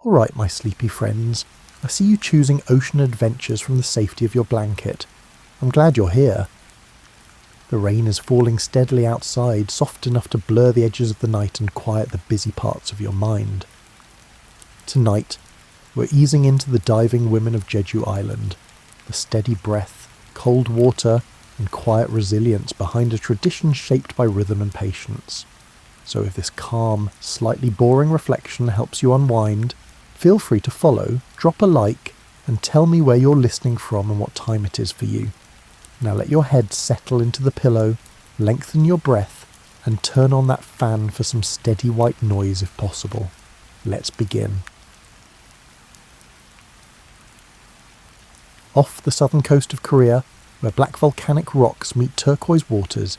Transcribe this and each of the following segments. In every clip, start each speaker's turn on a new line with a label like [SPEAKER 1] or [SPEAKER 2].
[SPEAKER 1] All right, my sleepy friends, I see you choosing ocean adventures from the safety of your blanket. I'm glad you're here. The rain is falling steadily outside, soft enough to blur the edges of the night and quiet the busy parts of your mind. Tonight, we're easing into the diving women of Jeju Island, the steady breath, cold water, and quiet resilience behind a tradition shaped by rhythm and patience. So if this calm, slightly boring reflection helps you unwind, feel free to follow, drop a like, and tell me where you're listening from and what time it is for you. Now let your head settle into the pillow, lengthen your breath, and turn on that fan for some steady white noise if possible. Let's begin. Off the southern coast of Korea, where black volcanic rocks meet turquoise waters,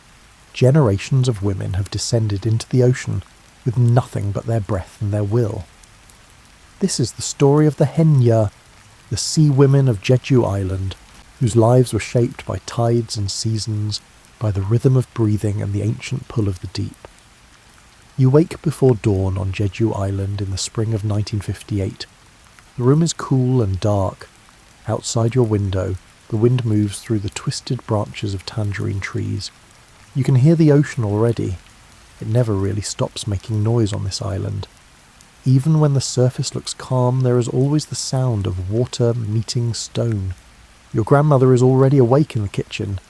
[SPEAKER 1] generations of women have descended into the ocean with nothing but their breath and their will. This is the story of the Henya, the sea women of Jeju Island, whose lives were shaped by tides and seasons, by the rhythm of breathing and the ancient pull of the deep. You wake before dawn on Jeju Island in the spring of 1958. The room is cool and dark. Outside your window, the wind moves through the twisted branches of tangerine trees. You can hear the ocean already. It never really stops making noise on this island. Even when the surface looks calm, there is always the sound of water meeting stone. Your grandmother is already awake in the kitchen.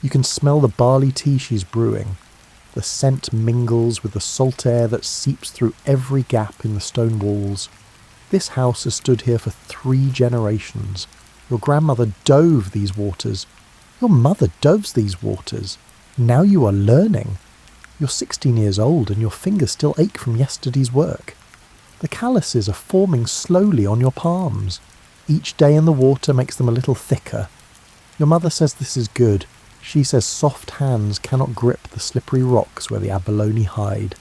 [SPEAKER 1] You can smell the barley tea she's brewing. The scent mingles with the salt air that seeps through every gap in the stone walls. This house has stood here for 3 generations. Your grandmother dove these waters. Your mother doves these waters. Now you are learning. You're 16 years old and your fingers still ache from yesterday's work. The calluses are forming slowly on your palms. Each day in the water makes them a little thicker. Your mother says this is good. She says soft hands cannot grip the slippery rocks where the abalone hide.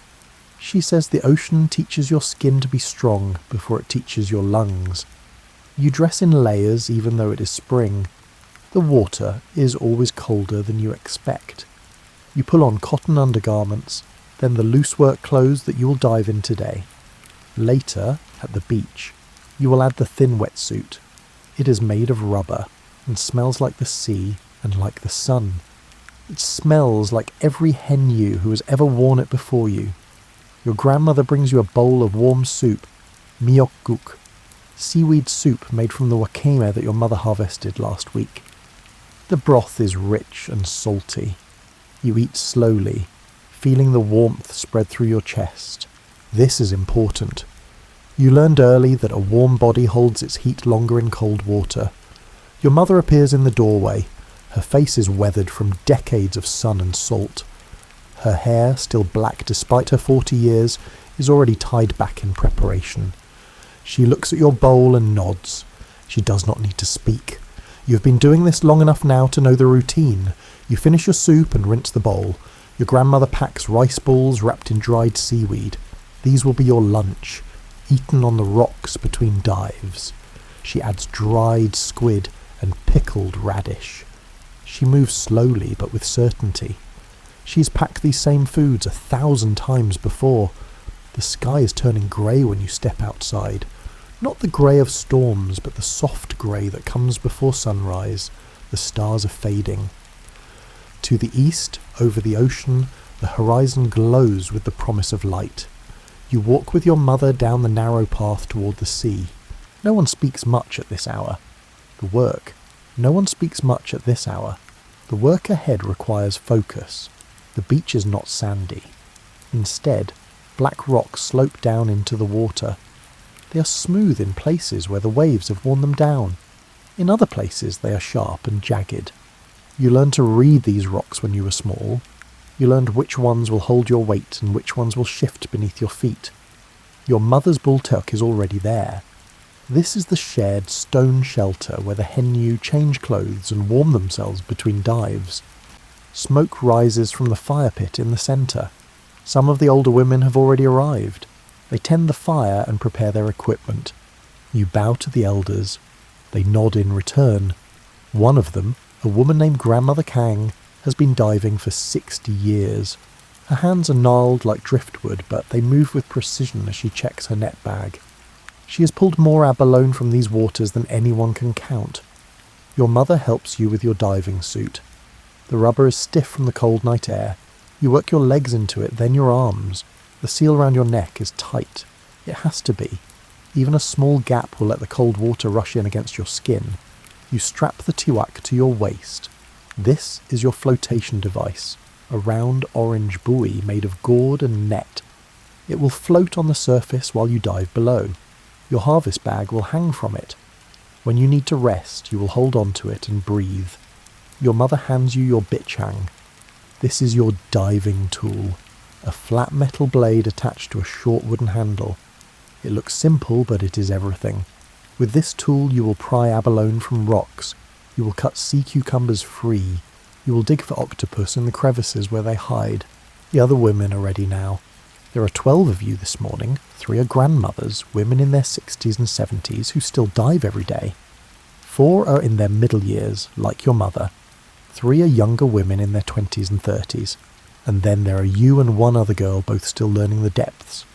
[SPEAKER 1] She says the ocean teaches your skin to be strong before it teaches your lungs. You dress in layers even though it is spring. The water is always colder than you expect. You pull on cotton undergarments, then the loose work clothes that you will dive in today. Later, at the beach, you will add the thin wetsuit. It is made of rubber and smells like the sea and like the sun. It smells like every Henya who has ever worn it before you. Your grandmother brings you a bowl of warm soup, miokguk, seaweed soup made from the wakame that your mother harvested last week. The broth is rich and salty. You eat slowly, feeling the warmth spread through your chest. This is important. You learned early that a warm body holds its heat longer in cold water. Your mother appears in the doorway. Her face is weathered from decades of sun and salt. Her hair, still black despite her 40 years, is already tied back in preparation. She looks at your bowl and nods. She does not need to speak. You have been doing this long enough now to know the routine. You finish your soup and rinse the bowl. Your grandmother packs rice balls wrapped in dried seaweed. These will be your lunch, eaten on the rocks between dives. She adds dried squid and pickled radish. She moves slowly but with certainty. She's packed these same foods 1,000 times before. The sky is turning grey when you step outside. Not the grey of storms, but the soft grey that comes before sunrise. The stars are fading. To the east, over the ocean, the horizon glows with the promise of light. You walk with your mother down the narrow path toward the sea. No one speaks much at this hour. No one speaks much at this hour. The work ahead requires focus. The beach is not sandy. Instead, black rocks slope down into the water. They are smooth in places where the waves have worn them down. In other places they are sharp and jagged. You learned to read these rocks when you were small. You learned which ones will hold your weight and which ones will shift beneath your feet. Your mother's bultuk is already there. This is the shared stone shelter where the Henya change clothes and warm themselves between dives. Smoke rises from the fire pit in the centre. Some of the older women have already arrived. They tend the fire and prepare their equipment. You bow to the elders. They nod in return. One of them, a woman named Grandmother Kang, has been diving for 60 years. Her hands are gnarled like driftwood, but they move with precision as she checks her net bag. She has pulled more abalone from these waters than anyone can count. Your mother helps you with your diving suit. The rubber is stiff from the cold night air. You work your legs into it, then your arms. The seal around your neck is tight. It has to be. Even a small gap will let the cold water rush in against your skin. You strap the tiwak to your waist. This is your flotation device, a round orange buoy made of gourd and net. It will float on the surface while you dive below. Your harvest bag will hang from it. When you need to rest, you will hold on to it and breathe. Your mother hands you your bichang. This is your diving tool, a flat metal blade attached to a short wooden handle. It looks simple, but it is everything. With this tool you will pry abalone from rocks. You will cut sea cucumbers free. You will dig for octopus in the crevices where they hide. The other women are ready now. There are 12 of you this morning. 3 are grandmothers, women in their 60s and 70s who still dive every day. 4 are in their middle years, like your mother. 3 are younger women in their 20s and 30s. And then there are you and 1 other girl both still learning the depths.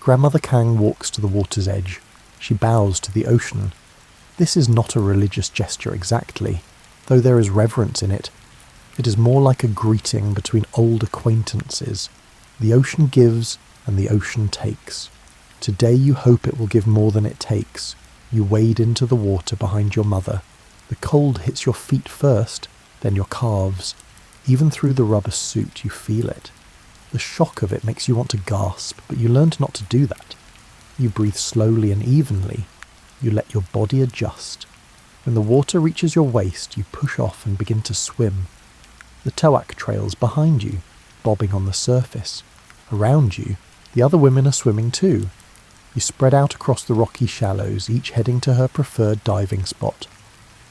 [SPEAKER 1] Grandmother Kang walks to the water's edge. She bows to the ocean. This is not a religious gesture exactly, though there is reverence in it. It is more like a greeting between old acquaintances. The ocean gives, and the ocean takes. Today you hope it will give more than it takes. You wade into the water behind your mother. The cold hits your feet first, then your calves. Even through the rubber suit you feel it. The shock of it makes you want to gasp, but you learn not to do that. You breathe slowly and evenly. You let your body adjust. When the water reaches your waist, you push off and begin to swim. The towak trails behind you, bobbing on the surface. Around you, the other women are swimming too. You spread out across the rocky shallows, each heading to her preferred diving spot.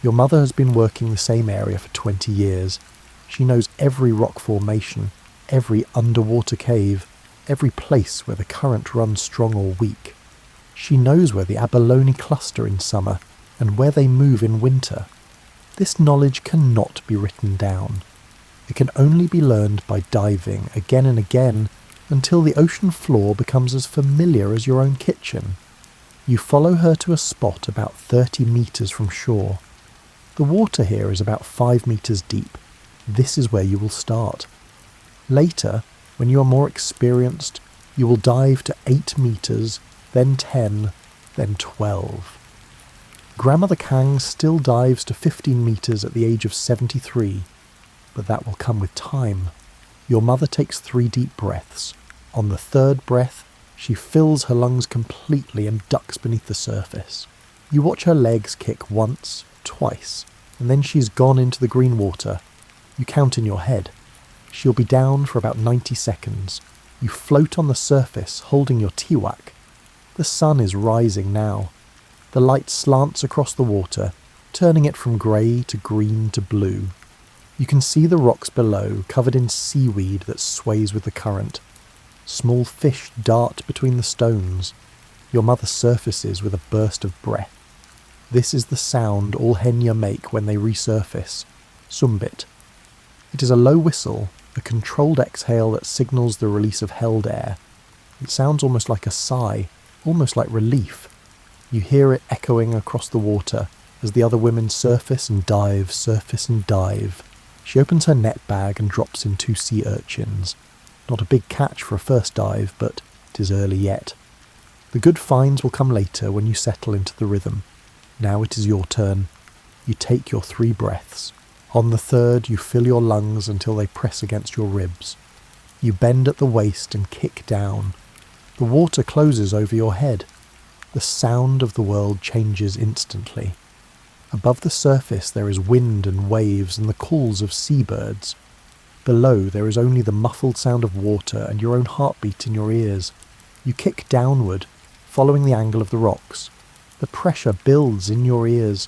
[SPEAKER 1] Your mother has been working the same area for 20 years. She knows every rock formation, every underwater cave, every place where the current runs strong or weak. She knows where the abalone cluster in summer and where they move in winter. This knowledge cannot be written down. It can only be learned by diving again and again until the ocean floor becomes as familiar as your own kitchen. You follow her to a spot about 30 meters from shore. The water here is about 5 meters deep. This is where you will start. Later, when you are more experienced, you will dive to 8 meters, then 10, then 12. Grandmother Kang still dives to 15 meters at the age of 73, but that will come with time. Your mother takes 3 deep breaths. On the 3rd breath, she fills her lungs completely and ducks beneath the surface. You watch her legs kick once, twice, and then she's gone into the green water. You count in your head. She'll be down for about 90 seconds. You float on the surface, holding your tiwak. The sun is rising now. The light slants across the water, turning it from grey to green to blue. You can see the rocks below, covered in seaweed that sways with the current. Small fish dart between the stones. Your mother surfaces with a burst of breath. This is the sound all Henya make when they resurface. Sumbit. It is a low whistle, a controlled exhale that signals the release of held air. It sounds almost like a sigh, almost like relief. You hear it echoing across the water as the other women surface and dive, surface and dive. She opens her net bag and drops in 2 sea urchins. Not a big catch for a first dive, but it is early yet. The good finds will come later when you settle into the rhythm. Now it is your turn. You take your 3 breaths. On the 3rd, you fill your lungs until they press against your ribs. You bend at the waist and kick down. The water closes over your head. The sound of the world changes instantly. Above the surface there is wind and waves and the calls of seabirds. Below there is only the muffled sound of water and your own heartbeat in your ears. You kick downward, following the angle of the rocks. The pressure builds in your ears.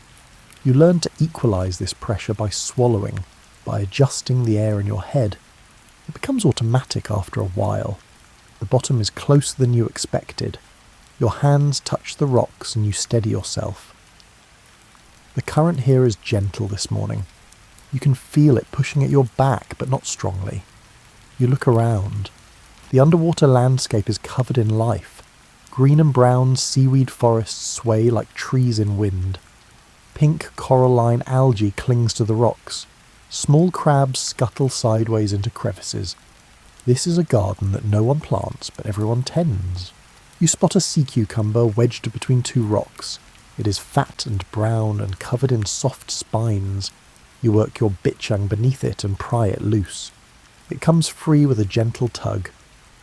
[SPEAKER 1] You learn to equalize this pressure by swallowing, by adjusting the air in your head. It becomes automatic after a while. The bottom is closer than you expected. Your hands touch the rocks and you steady yourself. The current here is gentle this morning. You can feel it pushing at your back, but not strongly. You look around. The underwater landscape is covered in life. Green and brown seaweed forests sway like trees in wind. Pink coralline algae clings to the rocks. Small crabs scuttle sideways into crevices. This is a garden that no one plants, but everyone tends. You spot a sea cucumber wedged between two rocks. It is fat and brown and covered in soft spines. You work your bitchang beneath it and pry it loose. It comes free with a gentle tug.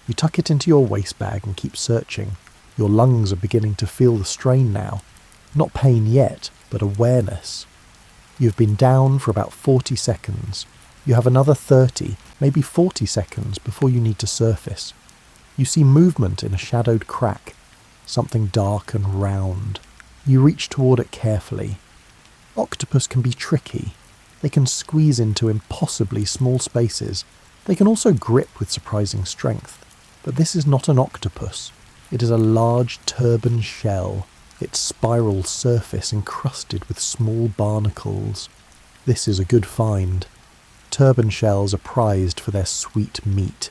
[SPEAKER 1] You tuck it into your waist bag and keep searching. Your lungs are beginning to feel the strain now. Not pain yet, but awareness. You've been down for about 40 seconds. You have another 30, maybe 40 seconds before you need to surface. You see movement in a shadowed crack, something dark and round. You reach toward it carefully. Octopus can be tricky. They can squeeze into impossibly small spaces. They can also grip with surprising strength. But this is not an octopus. It is a large turban shell, its spiral surface encrusted with small barnacles. This is a good find. Turban shells are prized for their sweet meat.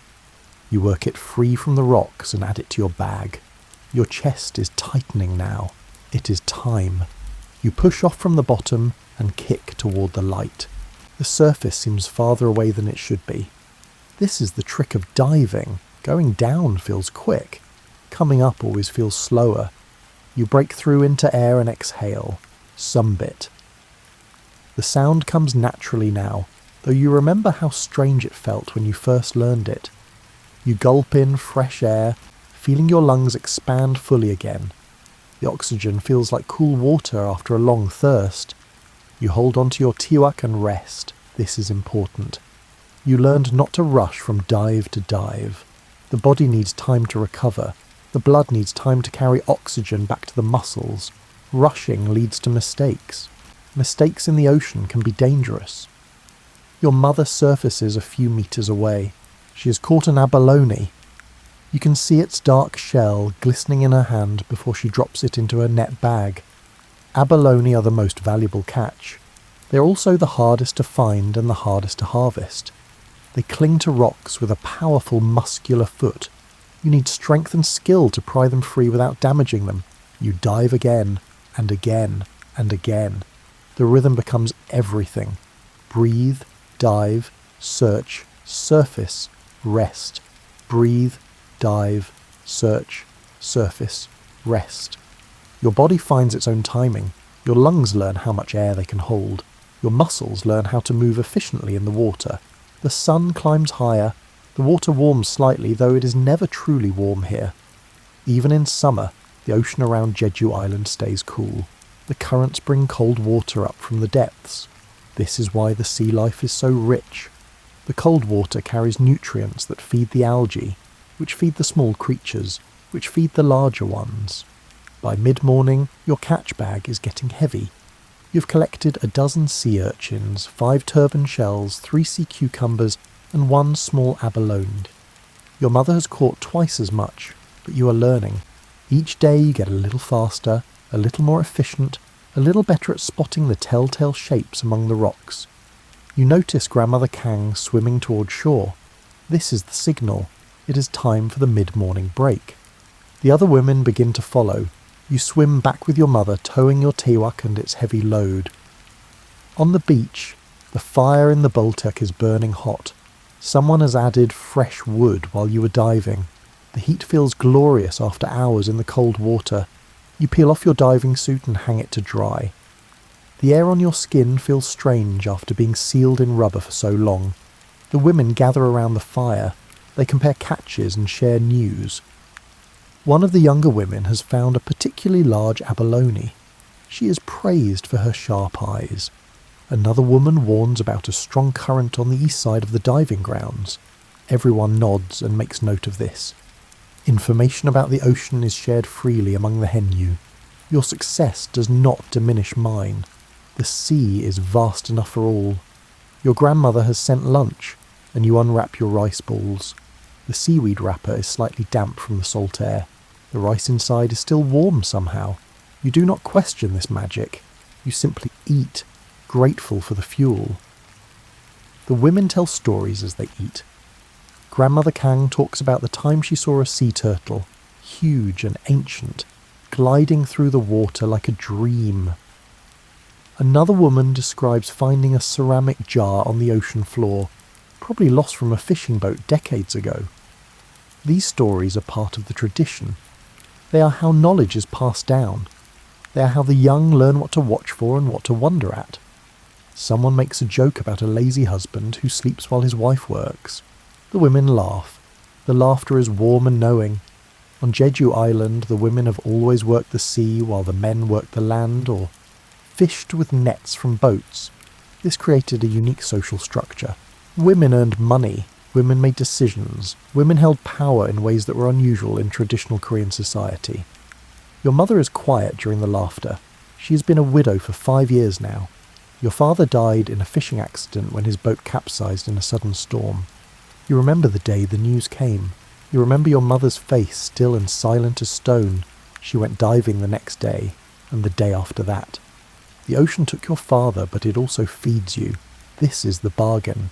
[SPEAKER 1] You work it free from the rocks and add it to your bag. Your chest is tightening now. It is time. You push off from the bottom and kick toward the light. The surface seems farther away than it should be. This is the trick of diving. Going down feels quick. Coming up always feels slower. You break through into air and exhale. Some bit. The sound comes naturally now, though you remember how strange it felt when you first learned it. You gulp in fresh air, feeling your lungs expand fully again. The oxygen feels like cool water after a long thirst. You hold onto your tiwak and rest. This is important. You learned not to rush from dive to dive. The body needs time to recover. The blood needs time to carry oxygen back to the muscles. Rushing leads to mistakes. Mistakes in the ocean can be dangerous. Your mother surfaces a few meters away. She has caught an abalone. You can see its dark shell glistening in her hand before she drops it into her net bag. Abalone are the most valuable catch. They're also the hardest to find and the hardest to harvest. They cling to rocks with a powerful muscular foot. You need strength and skill to pry them free without damaging them. You dive again, and again, and again. The rhythm becomes everything. Breathe, dive, search, surface, rest. Breathe, dive, search, surface, rest. Your body finds its own timing. Your lungs learn how much air they can hold. Your muscles learn how to move efficiently in the water. The sun climbs higher. The water warms slightly, though it is never truly warm here. Even in summer, the ocean around Jeju Island stays cool. The currents bring cold water up from the depths. This is why the sea life is so rich. The cold water carries nutrients that feed the algae, which feed the small creatures, which feed the larger ones. By mid-morning, your catch bag is getting heavy. You've collected a dozen sea urchins, 5 turban shells, 3 sea cucumbers, and 1 small abalone. Your mother has caught twice as much, but you are learning. Each day you get a little faster, a little more efficient, a little better at spotting the telltale shapes among the rocks. You notice Grandmother Kang swimming toward shore. This is the signal. It is time for the mid-morning break. The other women begin to follow. You swim back with your mother, towing your tiwak and its heavy load. On the beach, the fire in the bultek is burning hot. Someone has added fresh wood while you were diving. The heat feels glorious after hours in the cold water. You peel off your diving suit and hang it to dry. The air on your skin feels strange after being sealed in rubber for so long. The women gather around the fire. They compare catches and share news. One of the younger women has found a particularly large abalone. She is praised for her sharp eyes. Another woman warns about a strong current on the east side of the diving grounds. Everyone nods and makes note of this. Information about the ocean is shared freely among the Henyu. Your success does not diminish mine. The sea is vast enough for all. Your grandmother has sent lunch, and you unwrap your rice balls. The seaweed wrapper is slightly damp from the salt air. The rice inside is still warm somehow. You do not question this magic. You simply eat, grateful for the fuel. The women tell stories as they eat. Grandmother Kang talks about the time she saw a sea turtle, huge and ancient, gliding through the water like a dream. Another woman describes finding a ceramic jar on the ocean floor, probably lost from a fishing boat decades ago. These stories are part of the tradition. They are how knowledge is passed down. They are how the young learn what to watch for and what to wonder at. Someone makes a joke about a lazy husband who sleeps while his wife works. The women laugh. The laughter is warm and knowing. On Jeju Island, the women have always worked the sea while the men worked the land, or fished with nets from boats. This created a unique social structure. Women earned money. Women made decisions. Women held power in ways that were unusual in traditional Korean society. Your mother is quiet during the laughter. She has been a widow for 5 years now. Your father died in a fishing accident when his boat capsized in a sudden storm. You remember the day the news came. You remember your mother's face still and silent as stone. She went diving the next day, and the day after that. The ocean took your father, but it also feeds you. This is the bargain.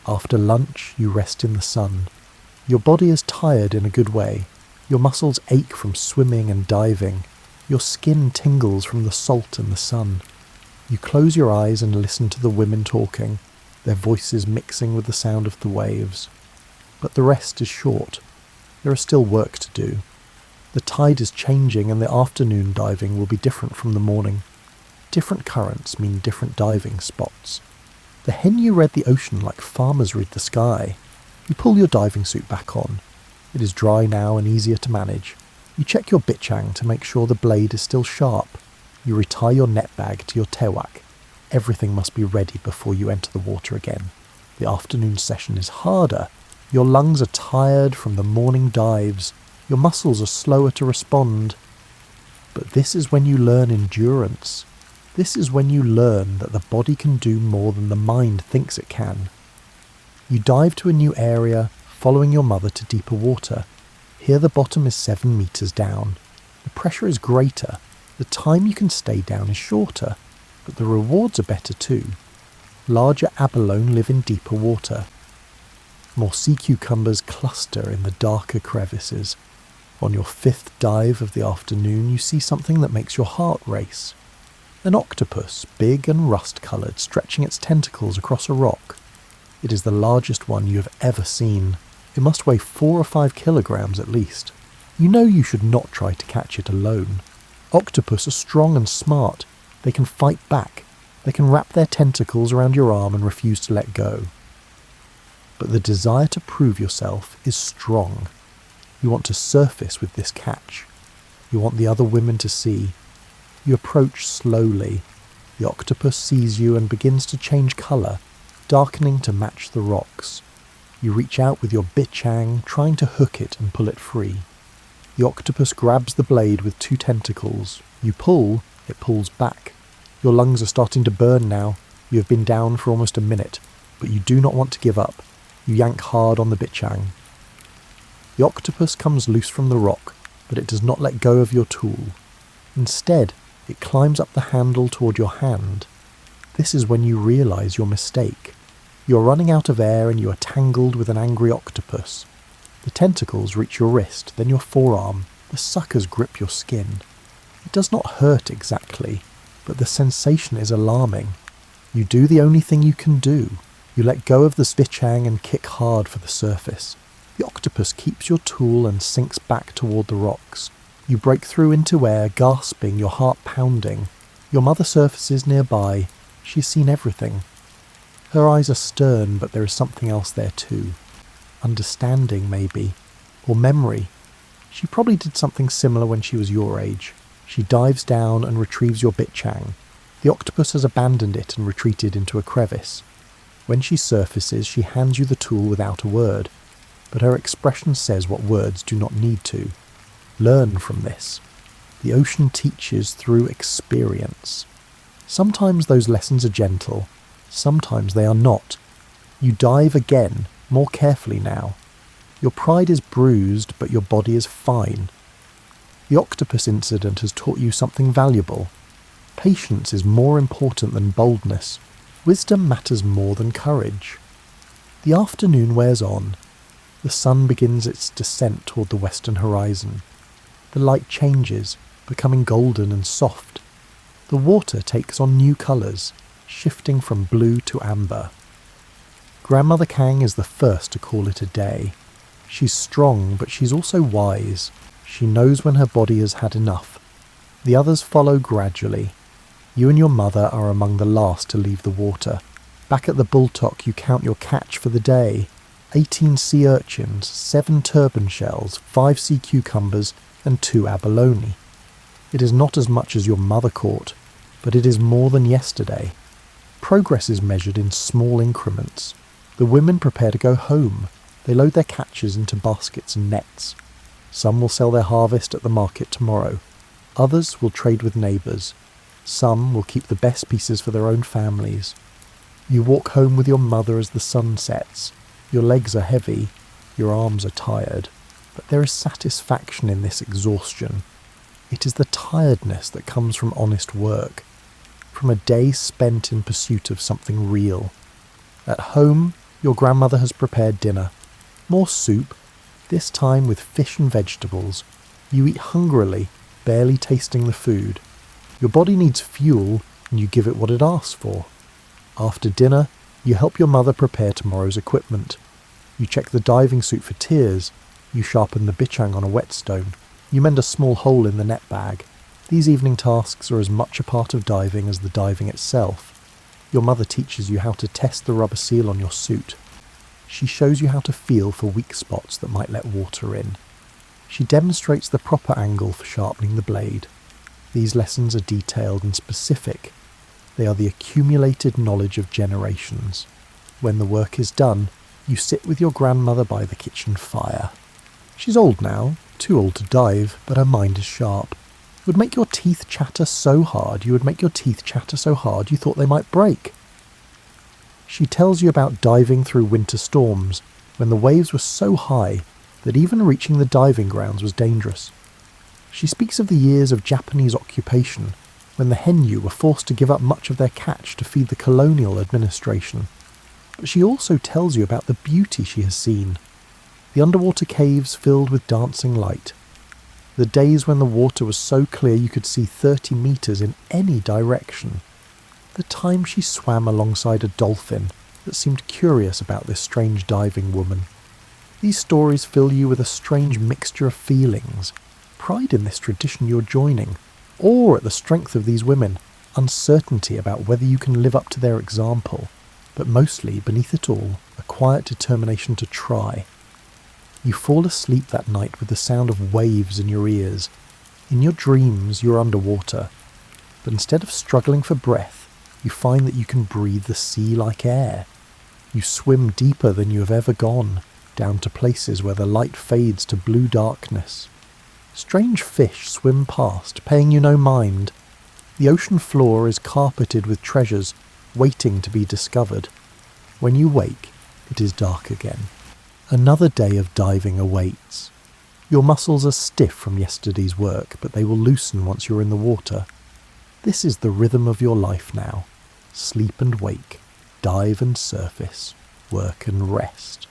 [SPEAKER 1] After lunch, you rest in the sun. Your body is tired in a good way. Your muscles ache from swimming and diving. Your skin tingles from the salt and the sun. You close your eyes and listen to the women talking, their voices mixing with the sound of the waves. But the rest is short. There is still work to do. The tide is changing and the afternoon diving will be different from the morning. Different currents mean different diving spots. The hen you read the ocean like farmers read the sky. You pull your diving suit back on. It is dry now and easier to manage. You check your bitchang to make sure the blade is still sharp. You retie your net bag to your tewak. Everything must be ready before you enter the water again. The afternoon session is harder. Your lungs are tired from the morning dives. Your muscles are slower to respond. But this is when you learn endurance. This is when you learn that the body can do more than the mind thinks it can. You dive to a new area, following your mother to deeper water. Here the bottom is 7 meters down. The pressure is greater. The time you can stay down is shorter, but the rewards are better too. Larger abalone live in deeper water. More sea cucumbers cluster in the darker crevices. On your 5th dive of the afternoon, you see something that makes your heart race. An octopus, big and rust-coloured, stretching its tentacles across a rock. It is the largest one you have ever seen. It must weigh 4 or 5 kilograms at least. You know you should not try to catch it alone. Octopus are strong and smart. They can fight back. They can wrap their tentacles around your arm and refuse to let go. But the desire to prove yourself is strong. You want to surface with this catch. You want the other women to see. You approach slowly. The octopus sees you and begins to change colour, darkening to match the rocks. You reach out with your bitchang, trying to hook it and pull it free. The octopus grabs the blade with 2 tentacles. You pull, it pulls back. Your lungs are starting to burn now. You have been down for almost a minute, but you do not want to give up. You yank hard on the bitchang. The octopus comes loose from the rock, but it does not let go of your tool. Instead, it climbs up the handle toward your hand. This is when you realise your mistake. You are running out of air and you are tangled with an angry octopus. The tentacles reach your wrist, then your forearm. The suckers grip your skin. It does not hurt exactly, but the sensation is alarming. You do the only thing you can do. You let go of the bitchang and kick hard for the surface. The octopus keeps your tool and sinks back toward the rocks. You break through into air, gasping, your heart pounding. Your mother surfaces nearby. She has seen everything. Her eyes are stern, but there is something else there too. Understanding, maybe. Or memory. She probably did something similar when she was your age. She dives down and retrieves your bitchang. The octopus has abandoned it and retreated into a crevice. When she surfaces, she hands you the tool without a word, but her expression says what words do not need to. Learn from this. The ocean teaches through experience. Sometimes those lessons are gentle, sometimes they are not. You dive again, more carefully now. Your pride is bruised, but your body is fine. The octopus incident has taught you something valuable. Patience is more important than boldness. Wisdom matters more than courage. The afternoon wears on. The sun begins its descent toward the western horizon. The light changes, becoming golden and soft. The water takes on new colours, shifting from blue to amber. Grandmother Kang is the first to call it a day. She's strong, but she's also wise. She knows when her body has had enough. The others follow gradually. You and your mother are among the last to leave the water. Back at the Bulltok, you count your catch for the day. 18 sea urchins, 7 turban shells, 5 sea cucumbers, and 2 abalone. It is not as much as your mother caught, but it is more than yesterday. Progress is measured in small increments. The women prepare to go home. They load their catches into baskets and nets. Some will sell their harvest at the market tomorrow. Others will trade with neighbours. Some will keep the best pieces for their own families. You walk home with your mother as the sun sets. Your legs are heavy, your arms are tired, but there is satisfaction in this exhaustion. It is the tiredness that comes from honest work, from a day spent in pursuit of something real. At home, your grandmother has prepared dinner. More soup, this time with fish and vegetables. You eat hungrily, barely tasting the food. Your body needs fuel, and you give it what it asks for. After dinner, you help your mother prepare tomorrow's equipment. You check the diving suit for tears. You sharpen the bichang on a whetstone. You mend a small hole in the net bag. These evening tasks are as much a part of diving as the diving itself. Your mother teaches you how to test the rubber seal on your suit. She shows you how to feel for weak spots that might let water in. She demonstrates the proper angle for sharpening the blade. These lessons are detailed and specific. They are the accumulated knowledge of generations. When the work is done, you sit with your grandmother by the kitchen fire. She's old now, too old to dive, but her mind is sharp. It would make your teeth chatter so hard, you thought they might break. She tells you about diving through winter storms, when the waves were so high that even reaching the diving grounds was dangerous. She speaks of the years of Japanese occupation, when the Henyu were forced to give up much of their catch to feed the colonial administration. But she also tells you about the beauty she has seen. The underwater caves filled with dancing light. The days when the water was so clear you could see 30 metres in any direction. The time she swam alongside a dolphin that seemed curious about this strange diving woman. These stories fill you with a strange mixture of feelings. Pride in this tradition you're joining, awe at the strength of these women, uncertainty about whether you can live up to their example, but mostly, beneath it all, a quiet determination to try. You fall asleep that night with the sound of waves in your ears. In your dreams, you're underwater, but instead of struggling for breath, you find that you can breathe the sea like air. You swim deeper than you have ever gone, down to places where the light fades to blue darkness. Strange fish swim past, paying you no mind. The ocean floor is carpeted with treasures, waiting to be discovered. When you wake, it is dark again. Another day of diving awaits. Your muscles are stiff from yesterday's work, but they will loosen once you're in the water. This is the rhythm of your life now. Sleep and wake, dive and surface, work and rest.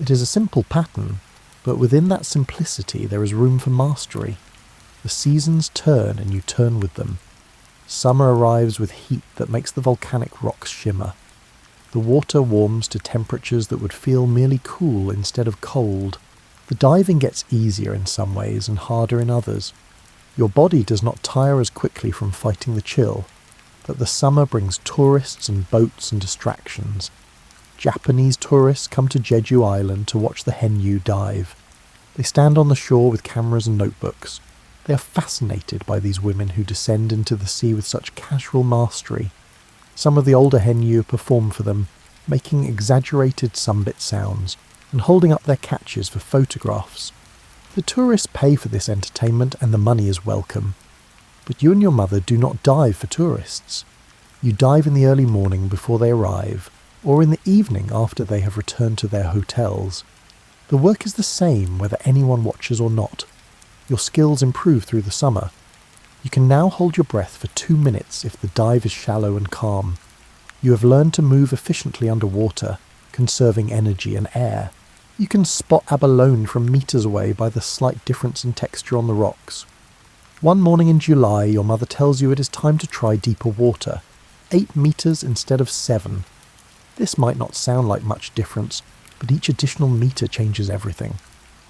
[SPEAKER 1] It is a simple pattern, but within that simplicity there is room for mastery. The seasons turn and you turn with them. Summer arrives with heat that makes the volcanic rocks shimmer. The water warms to temperatures that would feel merely cool instead of cold. The diving gets easier in some ways and harder in others. Your body does not tire as quickly from fighting the chill, but the summer brings tourists and boats and distractions. Japanese tourists come to Jeju Island to watch the Henyu dive. They stand on the shore with cameras and notebooks. They are fascinated by these women who descend into the sea with such casual mastery. Some of the older Henyu perform for them, making exaggerated sunbit sounds and holding up their catches for photographs. The tourists pay for this entertainment and the money is welcome. But you and your mother do not dive for tourists. You dive in the early morning before they arrive, or in the evening after they have returned to their hotels. The work is the same whether anyone watches or not. Your skills improve through the summer. You can now hold your breath for 2 minutes if the dive is shallow and calm. You have learned to move efficiently underwater, conserving energy and air. You can spot abalone from meters away by the slight difference in texture on the rocks. One morning in July, your mother tells you it is time to try deeper water, 8 meters instead of 7. This might not sound like much difference, but each additional meter changes everything.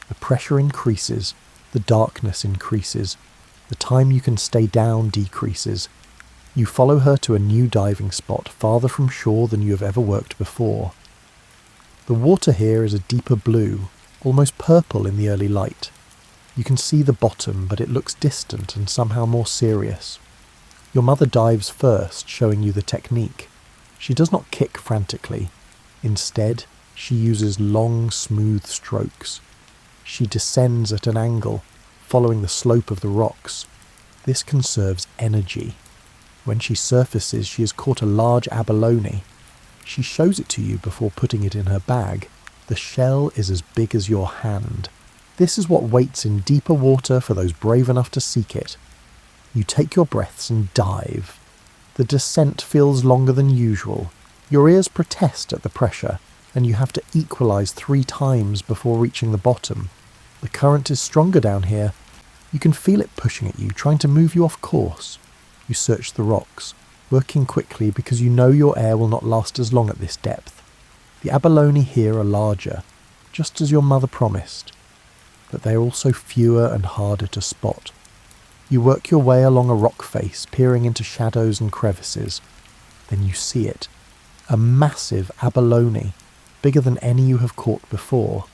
[SPEAKER 1] The pressure increases, the darkness increases, the time you can stay down decreases. You follow her to a new diving spot farther from shore than you have ever worked before. The water here is a deeper blue, almost purple in the early light. You can see the bottom, but it looks distant and somehow more serious. Your mother dives first, showing you the technique. She does not kick frantically. Instead, she uses long, smooth strokes. She descends at an angle, following the slope of the rocks. This conserves energy. When she surfaces, she has caught a large abalone. She shows it to you before putting it in her bag. The shell is as big as your hand. This is what waits in deeper water for those brave enough to seek it. You take your breaths and dive. The descent feels longer than usual. Your ears protest at the pressure, and you have to equalize 3 times before reaching the bottom. The current is stronger down here. You can feel it pushing at you, trying to move you off course. You search the rocks, working quickly because you know your air will not last as long at this depth. The abalone here are larger, just as your mother promised, but they are also fewer and harder to spot. You work your way along a rock face, peering into shadows and crevices. Then you see it. A massive abalone, bigger than any you have caught before.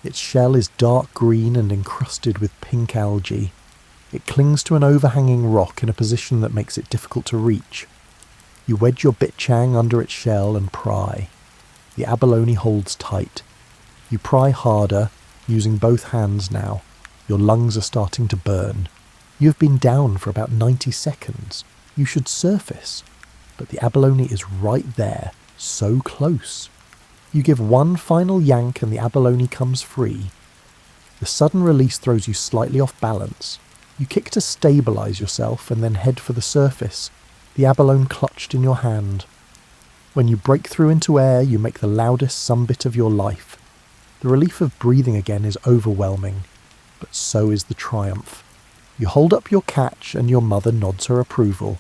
[SPEAKER 1] Its shell is dark green and encrusted with pink algae. It clings to an overhanging rock in a position that makes it difficult to reach. You wedge your bitchang under its shell and pry. The abalone holds tight. You pry harder, using both hands now. Your lungs are starting to burn. You have been down for about 90 seconds. You should surface. But the abalone is right there, so close. You give one final yank and the abalone comes free. The sudden release throws you slightly off balance. You kick to stabilize yourself and then head for the surface, the abalone clutched in your hand. When you break through into air, you make the loudest sumbit of your life. The relief of breathing again is overwhelming, but so is the triumph. You hold up your catch and your mother nods her approval.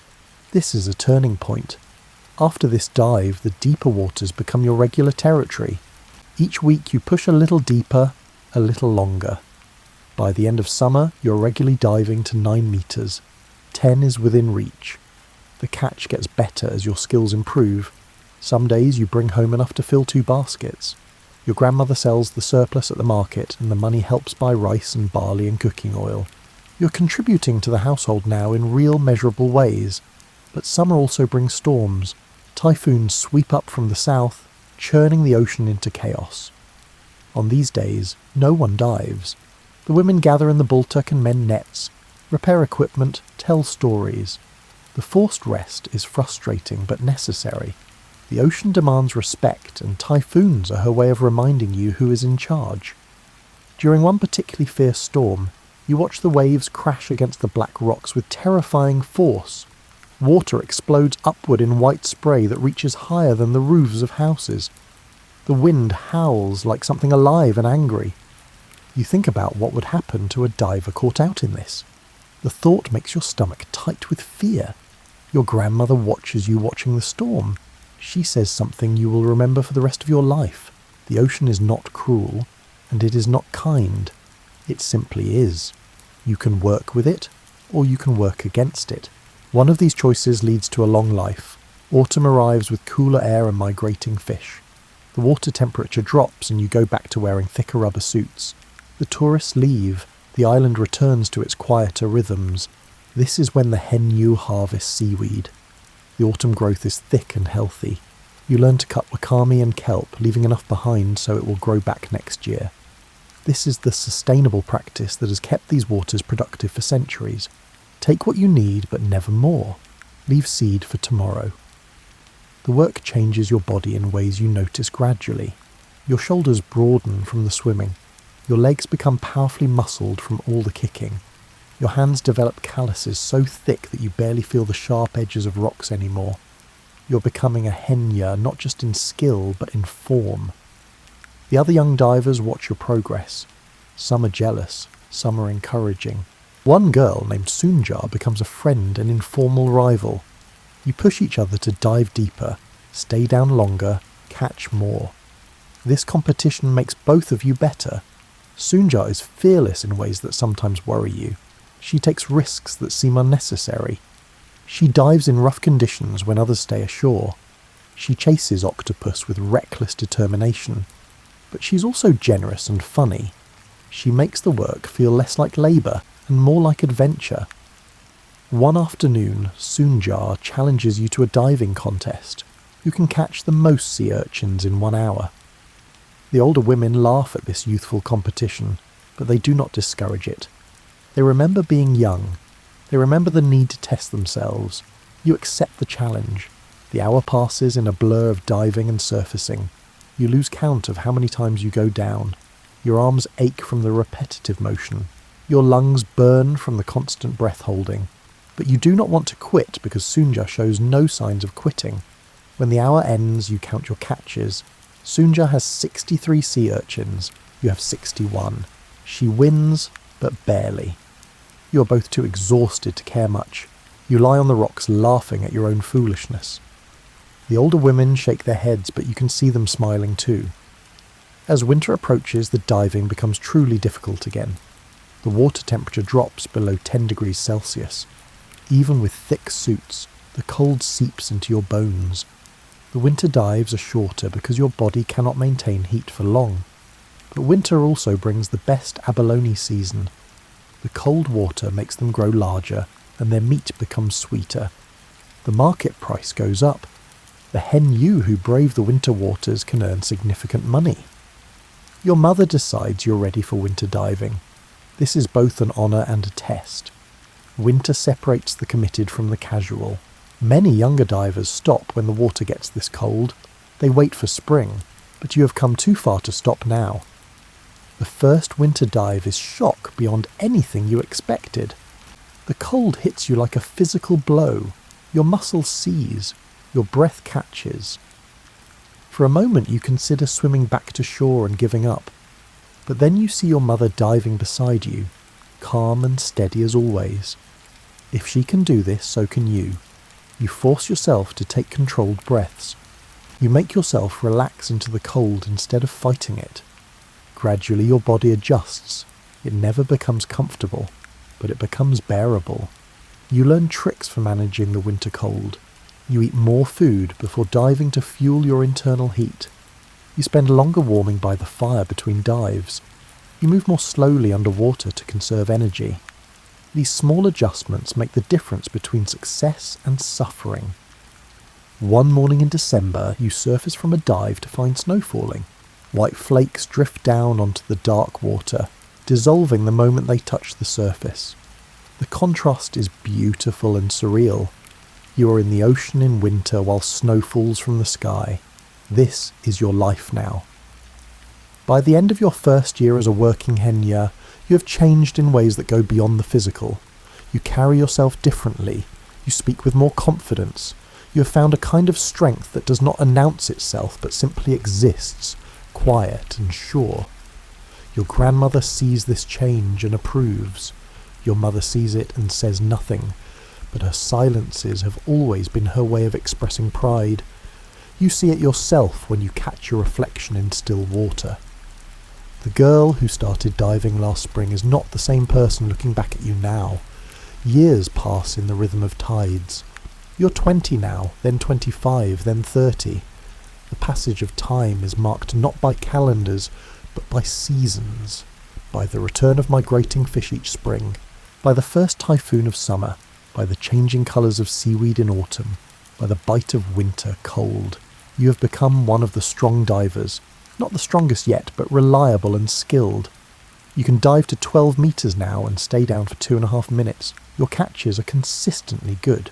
[SPEAKER 1] This is a turning point. After this dive, the deeper waters become your regular territory. Each week you push a little deeper, a little longer. By the end of summer, you're regularly diving to 9 meters. 10 is within reach. The catch gets better as your skills improve. Some days you bring home enough to fill 2 baskets. Your grandmother sells the surplus at the market, and the money helps buy rice and barley and cooking oil. You're contributing to the household now in real measurable ways. But summer also brings storms. Typhoons sweep up from the south, churning the ocean into chaos. On these days, no one dives. The women gather in the bulwark and mend nets, repair equipment, tell stories. The forced rest is frustrating but necessary. The ocean demands respect, and typhoons are her way of reminding you who is in charge. During one particularly fierce storm, you watch the waves crash against the black rocks with terrifying force. Water explodes upward in white spray that reaches higher than the roofs of houses. The wind howls like something alive and angry. You think about what would happen to a diver caught out in this. The thought makes your stomach tight with fear. Your grandmother watches you watching the storm. She says something you will remember for the rest of your life. The ocean is not cruel, and it is not kind. It simply is. You can work with it, or you can work against it. One of these choices leads to a long life. Autumn arrives with cooler air and migrating fish. The water temperature drops and you go back to wearing thicker rubber suits. The tourists leave. The island returns to its quieter rhythms. This is when the hen harvests seaweed. The autumn growth is thick and healthy. You learn to cut wakame and kelp, leaving enough behind so it will grow back next year. This is the sustainable practice that has kept these waters productive for centuries. Take what you need, but never more. Leave seed for tomorrow. The work changes your body in ways you notice gradually. Your shoulders broaden from the swimming. Your legs become powerfully muscled from all the kicking. Your hands develop calluses so thick that you barely feel the sharp edges of rocks anymore. You're becoming a henya not just in skill, but in form. The other young divers watch your progress. Some are jealous, some are encouraging. One girl named Sunja becomes a friend and informal rival. You push each other to dive deeper, stay down longer, catch more. This competition makes both of you better. Sunja is fearless in ways that sometimes worry you. She takes risks that seem unnecessary. She dives in rough conditions when others stay ashore. She chases octopus with reckless determination. But she's also generous and funny. She makes the work feel less like labour and more like adventure. One afternoon, Sunja challenges you to a diving contest. Who can catch the most sea urchins in 1 hour? The older women laugh at this youthful competition, but they do not discourage it. They remember being young. They remember the need to test themselves. You accept the challenge. The hour passes in a blur of diving and surfacing. You lose count of how many times you go down. Your arms ache from the repetitive motion. Your lungs burn from the constant breath holding. But you do not want to quit because Sunja shows no signs of quitting. When the hour ends, you count your catches. Sunja has 63 sea urchins. You have 61. She wins, but barely. You are both too exhausted to care much. You lie on the rocks laughing at your own foolishness. The older women shake their heads, but you can see them smiling too. As winter approaches, the diving becomes truly difficult again. The water temperature drops below 10 degrees Celsius. Even with thick suits, the cold seeps into your bones. The winter dives are shorter because your body cannot maintain heat for long. But winter also brings the best abalone season. The cold water makes them grow larger, and their meat becomes sweeter. The market price goes up. The hen ewe who brave the winter waters can earn significant money. Your mother decides you're ready for winter diving. This is both an honour and a test. Winter separates the committed from the casual. Many younger divers stop when the water gets this cold. They wait for spring, but you have come too far to stop now. The first winter dive is shock beyond anything you expected. The cold hits you like a physical blow. Your muscles seize. Your breath catches. For a moment you consider swimming back to shore and giving up. But then you see your mother diving beside you, calm and steady as always. If she can do this, so can you. You force yourself to take controlled breaths. You make yourself relax into the cold instead of fighting it. Gradually your body adjusts. It never becomes comfortable, but it becomes bearable. You learn tricks for managing the winter cold. You eat more food before diving to fuel your internal heat. You spend longer warming by the fire between dives. You move more slowly underwater to conserve energy. These small adjustments make the difference between success and suffering. One morning in December, you surface from a dive to find snow falling. White flakes drift down onto the dark water, dissolving the moment they touch the surface. The contrast is beautiful and surreal. You are in the ocean in winter while snow falls from the sky. This is your life now. By the end of your first year as a working henya, you have changed in ways that go beyond the physical. You carry yourself differently. You speak with more confidence. You have found a kind of strength that does not announce itself but simply exists, quiet and sure. Your grandmother sees this change and approves. Your mother sees it and says nothing, but her silences have always been her way of expressing pride. You see it yourself when you catch your reflection in still water. The girl who started diving last spring is not the same person looking back at you now. Years pass in the rhythm of tides. You're 20 now, then 25, then 30. The passage of time is marked not by calendars, but by seasons, by the return of migrating fish each spring, by the first typhoon of summer, by the changing colours of seaweed in autumn, by the bite of winter cold. You have become one of the strong divers, not the strongest yet, but reliable and skilled. You can dive to 12 metres now and stay down for 2.5 minutes. Your catches are consistently good.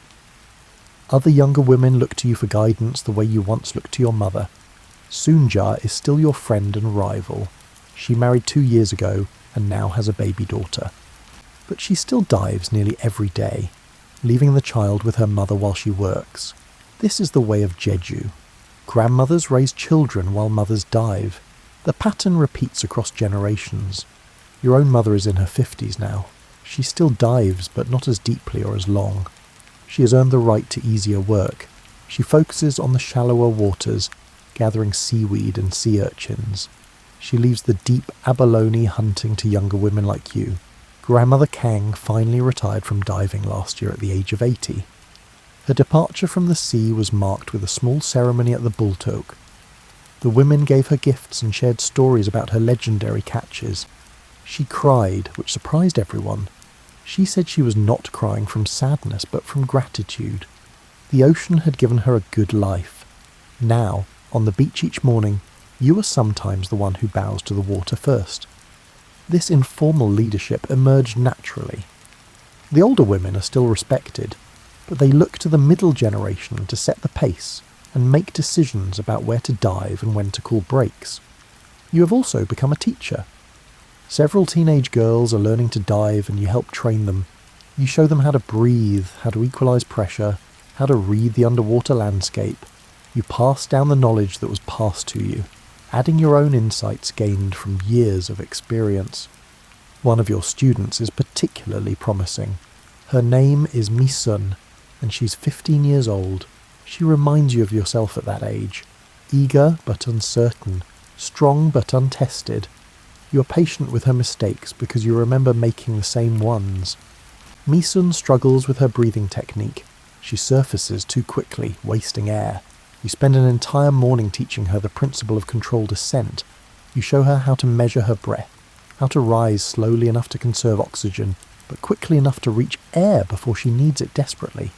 [SPEAKER 1] Other younger women look to you for guidance the way you once looked to your mother. Sunja is still your friend and rival. She married 2 years ago and now has a baby daughter. But she still dives nearly every day, leaving the child with her mother while she works. This is the way of Jeju. Grandmothers raise children while mothers dive. The pattern repeats across generations. Your own mother is in her 50s now. She still dives, but not as deeply or as long. She has earned the right to easier work. She focuses on the shallower waters, gathering seaweed and sea urchins. She leaves the deep abalone hunting to younger women like you. Grandmother Kang finally retired from diving last year at the age of 80. Her departure from the sea was marked with a small ceremony at the Bultok. The women gave her gifts and shared stories about her legendary catches. She cried, which surprised everyone. She said she was not crying from sadness, but from gratitude. The ocean had given her a good life. Now, on the beach each morning, you are sometimes the one who bows to the water first. This informal leadership emerged naturally. The older women are still respected, but they look to the middle generation to set the pace and make decisions about where to dive and when to call breaks. You have also become a teacher. Several teenage girls are learning to dive and you help train them. You show them how to breathe, how to equalize pressure, how to read the underwater landscape. You pass down the knowledge that was passed to you, adding your own insights gained from years of experience. One of your students is particularly promising. Her name is Mi-sun, and she's 15 years old. She reminds you of yourself at that age. Eager but uncertain, strong but untested. You are patient with her mistakes because you remember making the same ones. Mi-sun struggles with her breathing technique. She surfaces too quickly, wasting air. You spend an entire morning teaching her the principle of controlled ascent. You show her how to measure her breath, how to rise slowly enough to conserve oxygen, but quickly enough to reach air before she needs it desperately.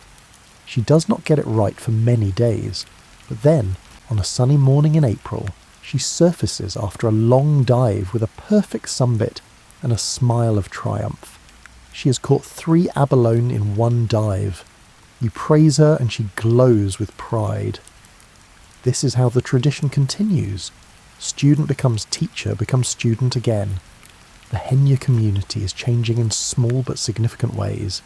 [SPEAKER 1] She does not get it right for many days, but then, on a sunny morning in April, she surfaces after a long dive with a perfect sunbit and a smile of triumph. She has caught 3 abalone in one dive. You praise her and she glows with pride. This is how the tradition continues. Student becomes teacher, becomes student again. The Henya community is changing in small but significant ways.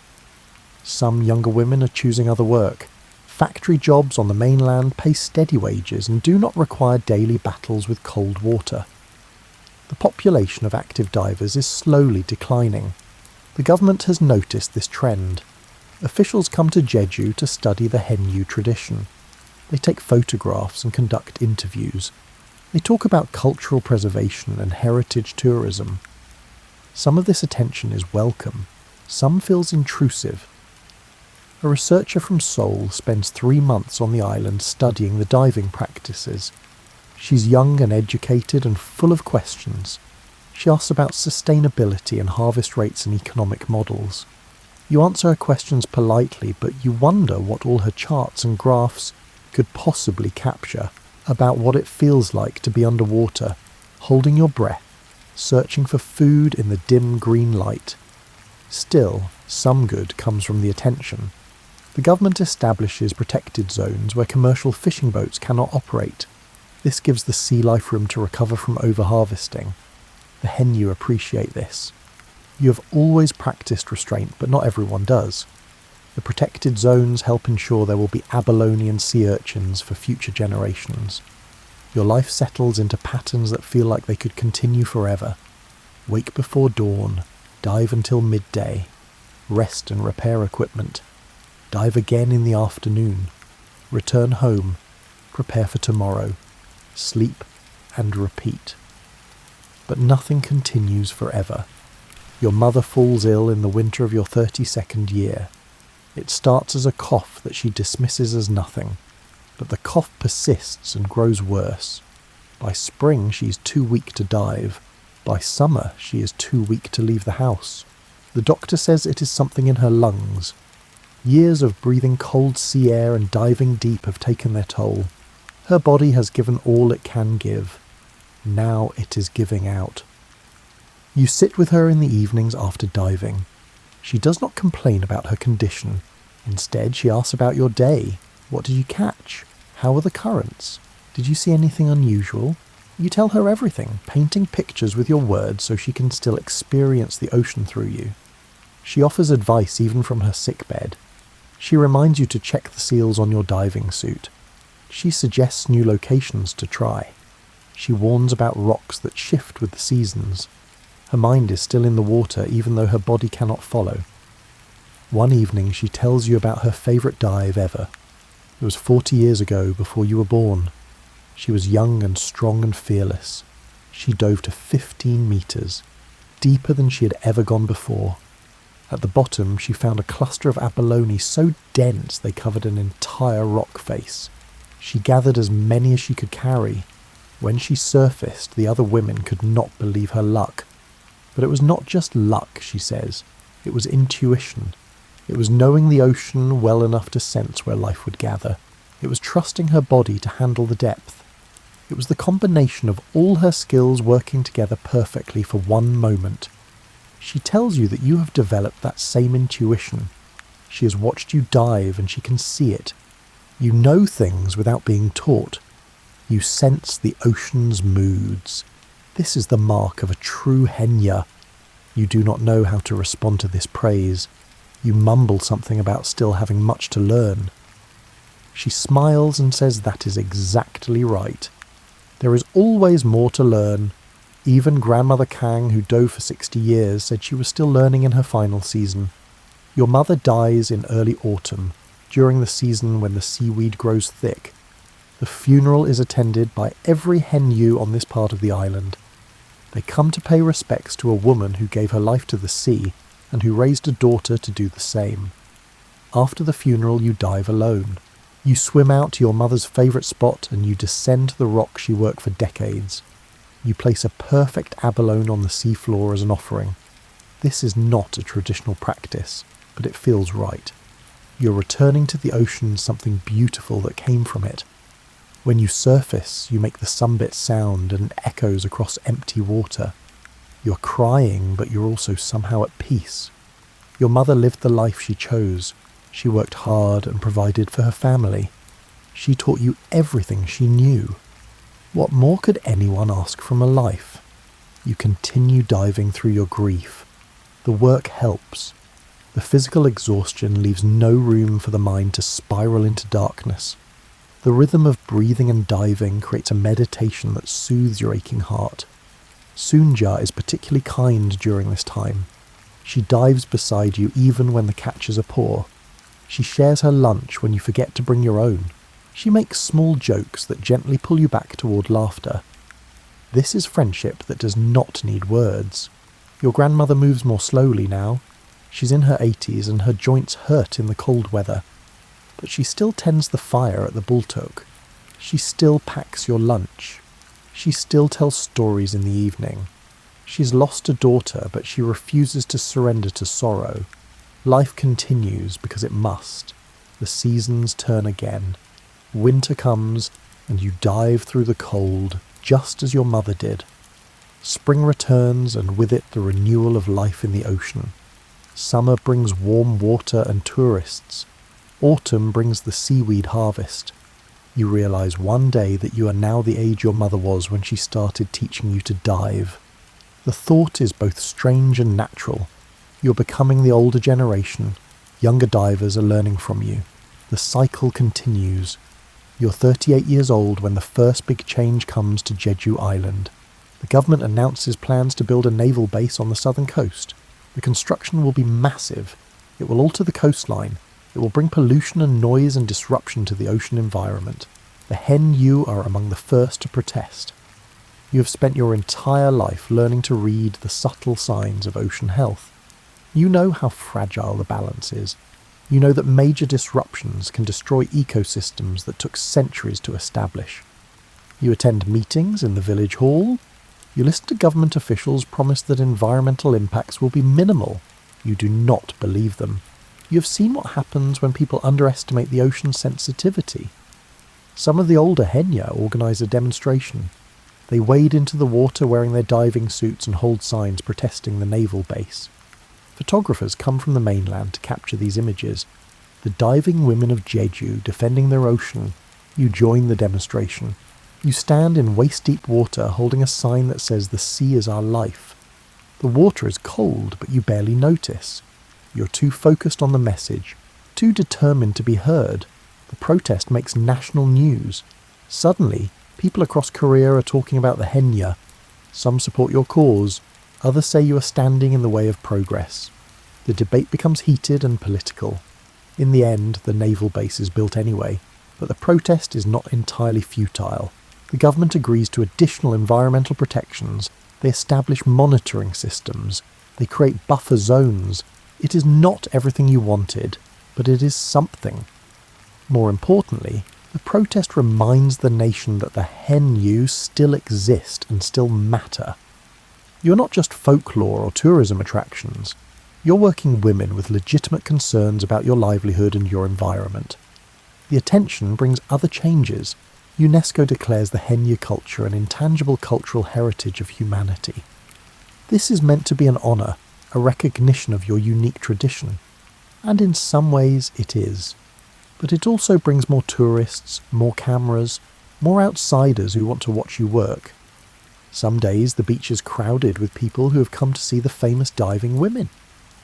[SPEAKER 1] Some younger women are choosing other work. Factory jobs on the mainland pay steady wages and do not require daily battles with cold water. The population of active divers is slowly declining. The government has noticed this trend. Officials come to Jeju to study the Henyu tradition. They take photographs and conduct interviews. They talk about cultural preservation and heritage tourism. Some of this attention is welcome. Some feels intrusive. A researcher from Seoul spends 3 months on the island studying the diving practices. She's young and educated and full of questions. She asks about sustainability and harvest rates and economic models. You answer her questions politely, but you wonder what all her charts and graphs could possibly capture about what it feels like to be underwater, holding your breath, searching for food in the dim green light. Still, some good comes from the attention. The government establishes protected zones where commercial fishing boats cannot operate. This gives the sea life room to recover from overharvesting. The Henyu appreciate this. You have always practiced restraint, but not everyone does. The protected zones help ensure there will be abalone and sea urchins for future generations. Your life settles into patterns that feel like they could continue forever. Wake before dawn, dive until midday, rest and repair equipment, dive again in the afternoon, return home, prepare for tomorrow, sleep and repeat. But nothing continues forever. Your mother falls ill in the winter of your 32nd year. It starts as a cough that she dismisses as nothing, but the cough persists and grows worse. By spring she is too weak to dive. By summer she is too weak to leave the house. The doctor says it is something in her lungs. Years of breathing cold sea air and diving deep have taken their toll. Her body has given all it can give. Now it is giving out. You sit with her in the evenings after diving. She does not complain about her condition. Instead, she asks about your day. What did you catch? How were the currents? Did you see anything unusual? You tell her everything, painting pictures with your words so she can still experience the ocean through you. She offers advice even from her sickbed. She reminds you to check the seals on your diving suit. She suggests new locations to try. She warns about rocks that shift with the seasons. Her mind is still in the water even though her body cannot follow. One evening she tells you about her favourite dive ever. It was 40 years ago, before you were born. She was young and strong and fearless. She dove to 15 metres, deeper than she had ever gone before. At the bottom she found a cluster of abalone so dense they covered an entire rock face. She gathered as many as she could carry. When she surfaced, the other women could not believe her luck. But it was not just luck, she says. It was intuition. It was knowing the ocean well enough to sense where life would gather. It was trusting her body to handle the depth. It was the combination of all her skills working together perfectly for one moment. She tells you that you have developed that same intuition. She has watched you dive and she can see it. You know things without being taught. You sense the ocean's moods. This is the mark of a true Henya. You do not know how to respond to this praise. You mumble something about still having much to learn. She smiles and says that is exactly right. There is always more to learn. Even Grandmother Kang, who dove for 60 years, said she was still learning in her final season. Your mother dies in early autumn, during the season when the seaweed grows thick. The funeral is attended by every Henyu on this part of the island. They come to pay respects to a woman who gave her life to the sea and who raised a daughter to do the same. After the funeral you dive alone. You swim out to your mother's favourite spot and you descend to the rock she worked for decades. You place a perfect abalone on the seafloor as an offering. This is not a traditional practice, but it feels right. You're returning to the ocean something beautiful that came from it. When you surface, you make the sunbit sound and it echoes across empty water. You're crying, but you're also somehow at peace. Your mother lived the life she chose. She worked hard and provided for her family. She taught you everything she knew. What more could anyone ask from a life? You continue diving through your grief. The work helps. The physical exhaustion leaves no room for the mind to spiral into darkness. The rhythm of breathing and diving creates a meditation that soothes your aching heart. Sunja is particularly kind during this time. She dives beside you even when the catches are poor. She shares her lunch when you forget to bring your own. She makes small jokes that gently pull you back toward laughter. This is friendship that does not need words. Your grandmother moves more slowly now. She's in her 80s and her joints hurt in the cold weather. But she still tends the fire at the bultok. She still packs your lunch. She still tells stories in the evening. She's lost a daughter, but she refuses to surrender to sorrow. Life continues because it must. The seasons turn again. Winter comes, and you dive through the cold, just as your mother did. Spring returns, and with it the renewal of life in the ocean. Summer brings warm water and tourists. Autumn brings the seaweed harvest. You realise one day that you are now the age your mother was when she started teaching you to dive. The thought is both strange and natural. You're becoming the older generation. Younger divers are learning from you. The cycle continues. You're 38 years old when the first big change comes to Jeju Island. The government announces plans to build a naval base on the southern coast. The construction will be massive. It will alter the coastline. It will bring pollution and noise and disruption to the ocean environment. The Henyu are among the first to protest. You have spent your entire life learning to read the subtle signs of ocean health. You know how fragile the balance is. You know that major disruptions can destroy ecosystems that took centuries to establish. You attend meetings in the village hall. You listen to government officials promise that environmental impacts will be minimal. You do not believe them. You have seen what happens when people underestimate the ocean's sensitivity. Some of the older Henya organise a demonstration. They wade into the water wearing their diving suits and hold signs protesting the naval base. Photographers come from the mainland to capture these images. The diving women of Jeju defending their ocean. You join the demonstration. You stand in waist-deep water holding a sign that says the sea is our life. The water is cold, but you barely notice. You're too focused on the message, too determined to be heard. The protest makes national news. Suddenly, People across Korea are talking about the Henya. Some support your cause, others say you are standing in the way of progress. The debate becomes heated and political. In the end, the naval base is built anyway, but the protest is not entirely futile. The government agrees to additional environmental protections, they establish monitoring systems, they create buffer zones. It is not everything you wanted, but it is something. More importantly, the protest reminds the nation that the Henyu still exist and still matter. You're not just folklore or tourism attractions. You're working women with legitimate concerns about your livelihood and your environment. The attention brings other changes. UNESCO declares the Henyu culture an intangible cultural heritage of humanity. This is meant to be an honour, a recognition of your unique tradition. And in some ways it is. But it also brings more tourists, more cameras, more outsiders who want to watch you work. Some days the beach is crowded with people who have come to see the famous diving women.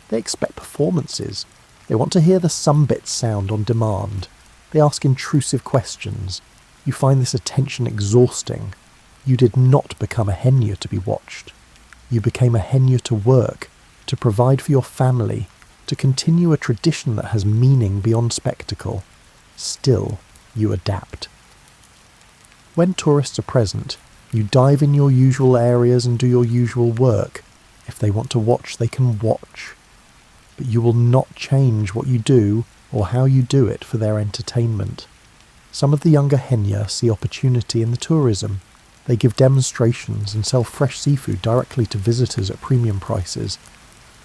[SPEAKER 1] They expect performances. They want to hear the sunbit sound on demand. They ask intrusive questions. You find this attention exhausting. You did not become a Henyu to be watched. You became a Henyu to work, to provide for your family, to continue a tradition that has meaning beyond spectacle. Still, you adapt. When tourists are present, you dive in your usual areas and do your usual work. If they want to watch, they can watch. But you will not change what you do or how you do it for their entertainment. Some of the younger Henya see opportunity in the tourism. They give demonstrations and sell fresh seafood directly to visitors at premium prices.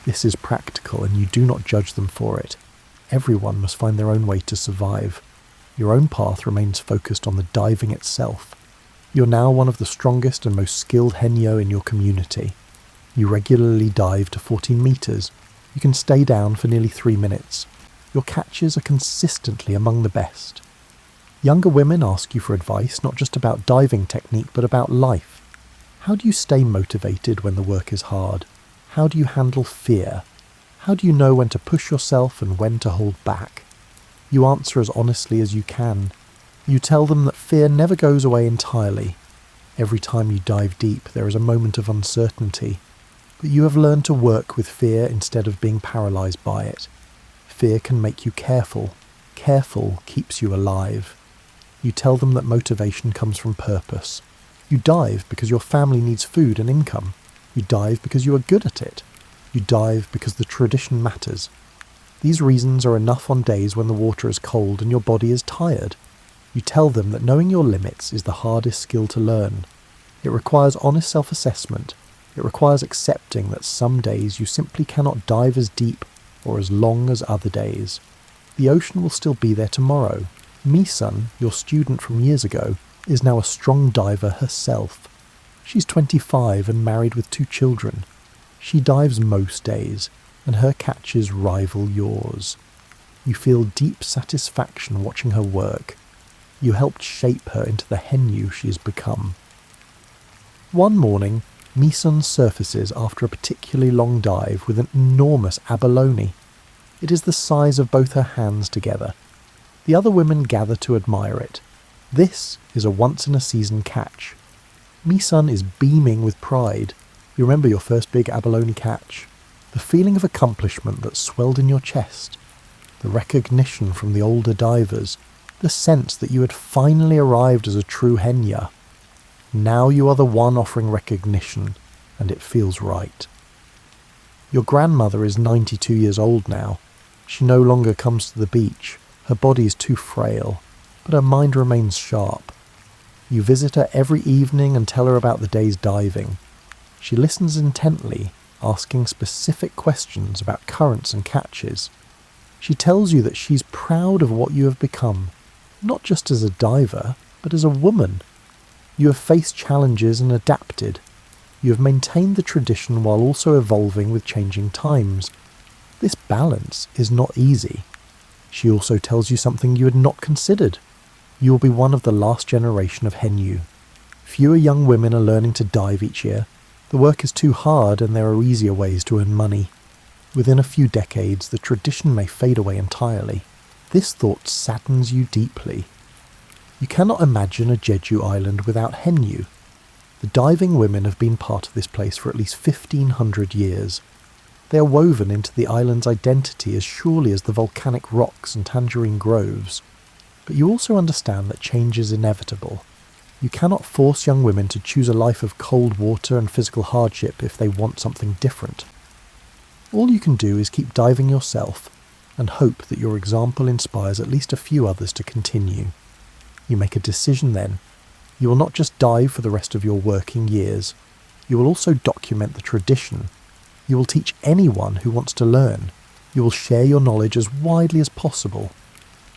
[SPEAKER 1] This is practical and you do not judge them for it. Everyone must find their own way to survive. Your own path remains focused on the diving itself. You're now one of the strongest and most skilled Henyo in your community. You regularly dive to 14 metres. You can stay down for nearly 3 minutes. Your catches are consistently among the best. Younger women ask you for advice not just about diving technique but about life. How do you stay motivated when the work is hard? How do you handle fear? How do you know when to push yourself and when to hold back? You answer as honestly as you can. You tell them that fear never goes away entirely. Every time you dive deep, there is a moment of uncertainty. But you have learned to work with fear instead of being paralysed by it. Fear can make you careful. Careful keeps you alive. You tell them that motivation comes from purpose. You dive because your family needs food and income. You dive because you are good at it. You dive because the tradition matters. These reasons are enough on days when the water is cold and your body is tired. You tell them that knowing your limits is the hardest skill to learn. It requires honest self-assessment. It requires accepting that some days you simply cannot dive as deep or as long as other days. The ocean will still be there tomorrow. Misun, your student from years ago, is now a strong diver herself. She's 25 and married with 2 children. She dives most days, and her catches rival yours. You feel deep satisfaction watching her work. You helped shape her into the Henyu she has become. One morning, Misun surfaces after a particularly long dive with an enormous abalone. It is the size of both her hands together. The other women gather to admire it. This is a once-in-a-season catch. Misun is beaming with pride. You remember your first big abalone catch? The feeling of accomplishment that swelled in your chest. The recognition from the older divers. The sense that you had finally arrived as a true Henya. Now you are the one offering recognition, and it feels right. Your grandmother is 92 years old now. She no longer comes to the beach. Her body is too frail, but her mind remains sharp. You visit her every evening and tell her about the day's diving. She listens intently, asking specific questions about currents and catches. She tells you that she's proud of what you have become, not just as a diver, but as a woman. You have faced challenges and adapted. You have maintained the tradition while also evolving with changing times. This balance is not easy. She also tells you something you had not considered. You will be one of the last generation of Henyu. Fewer young women are learning to dive each year. The work is too hard and there are easier ways to earn money. Within a few decades, the tradition may fade away entirely. This thought saddens you deeply. You cannot imagine a Jeju island without Henyu. The diving women have been part of this place for at least 1,500 years. They are woven into the island's identity as surely as the volcanic rocks and tangerine groves. But you also understand that change is inevitable. You cannot force young women to choose a life of cold water and physical hardship if they want something different. All you can do is keep diving yourself and hope that your example inspires at least a few others to continue. You make a decision then. You will not just dive for the rest of your working years. You will also document the tradition. You will teach anyone who wants to learn. You will share your knowledge as widely as possible.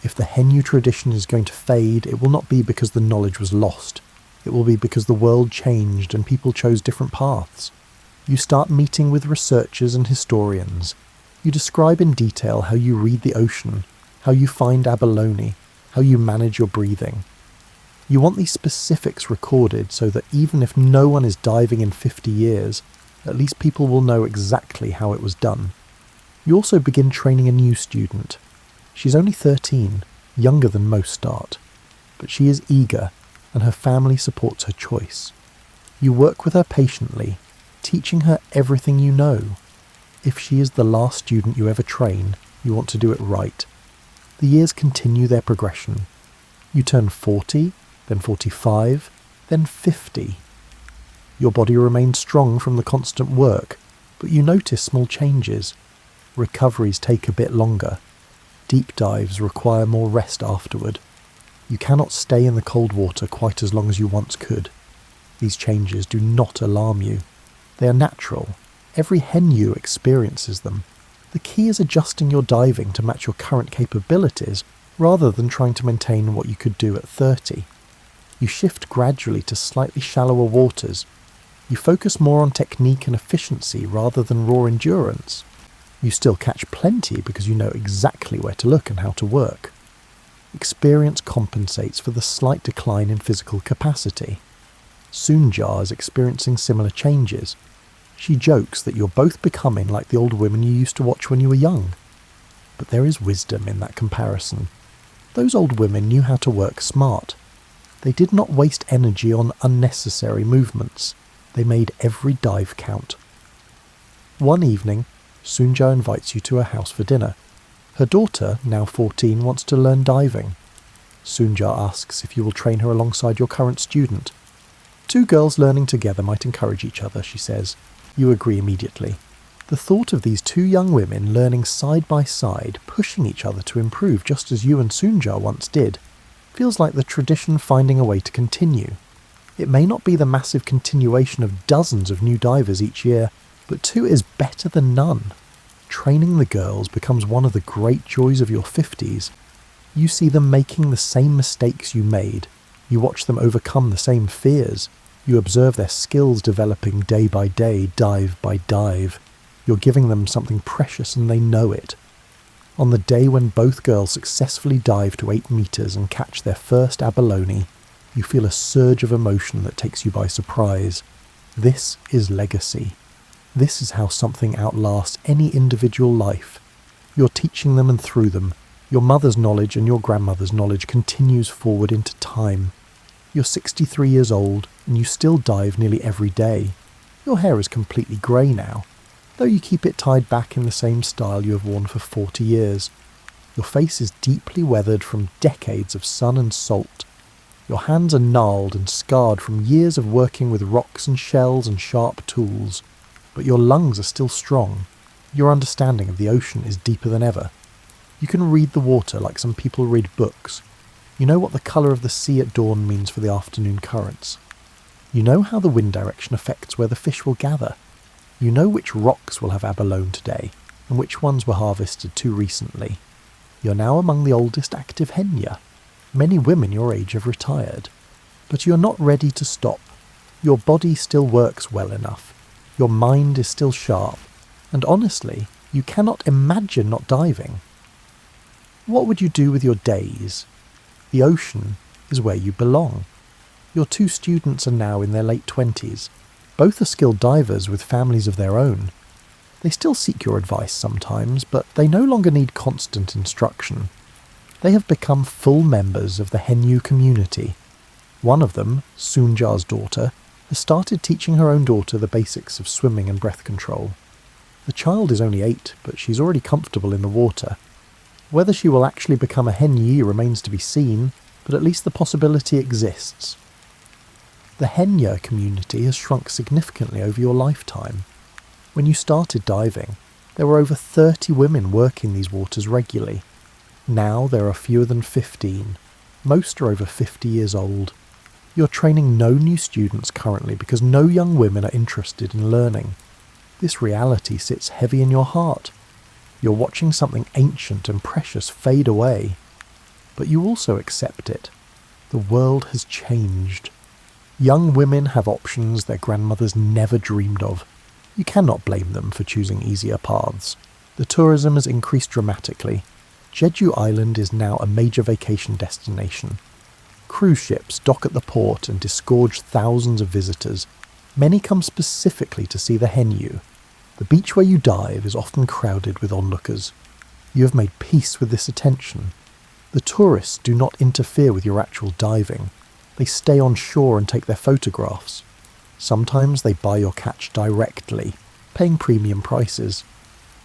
[SPEAKER 1] If the Henyu tradition is going to fade, it will not be because the knowledge was lost. It will be because the world changed and people chose different paths. You start meeting with researchers and historians. You describe in detail how you read the ocean, how you find abalone, how you manage your breathing. You want these specifics recorded so that even if no one is diving in 50 years, at least people will know exactly how it was done. You also begin training a new student. She's only 13, younger than most start, but she is eager and her family supports her choice. You work with her patiently, teaching her everything you know. If she is the last student you ever train, you want to do it right. The years continue their progression. You turn 40, then 45, then 50. Your body remains strong from the constant work, but you notice small changes. Recoveries take a bit longer. Deep dives require more rest afterward. You cannot stay in the cold water quite as long as you once could. These changes do not alarm you. They are natural. Every Henyu experiences them. The key is adjusting your diving to match your current capabilities rather than trying to maintain what you could do at 30. You shift gradually to slightly shallower waters. You focus more on technique and efficiency rather than raw endurance. You still catch plenty because you know exactly where to look and how to work. Experience compensates for the slight decline in physical capacity. Sunja is experiencing similar changes. She jokes that you're both becoming like the old women you used to watch when you were young. But there is wisdom in that comparison. Those old women knew how to work smart. They did not waste energy on unnecessary movements. They made every dive count. One evening, Sunja invites you to her house for dinner. Her daughter, now 14, wants to learn diving. Sunja asks if you will train her alongside your current student. 2 girls learning together might encourage each other, she says. You agree immediately. The thought of these 2 young women learning side by side, pushing each other to improve just as you and Sunja once did, feels like the tradition finding a way to continue. It may not be the massive continuation of dozens of new divers each year, but 2 is better than none. Training the girls becomes one of the great joys of your 50s. You see them making the same mistakes you made. You watch them overcome the same fears. You observe their skills developing day by day, dive by dive. You're giving them something precious and they know it. On the day when both girls successfully dive to 8 meters and catch their first abalone, you feel a surge of emotion that takes you by surprise. This is legacy. This is how something outlasts any individual life. You're teaching them and through them. Your mother's knowledge and your grandmother's knowledge continues forward into time. You're 63 years old and you still dive nearly every day. Your hair is completely grey now, though you keep it tied back in the same style you have worn for 40 years. Your face is deeply weathered from decades of sun and salt. Your hands are gnarled and scarred from years of working with rocks and shells and sharp tools. But your lungs are still strong. Your understanding of the ocean is deeper than ever. You can read the water like some people read books. You know what the colour of the sea at dawn means for the afternoon currents. You know how the wind direction affects where the fish will gather. You know which rocks will have abalone today, and which ones were harvested too recently. You're now among the oldest active Henya. Many women your age have retired. But you're not ready to stop. Your body still works well enough. Your mind is still sharp. And honestly, you cannot imagine not diving. What would you do with your days? The ocean is where you belong. Your 2 students are now in their late 20s. Both are skilled divers with families of their own. They still seek your advice sometimes, but they no longer need constant instruction. They have become full members of the Henyu community. One of them, Sunja's daughter, has started teaching her own daughter the basics of swimming and breath control. The child is only 8, but she's already comfortable in the water. Whether she will actually become a Henyu remains to be seen, but at least the possibility exists. The Henya community has shrunk significantly over your lifetime. When you started diving, there were over 30 women working these waters regularly. Now there are fewer than 15. Most are over 50 years old. You're training no new students currently because no young women are interested in learning. This reality sits heavy in your heart. You're watching something ancient and precious fade away. But you also accept it. The world has changed. Young women have options their grandmothers never dreamed of. You cannot blame them for choosing easier paths. The tourism has increased dramatically. Jeju Island is now a major vacation destination. Cruise ships dock at the port and disgorge thousands of visitors. Many come specifically to see the Henyu. The beach where you dive is often crowded with onlookers. You have made peace with this attention. The tourists do not interfere with your actual diving. They stay on shore and take their photographs. Sometimes they buy your catch directly, paying premium prices.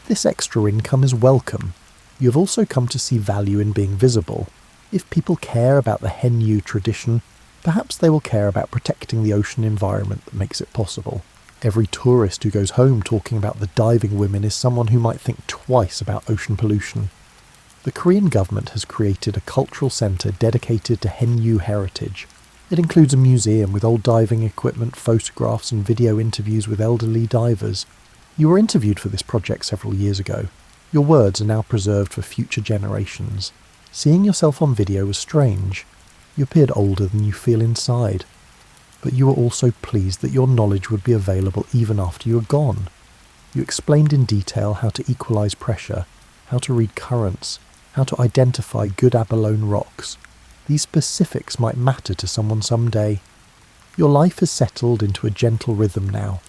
[SPEAKER 1] This extra income is welcome. You have also come to see value in being visible. If people care about the Henyu tradition, perhaps they will care about protecting the ocean environment that makes it possible. Every tourist who goes home talking about the diving women is someone who might think twice about ocean pollution. The Korean government has created a cultural centre dedicated to Henyu heritage. It includes a museum with old diving equipment, photographs and video interviews with elderly divers. You were interviewed for this project several years ago. Your words are now preserved for future generations. Seeing yourself on video was strange. You appeared older than you feel inside. But you were also pleased that your knowledge would be available even after you were gone. You explained in detail how to equalize pressure, how to read currents, how to identify good abalone rocks. These specifics might matter to someone someday. Your life has settled into a gentle rhythm now.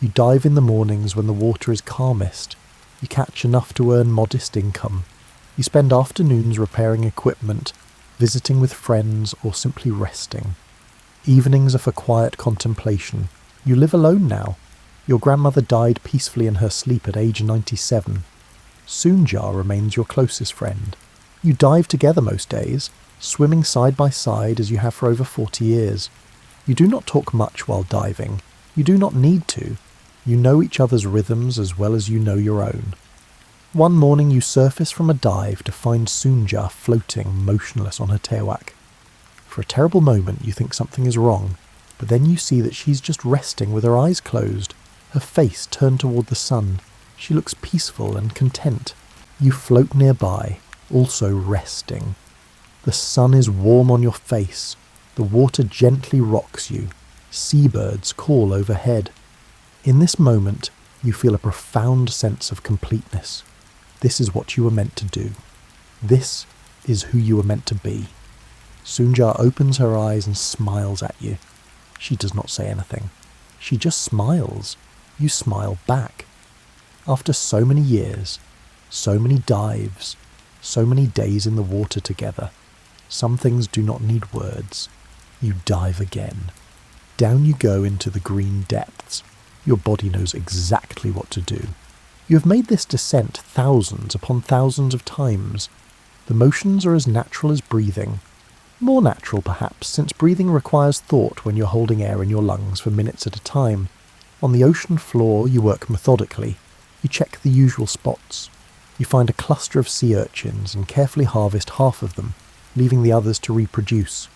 [SPEAKER 1] You dive in the mornings when the water is calmest. You catch enough to earn modest income. You spend afternoons repairing equipment, visiting with friends, or simply resting. Evenings are for quiet contemplation. You live alone now. Your grandmother died peacefully in her sleep at age 97. Sunja remains your closest friend. You dive together most days, swimming side by side as you have for over 40 years. You do not talk much while diving. You do not need to. You know each other's rhythms as well as you know your own. One morning you surface from a dive to find Sunja floating motionless on her tailwack. For a terrible moment you think something is wrong, but then you see that she's just resting with her eyes closed, her face turned toward the sun. She looks peaceful and content. You float nearby, also resting. The sun is warm on your face. The water gently rocks you. Seabirds call overhead. In this moment, you feel a profound sense of completeness. This is what you were meant to do. This is who you were meant to be. Sunja opens her eyes and smiles at you. She does not say anything. She just smiles. You smile back. After so many years, so many dives, so many days in the water together, some things do not need words. You dive again. Down you go into the green depths. Your body knows exactly what to do. You have made this descent thousands upon thousands of times. The motions are as natural as breathing. More natural, perhaps, since breathing requires thought when you're holding air in your lungs for minutes at a time. On the ocean floor, you work methodically. You check the usual spots. You find a cluster of sea urchins and carefully harvest half of them, leaving the others to reproduce.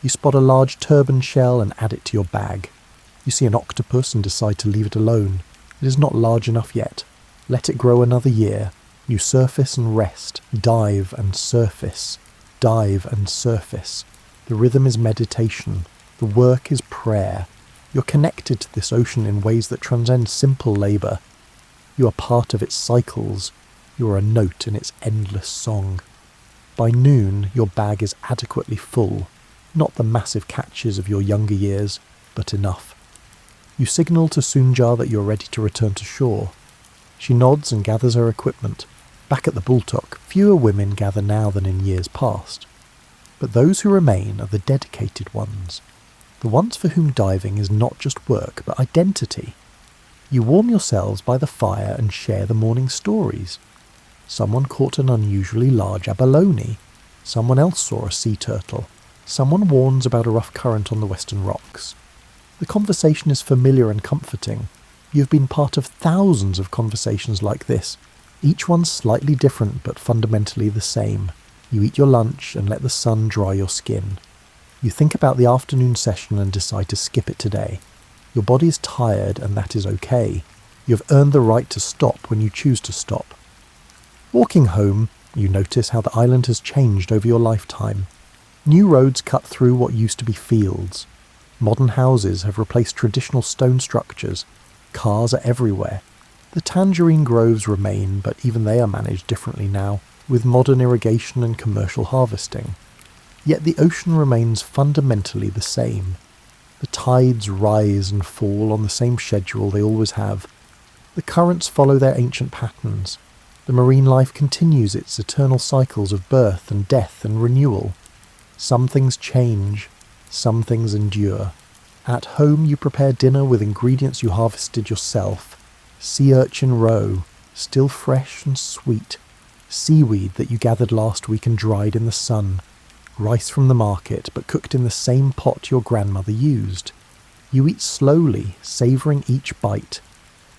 [SPEAKER 1] You spot a large turban shell and add it to your bag. You see an octopus and decide to leave it alone. It is not large enough yet. Let it grow another year. You surface and rest, dive and surface, dive and surface. The rhythm is meditation. The work is prayer. You're connected to this ocean in ways that transcend simple labour. You are part of its cycles. You are a note in its endless song. By noon, your bag is adequately full. Not the massive catches of your younger years, but enough. You signal to Sunja that you're ready to return to shore. She nods and gathers her equipment. Back at the Bulldog, fewer women gather now than in years past. But those who remain are the dedicated ones, the ones for whom diving is not just work but identity. You warm yourselves by the fire and share the morning stories. Someone caught an unusually large abalone. Someone else saw a sea turtle. Someone warns about a rough current on the western rocks. The conversation is familiar and comforting. You've been part of thousands of conversations like this, each one slightly different but fundamentally the same. You eat your lunch and let the sun dry your skin. You think about the afternoon session and decide to skip it today. Your body is tired and that is okay. You have earned the right to stop when you choose to stop. Walking home, you notice how the island has changed over your lifetime. New roads cut through what used to be fields. Modern houses have replaced traditional stone structures. Cars are everywhere. The tangerine groves remain, but even they are managed differently now, with modern irrigation and commercial harvesting. Yet the ocean remains fundamentally the same. The tides rise and fall on the same schedule they always have. The currents follow their ancient patterns. The marine life continues its eternal cycles of birth and death and renewal. Some things change, some things endure. At home you prepare dinner with ingredients you harvested yourself. Sea urchin roe, still fresh and sweet. Seaweed that you gathered last week and dried in the sun. Rice from the market, but cooked in the same pot your grandmother used. You eat slowly, savouring each bite.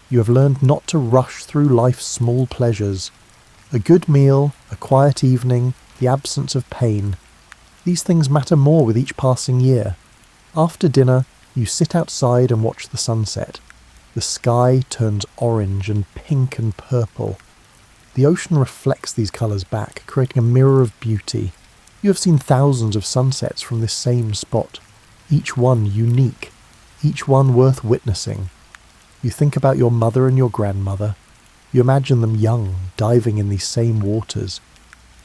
[SPEAKER 1] You have learned not to rush through life's small pleasures. A good meal, a quiet evening, the absence of pain. These things matter more with each passing year. After dinner, you sit outside and watch the sunset. The sky turns orange and pink and purple. The ocean reflects these colours back, creating a mirror of beauty. You have seen thousands of sunsets from this same spot, each one unique, each one worth witnessing. You think about your mother and your grandmother. You imagine them young, diving in these same waters.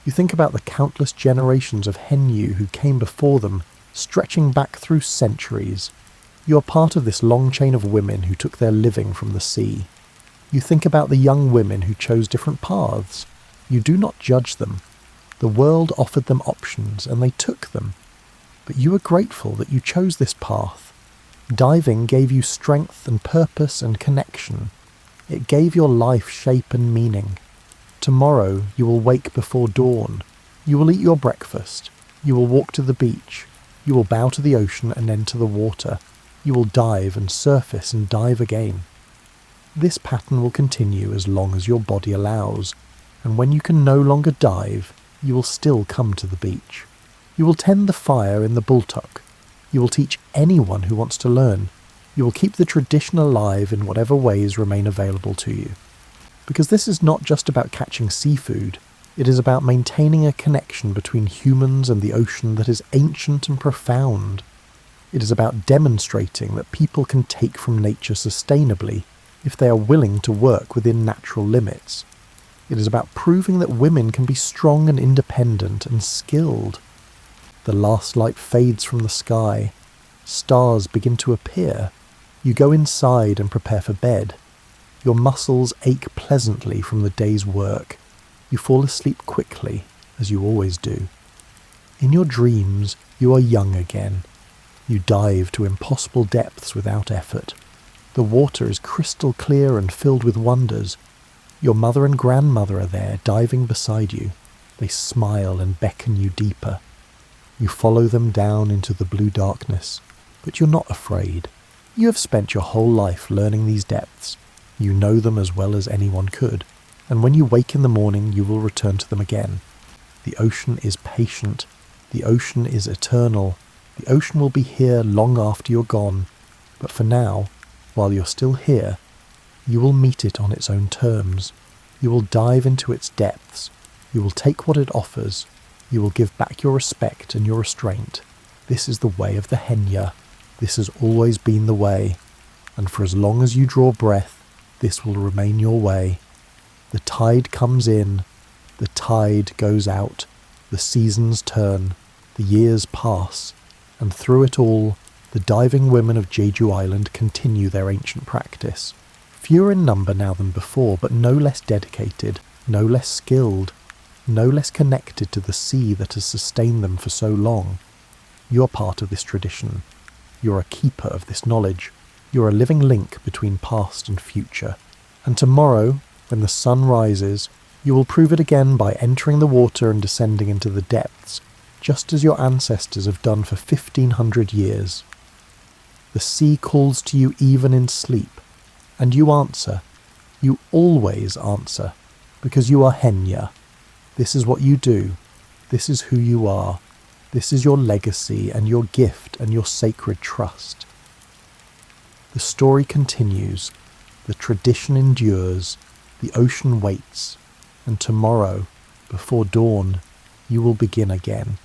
[SPEAKER 1] You think about the countless generations of Henyu who came before them, stretching back through centuries. You are part of this long chain of women who took their living from the sea. You think about the young women who chose different paths. You do not judge them. The world offered them options, and they took them. But you are grateful that you chose this path. Diving gave you strength and purpose and connection. It gave your life shape and meaning. Tomorrow you will wake before dawn. You will eat your breakfast. You will walk to the beach. You will bow to the ocean and enter the water. You will dive and surface and dive again. This pattern will continue as long as your body allows, and when you can no longer dive, you will still come to the beach. You will tend the fire in the Bulldog. You will teach anyone who wants to learn. You will keep the tradition alive in whatever ways remain available to you. Because this is not just about catching seafood, it is about maintaining a connection between humans and the ocean that is ancient and profound. It is about demonstrating that people can take from nature sustainably if they are willing to work within natural limits. It is about proving that women can be strong and independent and skilled. The last light fades from the sky. Stars begin to appear. You go inside and prepare for bed. Your muscles ache pleasantly from the day's work. You fall asleep quickly, as you always do. In your dreams, you are young again. You dive to impossible depths without effort. The water is crystal clear and filled with wonders. Your mother and grandmother are there, diving beside you. They smile and beckon you deeper. You follow them down into the blue darkness, but you're not afraid. You have spent your whole life learning these depths. You know them as well as anyone could, and when you wake in the morning, you will return to them again. The ocean is patient. The ocean is eternal. The ocean will be here long after you're gone, but for now, while you're still here, you will meet it on its own terms. You will dive into its depths. You will take what it offers. You will give back your respect and your restraint. This is the way of the Henya. This has always been the way. And for as long as you draw breath, this will remain your way. The tide comes in. The tide goes out. The seasons turn. The years pass. And through it all, the diving women of Jeju Island continue their ancient practice. Fewer in number now than before, but no less dedicated, no less skilled, no less connected to the sea that has sustained them for so long. You're part of this tradition. You're a keeper of this knowledge. You're a living link between past and future. And tomorrow, when the sun rises, you will prove it again by entering the water and descending into the depths, just as your ancestors have done for 1,500 years. The sea calls to you even in sleep, and you answer. You always answer, because you are Henya. This is what you do. This is who you are. This is your legacy and your gift and your sacred trust. The story continues. The tradition endures. The ocean waits. And tomorrow, before dawn, you will begin again.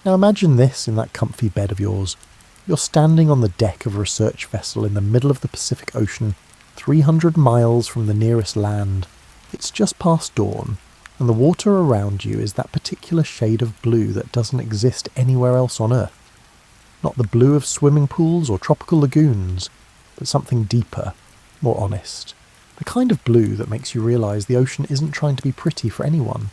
[SPEAKER 1] Now imagine this in that comfy bed of yours. You're standing on the deck of a research vessel in the middle of the Pacific Ocean, 300 miles from the nearest land. It's just past dawn, and the water around you is that particular shade of blue that doesn't exist anywhere else on Earth. Not the blue of swimming pools or tropical lagoons, but something deeper, more honest. The kind of blue that makes you realise the ocean isn't trying to be pretty for anyone.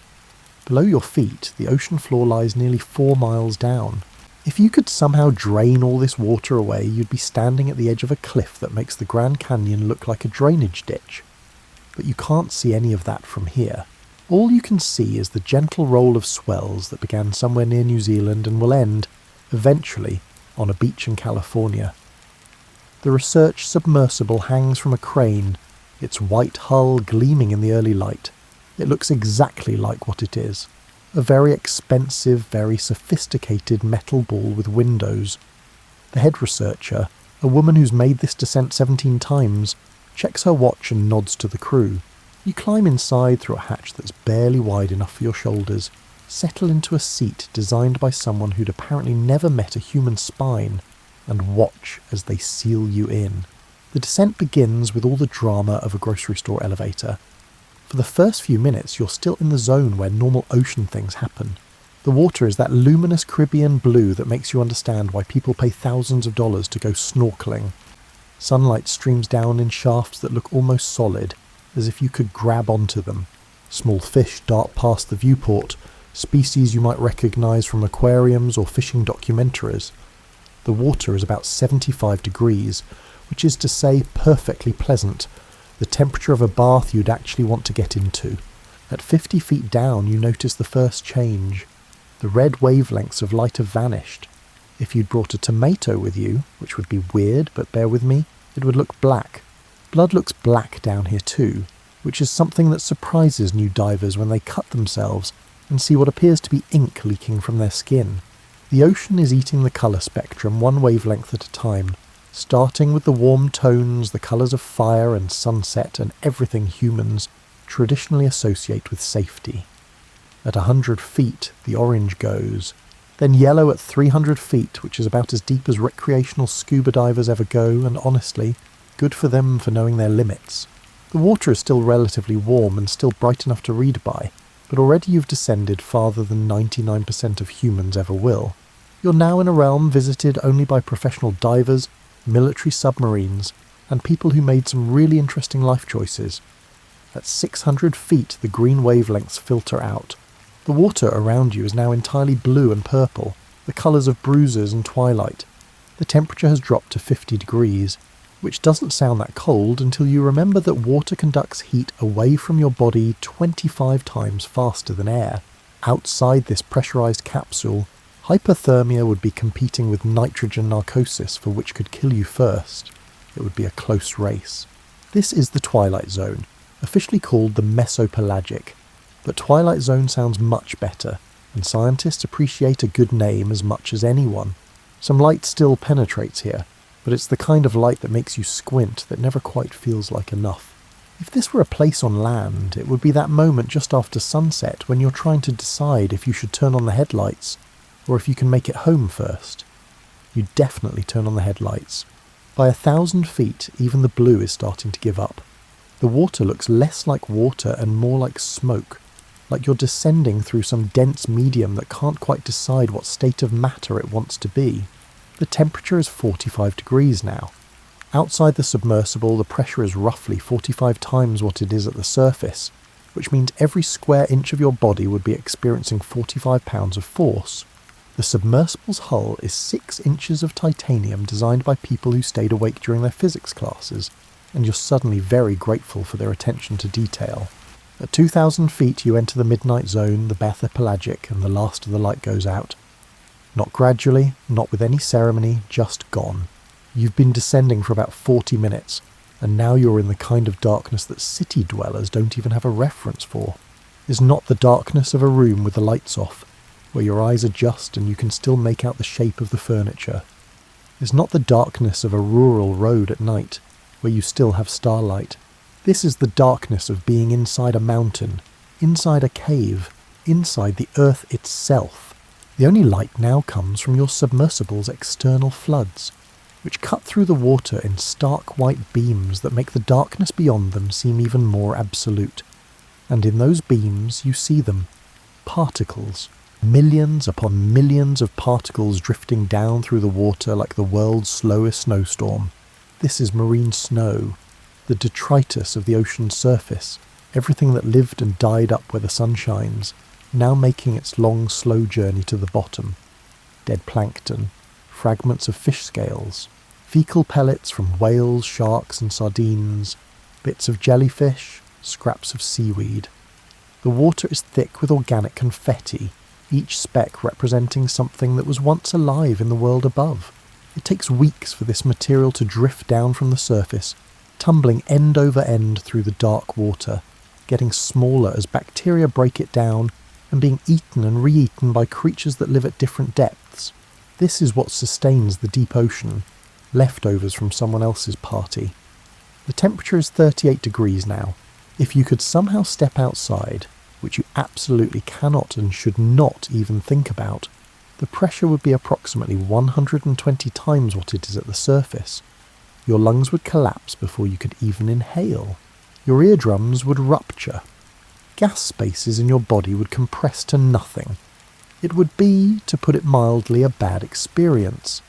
[SPEAKER 1] Below your feet, the ocean floor lies nearly 4 miles down. If you could somehow drain all this water away, you'd be standing at the edge of a cliff that makes the Grand Canyon look like a drainage ditch. But you can't see any of that from here. All you can see is the gentle roll of swells that began somewhere near New Zealand and will end, eventually, on a beach in California. The research submersible hangs from a crane, its white hull gleaming in the early light. It looks exactly like what it is. A very expensive, very sophisticated metal ball with windows. The head researcher, a woman who's made this descent 17 times, checks her watch and nods to the crew. You climb inside through a hatch that's barely wide enough for your shoulders, settle into a seat designed by someone who'd apparently never met a human spine, and watch as they seal you in. The descent begins with all the drama of a grocery store elevator. For the first few minutes, you're still in the zone where normal ocean things happen. The water is that luminous Caribbean blue that makes you understand why people pay thousands of dollars to go snorkeling. Sunlight streams down in shafts that look almost solid, as if you could grab onto them. Small fish dart past the viewport, species you might recognise from aquariums or fishing documentaries. The water is about 75 degrees, which is to say perfectly pleasant, the temperature of a bath you'd actually want to get into. At 50 feet down, you notice the first change. The red wavelengths of light have vanished. If you'd brought a tomato with you, which would be weird, but bear with me, it would look black. Blood looks black down here too, which is something that surprises new divers when they cut themselves and see what appears to be ink leaking from their skin. The ocean is eating the colour spectrum one wavelength at a time, starting with the warm tones, the colours of fire and sunset and everything humans traditionally associate with safety. At 100 feet, the orange goes, then yellow at 300 feet, which is about as deep as recreational scuba divers ever go, and honestly, good for them for knowing their limits. The water is still relatively warm and still bright enough to read by, but already you've descended farther than 99% of humans ever will. You're now in a realm visited only by professional divers, military submarines, and people who made some really interesting life choices. At 600 feet, the green wavelengths filter out. The water around you is now entirely blue and purple, the colours of bruises and twilight. The temperature has dropped to 50 degrees, which doesn't sound that cold until you remember that water conducts heat away from your body 25 times faster than air. Outside this pressurised capsule, hypothermia would be competing with nitrogen narcosis for which could kill you first. It would be a close race. This is the Twilight Zone, officially called the Mesopelagic, but Twilight Zone sounds much better, and scientists appreciate a good name as much as anyone. Some light still penetrates here, but it's the kind of light that makes you squint that never quite feels like enough. If this were a place on land, it would be that moment just after sunset when you're trying to decide if you should turn on the headlights, or if you can make it home first. You definitely turn on the headlights. By 1,000 feet, even the blue is starting to give up. The water looks less like water and more like smoke, like you're descending through some dense medium that can't quite decide what state of matter it wants to be. The temperature is 45 degrees now. Outside the submersible, the pressure is roughly 45 times what it is at the surface, which means every square inch of your body would be experiencing 45 pounds of force. The submersible's hull is 6 inches of titanium designed by people who stayed awake during their physics classes, and you're suddenly very grateful for their attention to detail. At 2,000 feet you enter the midnight zone, the Betha Pelagic, and the last of the light goes out. Not gradually, not with any ceremony, just gone. You've been descending for about 40 minutes, and now you're in the kind of darkness that city dwellers don't even have a reference for. It's not the darkness of a room with the lights off, where your eyes adjust and you can still make out the shape of the furniture. It's not the darkness of a rural road at night, where you still have starlight. This is the darkness of being inside a mountain, inside a cave, inside the earth itself. The only light now comes from your submersible's external floods, which cut through the water in stark white beams that make the darkness beyond them seem even more absolute. And in those beams you see them. Particles. Millions upon millions of particles drifting down through the water like the world's slowest snowstorm. This is marine snow, the detritus of the ocean's surface, everything that lived and died up where the sun shines, now making its long, slow journey to the bottom. Dead plankton, fragments of fish scales, fecal pellets from whales, sharks and sardines, bits of jellyfish, scraps of seaweed. The water is thick with organic confetti, each speck representing something that was once alive in the world above. It takes weeks for this material to drift down from the surface, tumbling end over end through the dark water, getting smaller as bacteria break it down and being eaten and re-eaten by creatures that live at different depths. This is what sustains the deep ocean, leftovers from someone else's party. The temperature is 38 degrees now. If you could somehow step outside, which you absolutely cannot and should not even think about, the pressure would be approximately 120 times what it is at the surface. Your lungs would collapse before you could even inhale. Your eardrums would rupture. Gas spaces in your body would compress to nothing. It would be, to put it mildly, a bad experience.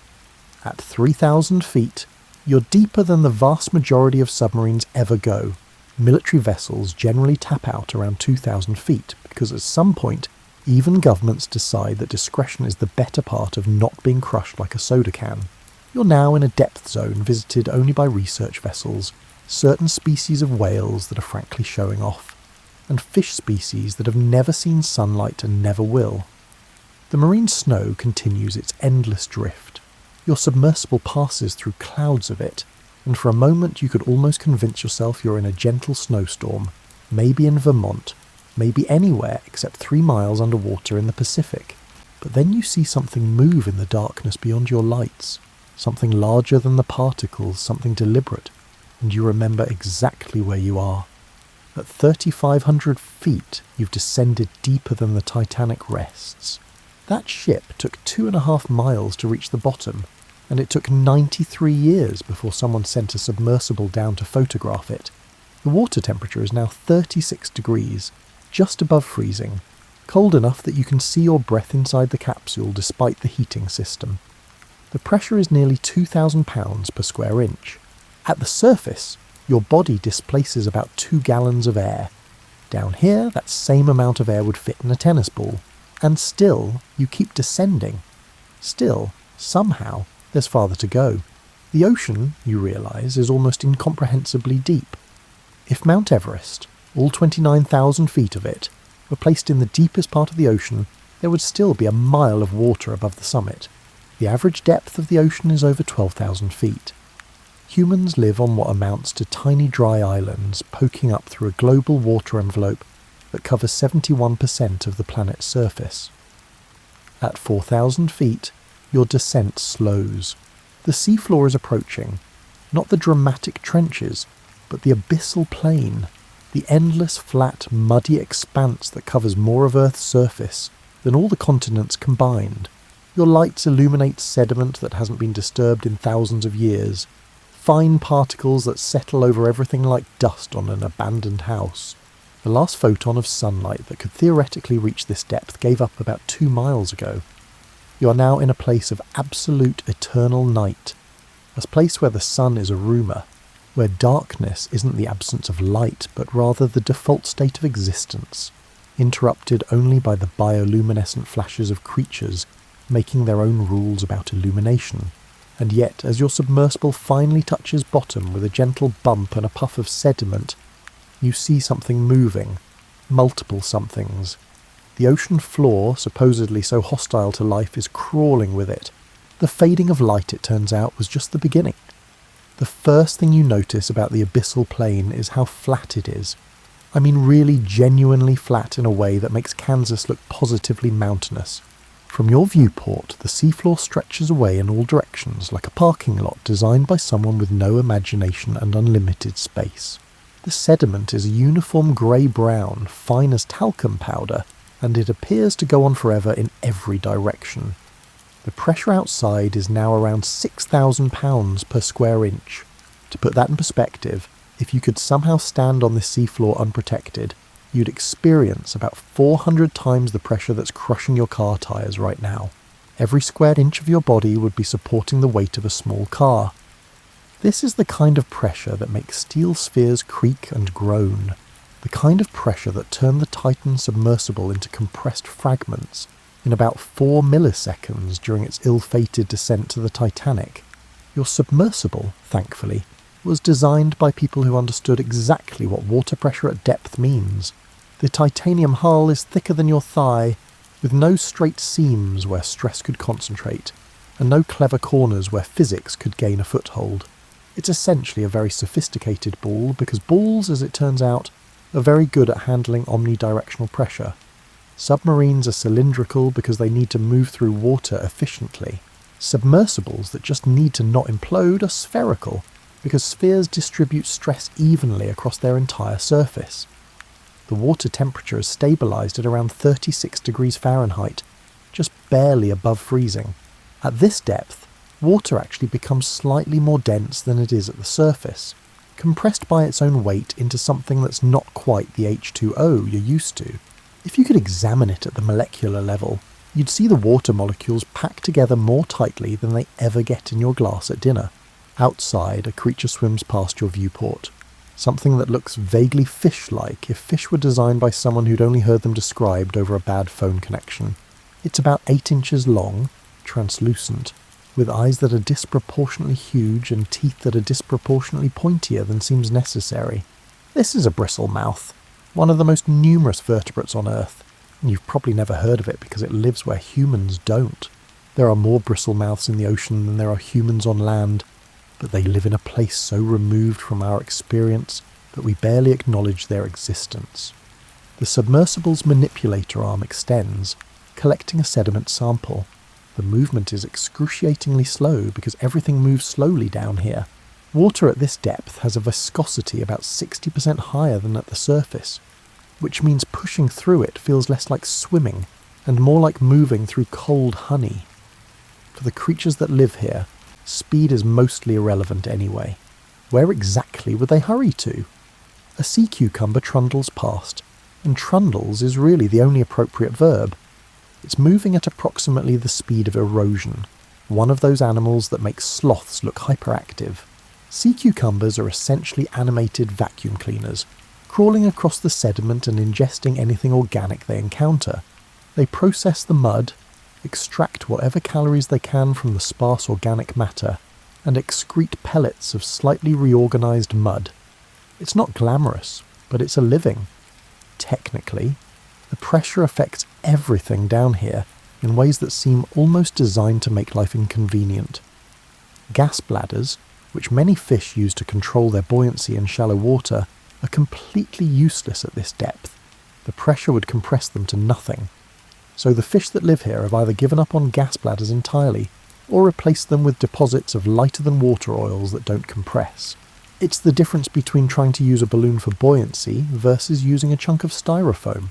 [SPEAKER 1] At 3,000 feet, you're deeper than the vast majority of submarines ever go. Military vessels generally tap out around 2,000 feet because at some point, even governments decide that discretion is the better part of not being crushed like a soda can. You're now in a depth zone visited only by research vessels, certain species of whales that are frankly showing off, and fish species that have never seen sunlight and never will. The marine snow continues its endless drift. Your submersible passes through clouds of it, and for a moment you could almost convince yourself you're in a gentle snowstorm, maybe in Vermont, maybe anywhere except 3 miles underwater in the Pacific. But then you see something move in the darkness beyond your lights, something larger than the particles, something deliberate, and you remember exactly where you are. At 3,500 feet, you've descended deeper than the Titanic rests. That ship took 2.5 miles to reach the bottom, and it took 93 years before someone sent a submersible down to photograph it. The water temperature is now 36 degrees, just above freezing, cold enough that you can see your breath inside the capsule despite the heating system. The pressure is nearly 2,000 pounds per square inch. At the surface, your body displaces about 2 gallons of air. Down here, that same amount of air would fit in a tennis ball. And still, you keep descending. Still, somehow, there's farther to go. The ocean, you realise, is almost incomprehensibly deep. If Mount Everest, all 29,000 feet of it, were placed in the deepest part of the ocean, there would still be a mile of water above the summit. The average depth of the ocean is over 12,000 feet. Humans live on what amounts to tiny dry islands poking up through a global water envelope that covers 71% of the planet's surface. At 4,000 feet, your descent slows. The seafloor is approaching, not the dramatic trenches, but the abyssal plain, the endless, flat, muddy expanse that covers more of Earth's surface than all the continents combined. Your lights illuminate sediment that hasn't been disturbed in thousands of years, fine particles that settle over everything like dust on an abandoned house. The last photon of sunlight that could theoretically reach this depth gave up about 2 miles ago. You are now in a place of absolute eternal night. a place where the sun is a rumour, where darkness isn't the absence of light but rather the default state of existence, interrupted only by the bioluminescent flashes of creatures making their own rules about illumination. And yet, as your submersible finally touches bottom with a gentle bump and a puff of sediment, you see something moving, multiple somethings. The ocean floor, supposedly so hostile to life, is crawling with it. The fading of light, it turns out, was just the beginning. The first thing you notice about the abyssal plain is how flat it is. I mean really genuinely flat in a way that makes Kansas look positively mountainous. From your viewport, the seafloor stretches away in all directions like a parking lot designed by someone with no imagination and unlimited space. The sediment is a uniform grey-brown, fine as talcum powder, and it appears to go on forever in every direction. The pressure outside is now around 6,000 pounds per square inch. To put that in perspective, if you could somehow stand on this seafloor unprotected, you'd experience about 400 times the pressure that's crushing your car tyres right now. Every square inch of your body would be supporting the weight of a small car. This is the kind of pressure that makes steel spheres creak and groan, the kind of pressure that turned the Titan submersible into compressed fragments in about 4 milliseconds during its ill-fated descent to the Titanic. Your submersible, thankfully, was designed by people who understood exactly what water pressure at depth means. The titanium hull is thicker than your thigh, with no straight seams where stress could concentrate, and no clever corners where physics could gain a foothold. It's essentially a very sophisticated ball, because balls, as it turns out, are very good at handling omnidirectional pressure. Submarines are cylindrical because they need to move through water efficiently. Submersibles that just need to not implode are spherical, because spheres distribute stress evenly across their entire surface. The water temperature is stabilised at around 36 degrees Fahrenheit, just barely above freezing. At this depth, water actually becomes slightly more dense than it is at the surface, compressed by its own weight into something that's not quite the H2O you're used to. If you could examine it at the molecular level, you'd see the water molecules packed together more tightly than they ever get in your glass at dinner. Outside, a creature swims past your viewport. Something that looks vaguely fish-like if fish were designed by someone who'd only heard them described over a bad phone connection. It's about 8 inches long, translucent, with eyes that are disproportionately huge and teeth that are disproportionately pointier than seems necessary. This is a bristlemouth, one of the most numerous vertebrates on Earth, and you've probably never heard of it because it lives where humans don't. There are more bristlemouths in the ocean than there are humans on land, but they live in a place so removed from our experience that we barely acknowledge their existence. The submersible's manipulator arm extends, collecting a sediment sample. The movement is excruciatingly slow because everything moves slowly down here. Water at this depth has a viscosity about 60% higher than at the surface, which means pushing through it feels less like swimming and more like moving through cold honey. For the creatures that live here, speed is mostly irrelevant anyway. Where exactly would they hurry to? A sea cucumber trundles past, and trundles is really the only appropriate verb. It's moving at approximately the speed of erosion, one of those animals that makes sloths look hyperactive. Sea cucumbers are essentially animated vacuum cleaners, crawling across the sediment and ingesting anything organic they encounter. They process the mud, extract whatever calories they can from the sparse organic matter, and excrete pellets of slightly reorganized mud. It's not glamorous, but it's a living. Technically, the pressure affects everything down here in ways that seem almost designed to make life inconvenient. Gas bladders, which many fish use to control their buoyancy in shallow water, are completely useless at this depth. The pressure would compress them to nothing. So the fish that live here have either given up on gas bladders entirely, or replaced them with deposits of lighter-than-water oils that don't compress. It's the difference between trying to use a balloon for buoyancy versus using a chunk of styrofoam.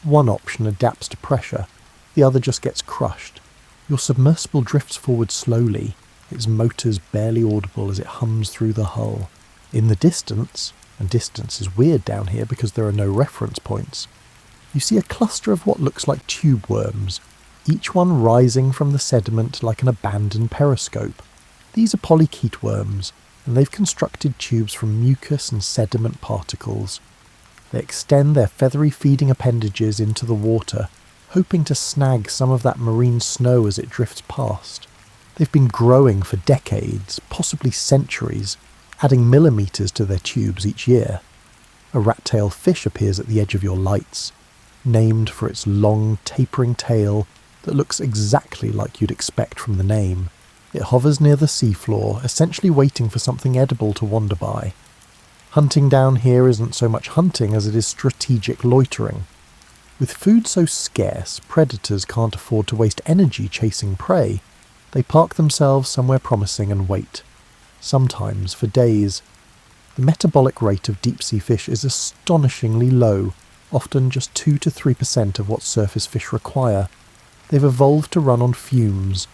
[SPEAKER 1] One option adapts to pressure, the other just gets crushed. Your submersible drifts forward slowly, its motors barely audible as it hums through the hull. In the distance, and distance is weird down here because there are no reference points, you see a cluster of what looks like tube worms, each one rising from the sediment like an abandoned periscope. These are polychaete worms, and they've constructed tubes from mucus and sediment particles. They extend their feathery feeding appendages into the water, hoping to snag some of that marine snow as it drifts past. They've been growing for decades, possibly centuries, adding millimetres to their tubes each year. A rat-tailed fish appears at the edge of your lights, named for its long, tapering tail that looks exactly like you'd expect from the name. It hovers near the seafloor, essentially waiting for something edible to wander by. Hunting down here isn't so much hunting as it is strategic loitering. With food so scarce, predators can't afford to waste energy chasing prey. They park themselves somewhere promising and wait, sometimes for days. The metabolic rate of deep-sea fish is astonishingly low, often just 2 to 3% of what surface fish require. They've evolved to run on fumes.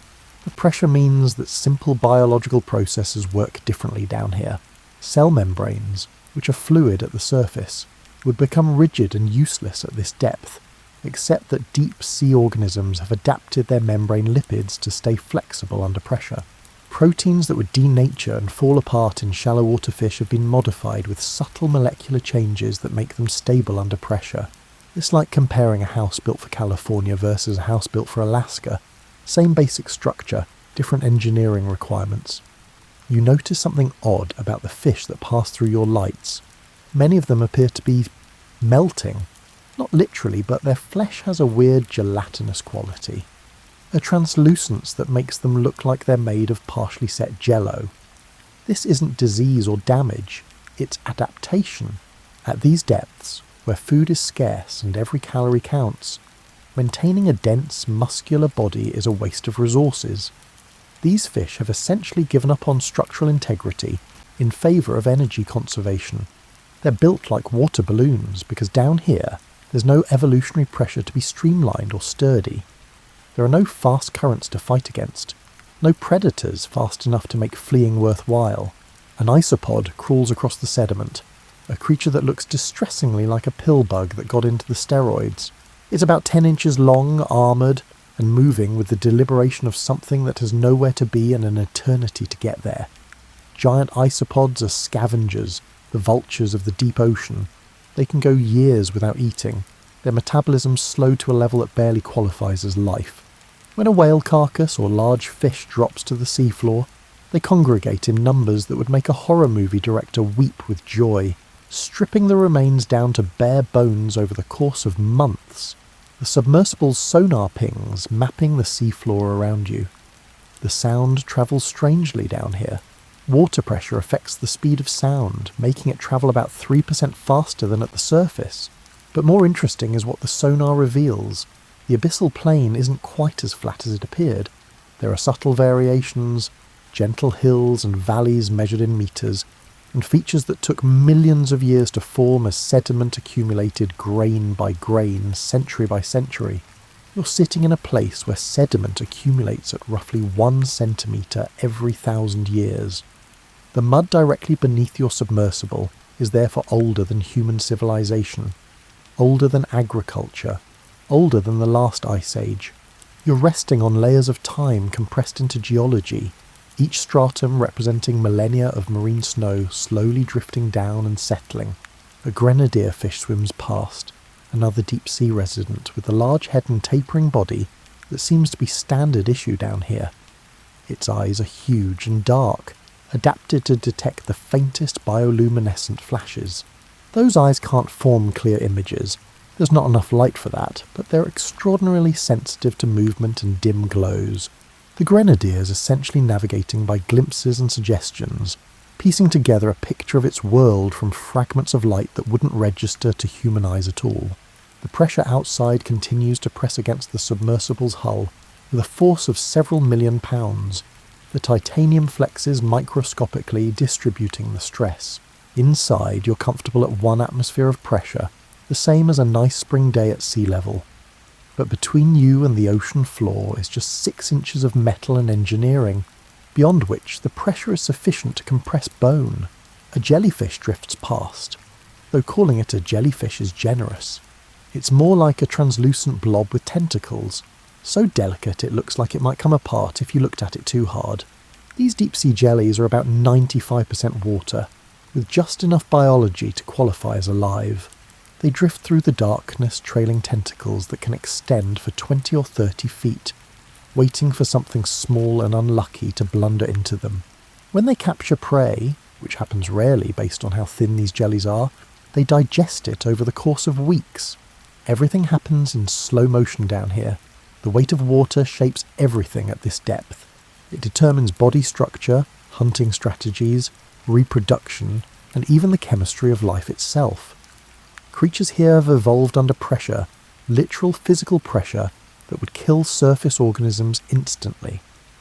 [SPEAKER 1] The pressure means that simple biological processes work differently down here. Cell membranes, which are fluid at the surface, would become rigid and useless at this depth, except that deep-sea organisms have adapted their membrane lipids to stay flexible under pressure. Proteins that would denature and fall apart in shallow water fish have been modified with subtle molecular changes that make them stable under pressure. It's like comparing a house built for California versus a house built for Alaska. Same basic structure, different engineering requirements. You notice something odd about the fish that pass through your lights. Many of them appear to be melting. Not literally, but their flesh has a weird gelatinous quality. A translucence that makes them look like they're made of partially set jello. This isn't disease or damage, it's adaptation. At these depths, where food is scarce and every calorie counts, maintaining a dense, muscular body is a waste of resources. These fish have essentially given up on structural integrity in favour of energy conservation. They're built like water balloons because down here there's no evolutionary pressure to be streamlined or sturdy. There are no fast currents to fight against, no predators fast enough to make fleeing worthwhile. An isopod crawls across the sediment, a creature that looks distressingly like a pill bug that got into the steroids. It's about 10 inches long, armoured, and moving with the deliberation of something that has nowhere to be and an eternity to get there. Giant isopods are scavengers, the vultures of the deep ocean. They can go years without eating, their metabolism slowed to a level that barely qualifies as life. When a whale carcass or large fish drops to the seafloor, they congregate in numbers that would make a horror movie director weep with joy, stripping the remains down to bare bones over the course of months. The submersible's sonar pings mapping the seafloor around you. The sound travels strangely down here. Water pressure affects the speed of sound, making it travel about 3% faster than at the surface. But more interesting is what the sonar reveals. The abyssal plain isn't quite as flat as it appeared. There are subtle variations, gentle hills and valleys measured in metres, and features that took millions of years to form as sediment accumulated grain by grain, century by century. You're sitting in a place where sediment accumulates at roughly 1 centimetre every 1,000 years. The mud directly beneath your submersible is therefore older than human civilization, older than agriculture, older than the last ice age. You're resting on layers of time compressed into geology, each stratum representing millennia of marine snow slowly drifting down and settling. A grenadier fish swims past, another deep-sea resident with a large head and tapering body that seems to be standard issue down here. Its eyes are huge and dark, adapted to detect the faintest bioluminescent flashes. Those eyes can't form clear images. There's not enough light for that, but they're extraordinarily sensitive to movement and dim glows. The grenadier is essentially navigating by glimpses and suggestions, piecing together a picture of its world from fragments of light that wouldn't register to human eyes at all. The pressure outside continues to press against the submersible's hull with a force of several million pounds. The titanium flexes microscopically, distributing the stress. Inside, you're comfortable at 1 atmosphere of pressure, the same as a nice spring day at sea level. But between you and the ocean floor is just 6 inches of metal and engineering, beyond which the pressure is sufficient to compress bone. A jellyfish drifts past, though calling it a jellyfish is generous. It's more like a translucent blob with tentacles, so delicate it looks like it might come apart if you looked at it too hard. These deep-sea jellies are about 95% water, with just enough biology to qualify as alive. They drift through the darkness, trailing tentacles that can extend for 20 or 30 feet, waiting for something small and unlucky to blunder into them. When they capture prey, which happens rarely based on how thin these jellies are, they digest it over the course of weeks. Everything happens in slow motion down here. The weight of water shapes everything at this depth. It determines body structure, hunting strategies, reproduction, and even the chemistry of life itself. Creatures here have evolved under pressure, literal physical pressure that would kill surface organisms instantly.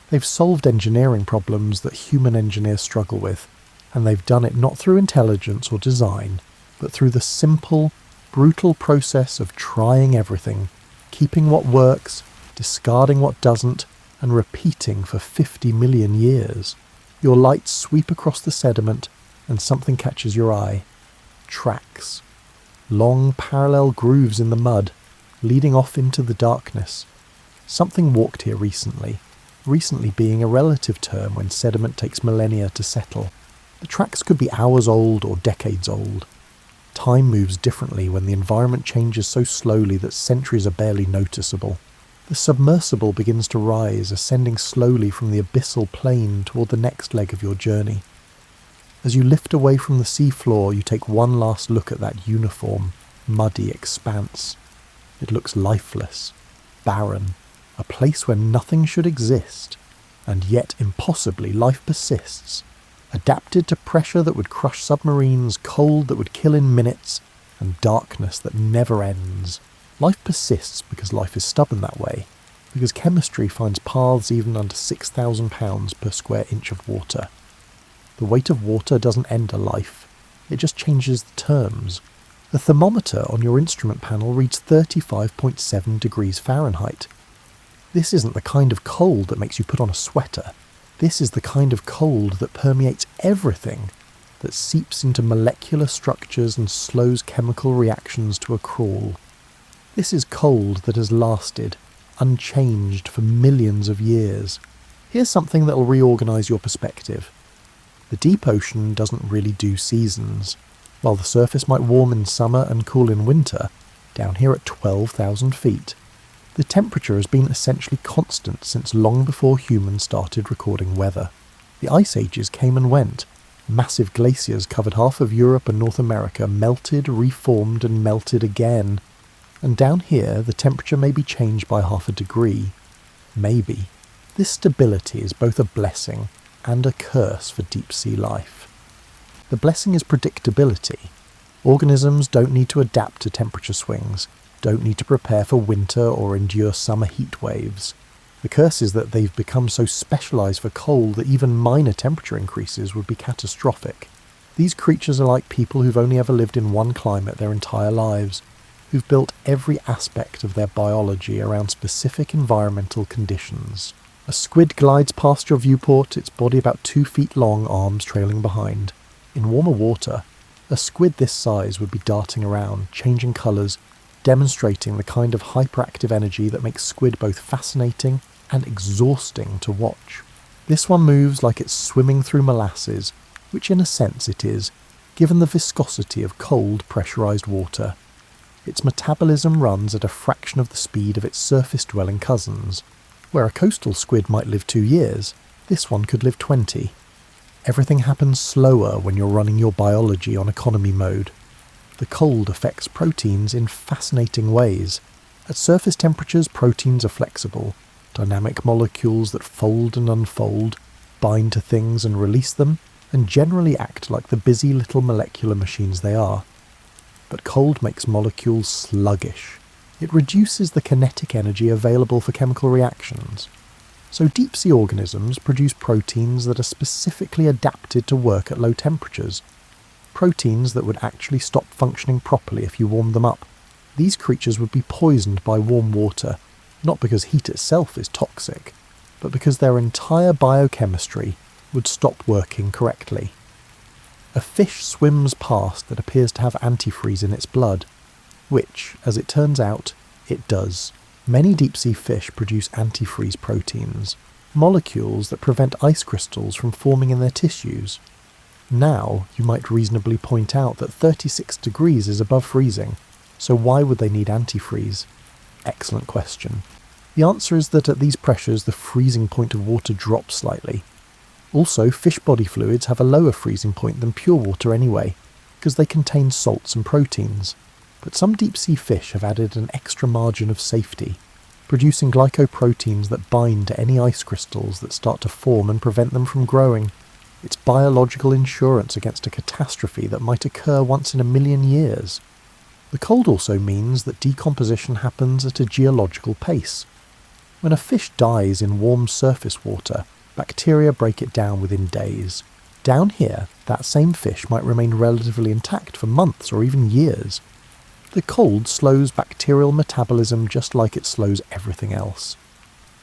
[SPEAKER 1] They've solved engineering problems that human engineers struggle with, and they've done it not through intelligence or design, but through the simple, brutal process of trying everything, keeping what works, discarding what doesn't, and repeating for 50 million years. Your lights sweep across the sediment, and something catches your eye. Tracks. Long parallel grooves in the mud, leading off into the darkness. Something walked here recently being a relative term when sediment takes millennia to settle. The tracks could be hours old or decades old. Time moves differently when the environment changes so slowly that centuries are barely noticeable. The submersible begins to rise, ascending slowly from the abyssal plain toward the next leg of your journey. As you lift away from the seafloor, you take one last look at that uniform, muddy expanse. It looks lifeless, barren, a place where nothing should exist, and yet impossibly life persists, adapted to pressure that would crush submarines, cold that would kill in minutes, and darkness that never ends. Life persists because life is stubborn that way, because chemistry finds paths even under 6,000 pounds per square inch of water. The weight of water doesn't end a life, it just changes the terms. The thermometer on your instrument panel reads 35.7 degrees Fahrenheit. This isn't the kind of cold that makes you put on a sweater. This is the kind of cold that permeates everything, that seeps into molecular structures and slows chemical reactions to a crawl. This is cold that has lasted, unchanged for millions of years. Here's something that will reorganise your perspective. The deep ocean doesn't really do seasons. While the surface might warm in summer and cool in winter, down here at 12,000 feet, the temperature has been essentially constant since long before humans started recording weather. The ice ages came and went. Massive glaciers covered half of Europe and North America, melted, reformed and melted again. And down here the temperature may be changed by half a degree. Maybe. This stability is both a blessing and a curse for deep-sea life. The blessing is predictability. Organisms don't need to adapt to temperature swings, don't need to prepare for winter or endure summer heat waves. The curse is that they've become so specialised for cold that even minor temperature increases would be catastrophic. These creatures are like people who've only ever lived in one climate their entire lives, who've built every aspect of their biology around specific environmental conditions. A squid glides past your viewport, its body about 2 feet long, arms trailing behind. In warmer water, a squid this size would be darting around, changing colours, demonstrating the kind of hyperactive energy that makes squid both fascinating and exhausting to watch. This one moves like it's swimming through molasses, which in a sense it is, given the viscosity of cold, pressurised water. Its metabolism runs at a fraction of the speed of its surface-dwelling cousins. Where a coastal squid might live 2 years, this one could live 20. Everything happens slower when you're running your biology on economy mode. The cold affects proteins in fascinating ways. At surface temperatures, proteins are flexible, dynamic molecules that fold and unfold, bind to things and release them, and generally act like the busy little molecular machines they are. But cold makes molecules sluggish. It reduces the kinetic energy available for chemical reactions. So deep-sea organisms produce proteins that are specifically adapted to work at low temperatures. Proteins that would actually stop functioning properly if you warmed them up. These creatures would be poisoned by warm water, not because heat itself is toxic, but because their entire biochemistry would stop working correctly. A fish swims past that appears to have antifreeze in its blood, which, as it turns out, it does. Many deep-sea fish produce antifreeze proteins. molecules that prevent ice crystals from forming in their tissues. Now, you might reasonably point out that 36 degrees is above freezing, so why would they need antifreeze? Excellent question. The answer is that at these pressures the freezing point of water drops slightly. Also, fish body fluids have a lower freezing point than pure water anyway, because they contain salts and proteins. But some deep-sea fish have added an extra margin of safety, producing glycoproteins that bind to any ice crystals that start to form and prevent them from growing. It's biological insurance against a catastrophe that might occur once in a million years. The cold also means that decomposition happens at a geological pace. When a fish dies in warm surface water, bacteria break it down within days. Down here, that same fish might remain relatively intact for months or even years. The cold slows bacterial metabolism just like it slows everything else.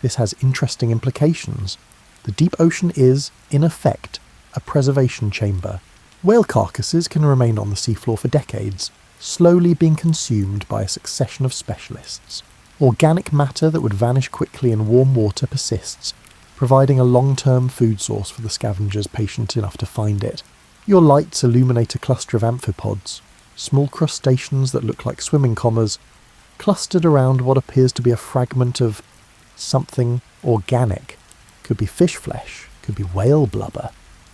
[SPEAKER 1] This has interesting implications. The deep ocean is, in effect, a preservation chamber. Whale carcasses can remain on the seafloor for decades, slowly being consumed by a succession of specialists. Organic matter that would vanish quickly in warm water persists, providing a long-term food source for the scavengers patient enough to find it. Your lights illuminate a cluster of amphipods, small crustaceans that look like swimming commas, clustered around what appears to be a fragment of something organic. Could be fish flesh, could be whale blubber,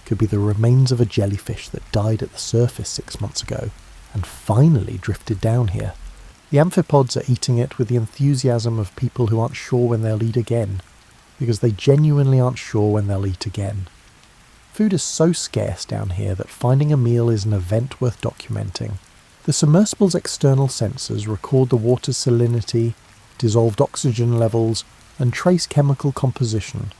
[SPEAKER 1] could be the remains of a jellyfish that died at the surface 6 months ago and finally drifted down here. The amphipods are eating it with the enthusiasm of people who aren't sure when they'll eat again, because they genuinely aren't sure when they'll eat again. Food is so scarce down here that finding a meal is an event worth documenting. The submersible's external sensors record the water's salinity, dissolved oxygen levels, and trace chemical composition.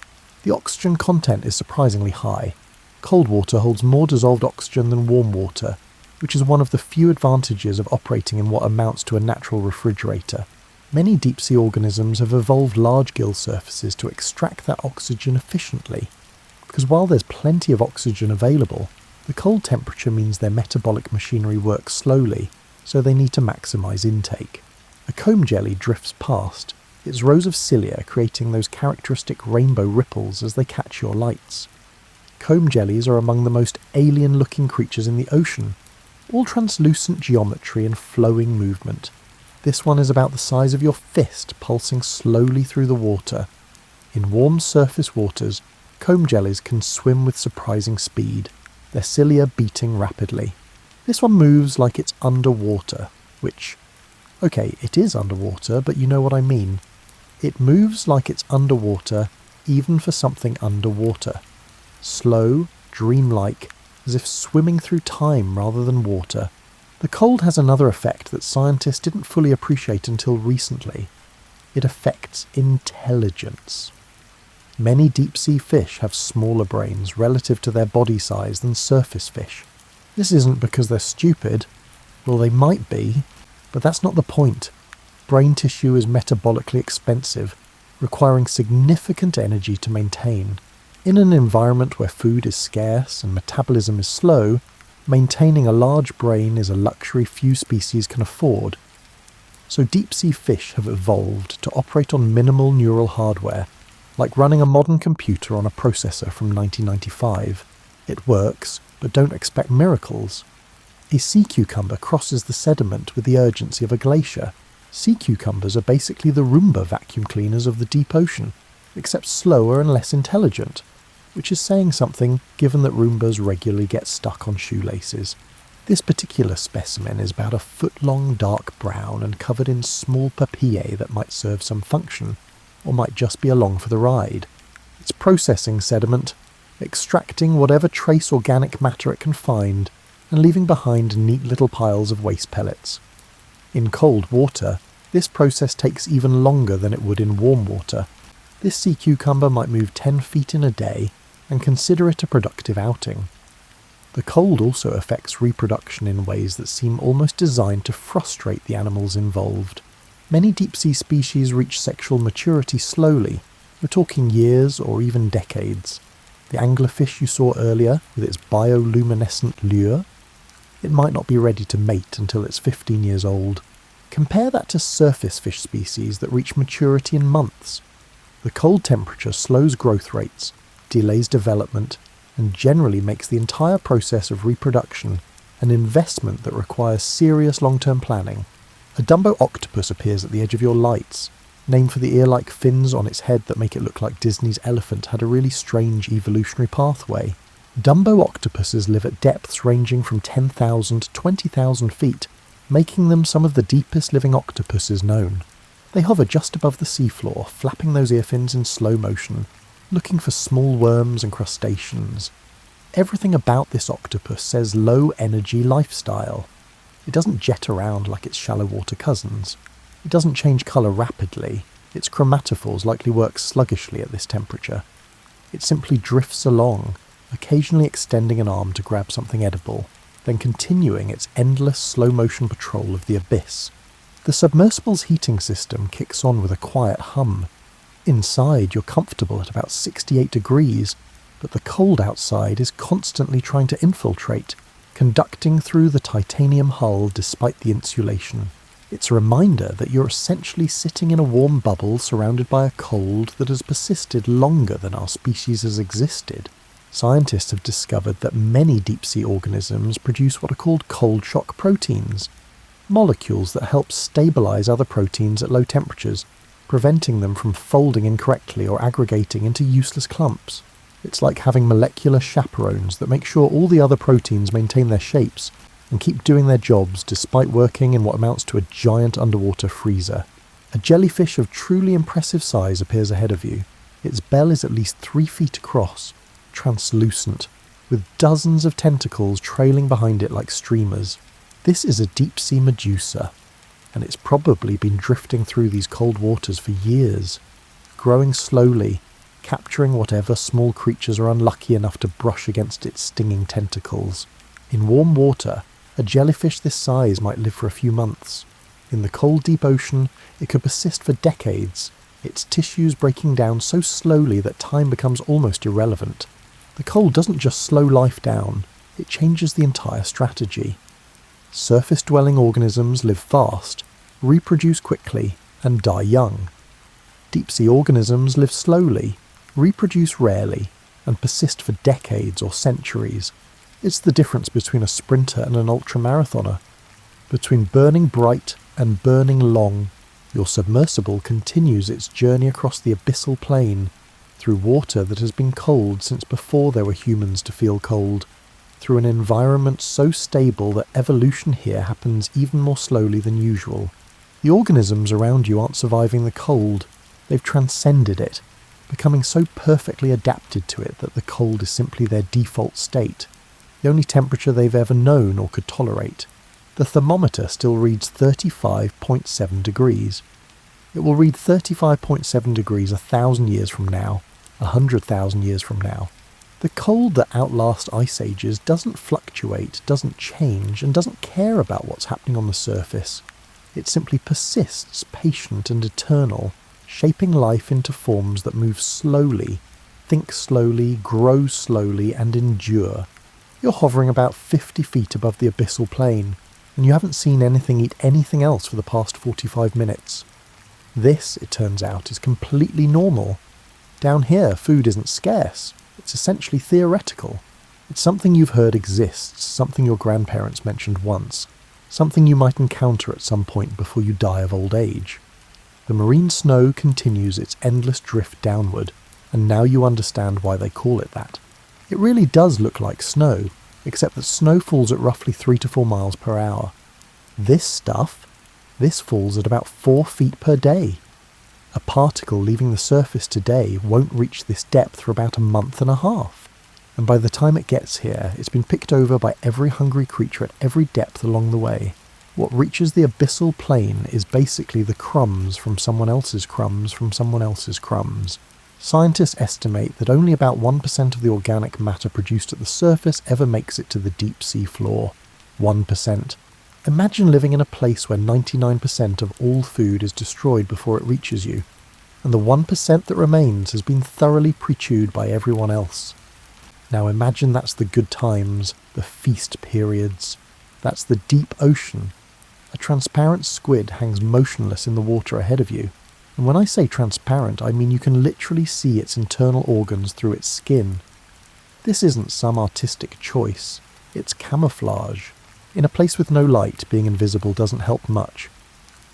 [SPEAKER 1] The oxygen content is surprisingly high. Cold water holds more dissolved oxygen than warm water, which is one of the few advantages of operating in what amounts to a natural refrigerator. Many deep-sea organisms have evolved large gill surfaces to extract that oxygen efficiently, because while there's plenty of oxygen available, the cold temperature means their metabolic machinery works slowly, so they need to maximise intake. A comb jelly drifts past, its rows of cilia creating those characteristic rainbow ripples as they catch your lights. Comb jellies are among the most alien-looking creatures in the ocean, all translucent geometry and flowing movement. This one is about the size of your fist, pulsing slowly through the water. In warm surface waters, comb jellies can swim with surprising speed, their cilia beating rapidly. This one moves like it's underwater, which, okay, it is underwater, but you know what I mean. It moves like it's underwater, even for something underwater. Slow, dreamlike, as if swimming through time rather than water. The cold has another effect that scientists didn't fully appreciate until recently. It affects intelligence. Many deep-sea fish have smaller brains relative to their body size than surface fish. This isn't because they're stupid. Well, they might be, but that's not the point. Brain tissue is metabolically expensive, requiring significant energy to maintain. In an environment where food is scarce and metabolism is slow, maintaining a large brain is a luxury few species can afford. So deep-sea fish have evolved to operate on minimal neural hardware, like running a modern computer on a processor from 1995. It works, but don't expect miracles. A sea cucumber crosses the sediment with the urgency of a glacier. Sea cucumbers are basically the Roomba vacuum cleaners of the deep ocean, except slower and less intelligent, which is saying something given that Roombas regularly get stuck on shoelaces. This particular specimen is about a foot-long dark brown and covered in small papillae that might serve some function, or might just be along for the ride. It's processing sediment, extracting whatever trace organic matter it can find, and leaving behind neat little piles of waste pellets. In cold water, this process takes even longer than it would in warm water. This sea cucumber might move 10 feet in a day, and consider it a productive outing. The cold also affects reproduction in ways that seem almost designed to frustrate the animals involved. Many deep-sea species reach sexual maturity slowly. We're talking years or even decades. The anglerfish you saw earlier, with its bioluminescent lure, it might not be ready to mate until it's 15 years old. Compare that to surface fish species that reach maturity in months. The cold temperature slows growth rates, delays development, and generally makes the entire process of reproduction an investment that requires serious long-term planning. A Dumbo octopus appears at the edge of your lights, named for the ear-like fins on its head that make it look like Disney's elephant had a really strange evolutionary pathway. Dumbo octopuses live at depths ranging from 10,000 to 20,000 feet, making them some of the deepest living octopuses known. They hover just above the seafloor, flapping those ear fins in slow motion, looking for small worms and crustaceans. Everything about this octopus says low-energy lifestyle. It doesn't jet around like its shallow-water cousins. It doesn't change colour rapidly. Its chromatophores likely work sluggishly at this temperature. It simply drifts along, occasionally extending an arm to grab something edible, then continuing its endless slow-motion patrol of the abyss. The submersible's heating system kicks on with a quiet hum. Inside, you're comfortable at about 68 degrees, but the cold outside is constantly trying to infiltrate, conducting through the titanium hull despite the insulation. It's a reminder that you're essentially sitting in a warm bubble surrounded by a cold that has persisted longer than our species has existed. Scientists have discovered that many deep-sea organisms produce what are called cold shock proteins, molecules that help stabilize other proteins at low temperatures, preventing them from folding incorrectly or aggregating into useless clumps. It's like having molecular chaperones that make sure all the other proteins maintain their shapes and keep doing their jobs despite working in what amounts to a giant underwater freezer. A jellyfish of truly impressive size appears ahead of you. Its bell is at least 3 feet across, translucent, with dozens of tentacles trailing behind it like streamers. This is a deep-sea Medusa, and it's probably been drifting through these cold waters for years, growing slowly, capturing whatever small creatures are unlucky enough to brush against its stinging tentacles. In warm water, a jellyfish this size might live for a few months. In the cold deep ocean, it could persist for decades, its tissues breaking down so slowly that time becomes almost irrelevant. The cold doesn't just slow life down, it changes the entire strategy. Surface-dwelling organisms live fast, reproduce quickly, and die young. Deep-sea organisms live slowly, reproduce rarely, and persist for decades or centuries. It's the difference between a sprinter and an ultramarathoner. Between burning bright and burning long, your submersible continues its journey across the abyssal plain, through water that has been cold since before there were humans to feel cold, through an environment so stable that evolution here happens even more slowly than usual. The organisms around you aren't surviving the cold, they've transcended it, becoming so perfectly adapted to it that the cold is simply their default state, the only temperature they've ever known or could tolerate. The thermometer still reads 35.7 degrees. It will read 35.7 degrees 1,000 years from now, 100,000 years from now. The cold that outlasts ice ages doesn't fluctuate, doesn't change, and doesn't care about what's happening on the surface. It simply persists, patient and eternal, shaping life into forms that move slowly, think slowly, grow slowly, and endure. You're hovering about 50 feet above the abyssal plain, and you haven't seen anything eat anything else for the past 45 minutes. This, it turns out, is completely normal. Down here, food isn't scarce. It's essentially theoretical. It's something you've heard exists, something your grandparents mentioned once, something you might encounter at some point before you die of old age. The marine snow continues its endless drift downward, and now you understand why they call it that. It really does look like snow, except that snow falls at roughly 3 to 4 miles per hour. This falls at about 4 feet per day. A particle leaving the surface today won't reach this depth for about a month and a half. And by the time it gets here, it's been picked over by every hungry creature at every depth along the way. What reaches the abyssal plain is basically the crumbs from someone else's crumbs from someone else's crumbs. Scientists estimate that only about 1% of the organic matter produced at the surface ever makes it to the deep sea floor. 1%. Imagine living in a place where 99% of all food is destroyed before it reaches you, and the 1% that remains has been thoroughly pre-chewed by everyone else. Now imagine that's the good times, the feast periods. That's the deep ocean. A transparent squid hangs motionless in the water ahead of you. And when I say transparent, I mean you can literally see its internal organs through its skin. This isn't some artistic choice, it's camouflage. In a place with no light, being invisible doesn't help much.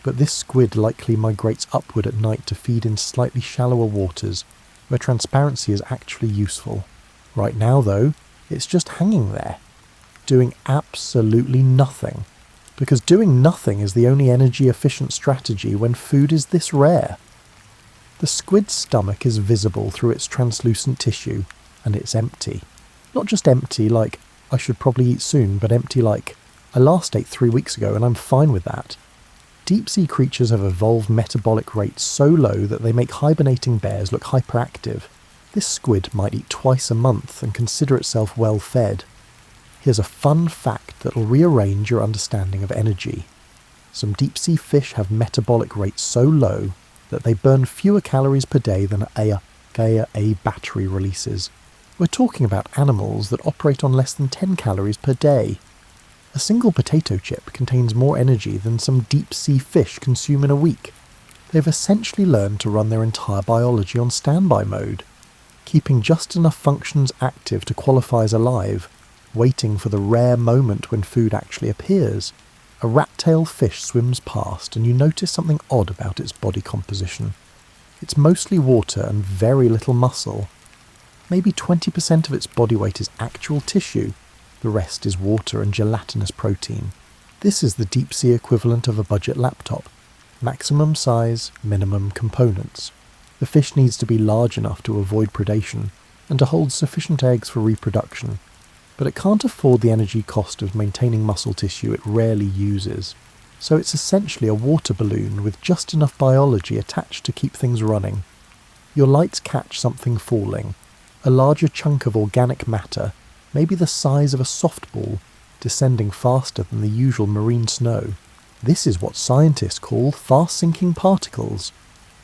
[SPEAKER 1] But this squid likely migrates upward at night to feed in slightly shallower waters, where transparency is actually useful. Right now, though, it's just hanging there, doing absolutely nothing. Because doing nothing is the only energy-efficient strategy when food is this rare. The squid's stomach is visible through its translucent tissue, and it's empty. Not just empty like, I should probably eat soon, but empty like, I last ate 3 weeks ago and I'm fine with that. Deep-sea creatures have evolved metabolic rates so low that they make hibernating bears look hyperactive. This squid might eat twice a month and consider itself well fed. Here's a fun fact that'll rearrange your understanding of energy. Some deep-sea fish have metabolic rates so low that they burn fewer calories per day than a battery releases. We're talking about animals that operate on less than 10 calories per day. A single potato chip contains more energy than some deep-sea fish consume in a week. They've essentially learned to run their entire biology on standby mode, keeping just enough functions active to qualify as alive, waiting for the rare moment when food actually appears. A rat-tailed fish swims past and you notice something odd about its body composition. It's mostly water and very little muscle. Maybe 20% of its body weight is actual tissue, the rest is water and gelatinous protein. This is the deep-sea equivalent of a budget laptop. Maximum size, minimum components. The fish needs to be large enough to avoid predation and to hold sufficient eggs for reproduction. But it can't afford the energy cost of maintaining muscle tissue it rarely uses. So it's essentially a water balloon with just enough biology attached to keep things running. Your lights catch something falling, a larger chunk of organic matter, maybe the size of a softball, descending faster than the usual marine snow. This is what scientists call fast-sinking particles.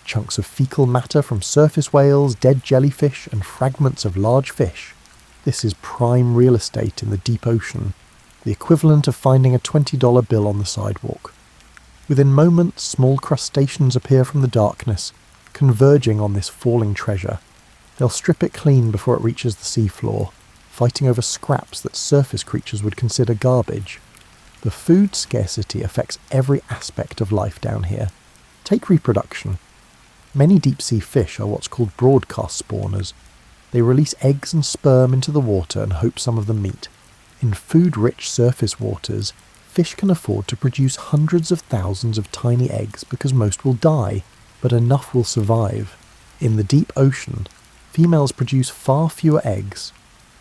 [SPEAKER 1] Chunks of fecal matter from surface whales, dead jellyfish, and fragments of large fish. This is prime real estate in the deep ocean, the equivalent of finding a $20 bill on the sidewalk. Within moments, small crustaceans appear from the darkness, converging on this falling treasure. They'll strip it clean before it reaches the seafloor, fighting over scraps that surface creatures would consider garbage. The food scarcity affects every aspect of life down here. Take reproduction. Many deep-sea fish are what's called broadcast spawners. They release eggs and sperm into the water and hope some of them meet. In food-rich surface waters, fish can afford to produce hundreds of thousands of tiny eggs because most will die, but enough will survive. In the deep ocean, females produce far fewer eggs,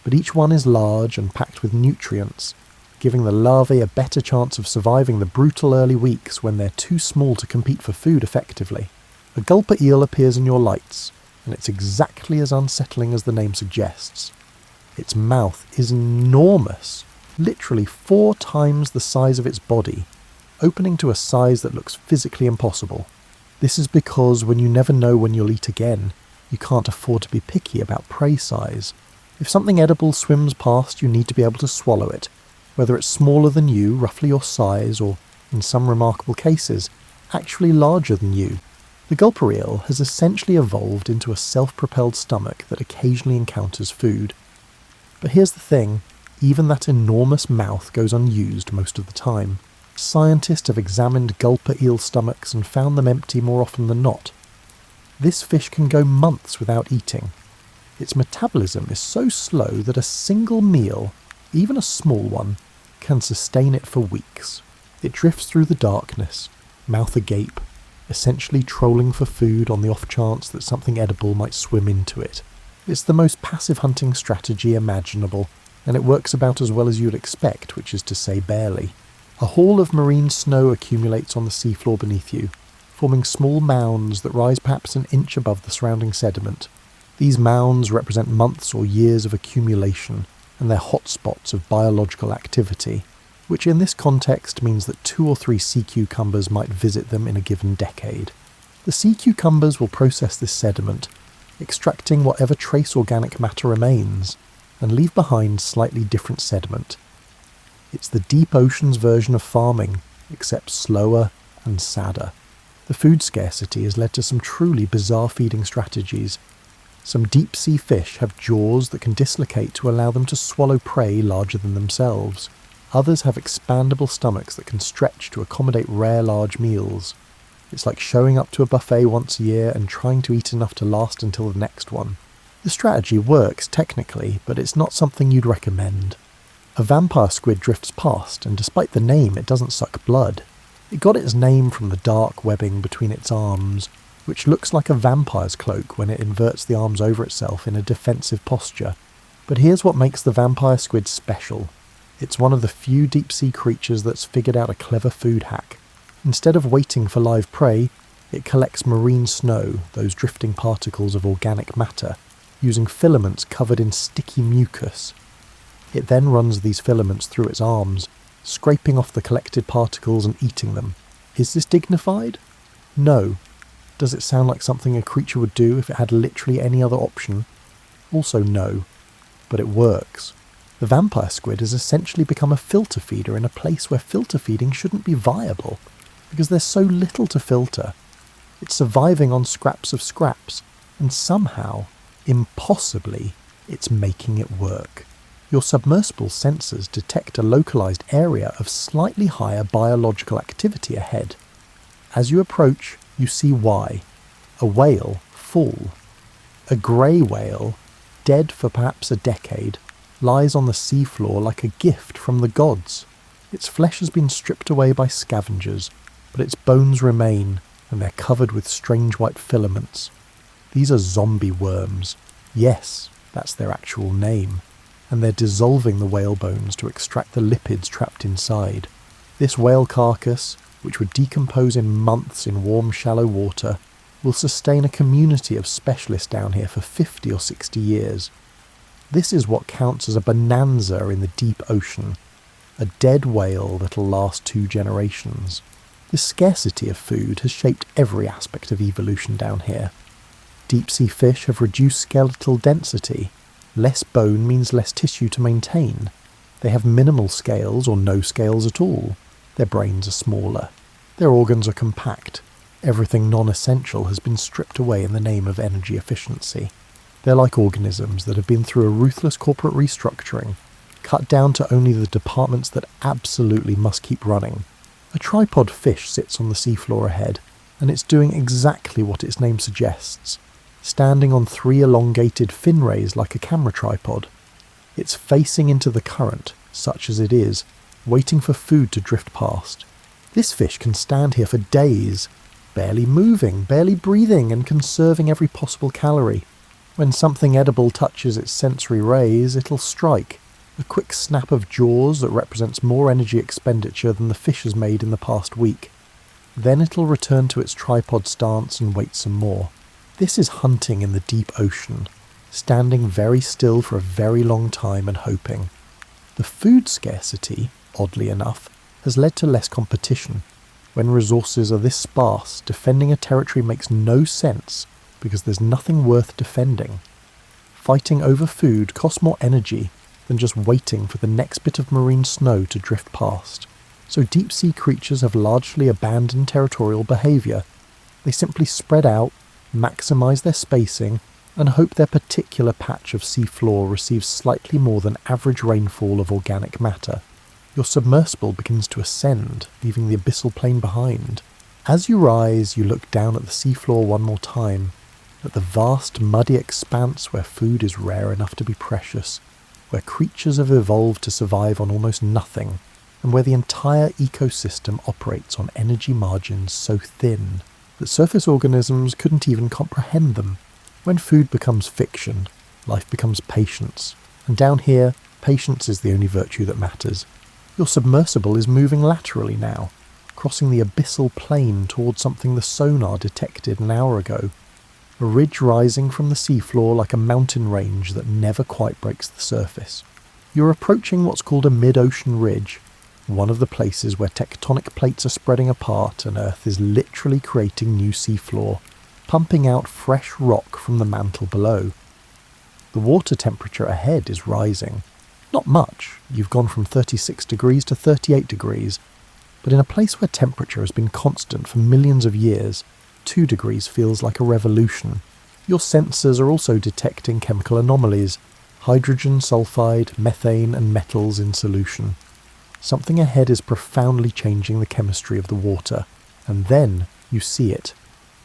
[SPEAKER 1] but each one is large and packed with nutrients, giving the larvae a better chance of surviving the brutal early weeks when they're too small to compete for food effectively. A gulper eel appears in your lights, and it's exactly as unsettling as the name suggests. Its mouth is enormous, literally 4 times the size of its body, opening to a size that looks physically impossible. This is because when you never know when you'll eat again, you can't afford to be picky about prey size. If something edible swims past, you need to be able to swallow it, whether it's smaller than you, roughly your size, or, in some remarkable cases, actually larger than you. The gulper eel has essentially evolved into a self-propelled stomach that occasionally encounters food. But here's the thing, even that enormous mouth goes unused most of the time. Scientists have examined gulper eel stomachs and found them empty more often than not. This fish can go months without eating. Its metabolism is so slow that a single meal, even a small one, can sustain it for weeks. It drifts through the darkness, mouth agape, essentially trolling for food on the off chance that something edible might swim into it. It's the most passive hunting strategy imaginable, and it works about as well as you'd expect, which is to say barely. A haul of marine snow accumulates on the seafloor beneath you, forming small mounds that rise perhaps an inch above the surrounding sediment. These mounds represent months or years of accumulation, and they're hotspots of biological activity, which in this context means that 2 or 3 sea cucumbers might visit them in a given decade. The sea cucumbers will process this sediment, extracting whatever trace organic matter remains, and leave behind slightly different sediment. It's the deep ocean's version of farming, except slower and sadder. The food scarcity has led to some truly bizarre feeding strategies. Some deep-sea fish have jaws that can dislocate to allow them to swallow prey larger than themselves. Others have expandable stomachs that can stretch to accommodate rare large meals. It's like showing up to a buffet once a year and trying to eat enough to last until the next one. The strategy works technically, but it's not something you'd recommend. A vampire squid drifts past, and despite the name, it doesn't suck blood. It got its name from the dark webbing between its arms, which looks like a vampire's cloak when it inverts the arms over itself in a defensive posture. But here's what makes the vampire squid special. It's one of the few deep-sea creatures that's figured out a clever food hack. Instead of waiting for live prey, it collects marine snow, those drifting particles of organic matter, using filaments covered in sticky mucus. It then runs these filaments through its arms, scraping off the collected particles and eating them. Is this dignified? No. Does it sound like something a creature would do if it had literally any other option? Also no. But it works. The vampire squid has essentially become a filter feeder in a place where filter feeding shouldn't be viable, because there's so little to filter. It's surviving on scraps of scraps, and somehow, impossibly, it's making it work. Your submersible sensors detect a localized area of slightly higher biological activity ahead. As you approach, you see why. A whale full. A grey whale, dead for perhaps a decade, lies on the seafloor like a gift from the gods. Its flesh has been stripped away by scavengers, but its bones remain, and they're covered with strange white filaments. These are zombie worms. Yes, that's their actual name. And they're dissolving the whale bones to extract the lipids trapped inside. This whale carcass, which would decompose in months in warm, shallow water, will sustain a community of specialists down here for 50 or 60 years. This is what counts as a bonanza in the deep ocean, a dead whale that'll last 2 generations. This scarcity of food has shaped every aspect of evolution down here. Deep-sea fish have reduced skeletal density. Less bone means less tissue to maintain. They have minimal scales or no scales at all. Their brains are smaller. Their organs are compact. Everything non-essential has been stripped away in the name of energy efficiency. They're like organisms that have been through a ruthless corporate restructuring, cut down to only the departments that absolutely must keep running. A tripod fish sits on the seafloor ahead, and it's doing exactly what its name suggests. Standing on 3 elongated fin rays like a camera tripod. It's facing into the current, such as it is, waiting for food to drift past. This fish can stand here for days, barely moving, barely breathing, and conserving every possible calorie. When something edible touches its sensory rays, it'll strike, a quick snap of jaws that represents more energy expenditure than the fish has made in the past week. Then it'll return to its tripod stance and wait some more. This is hunting in the deep ocean, standing very still for a very long time and hoping. The food scarcity, oddly enough, has led to less competition. When resources are this sparse, defending a territory makes no sense because there's nothing worth defending. Fighting over food costs more energy than just waiting for the next bit of marine snow to drift past. So deep-sea creatures have largely abandoned territorial behaviour. They simply spread out, maximise their spacing, and hope their particular patch of seafloor receives slightly more than average rainfall of organic matter. Your submersible begins to ascend, leaving the abyssal plain behind. As you rise, you look down at the seafloor one more time, at the vast muddy expanse where food is rare enough to be precious, where creatures have evolved to survive on almost nothing, and where the entire ecosystem operates on energy margins so thin that surface organisms couldn't even comprehend them. When food becomes fiction, life becomes patience, and down here, patience is the only virtue that matters. Your submersible is moving laterally now, crossing the abyssal plain towards something the sonar detected an hour ago, a ridge rising from the seafloor like a mountain range that never quite breaks the surface. You're approaching what's called a mid-ocean ridge, one of the places where tectonic plates are spreading apart and Earth is literally creating new seafloor, pumping out fresh rock from the mantle below. The water temperature ahead is rising. Not much, you've gone from 36 degrees to 38 degrees, But in a place where temperature has been constant for millions of years, 2 degrees feels like a revolution. Your sensors are also detecting chemical anomalies: hydrogen sulfide, methane and metals in solution. Something ahead is profoundly changing the chemistry of the water, and then you see it.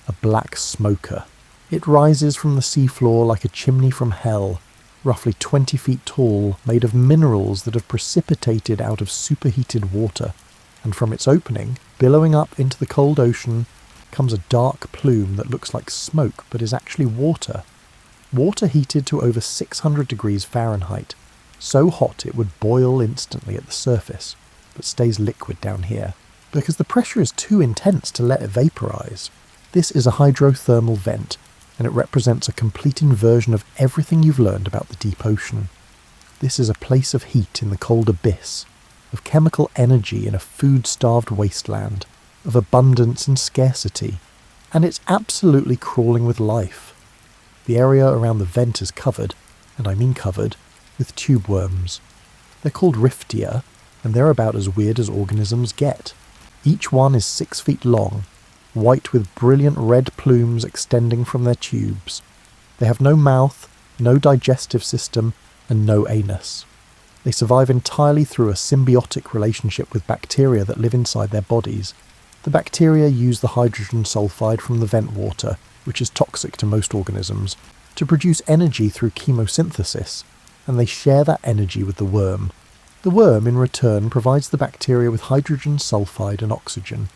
[SPEAKER 1] A black smoker. It rises from the seafloor like a chimney from hell, roughly 20 feet tall, made of minerals that have precipitated out of superheated water, and from its opening, billowing up into the cold ocean, comes a dark plume that looks like smoke but is actually water. Water heated to over 600 degrees Fahrenheit, so hot it would boil instantly at the surface, but stays liquid down here, because the pressure is too intense to let it vaporize. This is a hydrothermal vent, and it represents a complete inversion of everything you've learned about the deep ocean. This is a place of heat in the cold abyss, of chemical energy in a food-starved wasteland, of abundance and scarcity, and it's absolutely crawling with life. The area around the vent is covered, and I mean covered, with tube worms. They're called riftia, and they're about as weird as organisms get. Each one is 6 feet long, white with brilliant red plumes extending from their tubes. They have no mouth, no digestive system, and no anus. They survive entirely through a symbiotic relationship with bacteria that live inside their bodies. The bacteria use the hydrogen sulfide from the vent water, which is toxic to most organisms, to produce energy through chemosynthesis, and they share that energy with the worm. The worm, in return, provides the bacteria with hydrogen sulfide and oxygen.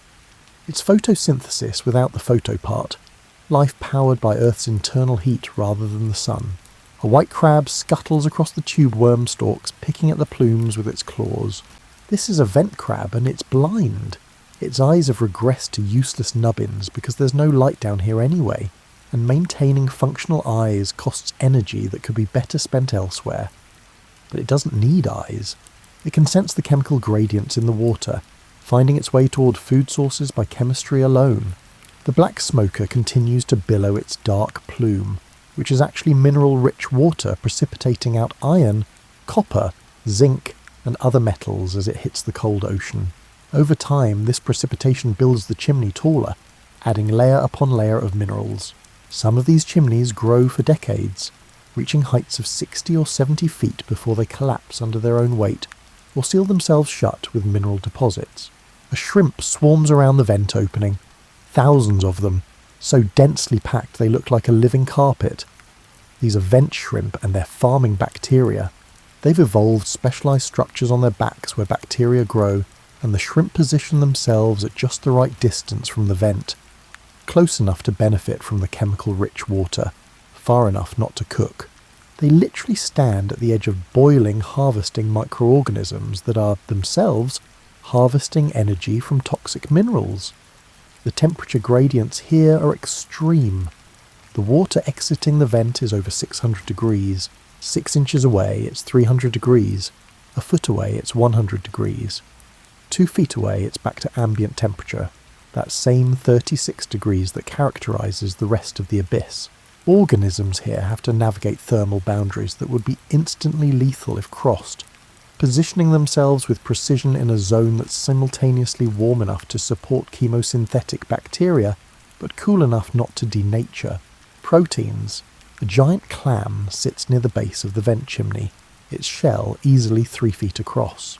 [SPEAKER 1] It's photosynthesis without the photo part, life powered by Earth's internal heat rather than the sun. A white crab scuttles across the tube worm stalks, picking at the plumes with its claws. This is a vent crab, and it's blind. Its eyes have regressed to useless nubbins because there's no light down here anyway, and maintaining functional eyes costs energy that could be better spent elsewhere. But it doesn't need eyes. It can sense the chemical gradients in the water, finding its way toward food sources by chemistry alone. The black smoker continues to billow its dark plume, which is actually mineral-rich water precipitating out iron, copper, zinc, and other metals as it hits the cold ocean. Over time, this precipitation builds the chimney taller, adding layer upon layer of minerals. Some of these chimneys grow for decades, reaching heights of 60 or 70 feet before they collapse under their own weight, or seal themselves shut with mineral deposits. A shrimp swarms around the vent opening, thousands of them, so densely packed they look like a living carpet. These are vent shrimp, and they're farming bacteria. They've evolved specialized structures on their backs where bacteria grow, and the shrimp position themselves at just the right distance from the vent, close enough to benefit from the chemical-rich water, far enough not to cook. They literally stand at the edge of boiling, harvesting microorganisms that are, themselves, harvesting energy from toxic minerals. The temperature gradients here are extreme. The water exiting the vent is over 600 degrees. 6 inches away, it's 300 degrees. A foot away, it's 100 degrees. 2 feet away, it's back to ambient temperature, that same 36 degrees that characterizes the rest of the abyss. Organisms here have to navigate thermal boundaries that would be instantly lethal if crossed, positioning themselves with precision in a zone that's simultaneously warm enough to support chemosynthetic bacteria, but cool enough not to denature. Proteins. A giant clam sits near the base of the vent chimney, its shell easily 3 feet across.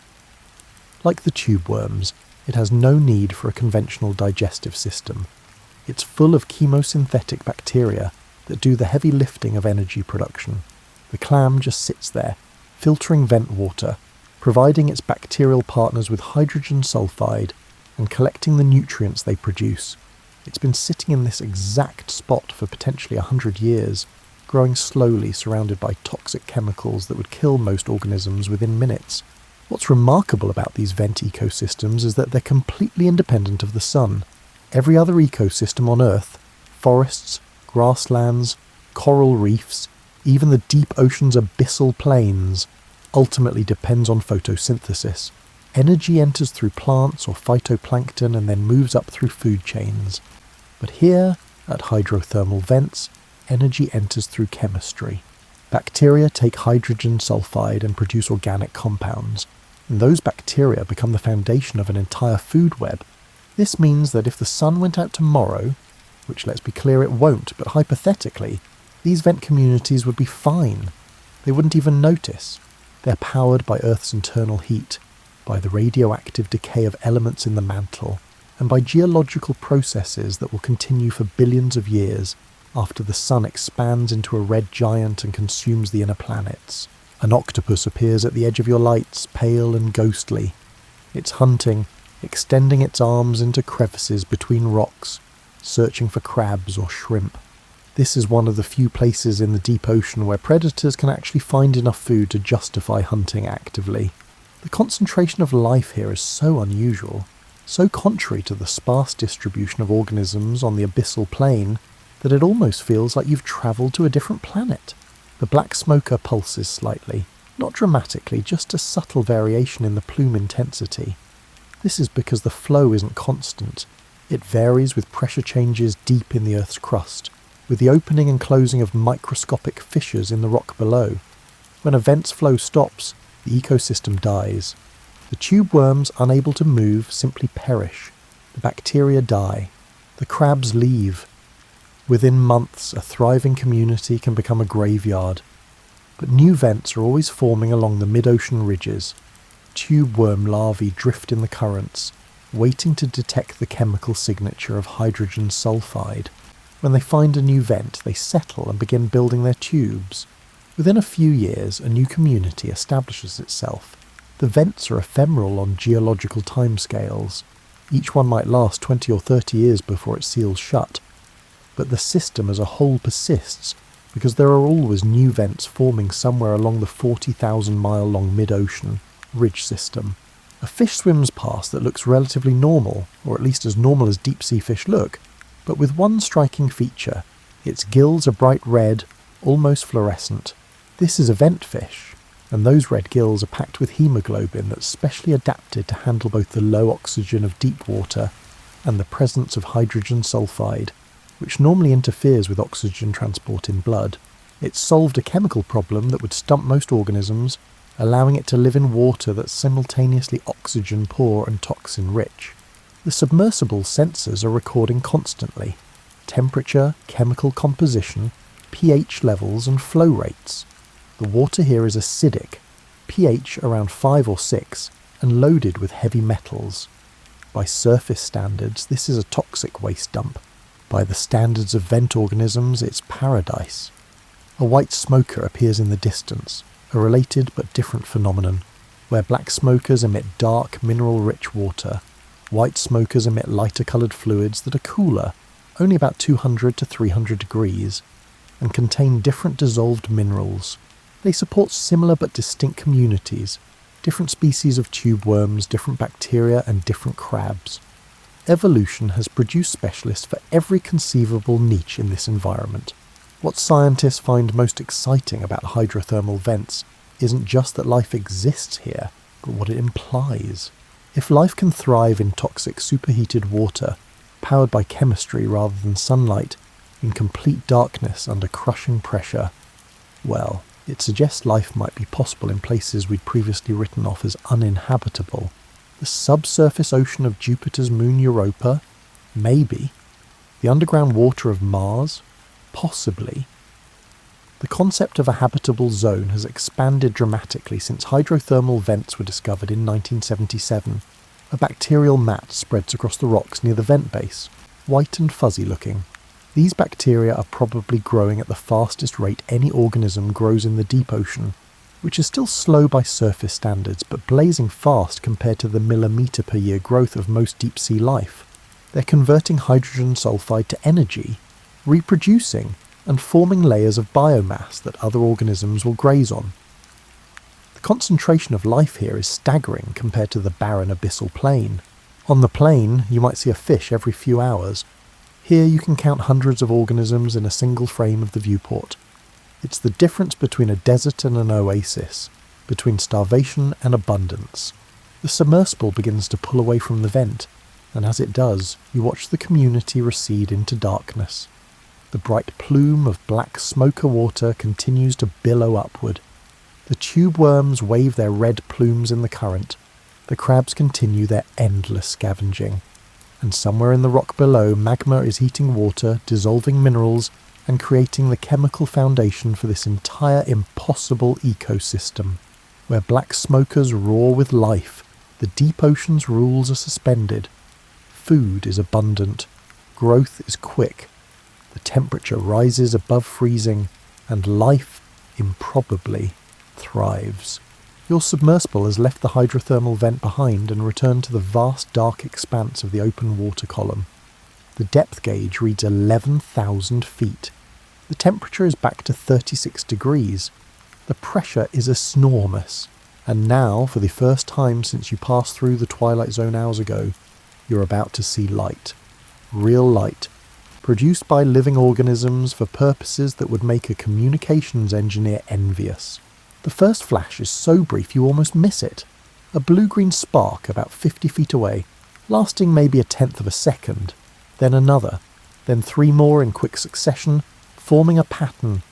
[SPEAKER 1] Like the tube worms, it has no need for a conventional digestive system. It's full of chemosynthetic bacteria that do the heavy lifting of energy production. The clam just sits there, filtering vent water, providing its bacterial partners with hydrogen sulfide and collecting the nutrients they produce. It's been sitting in this exact spot for potentially 100 years, growing slowly surrounded by toxic chemicals that would kill most organisms within minutes. What's remarkable about these vent ecosystems is that they're completely independent of the sun. Every other ecosystem on Earth, forests, grasslands, coral reefs, even the deep ocean's abyssal plains, ultimately depends on photosynthesis. Energy enters through plants or phytoplankton and then moves up through food chains. But here, at hydrothermal vents, energy enters through chemistry. Bacteria take hydrogen sulfide and produce organic compounds. and those bacteria become the foundation of an entire food web. This means that if the sun went out tomorrow, which let's be clear it won't, but hypothetically, these vent communities would be fine. They wouldn't even notice. They're powered by Earth's internal heat, by the radioactive decay of elements in the mantle, and by geological processes that will continue for billions of years after the sun expands into a red giant and consumes the inner planets. An octopus appears at the edge of your lights, pale and ghostly. It's hunting, extending its arms into crevices between rocks, searching for crabs or shrimp. This is one of the few places in the deep ocean where predators can actually find enough food to justify hunting actively. The concentration of life here is so unusual, so contrary to the sparse distribution of organisms on the abyssal plain, that it almost feels like you've travelled to a different planet. The black smoker pulses slightly, not dramatically, just a subtle variation in the plume intensity. This is because the flow isn't constant. It varies with pressure changes deep in the Earth's crust, with the opening and closing of microscopic fissures in the rock below. When a vent's flow stops, the ecosystem dies. The tube worms, unable to move, simply perish. The bacteria die. The crabs leave. Within months, a thriving community can become a graveyard. But new vents are always forming along the mid-ocean ridges. Tube worm larvae drift in the currents, waiting to detect the chemical signature of hydrogen sulfide. When they find a new vent, they settle and begin building their tubes. Within a few years, a new community establishes itself. The vents are ephemeral on geological timescales. Each one might last 20 or 30 years before it seals shut. But the system as a whole persists because there are always new vents forming somewhere along the 40,000-mile-long mid-ocean ridge system. A fish swims past that looks relatively normal, or at least as normal as deep-sea fish look, but with one striking feature. Its gills are bright red, almost fluorescent. This is a vent fish, and those red gills are packed with hemoglobin that's specially adapted to handle both the low oxygen of deep water and the presence of hydrogen sulfide, which normally interferes with oxygen transport in blood. It's solved a chemical problem that would stump most organisms, allowing it to live in water that's simultaneously oxygen-poor and toxin-rich. The submersible sensors are recording constantly: temperature, chemical composition, pH levels and flow rates. The water here is acidic, pH around 5 or 6, and loaded with heavy metals. By surface standards, this is a toxic waste dump. By the standards of vent organisms, it's paradise. A white smoker appears in the distance, a related but different phenomenon. Where black smokers emit dark, mineral-rich water, white smokers emit lighter-coloured fluids that are cooler, only about 200 to 300 degrees, and contain different dissolved minerals. They support similar but distinct communities, different species of tube worms, different bacteria, and different crabs. Evolution has produced specialists for every conceivable niche in this environment. What scientists find most exciting about hydrothermal vents isn't just that life exists here, but what it implies. If life can thrive in toxic superheated water, powered by chemistry rather than sunlight, in complete darkness under crushing pressure, well, it suggests life might be possible in places we'd previously written off as uninhabitable. The subsurface ocean of Jupiter's moon Europa? Maybe. The underground water of Mars? Possibly. The concept of a habitable zone has expanded dramatically since hydrothermal vents were discovered in 1977. A bacterial mat spreads across the rocks near the vent base, white and fuzzy looking. These bacteria are probably growing at the fastest rate any organism grows in the deep ocean, which is still slow by surface standards, but blazing fast compared to the millimetre per year growth of most deep-sea life. They're converting hydrogen sulfide to energy, reproducing, and forming layers of biomass that other organisms will graze on. The concentration of life here is staggering compared to the barren abyssal plain. On the plain, you might see a fish every few hours. Here you can count hundreds of organisms in a single frame of the viewport. It's the difference between a desert and an oasis, between starvation and abundance. The submersible begins to pull away from the vent, and as it does, you watch the community recede into darkness. The bright plume of black smoker water continues to billow upward. The tube worms wave their red plumes in the current, The crabs continue their endless scavenging, and somewhere in the rock below, magma is heating water, dissolving minerals, and creating the chemical foundation for this entire impossible ecosystem. Where black smokers roar with life, the deep ocean's rules are suspended. Food is abundant, growth is quick, the temperature rises above freezing, and life, improbably, thrives. Your submersible has left the hydrothermal vent behind and returned to the vast dark expanse of the open water column. The depth gauge reads 11,000 feet. The temperature is back to 36 degrees. The pressure is enormous, and now, for the first time since you passed through the twilight zone hours ago, you're about to see light. Real light, produced by living organisms for purposes that would make a communications engineer envious. The first flash is so brief you almost miss it. A blue-green spark about 50 feet away, lasting maybe a tenth of a second, then another, then three more in quick succession, forming a pattern, ... ..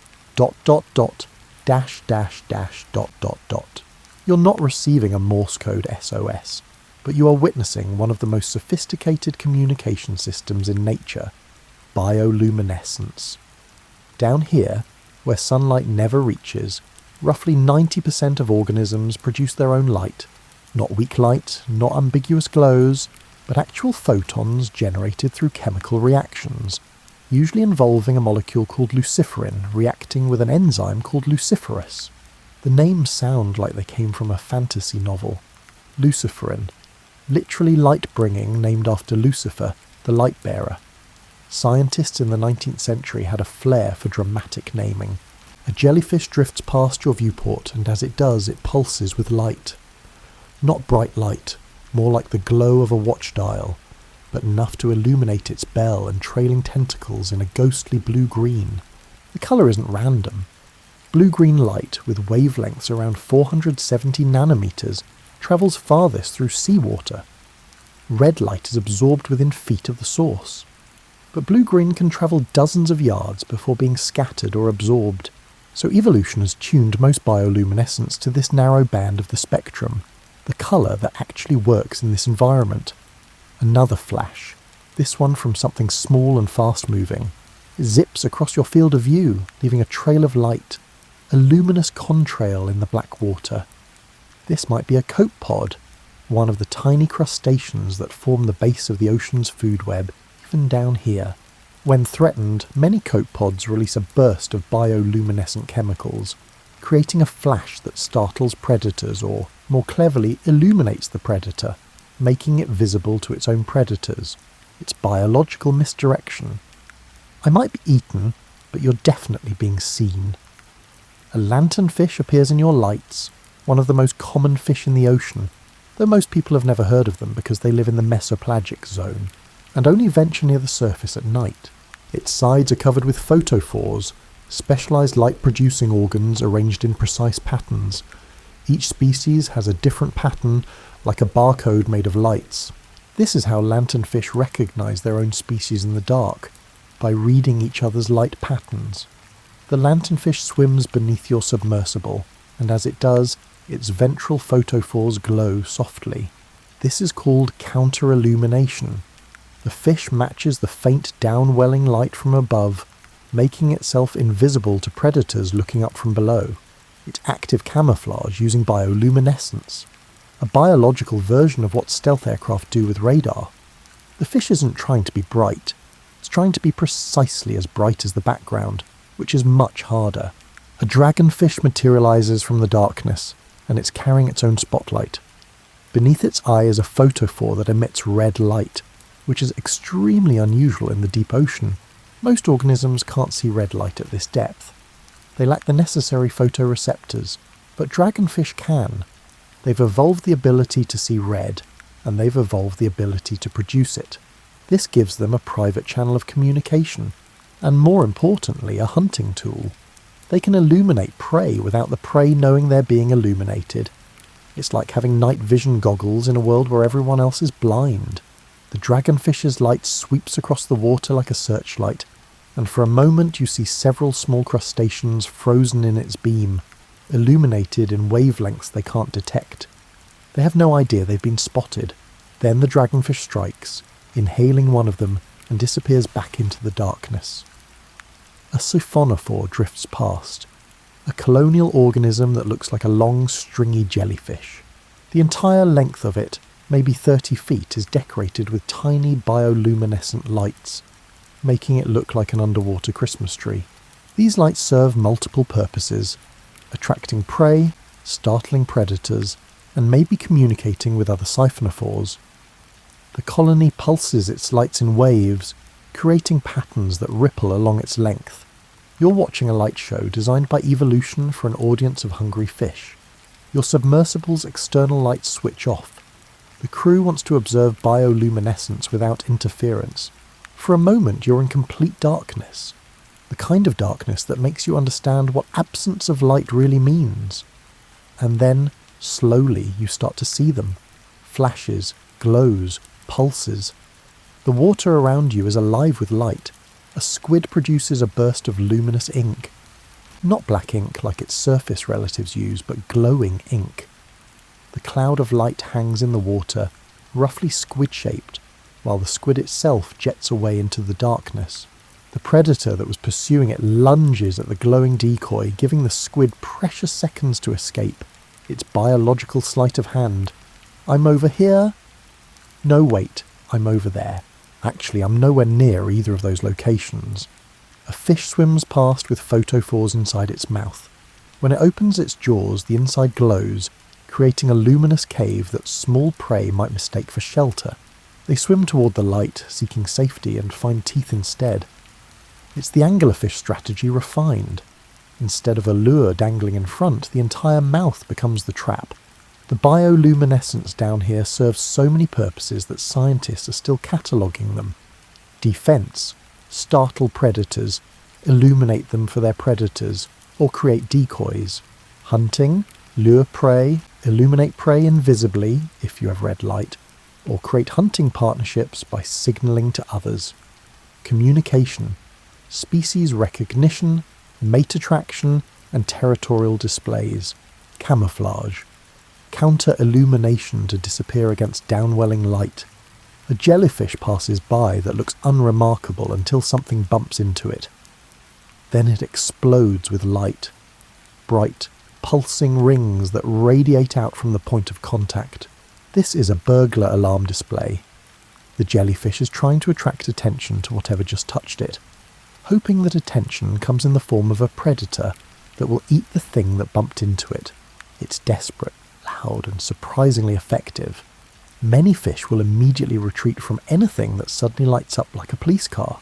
[SPEAKER 1] You're not receiving a Morse code SOS, but you are witnessing one of the most sophisticated communication systems in nature, bioluminescence. Down here, where sunlight never reaches, roughly 90% of organisms produce their own light. Not weak light, not ambiguous glows, but actual photons generated through chemical reactions, usually involving a molecule called luciferin reacting with an enzyme called luciferase. The names sound like they came from a fantasy novel. Luciferin, literally light-bringing, named after Lucifer, the light-bearer. Scientists in the 19th century had a flair for dramatic naming. A jellyfish drifts past your viewport, and as it does, it pulses with light. Not bright light, more like the glow of a watch dial, but enough to illuminate its bell and trailing tentacles in a ghostly blue-green. The colour isn't random. Blue-green light, with wavelengths around 470 nanometers, travels farthest through seawater. Red light is absorbed within feet of the source. But blue-green can travel dozens of yards before being scattered or absorbed, so evolution has tuned most bioluminescence to this narrow band of the spectrum, the colour that actually works in this environment. Another flash, this one from something small and fast-moving. It zips across your field of view, leaving a trail of light, a luminous contrail in the black water. This might be a copepod, one of the tiny crustaceans that form the base of the ocean's food web, even down here. When threatened, many copepods release a burst of bioluminescent chemicals, creating a flash that startles predators or, more cleverly, illuminates the predator, making it visible to its own predators. It's biological misdirection. I might be eaten, but you're definitely being seen. A lanternfish appears in your lights, one of the most common fish in the ocean, though most people have never heard of them because they live in the mesopelagic zone, and only venture near the surface at night. Its sides are covered with photophores, specialised light-producing organs arranged in precise patterns. Each species has a different pattern, like a barcode made of lights. This is how lanternfish recognise their own species in the dark, by reading each other's light patterns. The lanternfish swims beneath your submersible, and as it does, its ventral photophores glow softly. This is called counter-illumination. The fish matches the faint downwelling light from above, making itself invisible to predators looking up from below. It's active camouflage using bioluminescence, a biological version of what stealth aircraft do with radar. The fish isn't trying to be bright, it's trying to be precisely as bright as the background, which is much harder. A dragonfish materializes from the darkness, and it's carrying its own spotlight. Beneath its eye is a photophore that emits red light, which is extremely unusual in the deep ocean. Most organisms can't see red light at this depth. They lack the necessary photoreceptors, but dragonfish can. They've evolved the ability to see red, and they've evolved the ability to produce it. This gives them a private channel of communication, and more importantly, a hunting tool. They can illuminate prey without the prey knowing they're being illuminated. It's like having night vision goggles in a world where everyone else is blind. The dragonfish's light sweeps across the water like a searchlight, and for a moment you see several small crustaceans frozen in its beam, illuminated in wavelengths they can't detect. They have no idea they've been spotted. Then the dragonfish strikes, inhaling one of them, and disappears back into the darkness. A siphonophore drifts past, a colonial organism that looks like a long, stringy jellyfish. The entire length of it, maybe 30 feet, is decorated with tiny bioluminescent lights, making it look like an underwater Christmas tree. These lights serve multiple purposes, attracting prey, startling predators, and maybe communicating with other siphonophores. The colony pulses its lights in waves, creating patterns that ripple along its length. You're watching a light show designed by evolution for an audience of hungry fish. Your submersible's external lights switch off. The crew wants to observe bioluminescence without interference. For a moment you're in complete darkness, the kind of darkness that makes you understand what absence of light really means. And then, slowly, you start to see them. Flashes, glows, pulses. The water around you is alive with light. A squid produces a burst of luminous ink. Not black ink like its surface relatives use, but glowing ink. The cloud of light hangs in the water, roughly squid-shaped, while the squid itself jets away into the darkness. The predator that was pursuing it lunges at the glowing decoy, giving the squid precious seconds to escape. Its biological sleight of hand. I'm over here. No, wait, I'm over there. Actually, I'm nowhere near either of those locations. A fish swims past with photophores inside its mouth. When it opens its jaws, the inside glows, creating a luminous cave that small prey might mistake for shelter. They swim toward the light, seeking safety, and find teeth instead. It's the anglerfish strategy refined. Instead of a lure dangling in front, the entire mouth becomes the trap. The bioluminescence down here serves so many purposes that scientists are still cataloguing them. Defense, startle predators, illuminate them for their predators, or create decoys. Hunting, lure prey, illuminate prey invisibly, if you have red light, or create hunting partnerships by signalling to others. Communication, species recognition, mate attraction, and territorial displays. Camouflage, counter-illumination to disappear against downwelling light. A jellyfish passes by that looks unremarkable until something bumps into it. Then it explodes with light. Bright, pulsing rings that radiate out from the point of contact. This is a burglar alarm display. The jellyfish is trying to attract attention to whatever just touched it, hoping that attention comes in the form of a predator that will eat the thing that bumped into it. It's desperate, loud, and surprisingly effective. Many fish will immediately retreat from anything that suddenly lights up like a police car.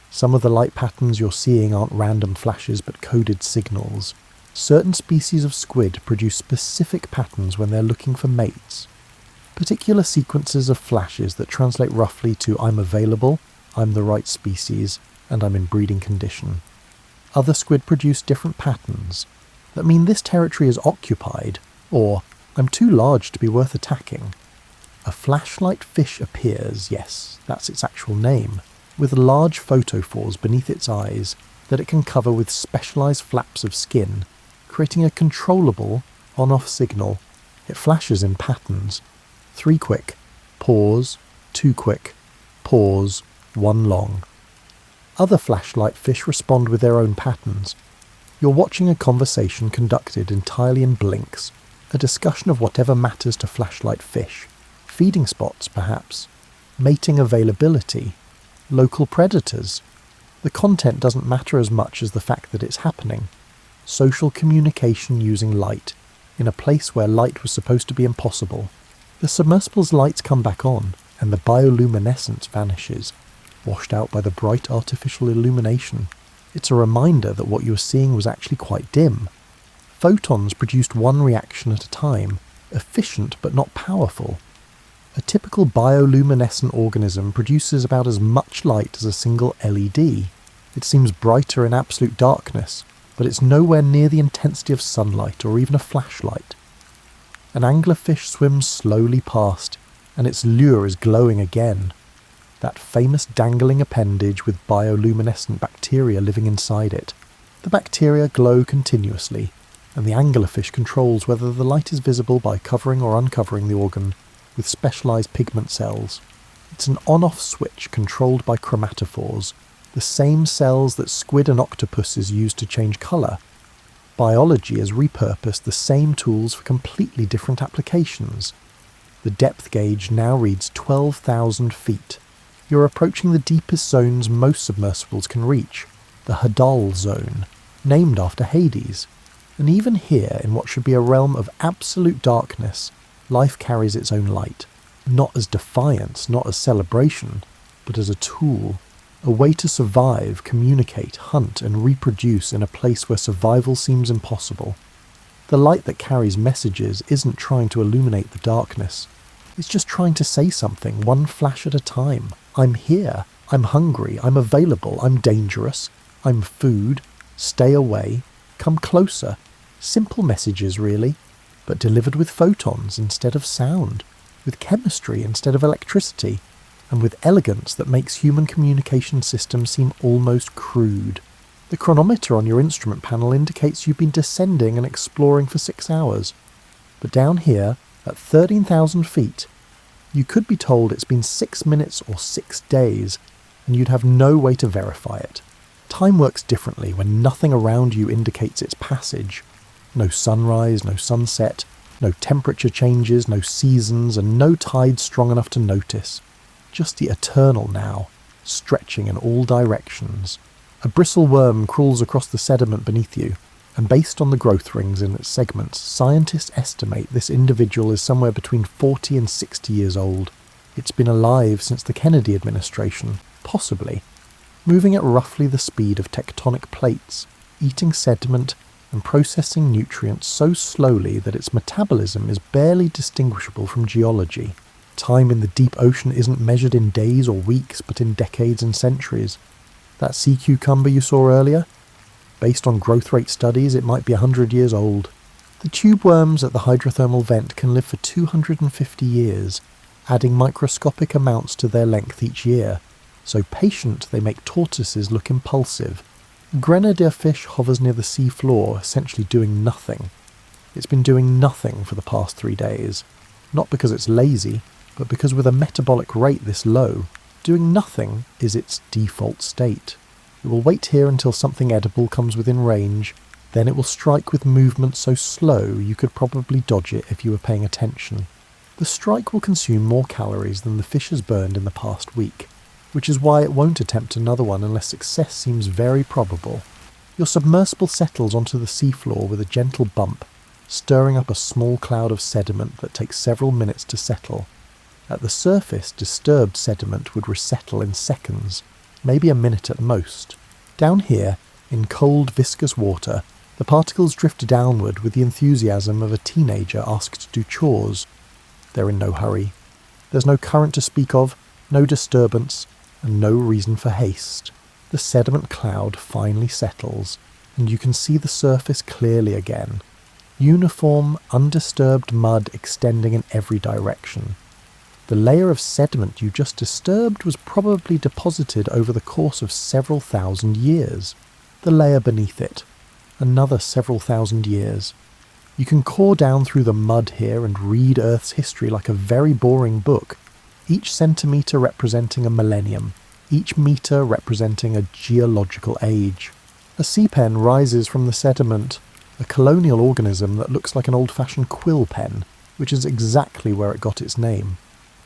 [SPEAKER 1] Some of the light patterns you're seeing aren't random flashes but coded signals. Certain species of squid produce specific patterns when they're looking for mates. Particular sequences of flashes that translate roughly to I'm available, I'm the right species, and I'm in breeding condition. Other squid produce different patterns that mean this territory is occupied, or I'm too large to be worth attacking. A flashlight fish appears, yes, that's its actual name, with large photophores beneath its eyes that it can cover with specialised flaps of skin, creating a controllable on-off signal. It flashes in patterns. 3 quick, pause, 2 quick, pause, 1 long. Other flashlight fish respond with their own patterns. You're watching a conversation conducted entirely in blinks, a discussion of whatever matters to flashlight fish. Feeding spots, perhaps. Mating availability. Local predators. The content doesn't matter as much as the fact that it's happening. Social communication using light, in a place where light was supposed to be impossible. The submersible's lights come back on, and the bioluminescence vanishes, washed out by the bright artificial illumination. It's a reminder that what you were seeing was actually quite dim. Photons produced one reaction at a time, efficient but not powerful. A typical bioluminescent organism produces about as much light as a single LED. It seems brighter in absolute darkness, but it's nowhere near the intensity of sunlight or even a flashlight. An anglerfish swims slowly past, and its lure is glowing again. That famous dangling appendage with bioluminescent bacteria living inside it. The bacteria glow continuously, and the anglerfish controls whether the light is visible by covering or uncovering the organ with specialised pigment cells. It's an on-off switch controlled by chromatophores, the same cells that squid and octopuses use to change colour. Biology has repurposed the same tools for completely different applications. The depth gauge now reads 12,000 feet. You're approaching the deepest zones most submersibles can reach, the Hadal zone, named after Hades. And even here, in what should be a realm of absolute darkness, life carries its own light, not as defiance, not as celebration, but as a tool, a way to survive, communicate, hunt and reproduce in a place where survival seems impossible. The light that carries messages isn't trying to illuminate the darkness. It's just trying to say something, one flash at a time. I'm here. I'm hungry. I'm available. I'm dangerous. I'm food. Stay away. Come closer. Simple messages, really, but delivered with photons instead of sound, with chemistry instead of electricity, and with elegance that makes human communication systems seem almost crude. The chronometer on your instrument panel indicates you've been descending and exploring for 6 hours. But down here, at 13,000 feet, you could be told it's been 6 minutes or 6 days, and you'd have no way to verify it. Time works differently when nothing around you indicates its passage. No sunrise, no sunset, no temperature changes, no seasons, and no tide strong enough to notice. Just the eternal now, stretching in all directions. A bristle worm crawls across the sediment beneath you, and based on the growth rings in its segments, scientists estimate this individual is somewhere between 40 and 60 years old. It's been alive since the Kennedy administration, possibly, moving at roughly the speed of tectonic plates, eating sediment and processing nutrients so slowly that its metabolism is barely distinguishable from geology. Time in the deep ocean isn't measured in days or weeks, but in decades and centuries. That sea cucumber you saw earlier? Based on growth rate studies, it might be 100 years old. The tube worms at the hydrothermal vent can live for 250 years, adding microscopic amounts to their length each year. So patient, they make tortoises look impulsive. Grenadier fish hovers near the sea floor, essentially doing nothing. It's been doing nothing for the past 3 days. Not because it's lazy, but because with a metabolic rate this low, doing nothing is its default state. It will wait here until something edible comes within range, then it will strike with movement so slow you could probably dodge it if you were paying attention. The strike will consume more calories than the fish has burned in the past week, which is why it won't attempt another one unless success seems very probable. Your submersible settles onto the seafloor with a gentle bump, stirring up a small cloud of sediment that takes several minutes to settle. At the surface, disturbed sediment would resettle in seconds, maybe a minute at most. Down here, in cold, viscous water, the particles drift downward with the enthusiasm of a teenager asked to do chores. They're in no hurry. There's no current to speak of, no disturbance, and no reason for haste. The sediment cloud finally settles, and you can see the surface clearly again. Uniform, undisturbed mud extending in every direction. The layer of sediment you just disturbed was probably deposited over the course of several thousand years. The layer beneath it, another several thousand years. You can core down through the mud here and read Earth's history like a very boring book, each centimetre representing a millennium, each metre representing a geological age. A sea pen rises from the sediment, a colonial organism that looks like an old-fashioned quill pen, which is exactly where it got its name.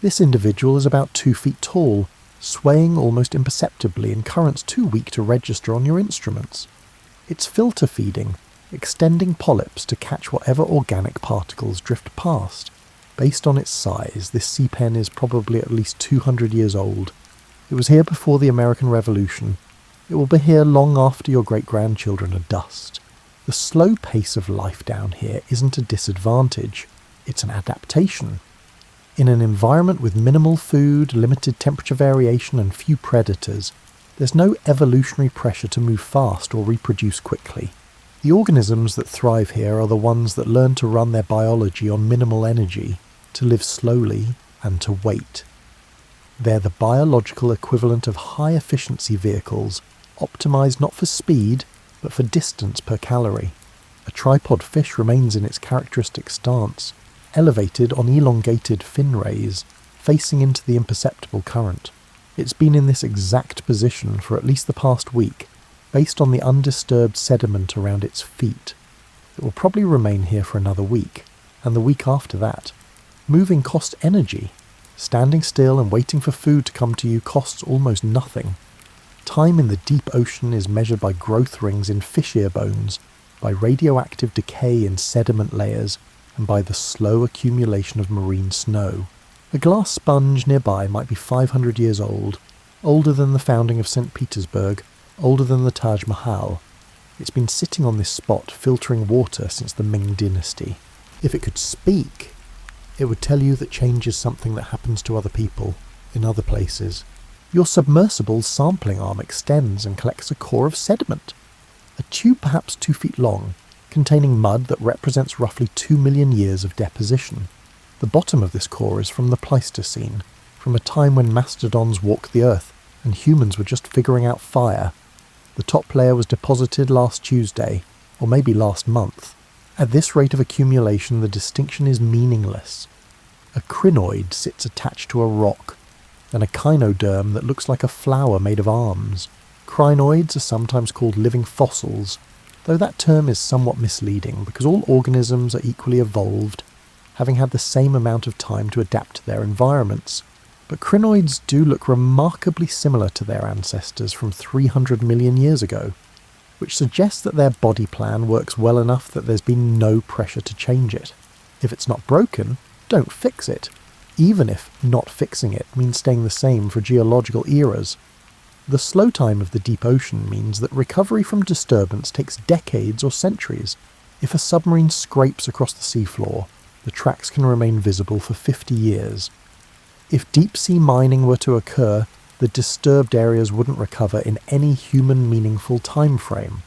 [SPEAKER 1] This individual is about 2 feet tall, swaying almost imperceptibly in currents too weak to register on your instruments. It's filter feeding, extending polyps to catch whatever organic particles drift past. Based on its size, this sea pen is probably at least 200 years old. It was here before the American Revolution. It will be here long after your great-grandchildren are dust. The slow pace of life down here isn't a disadvantage, it's an adaptation. In an environment with minimal food, limited temperature variation and few predators, there's no evolutionary pressure to move fast or reproduce quickly. The organisms that thrive here are the ones that learn to run their biology on minimal energy, to live slowly and to wait. They're the biological equivalent of high-efficiency vehicles, optimized not for speed, but for distance per calorie. A tripod fish remains in its characteristic stance, elevated on elongated fin rays, facing into the imperceptible current. It's been in this exact position for at least the past week, based on the undisturbed sediment around its feet. It will probably remain here for another week, and the week after that. Moving costs energy. Standing still and waiting for food to come to you costs almost nothing. Time in the deep ocean is measured by growth rings in fish ear bones, by radioactive decay in sediment layers, and by the slow accumulation of marine snow. A glass sponge nearby might be 500 years old, older than the founding of St. Petersburg, older than the Taj Mahal. It's been sitting on this spot filtering water since the Ming dynasty. If it could speak, it would tell you that change is something that happens to other people, in other places. Your submersible's sampling arm extends and collects a core of sediment. A tube perhaps 2 feet long, containing mud that represents roughly 2 million years of deposition. The bottom of this core is from the Pleistocene, from a time when mastodons walked the earth and humans were just figuring out fire. The top layer was deposited last Tuesday, or maybe last month. At this rate of accumulation, the distinction is meaningless. A crinoid sits attached to a rock, and a kynoderm that looks like a flower made of arms. Crinoids are sometimes called living fossils, though that term is somewhat misleading because all organisms are equally evolved, having had the same amount of time to adapt to their environments. But crinoids do look remarkably similar to their ancestors from 300 million years ago, which suggests that their body plan works well enough that there's been no pressure to change it. If it's not broken, don't fix it, even if not fixing it means staying the same for geological eras. The slow time of the deep ocean means that recovery from disturbance takes decades or centuries. If a submarine scrapes across the seafloor, the tracks can remain visible for 50 years. If deep-sea mining were to occur, the disturbed areas wouldn't recover in any human meaningful time frame.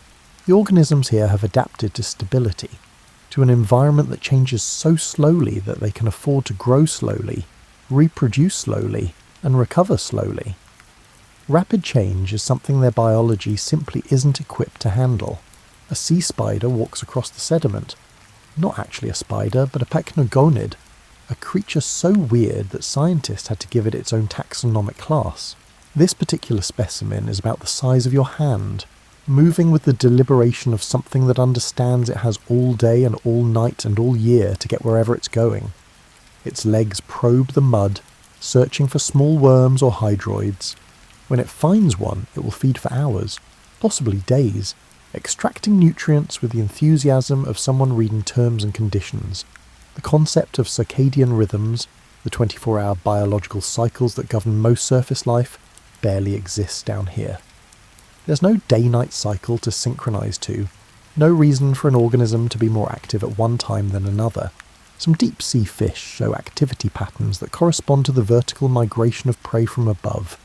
[SPEAKER 1] The organisms here have adapted to stability, to an environment that changes so slowly that they can afford to grow slowly, reproduce slowly, and recover slowly. Rapid change is something their biology simply isn't equipped to handle. A sea spider walks across the sediment. Not actually a spider, but a pecnogonid, a creature so weird that scientists had to give it its own taxonomic class. This particular specimen is about the size of your hand, moving with the deliberation of something that understands it has all day and all night and all year to get wherever it's going. Its legs probe the mud, searching for small worms or hydroids. When it finds one, it will feed for hours, possibly days, extracting nutrients with the enthusiasm of someone reading terms and conditions. The concept of circadian rhythms, the 24-hour biological cycles that govern most surface life, barely exists down here. There's no day-night cycle to synchronize to, no reason for an organism to be more active at one time than another. Some deep-sea fish show activity patterns that correspond to the vertical migration of prey from above,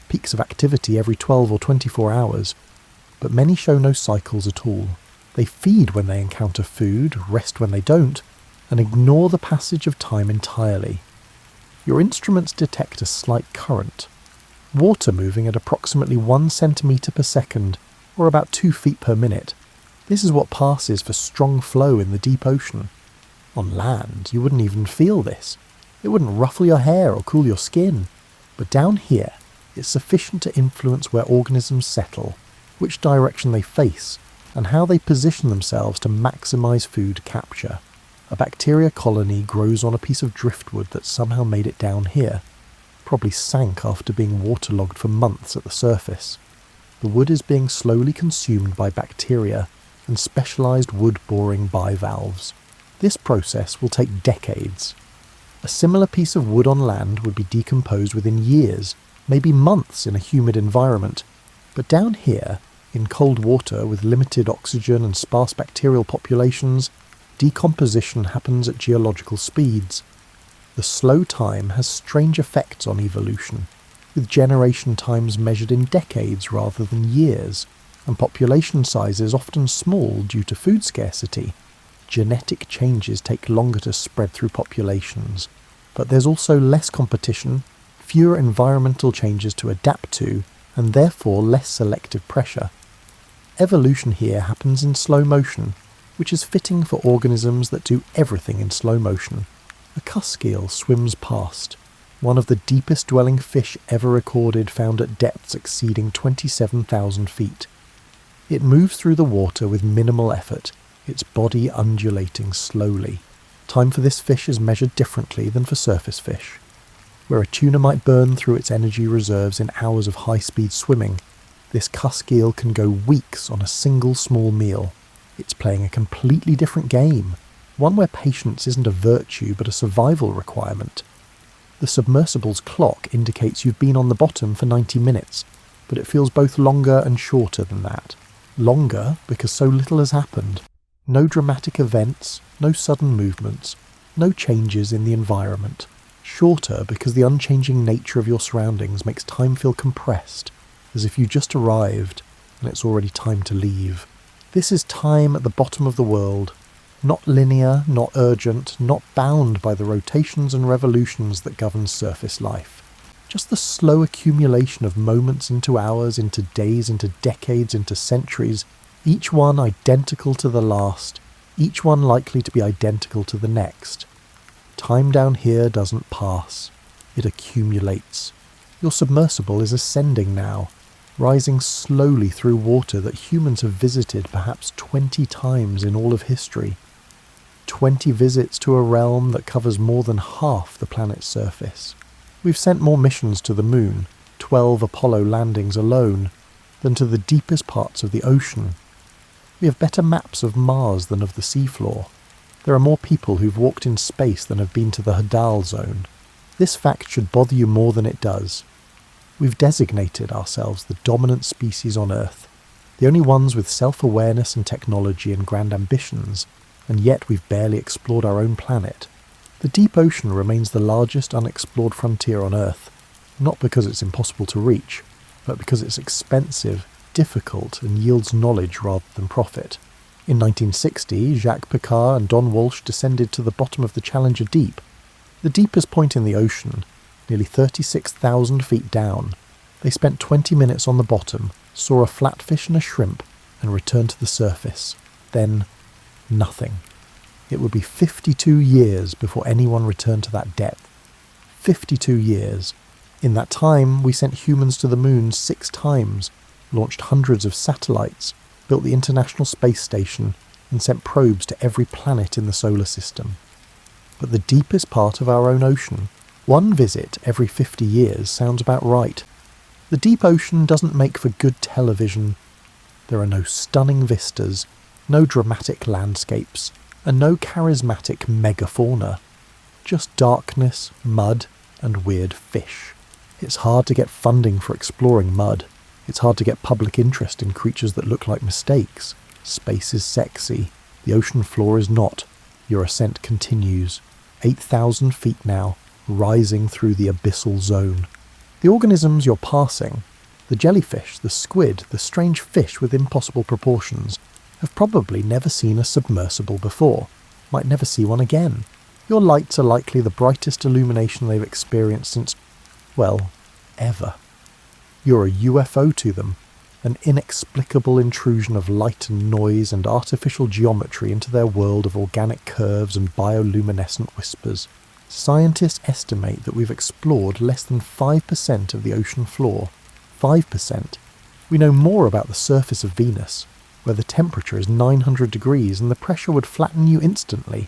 [SPEAKER 1] peaks of activity every 12 or 24 hours, but many show no cycles at all. They feed when they encounter food, rest when they don't, and ignore the passage of time entirely. Your instruments detect a slight current, water moving at approximately 1 centimetre per second, or about 2 feet per minute. This is what passes for strong flow in the deep ocean. On land, you wouldn't even feel this. It wouldn't ruffle your hair or cool your skin. But down here, it's sufficient to influence where organisms settle, which direction they face, and how they position themselves to maximise food capture. A bacteria colony grows on a piece of driftwood that somehow made it down here, probably sank after being waterlogged for months at the surface. The wood is being slowly consumed by bacteria and specialised wood-boring bivalves. This process will take decades. A similar piece of wood on land would be decomposed within years, maybe months in a humid environment, but down here, in cold water with limited oxygen and sparse bacterial populations, decomposition happens at geological speeds. The slow time has strange effects on evolution, with generation times measured in decades rather than years, and population sizes often small due to food scarcity. Genetic changes take longer to spread through populations, but there's also less competition, fewer environmental changes to adapt to, and therefore less selective pressure. Evolution here happens in slow motion, which is fitting for organisms that do everything in slow motion. A cusk eel swims past, one of the deepest dwelling fish ever recorded, found at depths exceeding 27,000 feet. It moves through the water with minimal effort, its body undulating slowly. Time for this fish is measured differently than for surface fish. Where a tuna might burn through its energy reserves in hours of high-speed swimming, this cusk eel can go weeks on a single small meal. It's playing a completely different game, one where patience isn't a virtue but a survival requirement. The submersible's clock indicates you've been on the bottom for 90 minutes, but it feels both longer and shorter than that. Longer because so little has happened. No dramatic events, no sudden movements, no changes in the environment. Shorter because the unchanging nature of your surroundings makes time feel compressed, as if you just arrived and it's already time to leave. This is time at the bottom of the world, not linear, not urgent, not bound by the rotations and revolutions that govern surface life. Just the slow accumulation of moments into hours, into days, into decades, into centuries, each one identical to the last, each one likely to be identical to the next. Time down here doesn't pass. It accumulates. Your submersible is ascending now, rising slowly through water that humans have visited perhaps 20 times in all of history. 20 visits to a realm that covers more than half the planet's surface. We've sent more missions to the moon, 12 Apollo landings alone, than to the deepest parts of the ocean. We have better maps of Mars than of the seafloor. There are more people who've walked in space than have been to the Hadal zone. This fact should bother you more than it does. We've designated ourselves the dominant species on Earth, the only ones with self-awareness and technology and grand ambitions, and yet we've barely explored our own planet. The deep ocean remains the largest unexplored frontier on Earth, not because it's impossible to reach, but because it's expensive, difficult, and yields knowledge rather than profit. In 1960, Jacques Piccard and Don Walsh descended to the bottom of the Challenger Deep, the deepest point in the ocean, nearly 36,000 feet down. They spent 20 minutes on the bottom, saw a flatfish and a shrimp, and returned to the surface. Then, nothing. It would be 52 years before anyone returned to that depth. 52 years. In that time, we sent humans to the moon 6 times, launched hundreds of satellites, built the International Space Station, and sent probes to every planet in the solar system. But the deepest part of our own ocean, one visit every 50 years sounds about right. The deep ocean doesn't make for good television. There are no stunning vistas, no dramatic landscapes, and no charismatic megafauna. Just darkness, mud, and weird fish. It's hard to get funding for exploring mud. It's hard to get public interest in creatures that look like mistakes. Space is sexy. The ocean floor is not. Your ascent continues. 8,000 feet now, rising through the abyssal zone. The organisms you're passing, the jellyfish, the squid, the strange fish with impossible proportions, have probably never seen a submersible before, might never see one again. Your lights are likely the brightest illumination they've experienced since, well, ever. You're a UFO to them, an inexplicable intrusion of light and noise and artificial geometry into their world of organic curves and bioluminescent whispers. Scientists estimate that we've explored less than 5% of the ocean floor. 5%. We know more about the surface of Venus, where the temperature is 900 degrees and the pressure would flatten you instantly,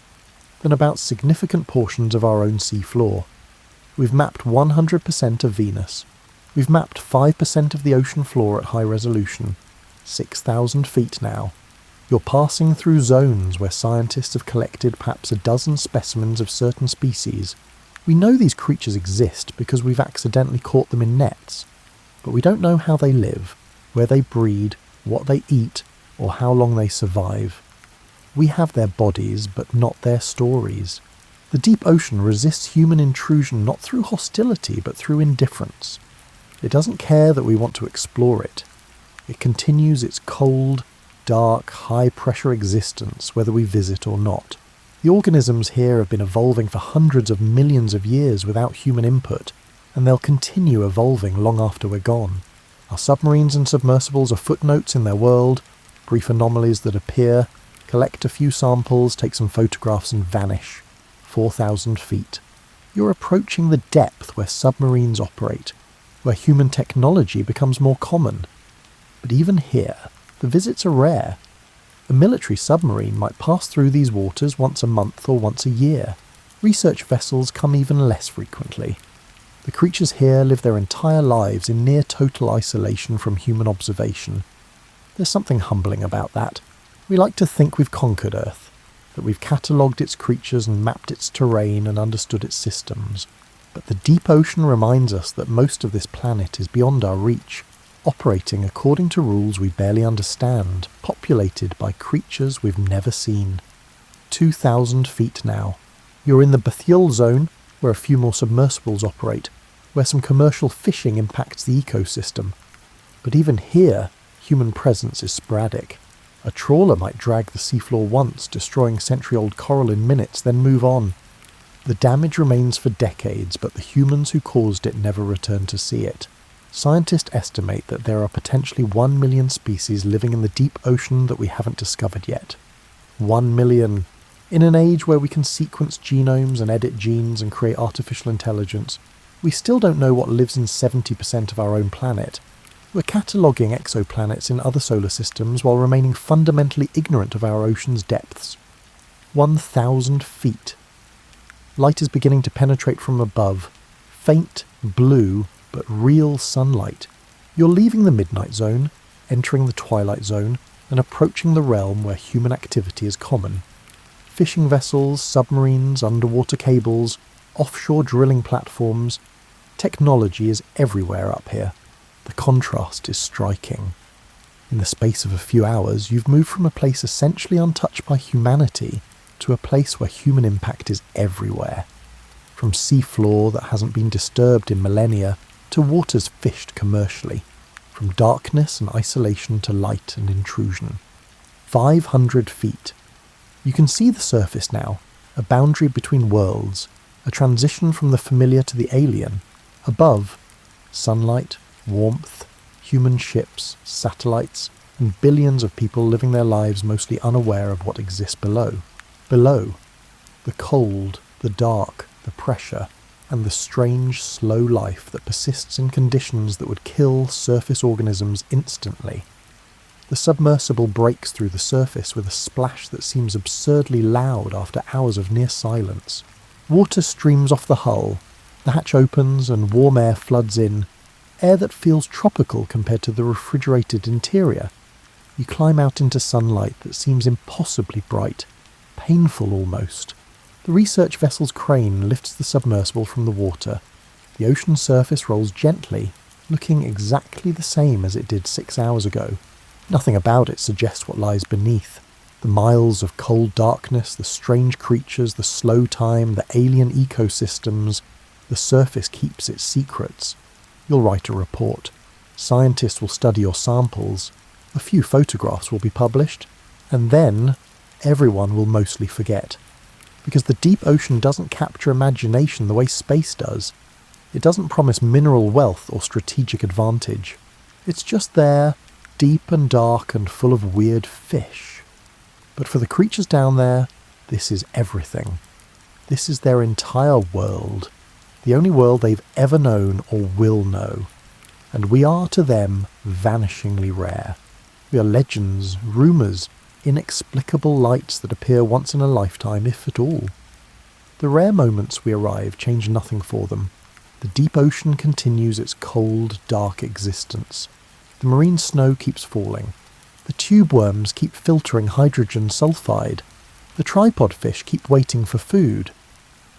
[SPEAKER 1] than about significant portions of our own sea floor. We've mapped 100% of Venus. We've mapped 5% of the ocean floor at high resolution, 6,000 feet now. You're passing through zones where scientists have collected perhaps a dozen specimens of certain species. We know these creatures exist because we've accidentally caught them in nets, but we don't know how they live, where they breed, what they eat, or how long they survive. We have their bodies, but not their stories. The deep ocean resists human intrusion not through hostility, but through indifference. It doesn't care that we want to explore it. It continues its cold, dark, high-pressure existence whether we visit or not. The organisms here have been evolving for hundreds of millions of years without human input, and they'll continue evolving long after we're gone. Our submarines and submersibles are footnotes in their world, brief anomalies that appear, collect a few samples, take some photographs and vanish. 4,000 feet. You're approaching the depth where submarines operate, where human technology becomes more common. But even here, the visits are rare. A military submarine might pass through these waters once a month or once a year. Research vessels come even less frequently. The creatures here live their entire lives in near total isolation from human observation. There's something humbling about that. We like to think we've conquered Earth, that we've catalogued its creatures and mapped its terrain and understood its systems. But the deep ocean reminds us that most of this planet is beyond our reach, operating according to rules we barely understand, populated by creatures we've never seen. 2,000 feet now. You're in the bathyal zone, where a few more submersibles operate, where some commercial fishing impacts the ecosystem. But even here, human presence is sporadic. A trawler might drag the seafloor once, destroying century-old coral in minutes, then move on. The damage remains for decades, but the humans who caused it never return to see it. Scientists estimate that there are potentially 1 million species living in the deep ocean that we haven't discovered yet. 1 million. In an age where we can sequence genomes and edit genes and create artificial intelligence, we still don't know what lives in 70% of our own planet. We're cataloguing exoplanets in other solar systems while remaining fundamentally ignorant of our ocean's depths. 1,000 feet. Light is beginning to penetrate from above. Faint, blue, but real sunlight. You're leaving the midnight zone, entering the twilight zone, and approaching the realm where human activity is common. Fishing vessels, submarines, underwater cables, offshore drilling platforms. Technology is everywhere up here. The contrast is striking. In the space of a few hours, you've moved from a place essentially untouched by humanity to a place where human impact is everywhere. From seafloor that hasn't been disturbed in millennia to waters fished commercially. From darkness and isolation to light and intrusion. 500 feet. You can see the surface now, a boundary between worlds, a transition from the familiar to the alien. Above, sunlight, warmth, human ships, satellites, and billions of people living their lives mostly unaware of what exists below. Below, the cold, the dark, the pressure, and the strange, slow life that persists in conditions that would kill surface organisms instantly. The submersible breaks through the surface with a splash that seems absurdly loud after hours of near silence. Water streams off the hull, the hatch opens and warm air floods in, air that feels tropical compared to the refrigerated interior. You climb out into sunlight that seems impossibly bright, painful almost. The research vessel's crane lifts the submersible from the water. The ocean surface rolls gently, looking exactly the same as it did 6 hours ago. Nothing about it suggests what lies beneath. The miles of cold darkness, the strange creatures, the slow time, the alien ecosystems. The surface keeps its secrets. You'll write a report. Scientists will study your samples. A few photographs will be published. And then, everyone will mostly forget. Because the deep ocean doesn't capture imagination the way space does. It doesn't promise mineral wealth or strategic advantage. It's just there, deep and dark and full of weird fish. But for the creatures down there, this is everything. This is their entire world. The only world they've ever known or will know. And we are to them vanishingly rare. We are legends, rumours, inexplicable lights that appear once in a lifetime, if at all. The rare moments we arrive change nothing for them. The deep ocean continues its cold, dark existence. The marine snow keeps falling. The tube worms keep filtering hydrogen sulfide. The tripod fish keep waiting for food.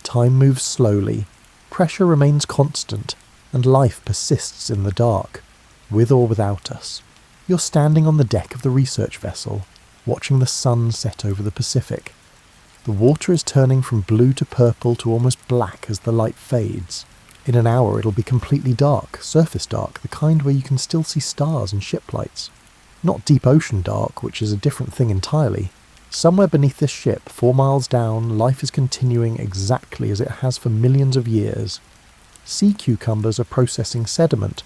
[SPEAKER 1] Time moves slowly. Pressure remains constant, and life persists in the dark, with or without us. You're standing on the deck of the research vessel, watching the sun set over the Pacific. The water is turning from blue to purple to almost black as the light fades. In an hour it'll be completely dark, surface dark, the kind where you can still see stars and ship lights. Not deep ocean dark, which is a different thing entirely. Somewhere beneath this ship, 4 miles down, life is continuing exactly as it has for millions of years. Sea cucumbers are processing sediment.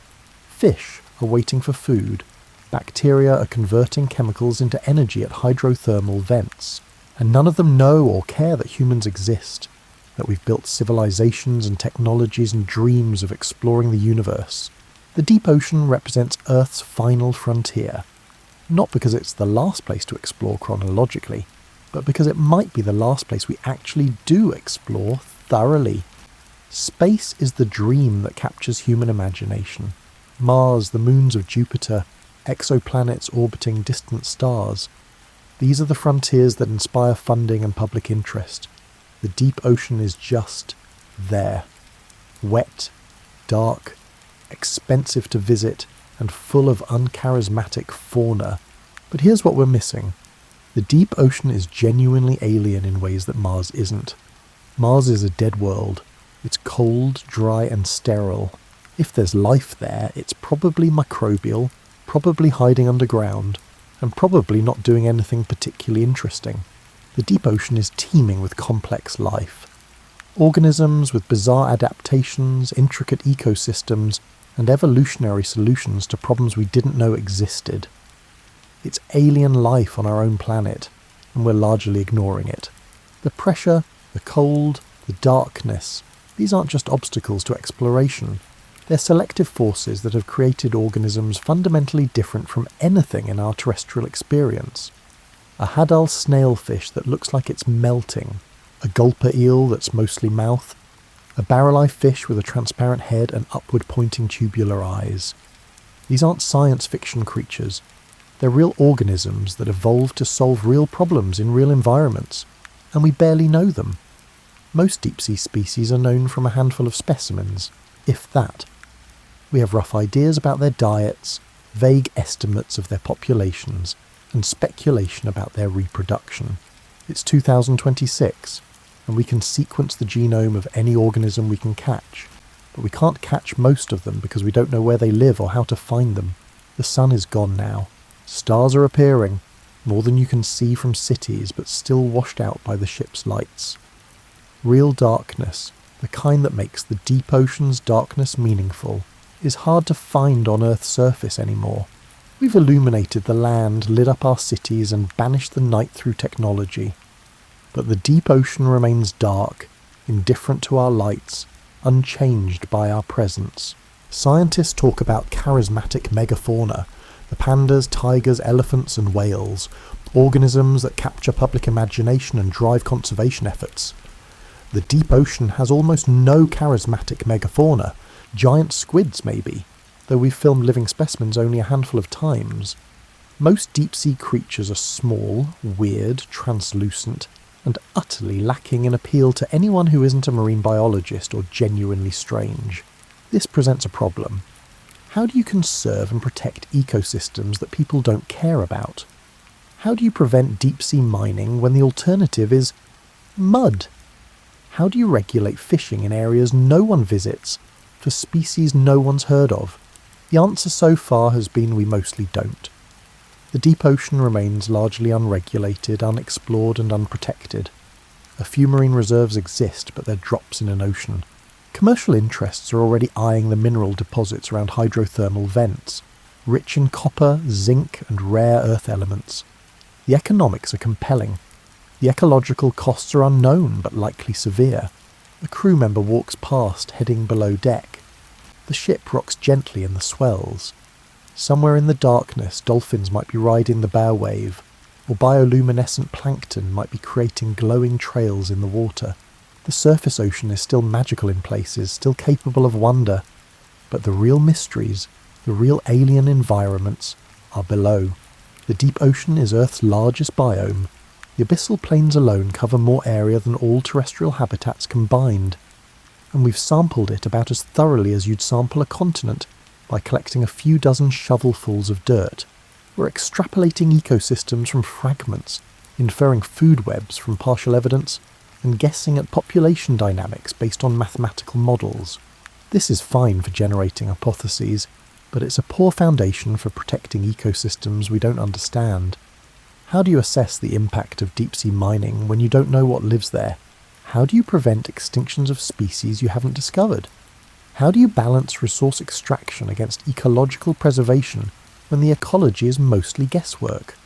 [SPEAKER 1] Fish are waiting for food. Bacteria are converting chemicals into energy at hydrothermal vents, and none of them know or care that humans exist, that we've built civilizations and technologies and dreams of exploring the universe. The deep ocean represents Earth's final frontier, not because it's the last place to explore chronologically, but because it might be the last place we actually do explore thoroughly. Space is the dream that captures human imagination. Mars, the moons of Jupiter, exoplanets orbiting distant stars. These are the frontiers that inspire funding and public interest. The deep ocean is just there. Wet, dark, expensive to visit, and full of uncharismatic fauna. But here's what we're missing. The deep ocean is genuinely alien in ways that Mars isn't. Mars is a dead world. It's cold, dry, and sterile. If there's life there, it's probably microbial, probably hiding underground, and probably not doing anything particularly interesting. The deep ocean is teeming with complex life. Organisms with bizarre adaptations, intricate ecosystems, and evolutionary solutions to problems we didn't know existed. It's alien life on our own planet, and we're largely ignoring it. The pressure, the cold, the darkness, these aren't just obstacles to exploration. They're selective forces that have created organisms fundamentally different from anything in our terrestrial experience. A hadal snailfish that looks like it's melting, a gulper eel that's mostly mouth, a barrel-eye fish with a transparent head and upward-pointing tubular eyes. These aren't science fiction creatures. They're real organisms that evolved to solve real problems in real environments, and we barely know them. Most deep-sea species are known from a handful of specimens, if that. We have rough ideas about their diets, vague estimates of their populations, and speculation about their reproduction. It's 2026, and we can sequence the genome of any organism we can catch, but we can't catch most of them because we don't know where they live or how to find them. The sun is gone now. Stars are appearing, more than you can see from cities, but still washed out by the ship's lights. Real darkness, the kind that makes the deep ocean's darkness meaningful, is hard to find on Earth's surface anymore. We've illuminated the land, lit up our cities, and banished the night through technology. But the deep ocean remains dark, indifferent to our lights, unchanged by our presence. Scientists talk about charismatic megafauna, the pandas, tigers, elephants, and whales, organisms that capture public imagination and drive conservation efforts. The deep ocean has almost no charismatic megafauna, giant squids maybe, though we've filmed living specimens only a handful of times. Most deep-sea creatures are small, weird, translucent, and utterly lacking in appeal to anyone who isn't a marine biologist or genuinely strange. This presents a problem. How do you conserve and protect ecosystems that people don't care about? How do you prevent deep-sea mining when the alternative is mud? How do you regulate fishing in areas no one visits, for species no one's heard of? The answer so far has been we mostly don't. The deep ocean remains largely unregulated, unexplored and unprotected. A few marine reserves exist, but they're drops in an ocean. Commercial interests are already eyeing the mineral deposits around hydrothermal vents, rich in copper, zinc and rare earth elements. The economics are compelling. The ecological costs are unknown, but likely severe. A crew member walks past, heading below deck. The ship rocks gently in the swells. Somewhere in the darkness, dolphins might be riding the bow wave, or bioluminescent plankton might be creating glowing trails in the water. The surface ocean is still magical in places, still capable of wonder, but the real mysteries, the real alien environments, are below. The deep ocean is Earth's largest biome. The abyssal plains alone cover more area than all terrestrial habitats combined, and we've sampled it about as thoroughly as you'd sample a continent by collecting a few dozen shovelfuls of dirt. We're extrapolating ecosystems from fragments, inferring food webs from partial evidence, and guessing at population dynamics based on mathematical models. This is fine for generating hypotheses, but it's a poor foundation for protecting ecosystems we don't understand. How do you assess the impact of deep-sea mining when you don't know what lives there? How do you prevent extinctions of species you haven't discovered? How do you balance resource extraction against ecological preservation when the ecology is mostly guesswork.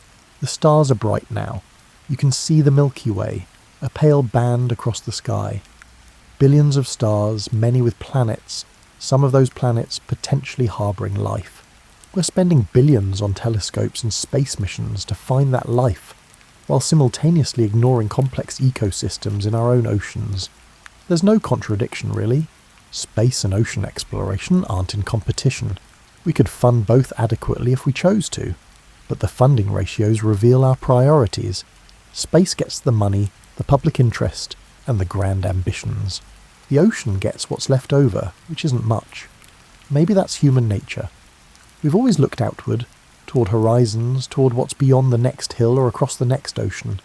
[SPEAKER 1] The stars are bright now. You can see the Milky Way, a pale band across the sky. Billions of stars, many with planets, some of those planets potentially harbouring life. We're spending billions on telescopes and space missions to find that life, while simultaneously ignoring complex ecosystems in our own oceans. There's no contradiction, really. Space and ocean exploration aren't in competition. We could fund both adequately if we chose to, but the funding ratios reveal our priorities. Space gets the money, the public interest, and the grand ambitions. The ocean gets what's left over, which isn't much. Maybe that's human nature. We've always looked outward, toward horizons, toward what's beyond the next hill or across the next ocean.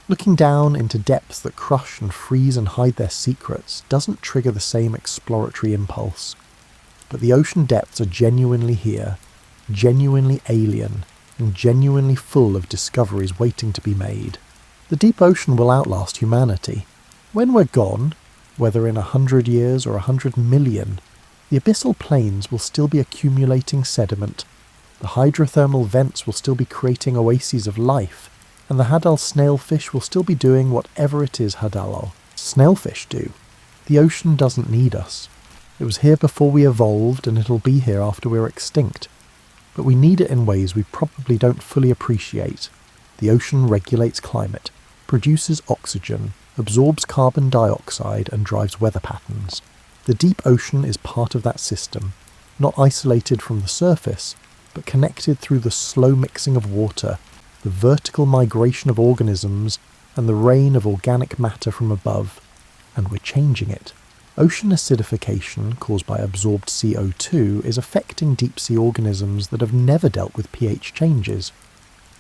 [SPEAKER 1] Looking down into depths that crush and freeze and hide their secrets doesn't trigger the same exploratory impulse. But the ocean depths are genuinely here, genuinely alien, and genuinely full of discoveries waiting to be made. The deep ocean will outlast humanity. When we're gone, whether in 100 years or 100 million, the abyssal plains will still be accumulating sediment, the hydrothermal vents will still be creating oases of life, and the Hadal snailfish will still be doing whatever it is Hadal snailfish do. The ocean doesn't need us. It was here before we evolved, and it'll be here after we're extinct. But we need it in ways we probably don't fully appreciate. The ocean regulates climate, produces oxygen, absorbs carbon dioxide, and drives weather patterns. The deep ocean is part of that system, not isolated from the surface, but connected through the slow mixing of water, the vertical migration of organisms, and the rain of organic matter from above. And we're changing it. Ocean acidification, caused by absorbed CO2, is affecting deep-sea organisms that have never dealt with pH changes.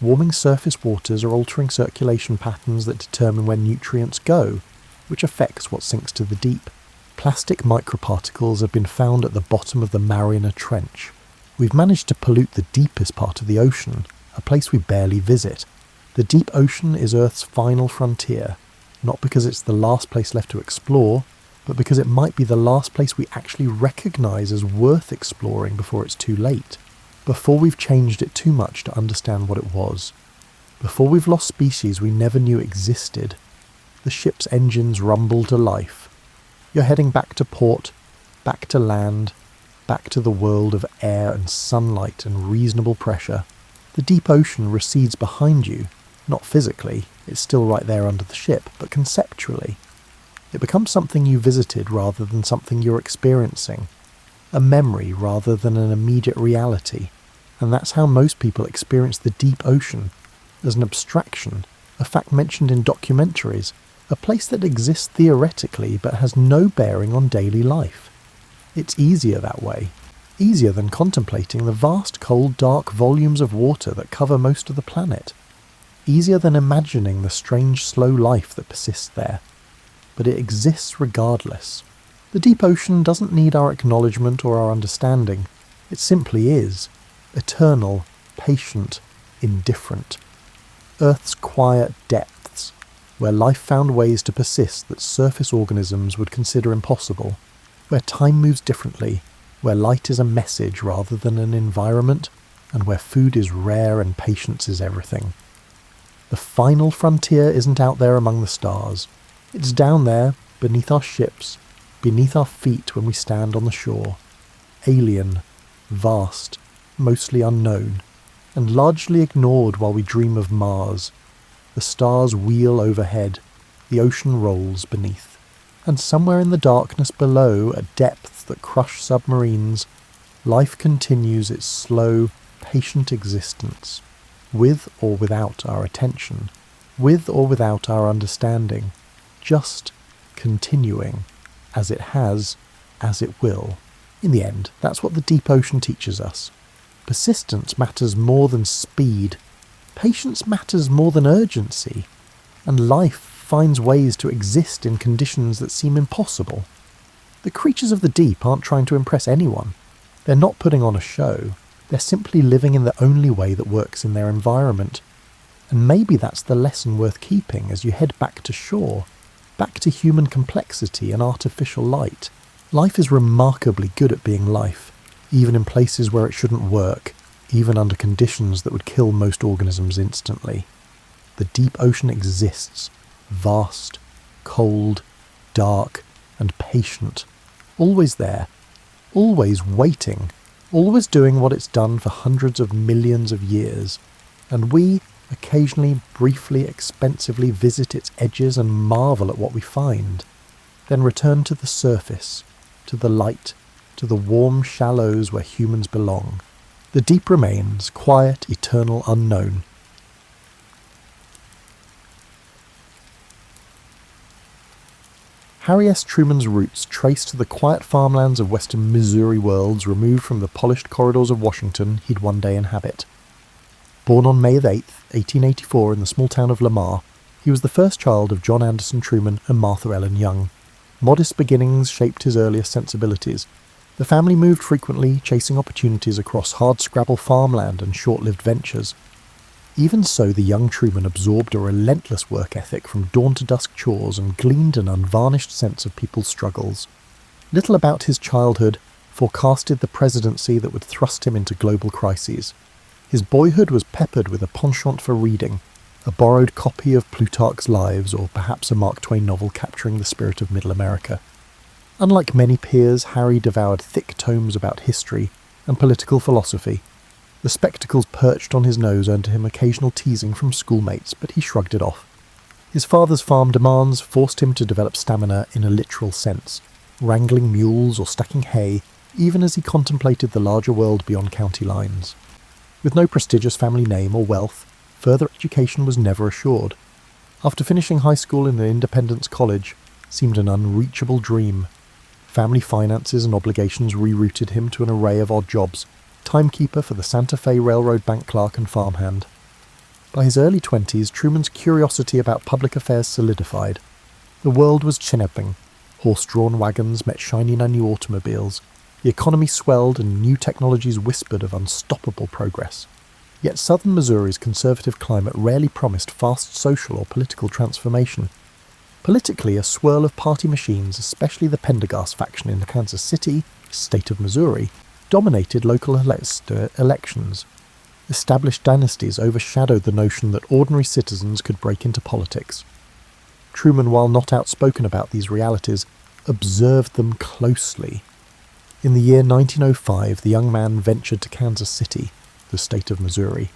[SPEAKER 1] Warming surface waters are altering circulation patterns that determine where nutrients go, which affects what sinks to the deep. Plastic microparticles have been found at the bottom of the Mariana Trench. We've managed to pollute the deepest part of the ocean, a place we barely visit. The deep ocean is Earth's final frontier, not because it's the last place left to explore, but because it might be the last place we actually recognise as worth exploring before it's too late. Before we've changed it too much to understand what it was. Before we've lost species we never knew existed. The ship's engines rumble to life. You're heading back to port, back to land, back to the world of air and sunlight and reasonable pressure. The deep ocean recedes behind you, not physically, it's still right there under the ship, but conceptually. It becomes something you visited rather than something you're experiencing, a memory rather than an immediate reality. And that's how most people experience the deep ocean, as an abstraction, a fact mentioned in documentaries, a place that exists theoretically but has no bearing on daily life. It's easier that way, easier than contemplating the vast cold dark volumes of water that cover most of the planet, easier than imagining the strange slow life that persists there. But it exists regardless. The deep ocean doesn't need our acknowledgement or our understanding, it simply is. Eternal, patient, indifferent. Earth's quiet depths, where life found ways to persist that surface organisms would consider impossible, where time moves differently, where light is a message rather than an environment, and where food is rare and patience is everything. The final frontier isn't out there among the stars. It's down there, beneath our ships, beneath our feet when we stand on the shore. Alien, vast, mostly unknown, and largely ignored while we dream of Mars. The stars wheel overhead, the ocean rolls beneath. And somewhere in the darkness below, at depths that crush submarines, life continues its slow, patient existence, with or without our attention, with or without our understanding, just continuing, as it has, as it will. In the end, that's what the deep ocean teaches us. Persistence matters more than speed. Patience matters more than urgency. And life finds ways to exist in conditions that seem impossible. The creatures of the deep aren't trying to impress anyone. They're not putting on a show. They're simply living in the only way that works in their environment. And maybe that's the lesson worth keeping as you head back to shore, back to human complexity and artificial light. Life is remarkably good at being life, even in places where it shouldn't work, even under conditions that would kill most organisms instantly. The deep ocean exists, vast, cold, dark, and patient, always there, always waiting, always doing what it's done for hundreds of millions of years, and we occasionally, briefly, expensively visit its edges and marvel at what we find, then return to the surface, to the light, to the warm shallows where humans belong. The deep remains, quiet, eternal, unknown. Harry S. Truman's roots trace to the quiet farmlands of western Missouri worlds removed from the polished corridors of Washington he'd one day inhabit. Born on May 8, 1884 in the small town of Lamar, he was the first child of John Anderson Truman and Martha Ellen Young. Modest beginnings shaped his earliest sensibilities. The family moved frequently, chasing opportunities across hard-scrabble farmland and short-lived ventures. Even so, the young Truman absorbed a relentless work ethic from dawn to dusk chores and gleaned an unvarnished sense of people's struggles. Little about his childhood forecasted the presidency that would thrust him into global crises. His boyhood was peppered with a penchant for reading, a borrowed copy of Plutarch's Lives, or perhaps a Mark Twain novel capturing the spirit of Middle America. Unlike many peers, Harry devoured thick tomes about history and political philosophy. The spectacles perched on his nose earned him occasional teasing from schoolmates, but he shrugged it off. His father's farm demands forced him to develop stamina in a literal sense, wrangling mules or stacking hay, even as he contemplated the larger world beyond county lines. With no prestigious family name or wealth, further education was never assured. After finishing high school in the Independence College seemed an unreachable dream. Family finances and obligations rerouted him to an array of odd jobs, timekeeper for the Santa Fe Railroad bank clerk and farmhand. By his early 20s, Truman's curiosity about public affairs solidified. The world was chinnepping. Horse-drawn wagons met shiny new automobiles. The economy swelled and new technologies whispered of unstoppable progress. Yet southern Missouri's conservative climate rarely promised fast social or political transformation. Politically, a swirl of party machines, especially the Pendergast faction in Kansas City, state of Missouri, dominated local elections. Established dynasties overshadowed the notion that ordinary citizens could break into politics. Truman, while not outspoken about these realities, observed them closely. In the year 1905, the young man ventured to Kansas City, the state of Missouri,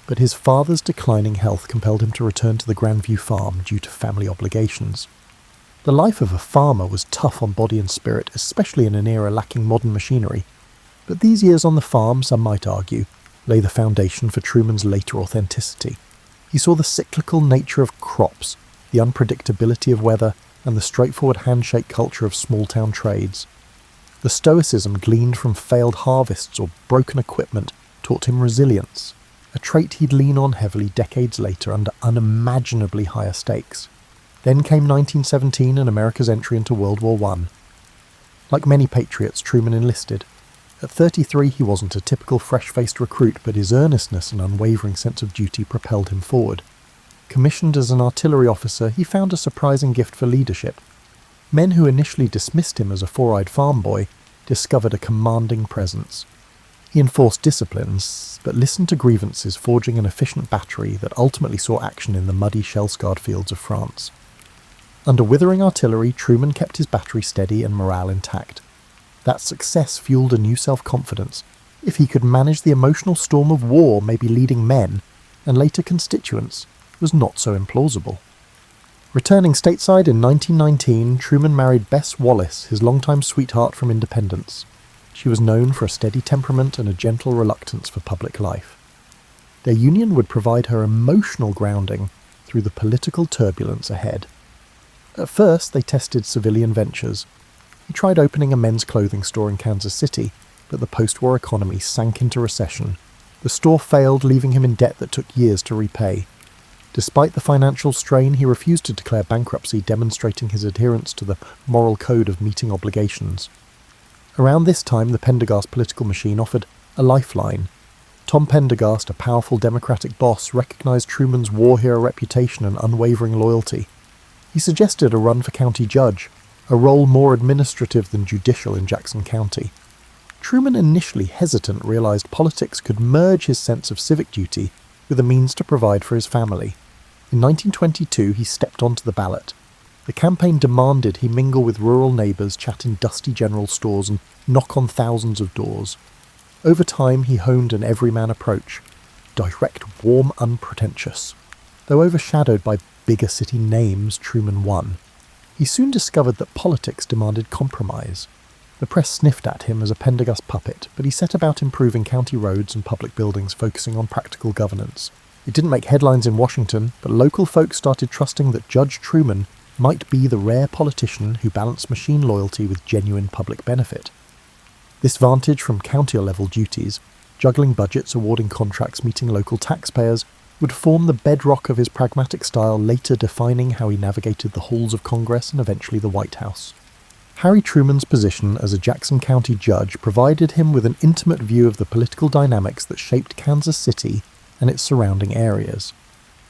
[SPEAKER 1] but his father's declining health compelled him to return to the Grandview farm due to family obligations. The life of a farmer was tough on body and spirit, especially in an era lacking modern machinery. But these years on the farm, some might argue, lay the foundation for Truman's later authenticity. He saw the cyclical nature of crops, the unpredictability of weather, and the straightforward handshake culture of small-town trades. The stoicism gleaned from failed harvests or broken equipment taught him resilience, a trait he'd lean on heavily decades later under unimaginably higher stakes. Then came 1917 and America's entry into World War I. Like many patriots, Truman enlisted. At 33, he wasn't a typical fresh-faced recruit, but his earnestness and unwavering sense of duty propelled him forward. Commissioned as an artillery officer, he found a surprising gift for leadership. Men who initially dismissed him as a four-eyed farm boy discovered a commanding presence. He enforced disciplines, but listened to grievances, forging an efficient battery that ultimately saw action in the muddy, shell-scarred fields of France. Under withering artillery, Truman kept his battery steady and morale intact. That success fueled a new self-confidence. If he could manage the emotional storm of war, maybe leading men, and later constituents, was not so implausible. Returning stateside in 1919, Truman married Bess Wallace, his longtime sweetheart from Independence. She was known for a steady temperament and a gentle reluctance for public life. Their union would provide her emotional grounding through the political turbulence ahead. At first, they tested civilian ventures. He tried opening a men's clothing store in Kansas City, but the post-war economy sank into recession. The store failed, leaving him in debt that took years to repay. Despite the financial strain, he refused to declare bankruptcy, demonstrating his adherence to the moral code of meeting obligations. Around this time, the Pendergast political machine offered a lifeline. Tom Pendergast, a powerful Democratic boss, recognized Truman's war hero reputation and unwavering loyalty. He suggested a run for county judge, a role more administrative than judicial in Jackson County. Truman, initially hesitant, realised politics could merge his sense of civic duty with a means to provide for his family. In 1922 he stepped onto the ballot. The campaign demanded he mingle with rural neighbours, chat in dusty general stores and knock on thousands of doors. Over time he honed an everyman approach, direct, warm, unpretentious. Though overshadowed by bigger city names, Truman won. He soon discovered that politics demanded compromise. The press sniffed at him as a Pendergast puppet, but he set about improving county roads and public buildings, focusing on practical governance. It didn't make headlines in Washington, but local folks started trusting that Judge Truman might be the rare politician who balanced machine loyalty with genuine public benefit. This vantage from county-level duties, juggling budgets, awarding contracts, meeting local taxpayers, would form the bedrock of his pragmatic style, later defining how he navigated the halls of Congress and eventually the White House. Harry Truman's position as a Jackson County judge provided him with an intimate view of the political dynamics that shaped Kansas City and its surrounding areas.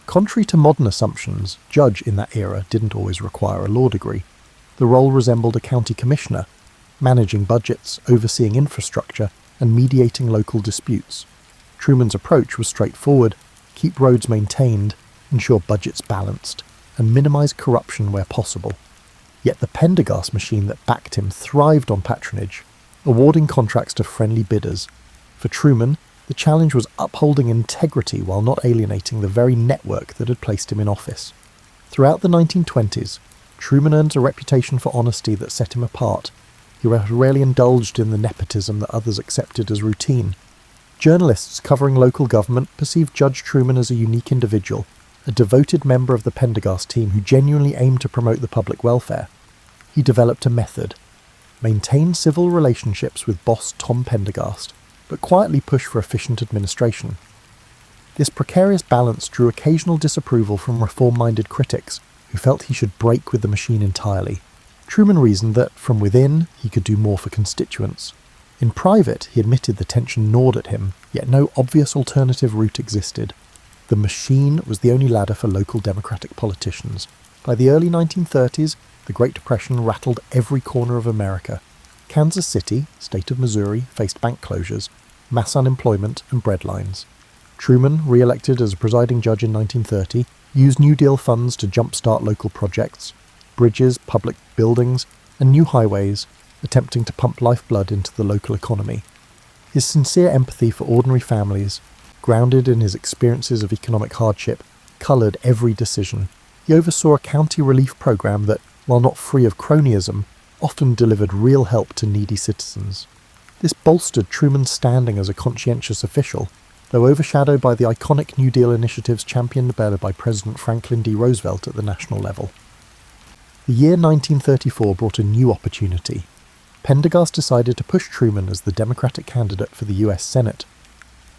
[SPEAKER 1] Contrary to modern assumptions, judge in that era didn't always require a law degree. The role resembled a county commissioner, managing budgets, overseeing infrastructure, and mediating local disputes. Truman's approach was straightforward: keep roads maintained, ensure budgets balanced, and minimise corruption where possible. Yet the Pendergast machine that backed him thrived on patronage, awarding contracts to friendly bidders. For Truman, the challenge was upholding integrity while not alienating the very network that had placed him in office. Throughout the 1920s, Truman earned a reputation for honesty that set him apart. He rarely indulged in the nepotism that others accepted as routine. Journalists covering local government perceived Judge Truman as a unique individual, a devoted member of the Pendergast team who genuinely aimed to promote the public welfare. He developed a method: maintain civil relationships with boss Tom Pendergast, but quietly push for efficient administration. This precarious balance drew occasional disapproval from reform-minded critics who felt he should break with the machine entirely. Truman reasoned that, from within, he could do more for constituents. In private, he admitted the tension gnawed at him, yet no obvious alternative route existed. The machine was the only ladder for local Democratic politicians. By the early 1930s, the Great Depression rattled every corner of America. Kansas City, state of Missouri, faced bank closures, mass unemployment, and breadlines. Truman, re-elected as a presiding judge in 1930, used New Deal funds to jumpstart local projects, bridges, public buildings, and new highways, attempting to pump lifeblood into the local economy. His sincere empathy for ordinary families, grounded in his experiences of economic hardship, coloured every decision. He oversaw a county relief program that, while not free of cronyism, often delivered real help to needy citizens. This bolstered Truman's standing as a conscientious official, though overshadowed by the iconic New Deal initiatives championed by President Franklin D. Roosevelt at the national level. The year 1934 brought a new opportunity. Pendergast decided to push Truman as the Democratic candidate for the US Senate.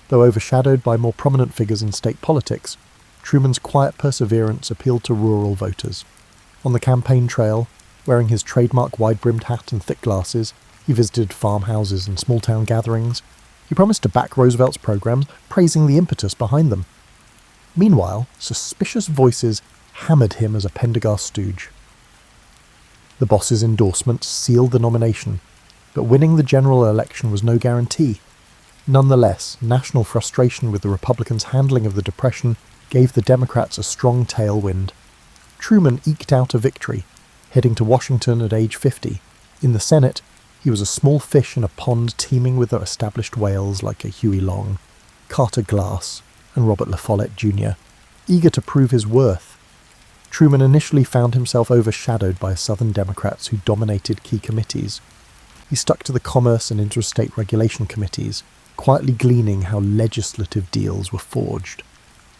[SPEAKER 1] Though overshadowed by more prominent figures in state politics, Truman's quiet perseverance appealed to rural voters. On the campaign trail, wearing his trademark wide-brimmed hat and thick glasses, he visited farmhouses and small-town gatherings. He promised to back Roosevelt's programs, praising the impetus behind them. Meanwhile, suspicious voices hammered him as a Pendergast stooge. The boss's endorsement sealed the nomination, but winning the general election was no guarantee. Nonetheless, national frustration with the Republicans' handling of the Depression gave the Democrats a strong tailwind. Truman eked out a victory, heading to Washington at age 50. In the Senate, he was a small fish in a pond teeming with established whales like a Huey Long, Carter Glass, and Robert La Follette Jr., eager to prove his worth. Truman initially found himself overshadowed by Southern Democrats who dominated key committees. He stuck to the Commerce and Interstate Regulation Committees, quietly gleaning how legislative deals were forged.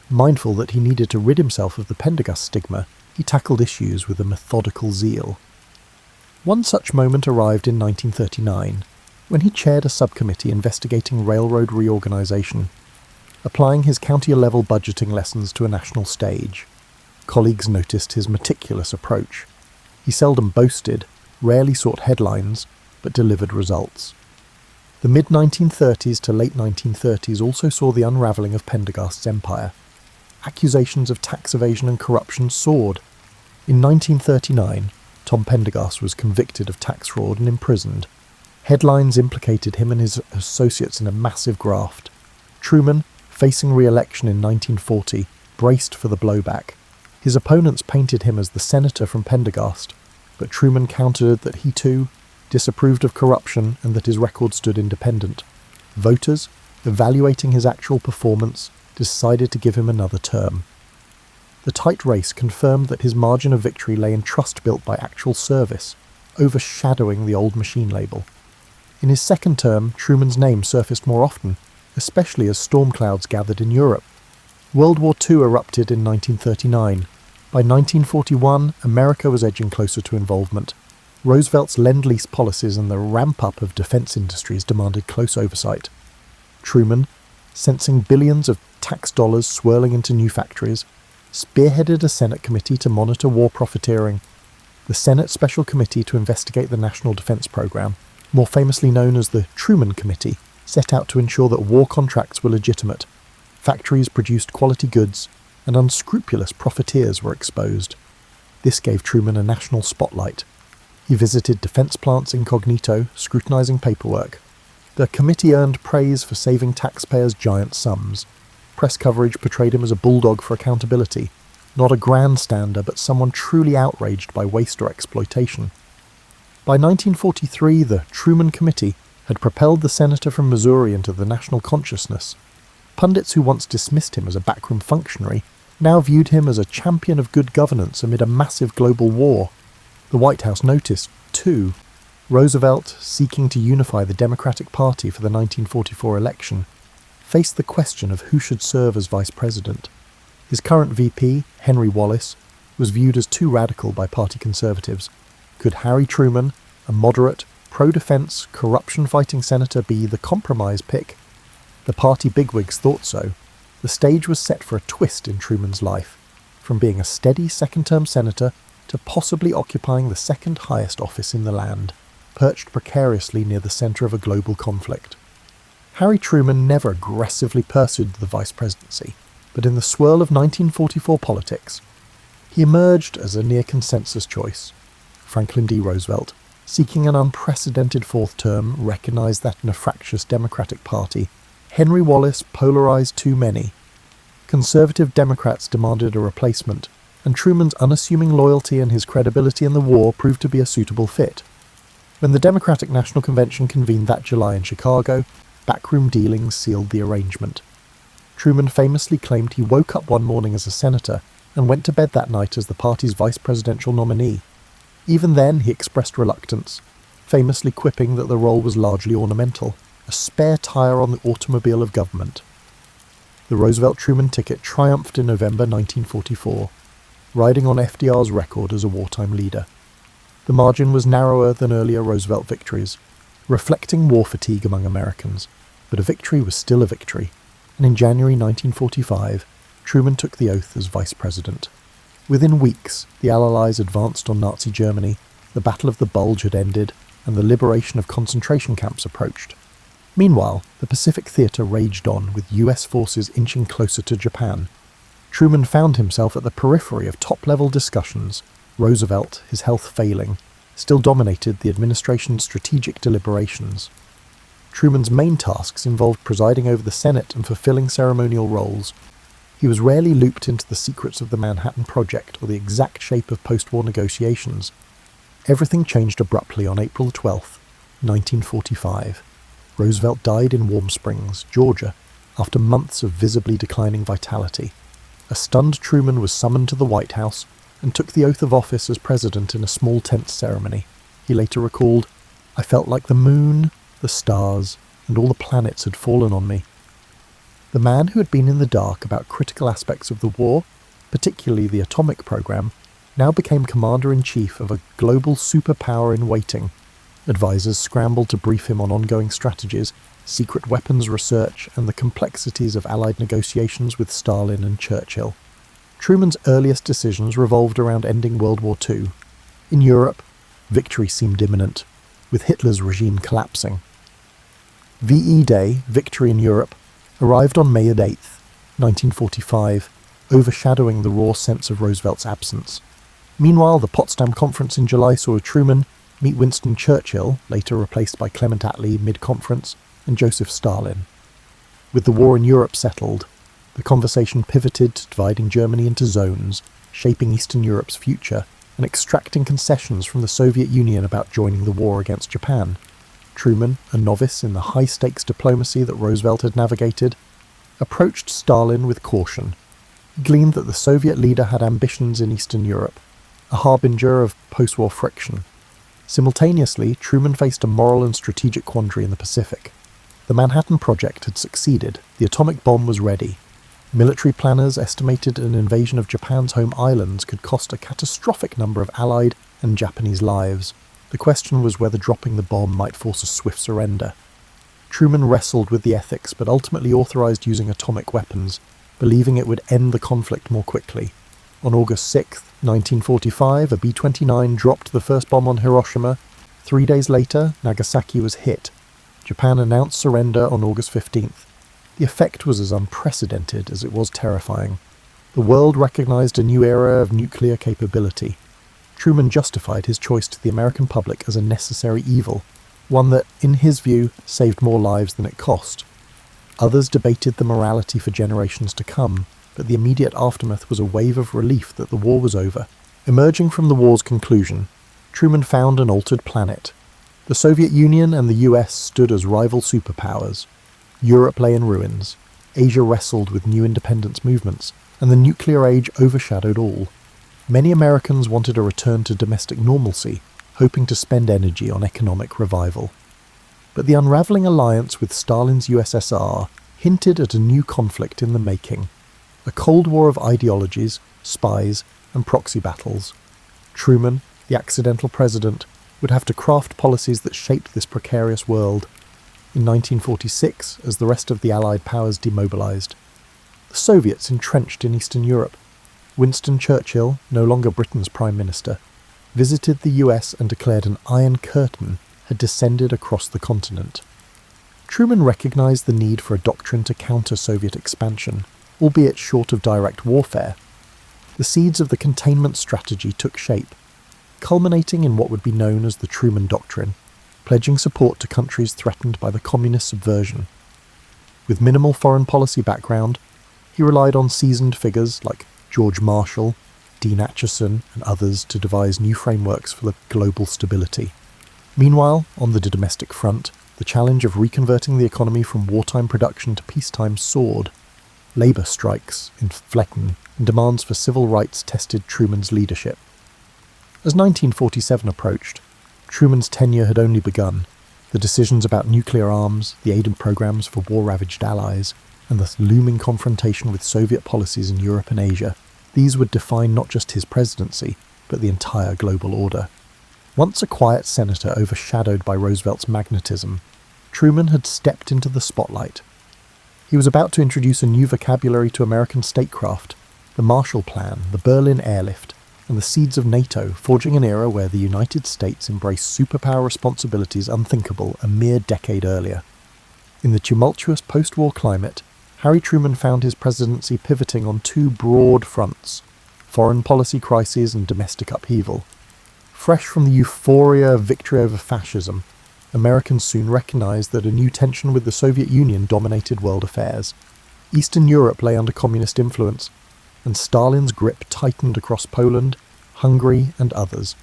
[SPEAKER 1] Mindful that he needed to rid himself of the Pendergast stigma, he tackled issues with a methodical zeal. One such moment arrived in 1939, when he chaired a subcommittee investigating railroad reorganization, applying his county-level budgeting lessons to a national stage. Colleagues noticed his meticulous approach. He seldom boasted, rarely sought headlines, but delivered results. The mid-1930s to late 1930s also saw the unravelling of Pendergast's empire. Accusations of tax evasion and corruption soared. In 1939, Tom Pendergast was convicted of tax fraud and imprisoned. Headlines implicated him and his associates in a massive graft. Truman, facing re-election in 1940, braced for the blowback. His opponents painted him as the senator from Pendergast, but Truman countered that he too disapproved of corruption and that his record stood independent. Voters, evaluating his actual performance, decided to give him another term. The tight race confirmed that his margin of victory lay in trust built by actual service, overshadowing the old machine label. In his second term, Truman's name surfaced more often, especially as storm clouds gathered in Europe. World War II erupted in 1939. By 1941, America was edging closer to involvement. Roosevelt's Lend-Lease policies and the ramp-up of defense industries demanded close oversight. Truman, sensing billions of tax dollars swirling into new factories, spearheaded a Senate committee to monitor war profiteering. The Senate Special Committee to investigate the National Defense Program, more famously known as the Truman Committee, set out to ensure that war contracts were legitimate. Factories produced quality goods, and unscrupulous profiteers were exposed. This gave Truman a national spotlight. He visited defense plants incognito, scrutinizing paperwork. The committee earned praise for saving taxpayers giant sums. Press coverage portrayed him as a bulldog for accountability, not a grandstander but someone truly outraged by waste or exploitation. By 1943, the Truman Committee had propelled the senator from Missouri into the national consciousness. Pundits who once dismissed him as a backroom functionary now viewed him as a champion of good governance amid a massive global war. The White House noticed, too, Roosevelt, seeking to unify the Democratic Party for the 1944 election, faced the question of who should serve as vice president. His current VP, Henry Wallace, was viewed as too radical by party conservatives. Could Harry Truman, a moderate, pro-defense, corruption-fighting senator, be the compromise pick? The party bigwigs thought so. The stage was set for a twist in Truman's life, from being a steady second-term senator to possibly occupying the second highest office in the land, perched precariously near the centre of a global conflict. Harry Truman never aggressively pursued the vice presidency, but in the swirl of 1944 politics, he emerged as a near-consensus choice. Franklin D. Roosevelt, seeking an unprecedented fourth term, recognised that in a fractious Democratic Party, Henry Wallace polarised too many. Conservative Democrats demanded a replacement, and Truman's unassuming loyalty and his credibility in the war proved to be a suitable fit. When the Democratic National Convention convened that July in Chicago, backroom dealings sealed the arrangement. Truman famously claimed he woke up one morning as a senator and went to bed that night as the party's vice presidential nominee. Even then, he expressed reluctance, famously quipping that the role was largely ornamental, a spare tire on the automobile of government. The Roosevelt-Truman ticket triumphed in November 1944, riding on FDR's record as a wartime leader. The margin was narrower than earlier Roosevelt victories, reflecting war fatigue among Americans, but a victory was still a victory, and in January 1945, Truman took the oath as vice president. Within weeks, the Allies advanced on Nazi Germany, the Battle of the Bulge had ended, and the liberation of concentration camps approached. Meanwhile, the Pacific Theatre raged on, with US forces inching closer to Japan. Truman found himself at the periphery of top-level discussions. Roosevelt, his health failing, still dominated the administration's strategic deliberations. Truman's main tasks involved presiding over the Senate and fulfilling ceremonial roles. He was rarely looped into the secrets of the Manhattan Project or the exact shape of post-war negotiations. Everything changed abruptly on April 12, 1945. Roosevelt died in Warm Springs, Georgia, after months of visibly declining vitality. A stunned Truman was summoned to the White House and took the oath of office as president in a small tent ceremony. He later recalled, "I felt like the moon, the stars, and all the planets had fallen on me." The man who had been in the dark about critical aspects of the war, particularly the atomic program, now became commander-in-chief of a global superpower in waiting. Advisors scrambled to brief him on ongoing strategies, secret weapons research, and the complexities of Allied negotiations with Stalin and Churchill. Truman's earliest decisions revolved around ending World War II. In Europe, victory seemed imminent, with Hitler's regime collapsing. VE Day, Victory in Europe, arrived on May 8, 1945, overshadowing the raw sense of Roosevelt's absence. Meanwhile, the Potsdam Conference in July saw Truman, Meet Winston Churchill, later replaced by Clement Attlee mid-conference, and Joseph Stalin. With the war in Europe settled, the conversation pivoted to dividing Germany into zones, shaping Eastern Europe's future, and extracting concessions from the Soviet Union about joining the war against Japan. Truman, a novice in the high-stakes diplomacy that Roosevelt had navigated, approached Stalin with caution. He gleaned that the Soviet leader had ambitions in Eastern Europe, a harbinger of post-war friction. Simultaneously, Truman faced a moral and strategic quandary in the Pacific. The Manhattan Project had succeeded. The atomic bomb was ready. Military planners estimated an invasion of Japan's home islands could cost a catastrophic number of Allied and Japanese lives. The question was whether dropping the bomb might force a swift surrender. Truman wrestled with the ethics, but ultimately authorized using atomic weapons, believing it would end the conflict more quickly. On August 6, 1945, a B-29 dropped the first bomb on Hiroshima. 3 days later, Nagasaki was hit. Japan announced surrender on August 15th. The effect was as unprecedented as it was terrifying. The world recognized a new era of nuclear capability. Truman justified his choice to the American public as a necessary evil, one that, in his view, saved more lives than it cost. Others debated the morality for generations to come, but the immediate aftermath was a wave of relief that the war was over. Emerging from the war's conclusion, Truman found an altered planet. The Soviet Union and the US stood as rival superpowers. Europe lay in ruins. Asia wrestled with new independence movements, and the nuclear age overshadowed all. Many Americans wanted a return to domestic normalcy, hoping to spend energy on economic revival. But the unravelling alliance with Stalin's USSR hinted at a new conflict in the making. A Cold War of ideologies, spies, and proxy battles. Truman, the accidental president, would have to craft policies that shaped this precarious world. In 1946, as the rest of the Allied powers demobilized, the Soviets entrenched in Eastern Europe. Winston Churchill, no longer Britain's Prime Minister, visited the US and declared an Iron Curtain had descended across the continent. Truman recognized the need for a doctrine to counter Soviet expansion, albeit short of direct warfare. The seeds of the containment strategy took shape, culminating in what would be known as the Truman Doctrine, pledging support to countries threatened by the communist subversion. With minimal foreign policy background, he relied on seasoned figures like George Marshall, Dean Acheson, and others to devise new frameworks for the global stability. Meanwhile, on the domestic front, the challenge of reconverting the economy from wartime production to peacetime soared. Labour strikes in Flecken and demands for civil rights tested Truman's leadership. As 1947 approached, Truman's tenure had only begun. The decisions about nuclear arms, the aid programs for war-ravaged allies, and the looming confrontation with Soviet policies in Europe and Asia, these would define not just his presidency, but the entire global order. Once a quiet senator overshadowed by Roosevelt's magnetism, Truman had stepped into the spotlight. He was about to introduce a new vocabulary to American statecraft, the Marshall Plan, the Berlin Airlift, and the seeds of NATO, forging an era where the United States embraced superpower responsibilities unthinkable a mere decade earlier. In the tumultuous post-war climate, Harry Truman found his presidency pivoting on two broad fronts: foreign policy crises and domestic upheaval. Fresh from the euphoria of victory over fascism, Americans soon recognized that a new tension with the Soviet Union dominated world affairs. Eastern Europe lay under communist influence, and Stalin's grip tightened across Poland, Hungary, and others.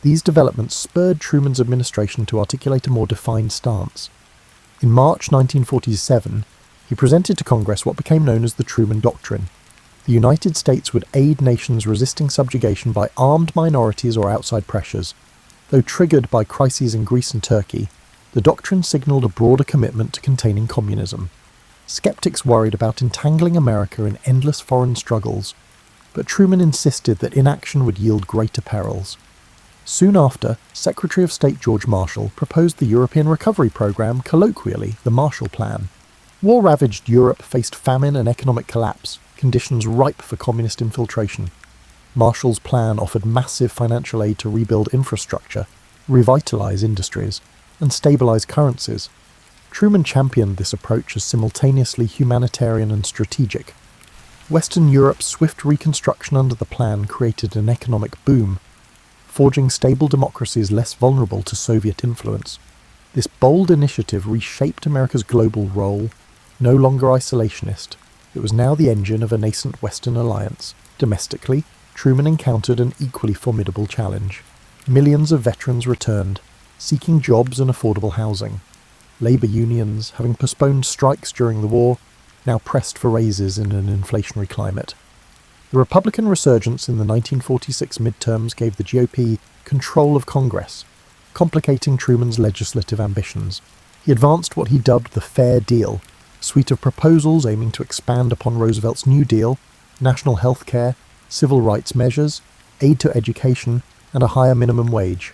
[SPEAKER 1] These developments spurred Truman's administration to articulate a more defined stance. In March 1947, he presented to Congress what became known as the Truman Doctrine. The United States would aid nations resisting subjugation by armed minorities or outside pressures. Though triggered by crises in Greece and Turkey, the doctrine signalled a broader commitment to containing communism. Skeptics worried about entangling America in endless foreign struggles, but Truman insisted that inaction would yield greater perils. Soon after, Secretary of State George Marshall proposed the European Recovery Program, colloquially the Marshall Plan. War-ravaged Europe faced famine and economic collapse, conditions ripe for communist infiltration. Marshall's plan offered massive financial aid to rebuild infrastructure, revitalise industries, and stabilise currencies. Truman championed this approach as simultaneously humanitarian and strategic. Western Europe's swift reconstruction under the plan created an economic boom. forging stable democracies less vulnerable to Soviet influence. This bold initiative reshaped America's global role. No longer isolationist, it was now the engine of a nascent Western alliance. Domestically, Truman encountered an equally formidable challenge. Millions of veterans returned, seeking jobs and affordable housing. Labour unions, having postponed strikes during the war, now pressed for raises in an inflationary climate. The Republican resurgence in the 1946 midterms gave the GOP control of Congress, complicating Truman's legislative ambitions. He advanced what he dubbed the Fair Deal, a suite of proposals aiming to expand upon Roosevelt's New Deal, national health care, civil rights measures, aid to education, and a higher minimum wage.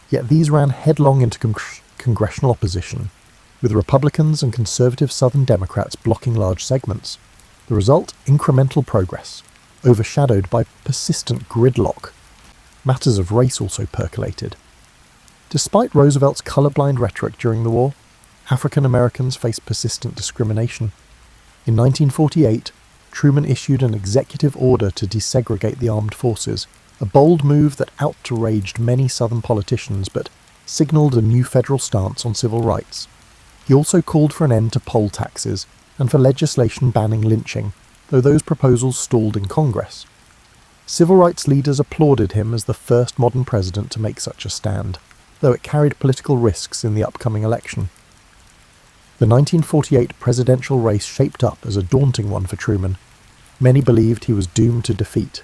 [SPEAKER 1] Yet these ran headlong into congressional opposition, with Republicans and conservative Southern Democrats blocking large segments. The result? Incremental progress, overshadowed by persistent gridlock. Matters of race also percolated. Despite Roosevelt's colorblind rhetoric during the war, African Americans faced persistent discrimination. In 1948, Truman issued an executive order to desegregate the armed forces, a bold move that outraged many Southern politicians but signalled a new federal stance on civil rights. He also called for an end to poll taxes and for legislation banning lynching, though those proposals stalled in Congress. Civil rights leaders applauded him as the first modern president to make such a stand, though it carried political risks in the upcoming election. The 1948 presidential race shaped up as a daunting one for Truman. Many believed he was doomed to defeat.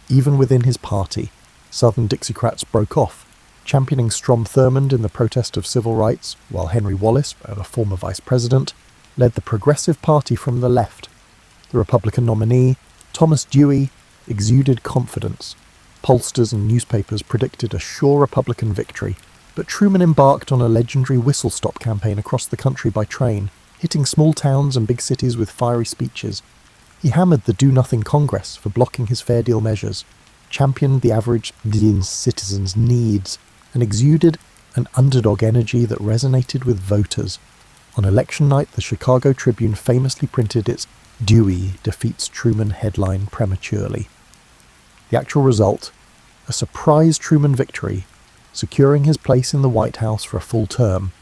[SPEAKER 1] Even within his party, Southern Dixiecrats broke off, championing Strom Thurmond in the protest of civil rights, while Henry Wallace, a former vice president, led the Progressive Party from the left. The Republican nominee, Thomas Dewey, exuded confidence. Pollsters and newspapers predicted a sure Republican victory, but Truman embarked on a legendary whistle-stop campaign across the country by train, hitting small towns and big cities with fiery speeches. He hammered the Do-Nothing Congress for blocking his Fair Deal measures, championed the average citizen's needs, and exuded an underdog energy that resonated with voters. On election night, the Chicago Tribune famously printed its "Dewey defeats Truman" headline prematurely. The actual result? A surprise Truman victory, securing his place in the White House for a full term.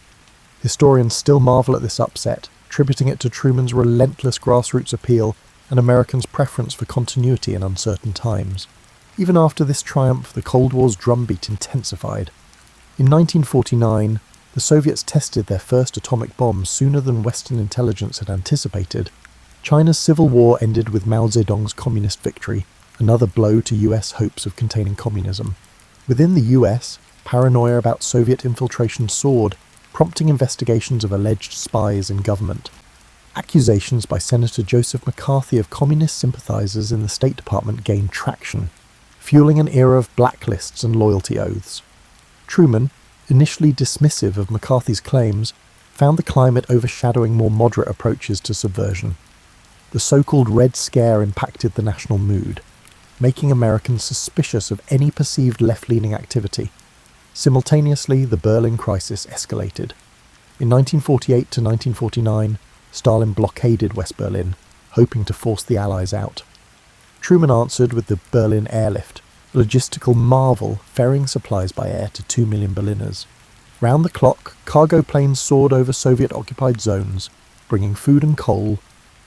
[SPEAKER 1] Historians still marvel at this upset, attributing it to Truman's relentless grassroots appeal and Americans' preference for continuity in uncertain times. Even after this triumph, the Cold War's drumbeat intensified. In 1949, the Soviets tested their first atomic bomb sooner than Western intelligence had anticipated. China's civil war ended with Mao Zedong's communist victory, another blow to US hopes of containing communism. Within the US, paranoia about Soviet infiltration soared, prompting investigations of alleged spies in government. Accusations by Senator Joseph McCarthy of communist sympathizers in the State Department gained traction, fueling an era of blacklists and loyalty oaths. Truman, initially dismissive of McCarthy's claims, found the climate overshadowing more moderate approaches to subversion. The so-called Red Scare impacted the national mood, making Americans suspicious of any perceived left-leaning activity. Simultaneously, the Berlin crisis escalated. In 1948 to 1949, Stalin blockaded West Berlin, hoping to force the Allies out. Truman answered with the Berlin Airlift, a logistical marvel ferrying supplies by air to 2 million Berliners. Round the clock, cargo planes soared over Soviet-occupied zones, bringing food and coal.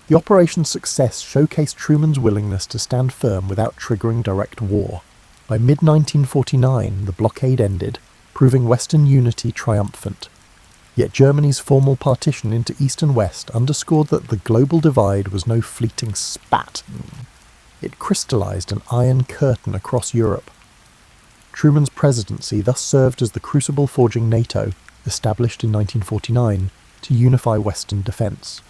[SPEAKER 1] The operation's success showcased Truman's willingness to stand firm without triggering direct war. By mid-1949, the blockade ended, proving Western unity triumphant. Yet Germany's formal partition into East and West underscored that the global divide was no fleeting spat. It crystallized an iron curtain across Europe. Truman's presidency thus served as the crucible forging NATO, established in 1949, to unify Western defense.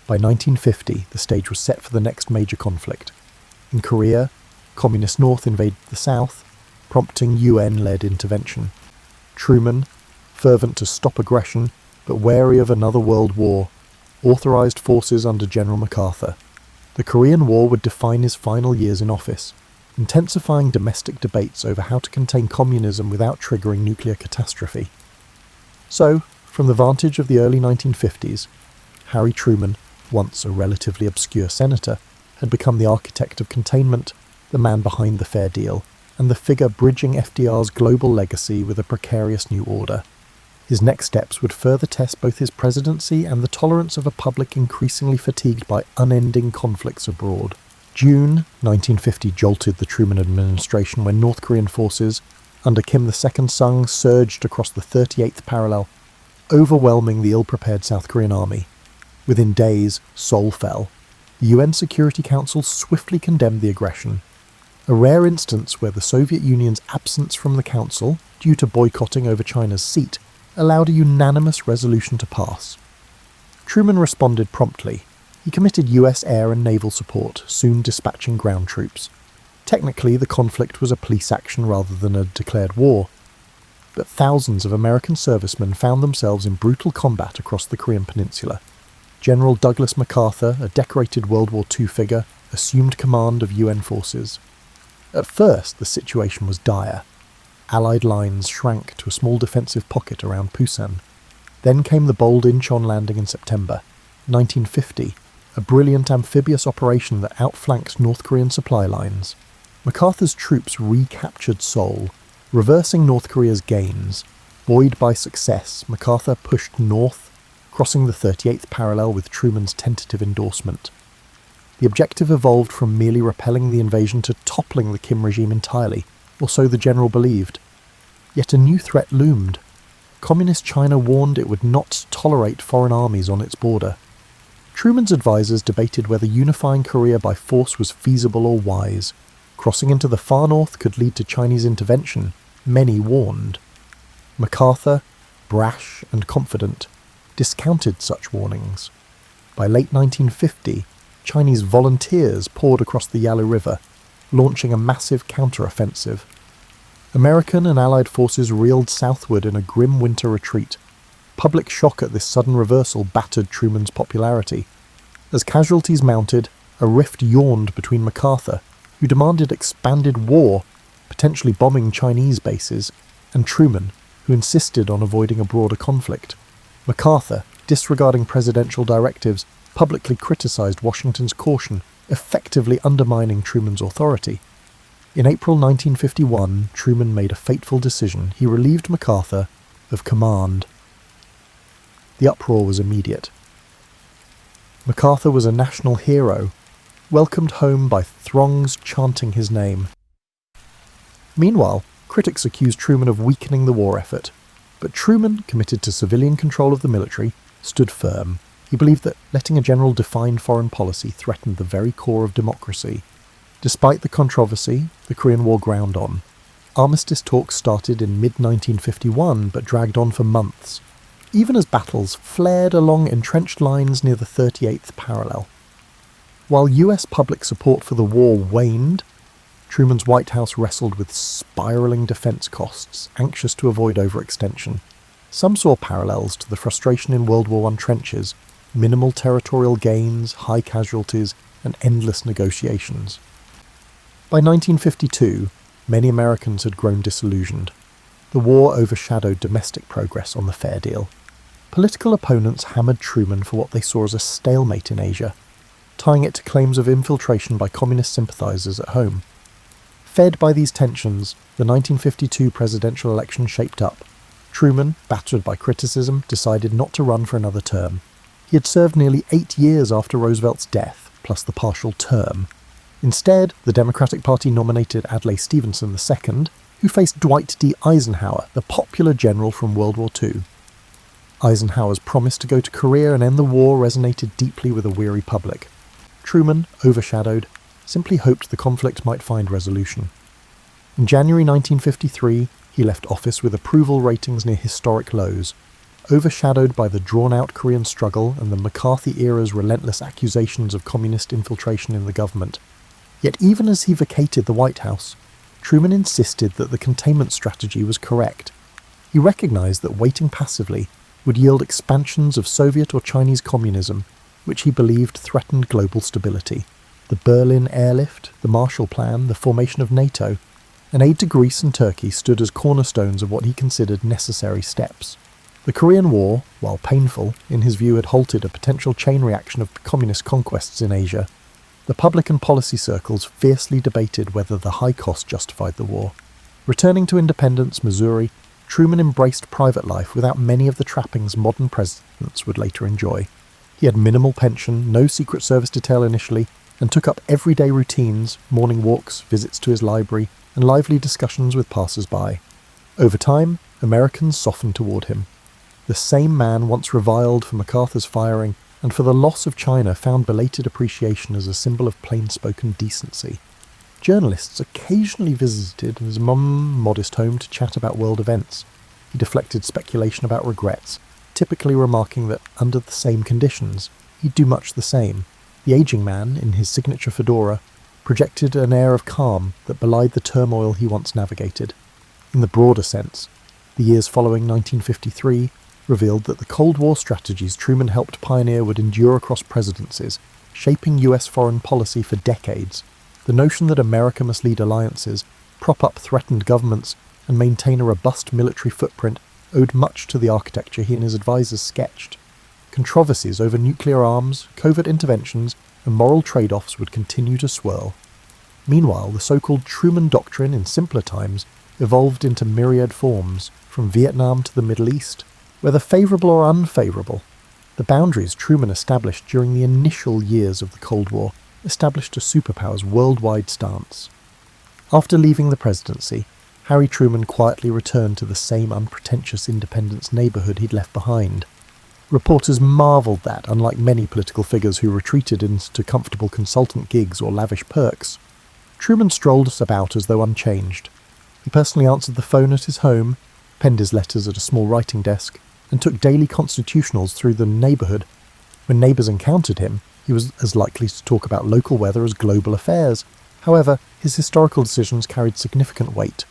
[SPEAKER 1] By 1950, the stage was set for the next major conflict. In Korea, Communist North invaded the South, prompting UN-led intervention. Truman, fervent to stop aggression, but wary of another world war, authorized forces under General MacArthur. The Korean War would define his final years in office, intensifying domestic debates over how to contain communism without triggering nuclear catastrophe. So, from the vantage of the early 1950s, Harry Truman, once a relatively obscure senator, had become the architect of containment, the man behind the Fair Deal, and the figure bridging FDR's global legacy with a precarious new order. His next steps would further test both his presidency and the tolerance of a public increasingly fatigued by unending conflicts abroad. June 1950 jolted the Truman administration when North Korean forces, under Kim Il-sung, surged across the 38th parallel, overwhelming the ill-prepared South Korean army. Within days, Seoul fell. The UN Security Council swiftly condemned the aggression, a rare instance where the Soviet Union's absence from the Council, due to boycotting over China's seat, allowed a unanimous resolution to pass. Truman responded promptly. He committed US air and naval support, soon dispatching ground troops. Technically, the conflict was a police action rather than a declared war, but thousands of American servicemen found themselves in brutal combat across the Korean peninsula. General Douglas MacArthur, a decorated World War II figure, assumed command of UN forces. At first, the situation was dire. Allied lines shrank to a small defensive pocket around Pusan. Then came the bold Incheon landing in September 1950, a brilliant amphibious operation that outflanked North Korean supply lines. MacArthur's troops recaptured Seoul, reversing North Korea's gains. Buoyed by success, MacArthur pushed north, crossing the 38th parallel with Truman's tentative endorsement. The objective evolved from merely repelling the invasion to toppling the Kim regime entirely, or so the general believed. Yet a new threat loomed. Communist China warned it would not tolerate foreign armies on its border. Truman's advisors debated whether unifying Korea by force was feasible or wise. Crossing into the far north could lead to Chinese intervention, many warned. MacArthur, brash and confident, discounted such warnings. By late 1950, Chinese volunteers poured across the Yalu River, launching a massive counter-offensive. American and Allied forces reeled southward in a grim winter retreat. Public shock at this sudden reversal battered Truman's popularity. As casualties mounted, a rift yawned between MacArthur, who demanded expanded war, potentially bombing Chinese bases, and Truman, who insisted on avoiding a broader conflict. MacArthur, disregarding presidential directives, publicly criticized Washington's caution, effectively undermining Truman's authority. In April 1951, Truman made a fateful decision. He relieved MacArthur of command. The uproar was immediate. MacArthur was a national hero, welcomed home by throngs chanting his name. Meanwhile, critics accused Truman of weakening the war effort, but Truman, committed to civilian control of the military, stood firm. He believed that letting a general define foreign policy threatened the very core of democracy. Despite the controversy, the Korean War ground on. Armistice talks started in mid-1951 but dragged on for months, even as battles flared along entrenched lines near the 38th parallel. While US public support for the war waned, Truman's White House wrestled with spiralling defense costs, anxious to avoid overextension. Some saw parallels to the frustration in World War I trenches, minimal territorial gains, high casualties, and endless negotiations. By 1952, many Americans had grown disillusioned. The war overshadowed domestic progress on the fair deal. Political opponents hammered Truman for what they saw as a stalemate in Asia, tying it to claims of infiltration by communist sympathizers at home. Fed by these tensions, the 1952 presidential election shaped up. Truman, battered by criticism, decided not to run for another term. He had served nearly 8 years after Roosevelt's death, plus the partial term. Instead, the Democratic Party nominated Adlai Stevenson II, who faced Dwight D. Eisenhower, the popular general from World War II. Eisenhower's promise to go to Korea and end the war resonated deeply with a weary public. Truman, overshadowed, simply hoped the conflict might find resolution. In January 1953, he left office with approval ratings near historic lows, overshadowed by the drawn-out Korean struggle and the McCarthy-era's relentless accusations of communist infiltration in the government. Yet even as he vacated the White House, Truman insisted that the containment strategy was correct. He recognized that waiting passively would yield expansions of Soviet or Chinese communism, which he believed threatened global stability. The Berlin airlift, the Marshall Plan, the formation of NATO, and aid to Greece and Turkey stood as cornerstones of what he considered necessary steps. The Korean War, while painful, in his view had halted a potential chain reaction of communist conquests in Asia. The public and policy circles fiercely debated whether the high cost justified the war. Returning to Independence, Missouri, Truman embraced private life without many of the trappings modern presidents would later enjoy. He had minimal pension, no Secret Service detail initially, and took up everyday routines, morning walks, visits to his library, and lively discussions with passers-by. Over time, Americans softened toward him. The same man once reviled for MacArthur's firing and for the loss of China found belated appreciation as a symbol of plain-spoken decency. Journalists occasionally visited his modest home to chat about world events. He deflected speculation about regrets, typically remarking that under the same conditions, he'd do much the same. The aging man, in his signature fedora, projected an air of calm that belied the turmoil he once navigated. In the broader sense, the years following 1953 revealed that the Cold War strategies Truman helped pioneer would endure across presidencies, shaping US foreign policy for decades. The notion that America must lead alliances, prop up threatened governments, and maintain a robust military footprint owed much to the architecture he and his advisors sketched. Controversies over nuclear arms, covert interventions, and moral trade-offs would continue to swirl. Meanwhile, the so-called Truman Doctrine in simpler times evolved into myriad forms, from Vietnam to the Middle East. Whether favourable or unfavourable, the boundaries Truman established during the initial years of the Cold War established a superpower's worldwide stance. After leaving the presidency, Harry Truman quietly returned to the same unpretentious Independence neighbourhood he'd left behind. Reporters marvelled that, unlike many political figures who retreated into comfortable consultant gigs or lavish perks, Truman strolled us about as though unchanged. He personally answered the phone at his home, penned his letters at a small writing desk, and took daily constitutionals through the neighbourhood. When neighbours encountered him, he was as likely to talk about local weather as global affairs. However, his historical decisions carried significant weight,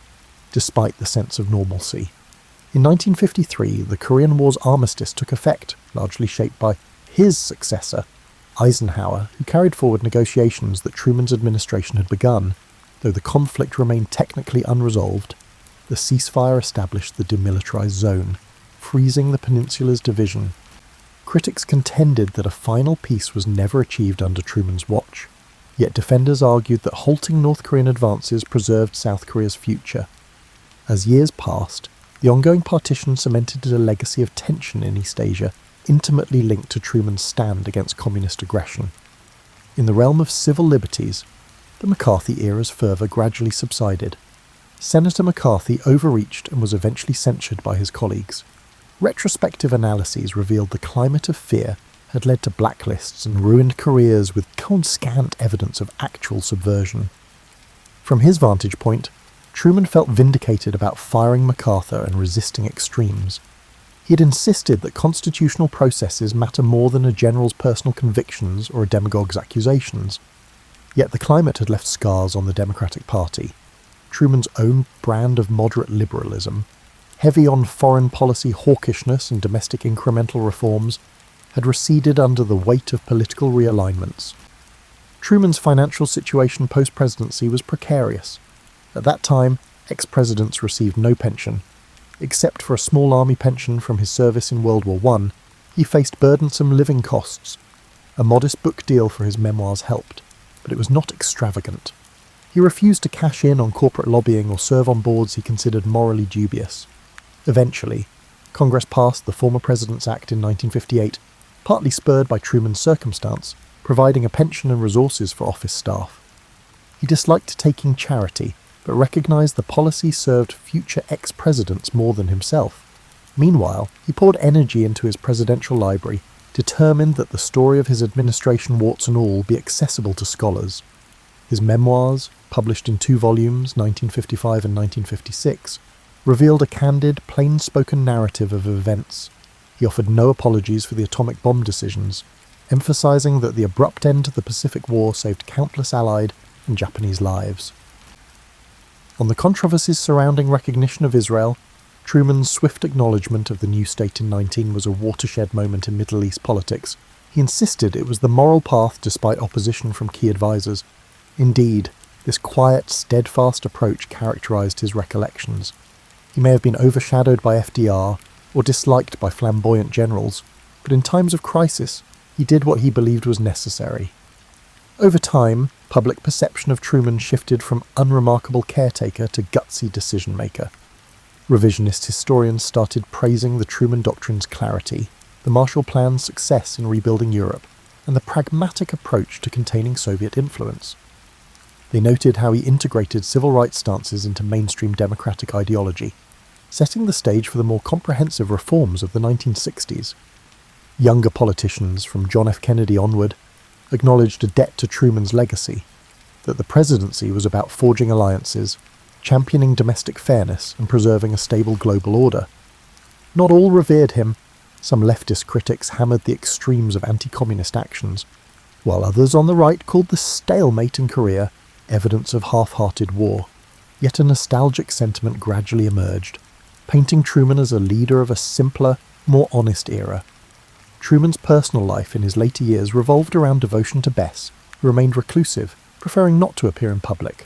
[SPEAKER 1] despite the sense of normalcy. In 1953, the Korean War's armistice took effect, largely shaped by his successor, Eisenhower, who carried forward negotiations that Truman's administration had begun. Though the conflict remained technically unresolved, the ceasefire established the demilitarized zone, freezing the peninsula's division. Critics contended that a final peace was never achieved under Truman's watch, yet defenders argued that halting North Korean advances preserved South Korea's future. As years passed, the ongoing partition cemented a legacy of tension in East Asia, intimately linked to Truman's stand against communist aggression. In the realm of civil liberties, the McCarthy era's fervour gradually subsided. Senator McCarthy overreached and was eventually censured by his colleagues. Retrospective analyses revealed the climate of fear had led to blacklists and ruined careers with scant evidence of actual subversion. From his vantage point, Truman felt vindicated about firing MacArthur and resisting extremes. He had insisted that constitutional processes matter more than a general's personal convictions or a demagogue's accusations. Yet the climate had left scars on the Democratic Party. Truman's own brand of moderate liberalism, heavy on foreign policy hawkishness and domestic incremental reforms, had receded under the weight of political realignments. Truman's financial situation post-presidency was precarious. At that time, ex-presidents received no pension. Except for a small army pension from his service in World War I, he faced burdensome living costs. A modest book deal for his memoirs helped, but it was not extravagant. He refused to cash in on corporate lobbying or serve on boards he considered morally dubious. Eventually, Congress passed the Former President's Act in 1958, partly spurred by Truman's circumstance, providing a pension and resources for office staff. He disliked taking charity, but recognised the policy served future ex-presidents more than himself. Meanwhile, he poured energy into his presidential library, determined that the story of his administration, warts and all, be accessible to scholars. His memoirs, published in 2 volumes, 1955 and 1956, revealed a candid, plain-spoken narrative of events. He offered no apologies for the atomic bomb decisions, emphasising that the abrupt end to the Pacific War saved countless Allied and Japanese lives. On the controversies surrounding recognition of Israel, Truman's swift acknowledgement of the new state in 19 was a watershed moment in Middle East politics. He insisted it was the moral path despite opposition from key advisors. Indeed, this quiet, steadfast approach characterised his recollections. He may have been overshadowed by FDR or disliked by flamboyant generals, but in times of crisis, he did what he believed was necessary. Over time, public perception of Truman shifted from unremarkable caretaker to gutsy decision-maker. Revisionist historians started praising the Truman Doctrine's clarity, the Marshall Plan's success in rebuilding Europe, and the pragmatic approach to containing Soviet influence. They noted how he integrated civil rights stances into mainstream democratic ideology, setting the stage for the more comprehensive reforms of the 1960s. Younger politicians, from John F. Kennedy onward, acknowledged a debt to Truman's legacy, that the presidency was about forging alliances, championing domestic fairness, and preserving a stable global order. Not all revered him. Some leftist critics hammered the extremes of anti-communist actions, while others on the right called the stalemate in Korea evidence of half-hearted war. Yet a nostalgic sentiment gradually emerged, painting Truman as a leader of a simpler, more honest era. Truman's personal life in his later years revolved around devotion to Bess, who remained reclusive, preferring not to appear in public.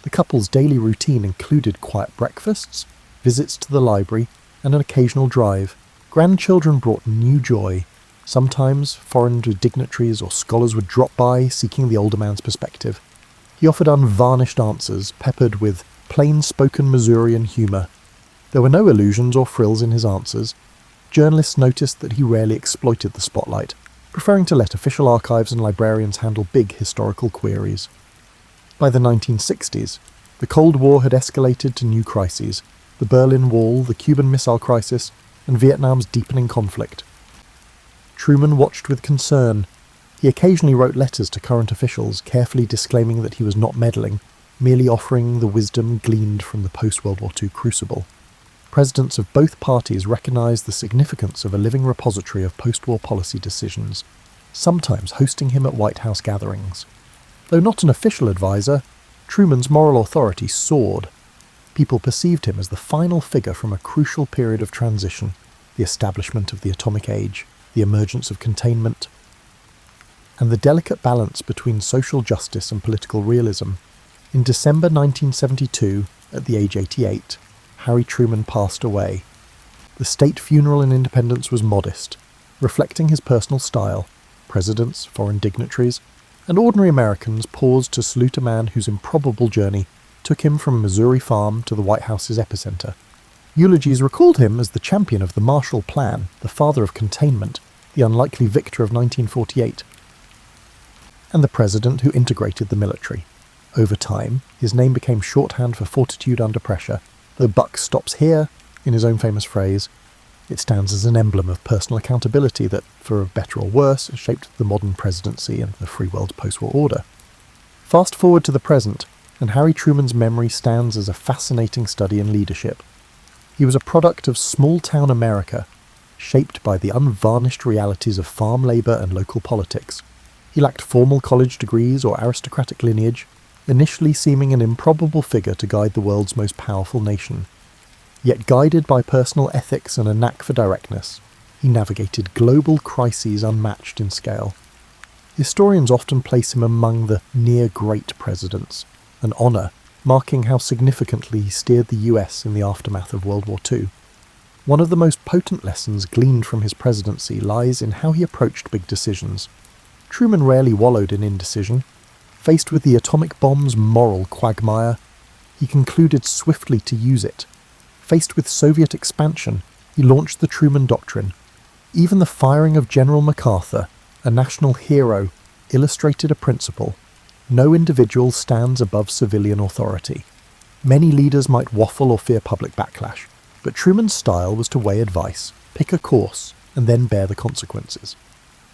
[SPEAKER 1] The couple's daily routine included quiet breakfasts, visits to the library, and an occasional drive. Grandchildren brought new joy. Sometimes foreign dignitaries or scholars would drop by, seeking the older man's perspective. He offered unvarnished answers, peppered with plain-spoken Missourian humour. There were no illusions or frills in his answers. Journalists noticed that he rarely exploited the spotlight, preferring to let official archives and librarians handle big historical queries. By the 1960s, the Cold War had escalated to new crises: the Berlin Wall, the Cuban Missile Crisis, and Vietnam's deepening conflict. Truman watched with concern. He occasionally wrote letters to current officials, carefully disclaiming that he was not meddling, merely offering the wisdom gleaned from the post-World War II crucible. Presidents of both parties recognized the significance of a living repository of post-war policy decisions, sometimes hosting him at White House gatherings. Though not an official advisor, Truman's moral authority soared. People perceived him as the final figure from a crucial period of transition: the establishment of the atomic age, the emergence of containment, and the delicate balance between social justice and political realism. In December 1972, at the age 88, Harry Truman passed away. The state funeral in Independence was modest, reflecting his personal style. Presidents, foreign dignitaries, and ordinary Americans paused to salute a man whose improbable journey took him from a Missouri farm to the White House's epicenter. Eulogies recalled him as the champion of the Marshall Plan, the father of containment, the unlikely victor of 1948, and the president who integrated the military. Over time, his name became shorthand for fortitude under pressure. The buck stops here, in his own famous phrase. It stands as an emblem of personal accountability that, for better or worse, shaped the modern presidency and the free world post-war order. Fast forward to the present, and Harry Truman's memory stands as a fascinating study in leadership. He was a product of small-town America, shaped by the unvarnished realities of farm labour and local politics. He lacked formal college degrees or aristocratic lineage, initially seeming an improbable figure to guide the world's most powerful nation. Yet guided by personal ethics and a knack for directness, he navigated global crises unmatched in scale. Historians often place him among the near-great presidents, an honour marking how significantly he steered the US in the aftermath of World War II. One of the most potent lessons gleaned from his presidency lies in how he approached big decisions. Truman rarely wallowed in indecision. Faced with the atomic bomb's moral quagmire, he concluded swiftly to use it. Faced with Soviet expansion, he launched the Truman Doctrine. Even the firing of General MacArthur, a national hero, illustrated a principle: no individual stands above civilian authority. Many leaders might waffle or fear public backlash, but Truman's style was to weigh advice, pick a course, and then bear the consequences.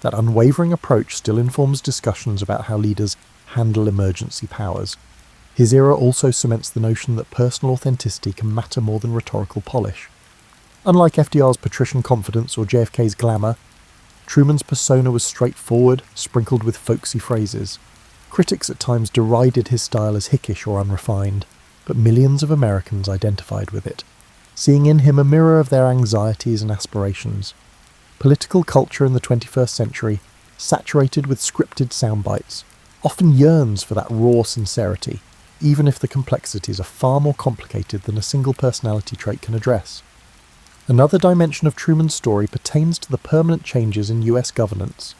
[SPEAKER 1] That unwavering approach still informs discussions about how leaders handle emergency powers. His era also cements the notion that personal authenticity can matter more than rhetorical polish. Unlike FDR's patrician confidence or JFK's glamour, Truman's persona was straightforward, sprinkled with folksy phrases. Critics at times derided his style as hickish or unrefined, but millions of Americans identified with it, seeing in him a mirror of their anxieties and aspirations. Political culture in the 21st century, saturated with scripted soundbites, often yearns for that raw sincerity, even if the complexities are far more complicated than a single personality trait can address. Another dimension of Truman's story pertains to the permanent changes in US governance.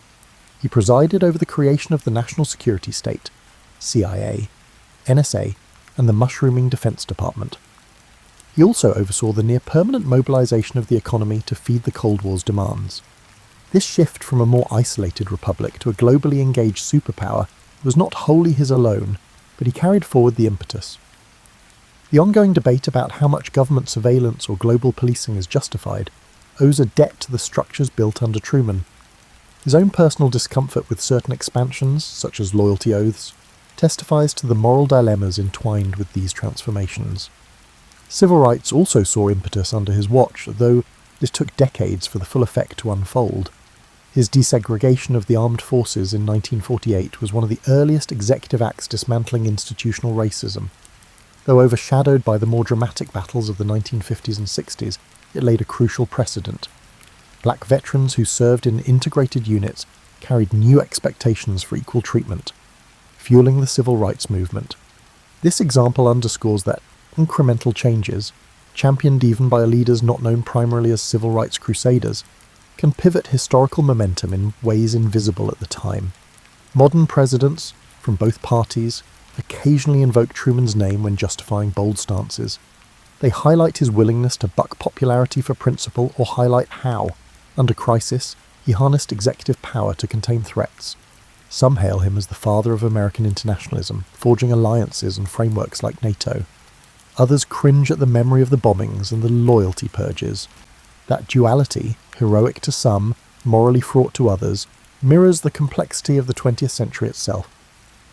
[SPEAKER 1] He presided over the creation of the National Security State, CIA, NSA, and the mushrooming Defense Department. He also oversaw the near-permanent mobilization of the economy to feed the Cold War's demands. This shift from a more isolated republic to a globally engaged superpower was not wholly his alone, but he carried forward the impetus. The ongoing debate about how much government surveillance or global policing is justified owes a debt to the structures built under Truman. His own personal discomfort with certain expansions, such as loyalty oaths, testifies to the moral dilemmas entwined with these transformations. Civil rights also saw impetus under his watch, though this took decades for the full effect to unfold. His desegregation of the armed forces in 1948 was one of the earliest executive acts dismantling institutional racism. Though overshadowed by the more dramatic battles of the 1950s and 60s, it laid a crucial precedent. Black veterans who served in integrated units carried new expectations for equal treatment, fueling the civil rights movement. This example underscores that incremental changes, championed even by leaders not known primarily as civil rights crusaders, can pivot historical momentum in ways invisible at the time. Modern presidents, from both parties, occasionally invoke Truman's name when justifying bold stances. They highlight his willingness to buck popularity for principle or highlight how, under crisis, he harnessed executive power to contain threats. Some hail him as the father of American internationalism, forging alliances and frameworks like NATO. Others cringe at the memory of the bombings and the loyalty purges. That duality, heroic to some, morally fraught to others, mirrors the complexity of the 20th century itself.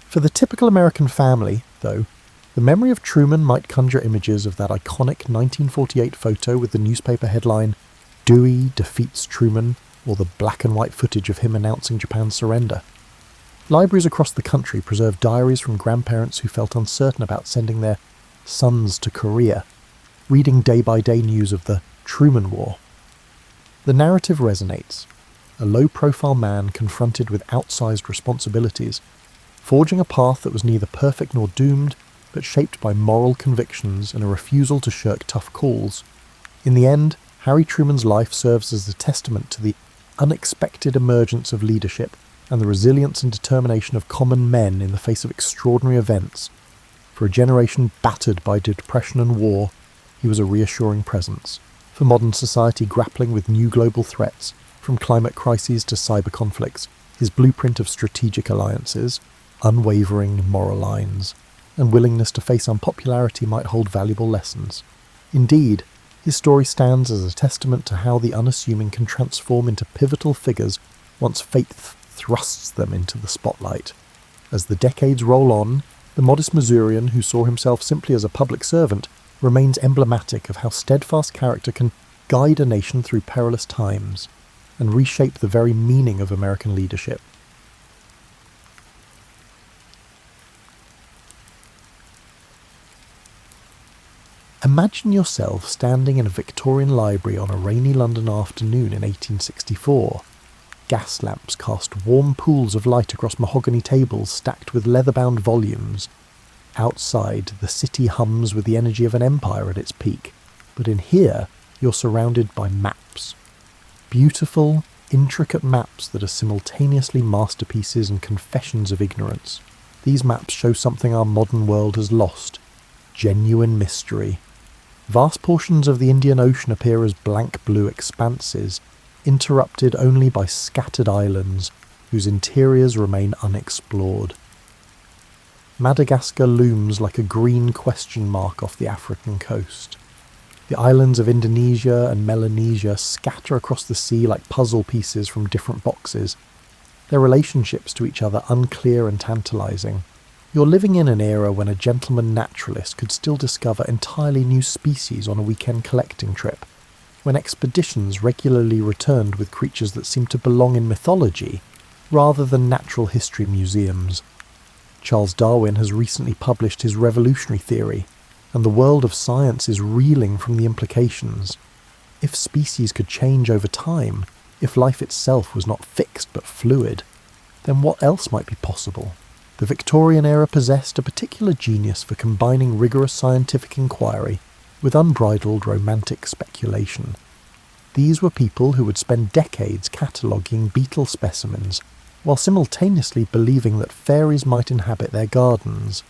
[SPEAKER 1] For the typical American family, though, the memory of Truman might conjure images of that iconic 1948 photo with the newspaper headline, "Dewey defeats Truman," or the black and white footage of him announcing Japan's surrender. Libraries across the country preserve diaries from grandparents who felt uncertain about sending their sons to Korea, reading day-by-day news of the Truman War. The narrative resonates. A low-profile man confronted with outsized responsibilities, forging a path that was neither perfect nor doomed, but shaped by moral convictions and a refusal to shirk tough calls. In the end, Harry Truman's life serves as a testament to the unexpected emergence of leadership and the resilience and determination of common men in the face of extraordinary events. For a generation battered by depression and war, he was a reassuring presence. For modern society grappling with new global threats, from climate crises to cyber conflicts, his blueprint of strategic alliances, unwavering moral lines, and willingness to face unpopularity might hold valuable lessons. Indeed, his story stands as a testament to how the unassuming can transform into pivotal figures once fate thrusts them into the spotlight. As the decades roll on, the modest Missourian who saw himself simply as a public servant remains emblematic of how steadfast character can guide a nation through perilous times and reshape the very meaning of American leadership. Imagine yourself standing in a Victorian library on a rainy London afternoon in 1864. Gas lamps cast warm pools of light across mahogany tables stacked with leather-bound volumes. Outside, the city hums with the energy of an empire at its peak, but in here, you're surrounded by maps. Beautiful, intricate maps that are simultaneously masterpieces and confessions of ignorance. These maps show something our modern world has lost: genuine mystery. Vast portions of the Indian Ocean appear as blank blue expanses, interrupted only by scattered islands whose interiors remain unexplored. Madagascar looms like a green question mark off the African coast. The islands of Indonesia and Melanesia scatter across the sea like puzzle pieces from different boxes, their relationships to each other unclear and tantalizing. You're living in an era when a gentleman naturalist could still discover entirely new species on a weekend collecting trip, when expeditions regularly returned with creatures that seemed to belong in mythology rather than natural history museums. Charles Darwin has recently published his revolutionary theory, and the world of science is reeling from the implications. If species could change over time, if life itself was not fixed but fluid, then what else might be possible? The Victorian era possessed a particular genius for combining rigorous scientific inquiry with unbridled romantic speculation. These were people who would spend decades cataloguing beetle specimens, while simultaneously believing that fairies might inhabit their gardens.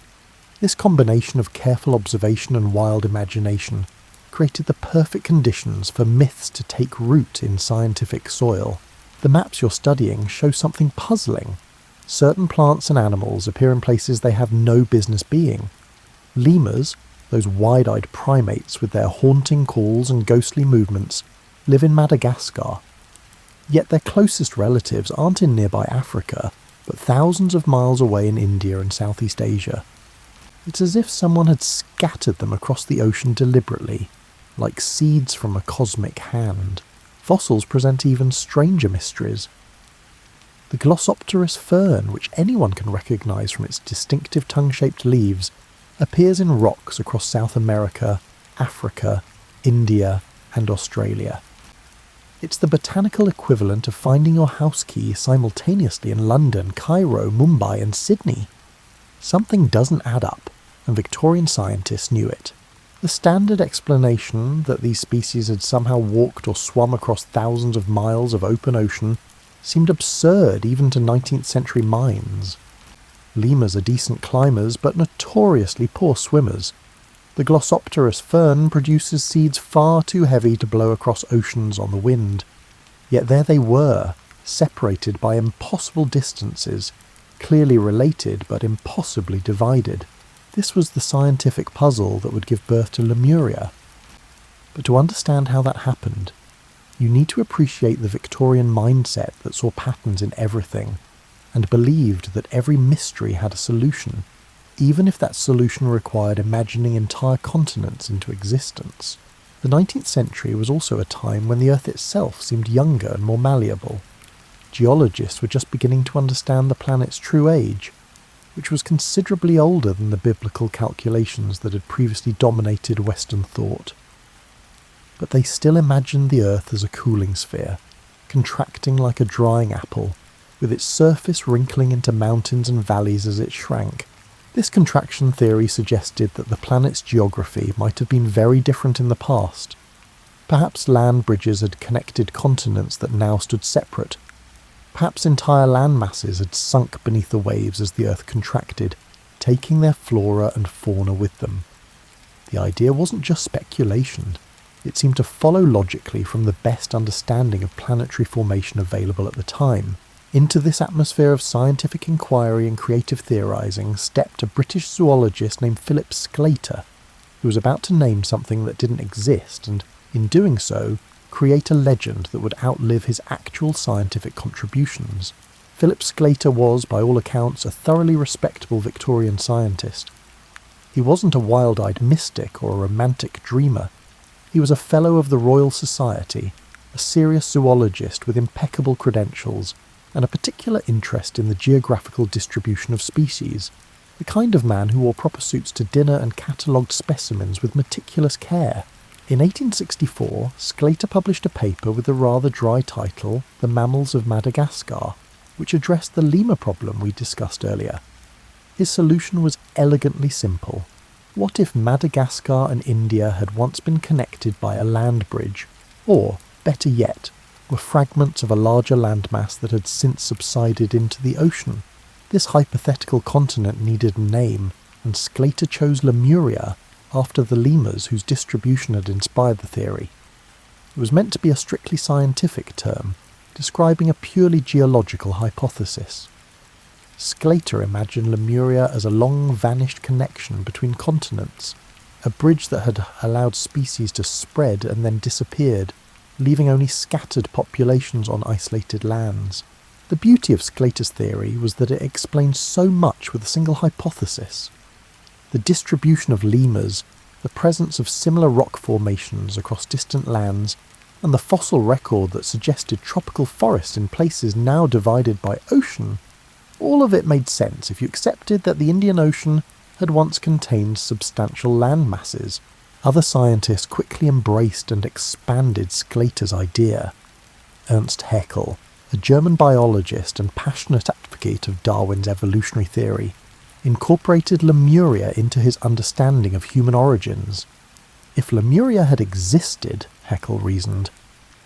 [SPEAKER 1] This combination of careful observation and wild imagination created the perfect conditions for myths to take root in scientific soil. The maps you're studying show something puzzling. Certain plants and animals appear in places they have no business being. Lemurs, those wide-eyed primates with their haunting calls and ghostly movements, live in Madagascar. Yet their closest relatives aren't in nearby Africa, but thousands of miles away in India and Southeast Asia. It's as if someone had scattered them across the ocean deliberately, like seeds from a cosmic hand. Fossils present even stranger mysteries. The Glossopteris fern, which anyone can recognise from its distinctive tongue-shaped leaves, appears in rocks across South America, Africa, India, and Australia. It's the botanical equivalent of finding your house key simultaneously in London, Cairo, Mumbai, and Sydney. Something doesn't add up, and Victorian scientists knew it. The standard explanation that these species had somehow walked or swum across thousands of miles of open ocean seemed absurd even to 19th century minds. Lemurs are decent climbers but notoriously poor swimmers. The Glossopteris fern produces seeds far too heavy to blow across oceans on the wind. Yet there they were, separated by impossible distances, clearly related but impossibly divided. This was the scientific puzzle that would give birth to Lemuria. But to understand how that happened, you need to appreciate the Victorian mindset that saw patterns in everything, and believed that every mystery had a solution, even if that solution required imagining entire continents into existence. The 19th century was also a time when the Earth itself seemed younger and more malleable. Geologists were just beginning to understand the planet's true age, which was considerably older than the biblical calculations that had previously dominated Western thought. But they still imagined the Earth as a cooling sphere, contracting like a drying apple, with its surface wrinkling into mountains and valleys as it shrank. This contraction theory suggested that the planet's geography might have been very different in the past. Perhaps land bridges had connected continents that now stood separate. Perhaps entire land masses had sunk beneath the waves as the Earth contracted, taking their flora and fauna with them. The idea wasn't just speculation. It seemed to follow logically from the best understanding of planetary formation available at the time. Into this atmosphere of scientific inquiry and creative theorising stepped a British zoologist named Philip Sclater, who was about to name something that didn't exist and, in doing so, create a legend that would outlive his actual scientific contributions. Philip Sclater was, by all accounts, a thoroughly respectable Victorian scientist. He wasn't a wild-eyed mystic or a romantic dreamer. He was a Fellow of the Royal Society, a serious zoologist with impeccable credentials, and a particular interest in the geographical distribution of species, the kind of man who wore proper suits to dinner and catalogued specimens with meticulous care. In 1864, Sclater published a paper with the rather dry title, The Mammals of Madagascar, which addressed the lemur problem we discussed earlier. His solution was elegantly simple. What if Madagascar and India had once been connected by a land bridge, or, better yet, were fragments of a larger landmass that had since subsided into the ocean? This hypothetical continent needed a name, and Sclater chose Lemuria, after the lemurs whose distribution had inspired the theory. It was meant to be a strictly scientific term, describing a purely geological hypothesis. Sclater imagined Lemuria as a long-vanished connection between continents, a bridge that had allowed species to spread and then disappeared, leaving only scattered populations on isolated lands. The beauty of Sclater's theory was that it explained so much with a single hypothesis. The distribution of lemurs, the presence of similar rock formations across distant lands, and the fossil record that suggested tropical forests in places now divided by ocean, all of it made sense if you accepted that the Indian Ocean had once contained substantial land masses. Other scientists quickly embraced and expanded Sclater's idea. Ernst Haeckel, a German biologist and passionate advocate of Darwin's evolutionary theory, incorporated Lemuria into his understanding of human origins. If Lemuria had existed, Haeckel reasoned,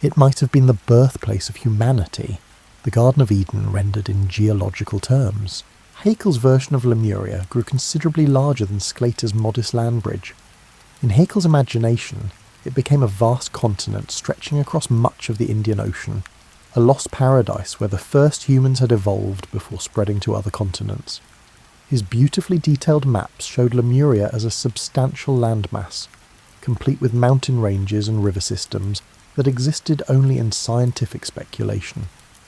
[SPEAKER 1] it might have been the birthplace of humanity. the Garden of Eden rendered in geological terms. Haeckel's version of Lemuria grew considerably larger than Sclater's modest land bridge. In Haeckel's imagination, it became a vast continent stretching across much of the Indian Ocean, a lost paradise where the first humans had evolved before spreading to other continents. His beautifully detailed maps showed Lemuria as a substantial landmass, complete with mountain ranges and river systems that existed only in scientific speculation.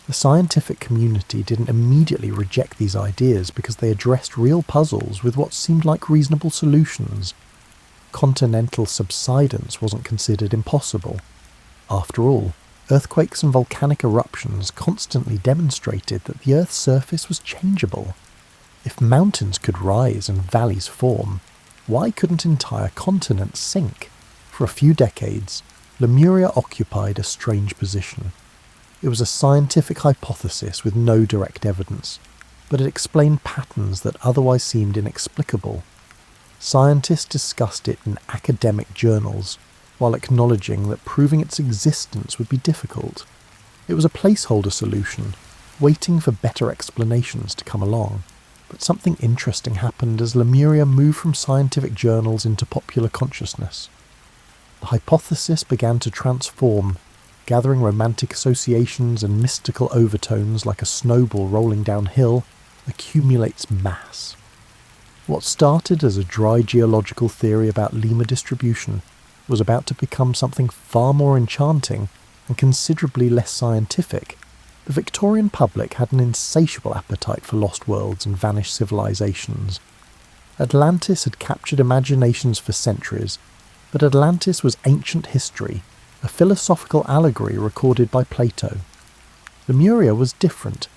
[SPEAKER 1] The scientific community didn't immediately reject these ideas because they addressed real puzzles with what seemed like reasonable solutions. Continental subsidence wasn't considered impossible. After all, earthquakes and volcanic eruptions constantly demonstrated that the Earth's surface was changeable. If mountains could rise and valleys form, why couldn't entire continents sink? For a few decades, Lemuria occupied a strange position. It was a scientific hypothesis with no direct evidence, but it explained patterns that otherwise seemed inexplicable. Scientists discussed it in academic journals, while acknowledging that proving its existence would be difficult. It was a placeholder solution, waiting for better explanations to come along. But something interesting happened as Lemuria moved from scientific journals into popular consciousness. The hypothesis began to transform, gathering romantic associations and mystical overtones like a snowball rolling downhill, accumulates mass. What started as a dry geological theory about lemur distribution was about to become something far more enchanting and considerably less scientific. The Victorian public had an insatiable appetite for lost worlds and vanished civilizations. Atlantis had captured imaginations for centuries, but Atlantis was ancient history, a philosophical allegory recorded by Plato. Lemuria was different.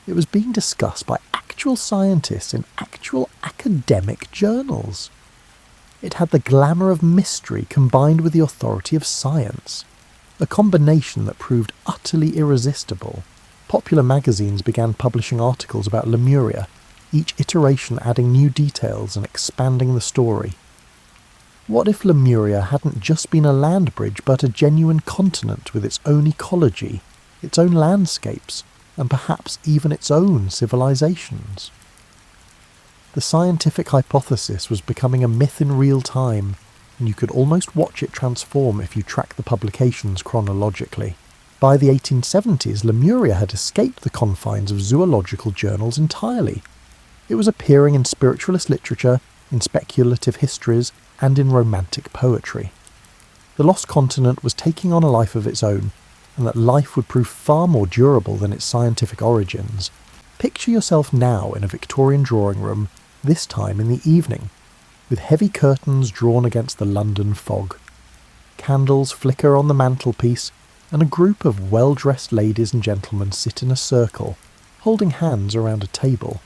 [SPEAKER 1] It was being discussed by actual scientists in actual academic journals. It had the glamour of mystery combined with the authority of science, a combination that proved utterly irresistible. Popular magazines began publishing articles about Lemuria, each iteration adding new details and expanding the story. What if Lemuria hadn't just been a land bridge but a genuine continent with its own ecology, its own landscapes, and perhaps even its own civilizations? The scientific hypothesis was becoming a myth in real time, and you could almost watch it transform if you track the publications chronologically. By the 1870s, Lemuria had escaped the confines of zoological journals entirely. It was appearing in spiritualist literature, in speculative histories, and in romantic poetry. The lost continent was taking on a life of its own, and that life would prove far more durable than its scientific origins. Picture yourself now in a Victorian drawing room, this time in the evening, with heavy curtains drawn against the London fog. Candles flicker on the mantelpiece, and a group of well-dressed ladies and gentlemen sit in a circle, holding hands around a table.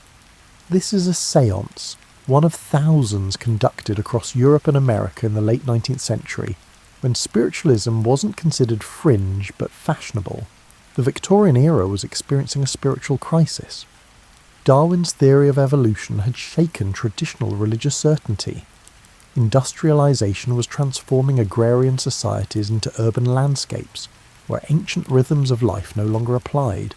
[SPEAKER 1] This is a séance, one of thousands conducted across Europe and America in the late 19th century, when spiritualism wasn't considered fringe but fashionable. The Victorian era was experiencing a spiritual crisis. Darwin's theory of evolution had shaken traditional religious certainty. Industrialization was transforming agrarian societies into urban landscapes, where ancient rhythms of life no longer applied.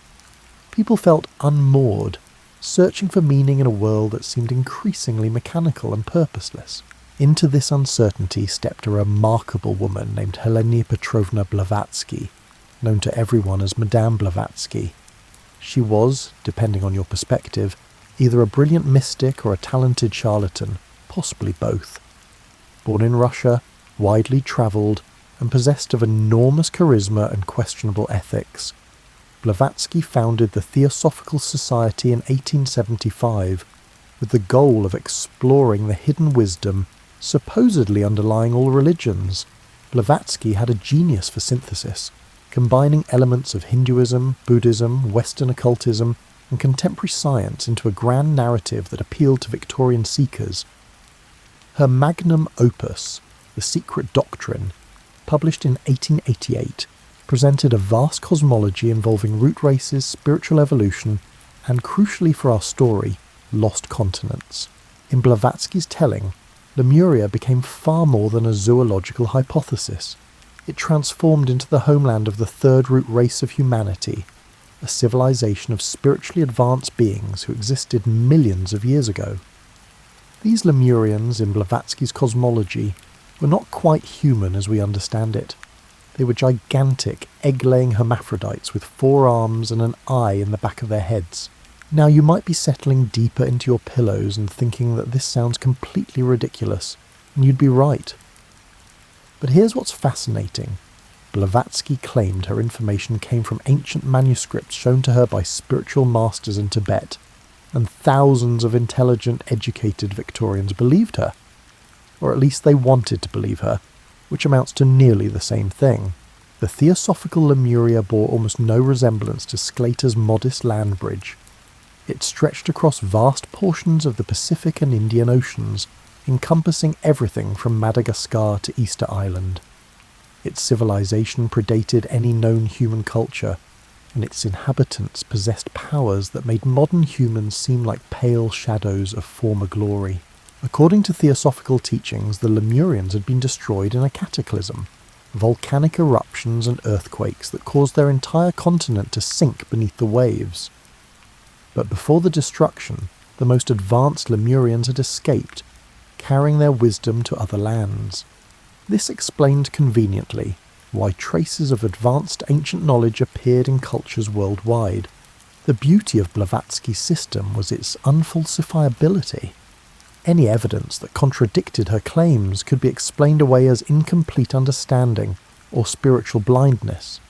[SPEAKER 1] People felt unmoored, searching for meaning in a world that seemed increasingly mechanical and purposeless. Into this uncertainty stepped a remarkable woman named Helena Petrovna Blavatsky, known to everyone as Madame Blavatsky. She was, depending on your perspective, either a brilliant mystic or a talented charlatan, possibly both. Born in Russia, widely travelled, and possessed of enormous charisma and questionable ethics, Blavatsky founded the Theosophical Society in 1875 with the goal of exploring the hidden wisdom supposedly underlying all religions. Blavatsky had a genius for synthesis, combining elements of Hinduism, Buddhism, Western occultism, and contemporary science into a grand narrative that appealed to Victorian seekers. Her magnum opus, The Secret Doctrine, published in 1888, presented a vast cosmology involving root races, spiritual evolution, and, crucially for our story, lost continents. In Blavatsky's telling, Lemuria became far more than a zoological hypothesis. It transformed into the homeland of the third root race of humanity, a civilization of spiritually advanced beings who existed millions of years ago. These Lemurians in Blavatsky's cosmology were not quite human as we understand it. They were gigantic, egg-laying hermaphrodites with 4 arms and an eye in the back of their heads. Now you might be settling deeper into your pillows and thinking that this sounds completely ridiculous, and you'd be right. But here's what's fascinating. Blavatsky claimed her information came from ancient manuscripts shown to her by spiritual masters in Tibet, and thousands of intelligent, educated Victorians believed her. Or at least they wanted to believe her, which amounts to nearly the same thing. The theosophical Lemuria bore almost no resemblance to Sclater's modest land bridge. It stretched across vast portions of the Pacific and Indian Oceans, encompassing everything from Madagascar to Easter Island. Its civilization predated any known human culture, and its inhabitants possessed powers that made modern humans seem like pale shadows of former glory. According to theosophical teachings, the Lemurians had been destroyed in a cataclysm, volcanic eruptions and earthquakes that caused their entire continent to sink beneath the waves. But before the destruction, the most advanced Lemurians had escaped, carrying their wisdom to other lands. This explained conveniently why traces of advanced ancient knowledge appeared in cultures worldwide. The beauty of Blavatsky's system was its unfalsifiability. Any evidence that contradicted her claims could be explained away as incomplete understanding or spiritual blindness.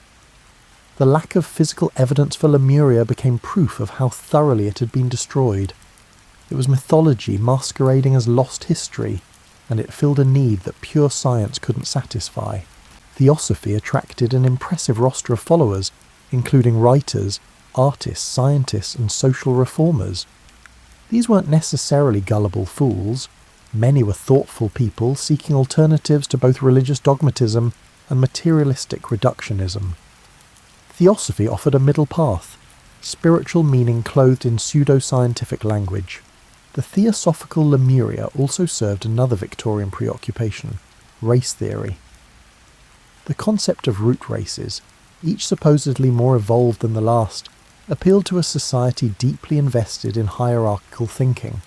[SPEAKER 1] The lack of physical evidence for Lemuria became proof of how thoroughly it had been destroyed. It was mythology masquerading as lost history, and it filled a need that pure science couldn't satisfy. Theosophy attracted an impressive roster of followers, including writers, artists, scientists, and social reformers. These weren't necessarily gullible fools. Many were thoughtful people seeking alternatives to both religious dogmatism and materialistic reductionism. Theosophy offered a middle path, spiritual meaning clothed in pseudo-scientific language. The theosophical Lemuria also served another Victorian preoccupation, race theory. The concept of root races, each supposedly more evolved than the last, appealed to a society deeply invested in hierarchical thinking.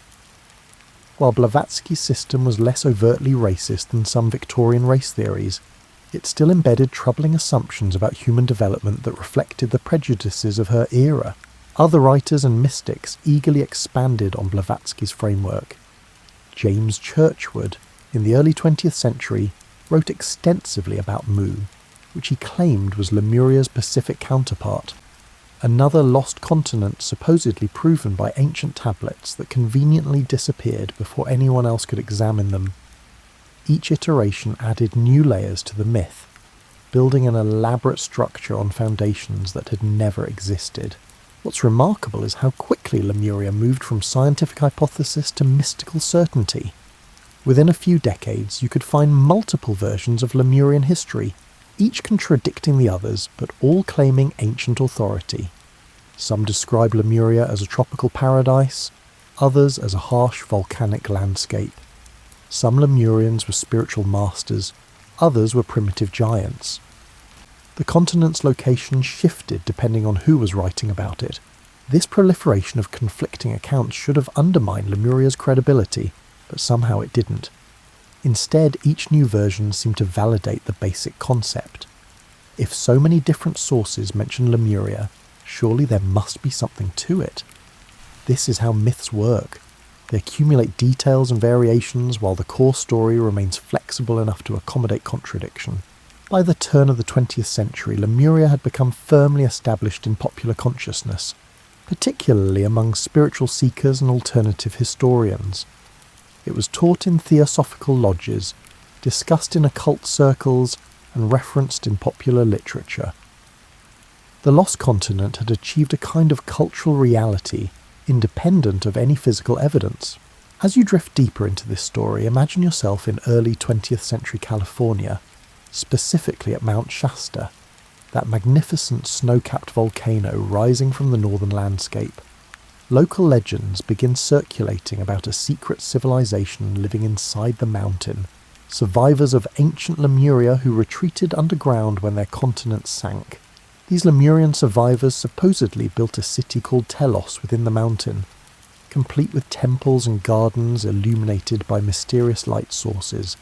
[SPEAKER 1] While Blavatsky's system was less overtly racist than some Victorian race theories, it still embedded troubling assumptions about human development that reflected the prejudices of her era. Other writers and mystics eagerly expanded on Blavatsky's framework. James Churchward, in the early 20th century, wrote extensively about Mu, which he claimed was Lemuria's Pacific counterpart, another lost continent supposedly proven by ancient tablets that conveniently disappeared before anyone else could examine them. Each iteration added new layers to the myth, building an elaborate structure on foundations that had never existed. What's remarkable is how quickly Lemuria moved from scientific hypothesis to mystical certainty. Within a few decades, you could find multiple versions of Lemurian history, each contradicting the others, but all claiming ancient authority. Some describe Lemuria as a tropical paradise, others as a harsh volcanic landscape. Some Lemurians were spiritual masters, others were primitive giants. The continent's location shifted depending on who was writing about it. This proliferation of conflicting accounts should have undermined Lemuria's credibility, but somehow it didn't. Instead, each new version seemed to validate the basic concept. If so many different sources mention Lemuria, surely there must be something to it. This is how myths work. They accumulate details and variations while the core story remains flexible enough to accommodate contradiction. By the turn of the 20th century, Lemuria had become firmly established in popular consciousness, particularly among spiritual seekers and alternative historians. It was taught in theosophical lodges, discussed in occult circles, and referenced in popular literature. The lost continent had achieved a kind of cultural reality, independent of any physical evidence. As you drift deeper into this story, imagine yourself in early 20th century California, specifically at Mount Shasta, that magnificent snow-capped volcano rising from the northern landscape. Local legends begin circulating about a secret civilization living inside the mountain, survivors of ancient Lemuria who retreated underground when their continent sank. These Lemurian survivors supposedly built a city called Telos within the mountain, complete with temples and gardens illuminated by mysterious light sources.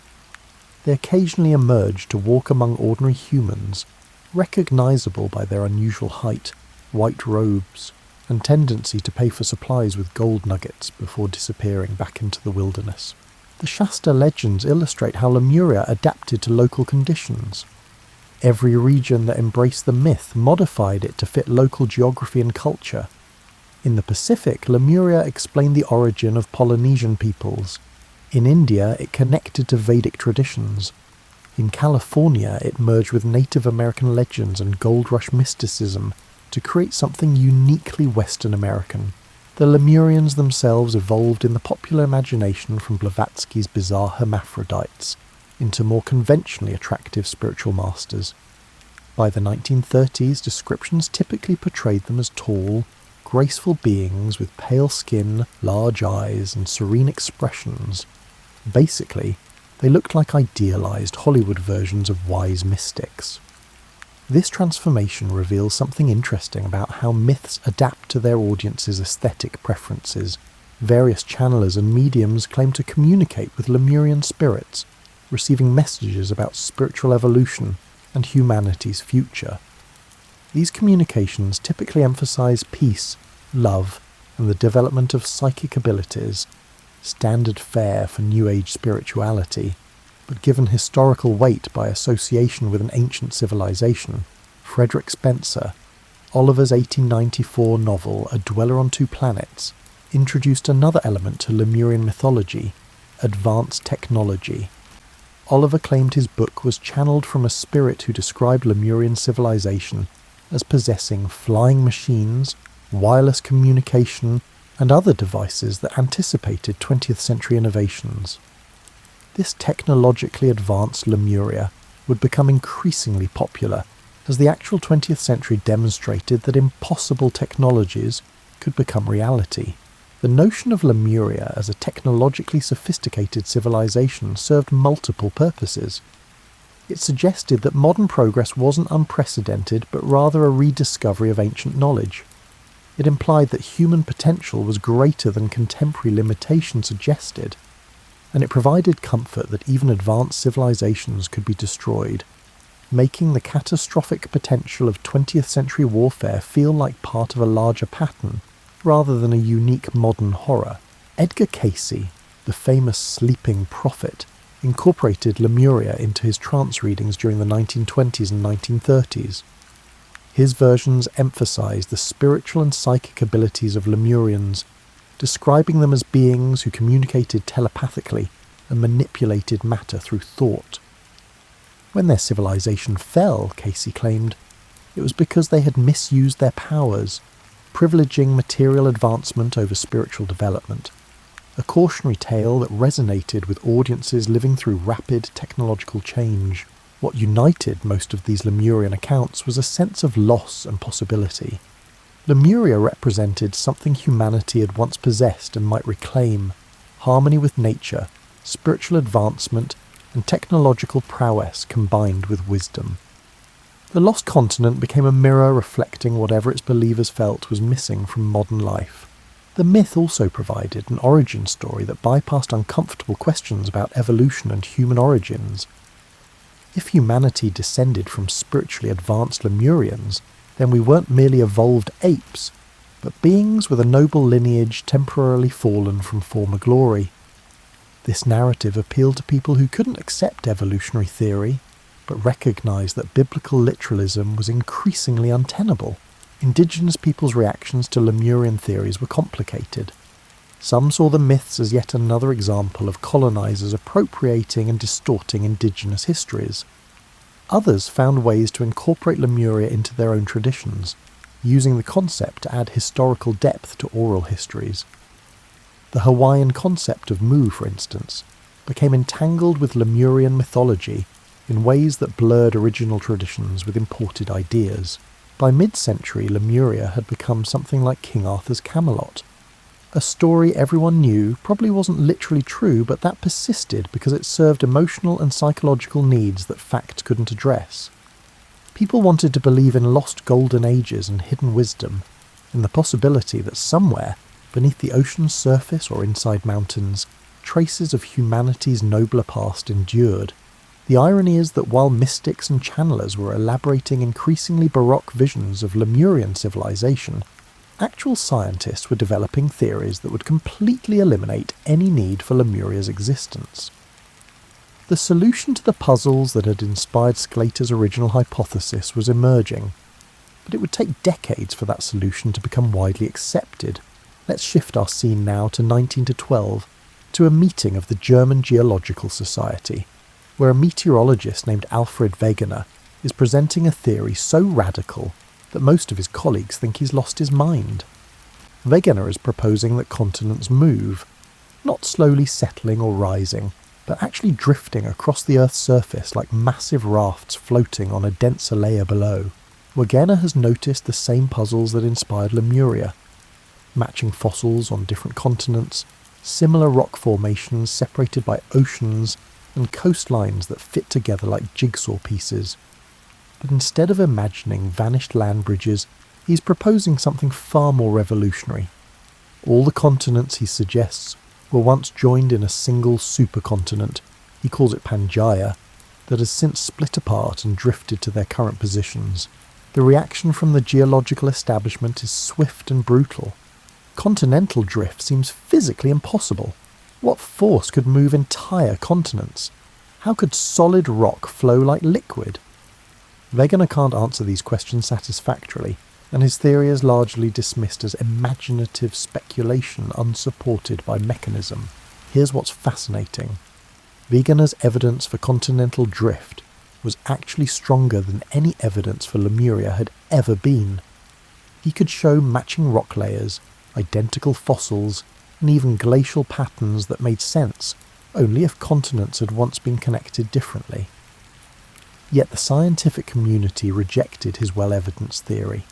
[SPEAKER 1] They occasionally emerged to walk among ordinary humans, recognizable by their unusual height, white robes, and tendency to pay for supplies with gold nuggets before disappearing back into the wilderness. The Shasta legends illustrate how Lemuria adapted to local conditions. Every region that embraced the myth modified it to fit local geography and culture. In the Pacific, Lemuria explained the origin of Polynesian peoples. In India, it connected to Vedic traditions. In California, it merged with Native American legends and gold rush mysticism to create something uniquely Western American. The Lemurians themselves evolved in the popular imagination from Blavatsky's bizarre hermaphrodites into more conventionally attractive spiritual masters. By the 1930s, descriptions typically portrayed them as tall, graceful beings with pale skin, large eyes, and serene expressions. Basically, they looked like idealized Hollywood versions of wise mystics. This transformation reveals something interesting about how myths adapt to their audience's aesthetic preferences. Various channelers and mediums claim to communicate with Lemurian spirits, receiving messages about spiritual evolution and humanity's future. These communications typically emphasize peace, love, and the development of psychic abilities, standard fare for New Age spirituality, but given historical weight by association with an ancient civilization. Frederick Spencer, Oliver's 1894 novel A Dweller on Two Planets, introduced another element to Lemurian mythology, advanced technology. Oliver claimed his book was channeled from a spirit who described Lemurian civilization as possessing flying machines, wireless communication, and other devices that anticipated 20th century innovations. This technologically advanced Lemuria would become increasingly popular as the actual 20th century demonstrated that impossible technologies could become reality. The notion of Lemuria as a technologically sophisticated civilization served multiple purposes. It suggested that modern progress wasn't unprecedented, but rather a rediscovery of ancient knowledge. It implied that human potential was greater than contemporary limitations suggested, and it provided comfort that even advanced civilizations could be destroyed, making the catastrophic potential of 20th century warfare feel like part of a larger pattern, rather than a unique modern horror. Edgar Cayce, the famous sleeping prophet, incorporated Lemuria into his trance readings during the 1920s and 1930s. His versions emphasized the spiritual and psychic abilities of Lemurians, describing them as beings who communicated telepathically and manipulated matter through thought. When their civilization fell, Cayce claimed, it was because they had misused their powers, privileging material advancement over spiritual development, a cautionary tale that resonated with audiences living through rapid technological change. What united most of these Lemurian accounts was a sense of loss and possibility. Lemuria represented something humanity had once possessed and might reclaim: harmony with nature, spiritual advancement, and technological prowess combined with wisdom. The lost continent became a mirror reflecting whatever its believers felt was missing from modern life. The myth also provided an origin story that bypassed uncomfortable questions about evolution and human origins. If humanity descended from spiritually advanced Lemurians, then we weren't merely evolved apes, but beings with a noble lineage temporarily fallen from former glory. This narrative appealed to people who couldn't accept evolutionary theory, but recognised that biblical literalism was increasingly untenable. Indigenous peoples' reactions to Lemurian theories were complicated. Some saw the myths as yet another example of colonisers appropriating and distorting indigenous histories. Others found ways to incorporate Lemuria into their own traditions, using the concept to add historical depth to oral histories. The Hawaiian concept of Mu, for instance, became entangled with Lemurian mythology in ways that blurred original traditions with imported ideas. By mid-century, Lemuria had become something like King Arthur's Camelot. A story everyone knew probably wasn't literally true, but that persisted because it served emotional and psychological needs that fact couldn't address. People wanted to believe in lost golden ages and hidden wisdom, in the possibility that somewhere, beneath the ocean's surface or inside mountains, traces of humanity's nobler past endured. The irony is that while mystics and channelers were elaborating increasingly baroque visions of Lemurian civilization, actual scientists were developing theories that would completely eliminate any need for Lemuria's existence. The solution to the puzzles that had inspired Sclater's original hypothesis was emerging, but it would take decades for that solution to become widely accepted. Let's shift our scene now to 1912, to a meeting of the German Geological Society, where a meteorologist named Alfred Wegener is presenting a theory so radical that most of his colleagues think he's lost his mind. Wegener is proposing that continents move, not slowly settling or rising, but actually drifting across the Earth's surface like massive rafts floating on a denser layer below. Wegener has noticed the same puzzles that inspired Lemuria: matching fossils on different continents, similar rock formations separated by oceans, and coastlines that fit together like jigsaw pieces. But instead of imagining vanished land bridges, he's proposing something far more revolutionary. All the continents, he suggests, were once joined in a single supercontinent, he calls it Pangaea, that has since split apart and drifted to their current positions. The reaction from the geological establishment is swift and brutal. Continental drift seems physically impossible. What force could move entire continents? How could solid rock flow like liquid? Wegener can't answer these questions satisfactorily, and his theory is largely dismissed as imaginative speculation unsupported by mechanism. Here's what's fascinating. Wegener's evidence for continental drift was actually stronger than any evidence for Lemuria had ever been. He could show matching rock layers, identical fossils, and even glacial patterns that made sense, only if continents had once been connected differently. Yet the scientific community rejected his well-evidenced theory.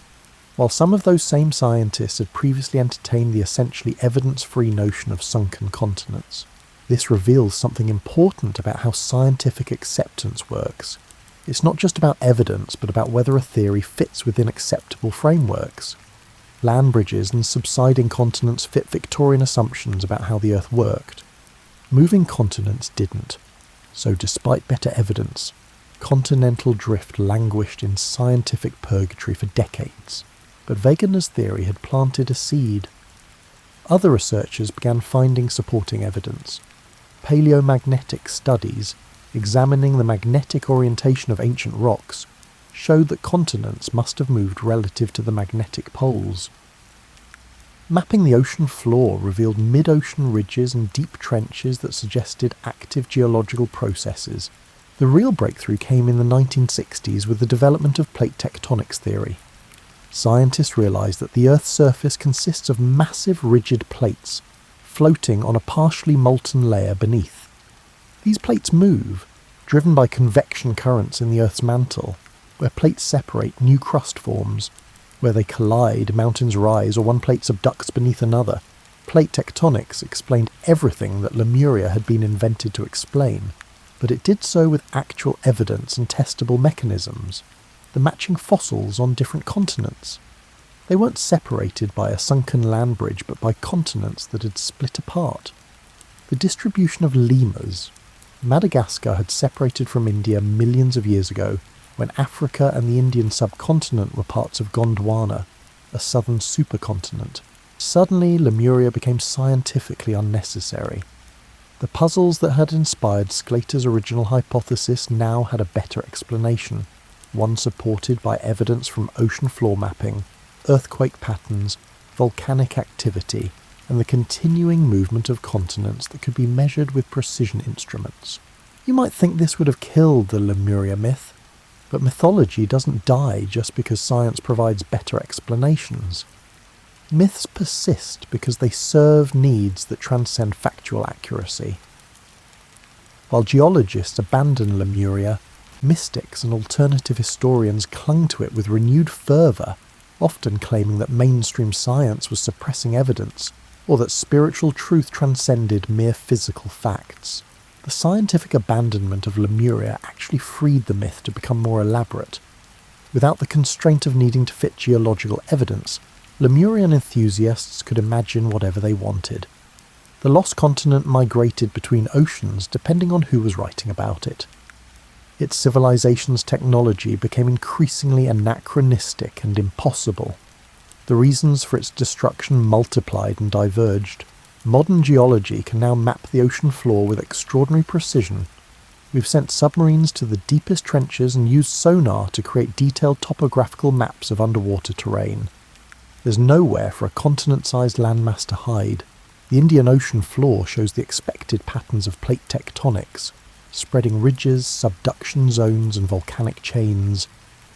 [SPEAKER 1] While some of those same scientists had previously entertained the essentially evidence-free notion of sunken continents, this reveals something important about how scientific acceptance works. It's not just about evidence, but about whether a theory fits within acceptable frameworks. Land bridges and subsiding continents fit Victorian assumptions about how the Earth worked. Moving continents didn't. So despite better evidence, continental drift languished in scientific purgatory for decades. But Wegener's theory had planted a seed. Other researchers began finding supporting evidence. Paleomagnetic studies, examining the magnetic orientation of ancient rocks, showed that continents must have moved relative to the magnetic poles. Mapping the ocean floor revealed mid-ocean ridges and deep trenches that suggested active geological processes. The real breakthrough came in the 1960s with the development of plate tectonics theory. Scientists realised that the Earth's surface consists of massive rigid plates, floating on a partially molten layer beneath. These plates move, driven by convection currents in the Earth's mantle. Where plates separate, new crust forms. Where they collide, mountains rise, or one plate subducts beneath another. Plate tectonics explained everything that Lemuria had been invented to explain, but it did so with actual evidence and testable mechanisms. The matching fossils on different continents. They weren't separated by a sunken land bridge, but by continents that had split apart. The distribution of lemurs. Madagascar had separated from India millions of years ago, when Africa and the Indian subcontinent were parts of Gondwana, a southern supercontinent. Suddenly, Lemuria became scientifically unnecessary. The puzzles that had inspired Sclater's original hypothesis now had a better explanation, one supported by evidence from ocean floor mapping, earthquake patterns, volcanic activity, and the continuing movement of continents that could be measured with precision instruments. You might think this would have killed the Lemuria myth, but mythology doesn't die just because science provides better explanations. Myths persist because they serve needs that transcend factual accuracy. While geologists abandoned Lemuria, mystics and alternative historians clung to it with renewed fervour, often claiming that mainstream science was suppressing evidence, or that spiritual truth transcended mere physical facts. The scientific abandonment of Lemuria actually freed the myth to become more elaborate. Without the constraint of needing to fit geological evidence, Lemurian enthusiasts could imagine whatever they wanted. The lost continent migrated between oceans depending on who was writing about it. Its civilization's technology became increasingly anachronistic and impossible. The reasons for its destruction multiplied and diverged. Modern geology can now map the ocean floor with extraordinary precision. We've sent submarines to the deepest trenches and used sonar to create detailed topographical maps of underwater terrain. There's nowhere for a continent-sized landmass to hide. The Indian Ocean floor shows the expected patterns of plate tectonics, spreading ridges, subduction zones and volcanic chains,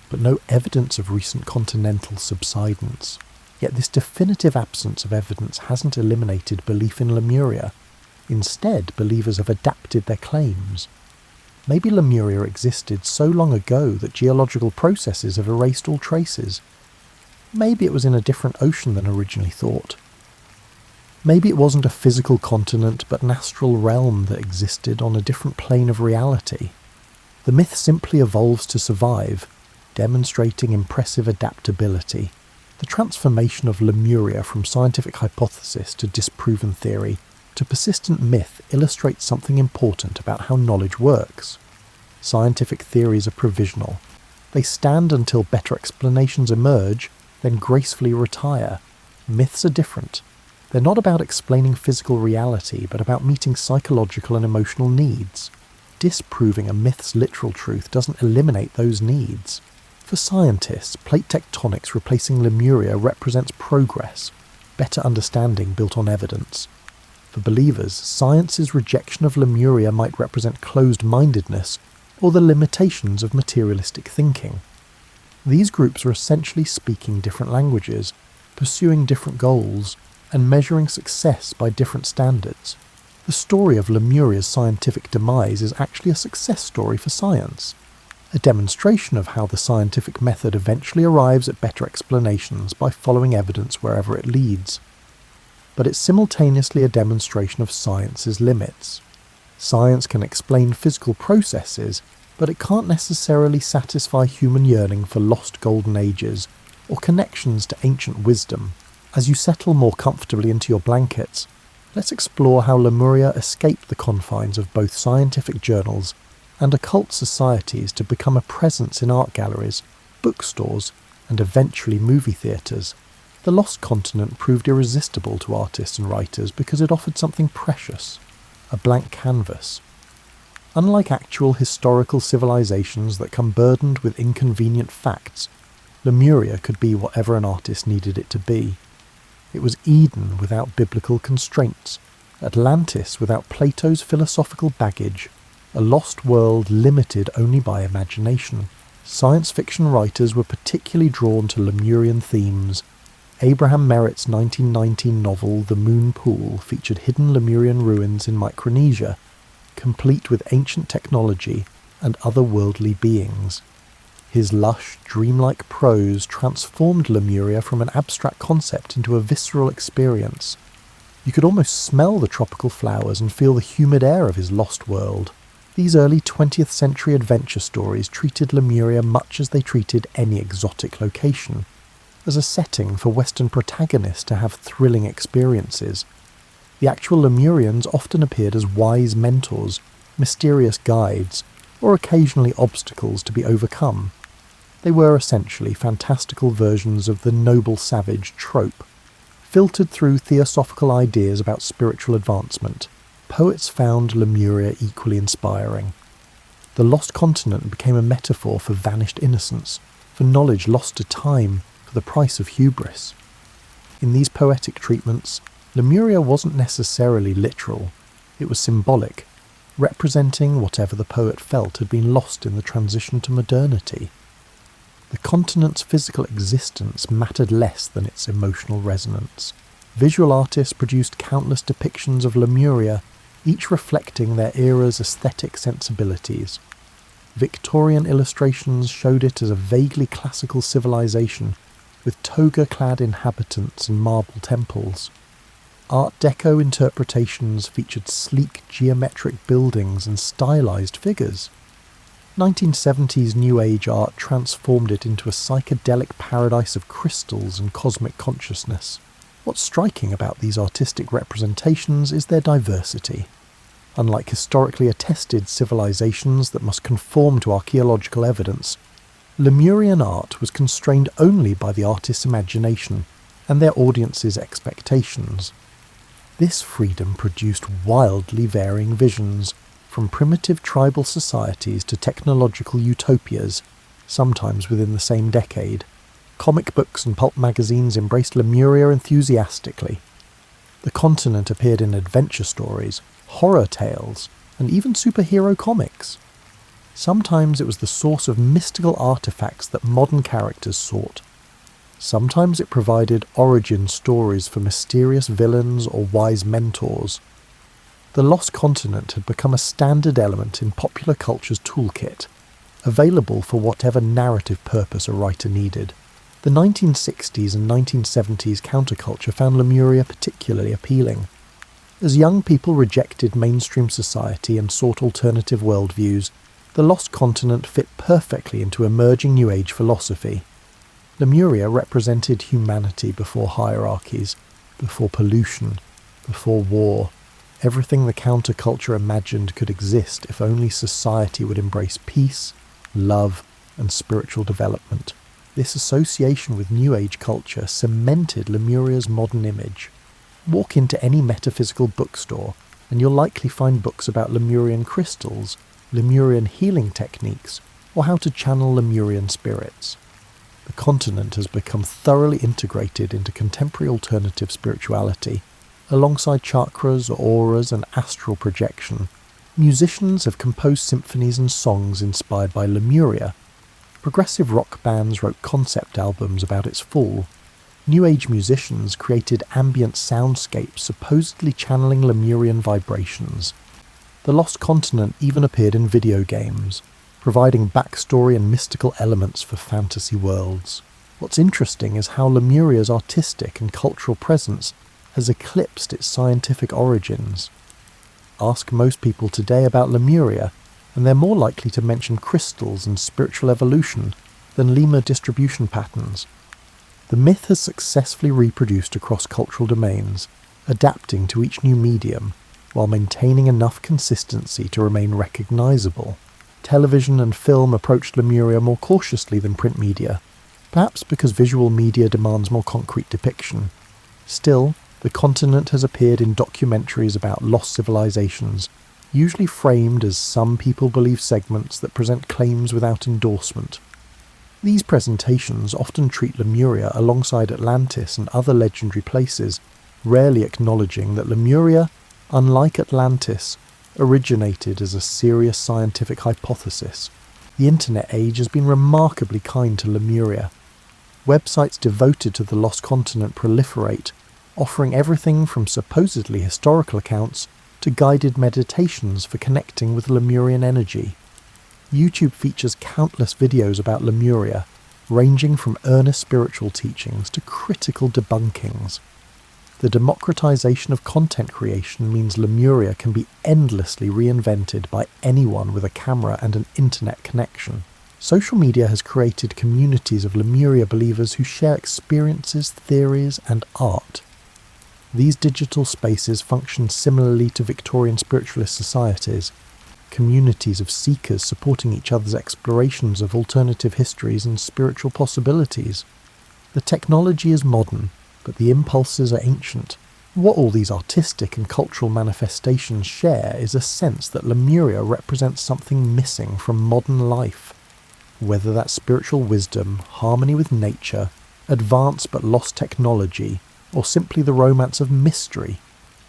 [SPEAKER 1] but no evidence of recent continental subsidence. Yet this definitive absence of evidence hasn't eliminated belief in Lemuria. Instead, believers have adapted their claims. Maybe Lemuria existed so long ago that geological processes have erased all traces. Maybe it was in a different ocean than originally thought. Maybe it wasn't a physical continent but an astral realm that existed on a different plane of reality. The myth simply evolves to survive, demonstrating impressive adaptability. The transformation of Lemuria from scientific hypothesis to disproven theory to persistent myth illustrates something important about how knowledge works. Scientific theories are provisional. They stand until better explanations emerge, then gracefully retire. Myths are different. They're not about explaining physical reality, but about meeting psychological and emotional needs. Disproving a myth's literal truth doesn't eliminate those needs. For scientists, plate tectonics replacing Lemuria represents progress, better understanding built on evidence. For believers, science's rejection of Lemuria might represent closed-mindedness or the limitations of materialistic thinking. These groups are essentially speaking different languages, pursuing different goals, and measuring success by different standards. The story of Lemuria's scientific demise is actually a success story for science, a demonstration of how the scientific method eventually arrives at better explanations by following evidence wherever it leads. But it's simultaneously a demonstration of science's limits. Science can explain physical processes, but it can't necessarily satisfy human yearning for lost golden ages or connections to ancient wisdom. As you settle more comfortably into your blankets, let's explore how Lemuria escaped the confines of both scientific journals and occult societies to become a presence in art galleries, bookstores, and eventually movie theatres. The lost continent proved irresistible to artists and writers because it offered something precious, a blank canvas. Unlike actual historical civilizations that come burdened with inconvenient facts, Lemuria could be whatever an artist needed it to be. It was Eden without biblical constraints, Atlantis without Plato's philosophical baggage, a lost world limited only by imagination. Science fiction writers were particularly drawn to Lemurian themes. Abraham Merritt's 1919 novel The Moon Pool featured hidden Lemurian ruins in Micronesia, complete with ancient technology and otherworldly beings. His lush, dreamlike prose transformed Lemuria from an abstract concept into a visceral experience. You could almost smell the tropical flowers and feel the humid air of his lost world. These early 20th century adventure stories treated Lemuria much as they treated any exotic location, as a setting for Western protagonists to have thrilling experiences. The actual Lemurians often appeared as wise mentors, mysterious guides, or occasionally obstacles to be overcome. They were essentially fantastical versions of the noble savage trope. Filtered through theosophical ideas about spiritual advancement, poets found Lemuria equally inspiring. The lost continent became a metaphor for vanished innocence, for knowledge lost to time, for the price of hubris. In these poetic treatments, Lemuria wasn't necessarily literal. It was symbolic, representing whatever the poet felt had been lost in the transition to modernity. The continent's physical existence mattered less than its emotional resonance. Visual artists produced countless depictions of Lemuria, each reflecting their era's aesthetic sensibilities. Victorian illustrations showed it as a vaguely classical civilization, with toga-clad inhabitants and marble temples. Art Deco interpretations featured sleek geometric buildings and stylized figures. 1970s New Age art transformed it into a psychedelic paradise of crystals and cosmic consciousness. What's striking about these artistic representations is their diversity. Unlike historically attested civilizations that must conform to archaeological evidence, Lemurian art was constrained only by the artist's imagination and their audience's expectations. This freedom produced wildly varying visions, from primitive tribal societies to technological utopias, sometimes within the same decade. Comic books and pulp magazines embraced Lemuria enthusiastically. The continent appeared in adventure stories, horror tales, and even superhero comics. Sometimes it was the source of mystical artifacts that modern characters sought. Sometimes it provided origin stories for mysterious villains or wise mentors. The Lost Continent had become a standard element in popular culture's toolkit, available for whatever narrative purpose a writer needed. The 1960s and 1970s counterculture found Lemuria particularly appealing. As young people rejected mainstream society and sought alternative worldviews, the Lost Continent fit perfectly into emerging New Age philosophy. Lemuria represented humanity before hierarchies, before pollution, before war. Everything the counterculture imagined could exist if only society would embrace peace, love, and spiritual development. This association with New Age culture cemented Lemuria's modern image. Walk into any metaphysical bookstore, and you'll likely find books about Lemurian crystals, Lemurian healing techniques, or how to channel Lemurian spirits. The continent has become thoroughly integrated into contemporary alternative spirituality. Alongside chakras, auras, and astral projection, musicians have composed symphonies and songs inspired by Lemuria. Progressive rock bands wrote concept albums about its fall. New Age musicians created ambient soundscapes supposedly channeling Lemurian vibrations. The Lost Continent even appeared in video games, providing backstory and mystical elements for fantasy worlds. What's interesting is how Lemuria's artistic and cultural presence has eclipsed its scientific origins. Ask most people today about Lemuria, and they're more likely to mention crystals and spiritual evolution than lemur distribution patterns. The myth has successfully reproduced across cultural domains, adapting to each new medium, while maintaining enough consistency to remain recognizable. Television and film approached Lemuria more cautiously than print media, perhaps because visual media demands more concrete depiction. Still, the continent has appeared in documentaries about lost civilizations, usually framed as some people believe segments that present claims without endorsement. These presentations often treat Lemuria alongside Atlantis and other legendary places, rarely acknowledging that Lemuria, unlike Atlantis, originated as a serious scientific hypothesis. The internet age has been remarkably kind to Lemuria. Websites devoted to the Lost Continent proliferate, offering everything from supposedly historical accounts to guided meditations for connecting with Lemurian energy. YouTube features countless videos about Lemuria, ranging from earnest spiritual teachings to critical debunkings. The democratization of content creation means Lemuria can be endlessly reinvented by anyone with a camera and an internet connection. Social media has created communities of Lemuria believers who share experiences, theories, and art. These digital spaces function similarly to Victorian spiritualist societies, communities of seekers supporting each other's explorations of alternative histories and spiritual possibilities. The technology is modern, but the impulses are ancient. What all these artistic and cultural manifestations share is a sense that Lemuria represents something missing from modern life. Whether that's spiritual wisdom, harmony with nature, advanced but lost technology, or simply the romance of mystery,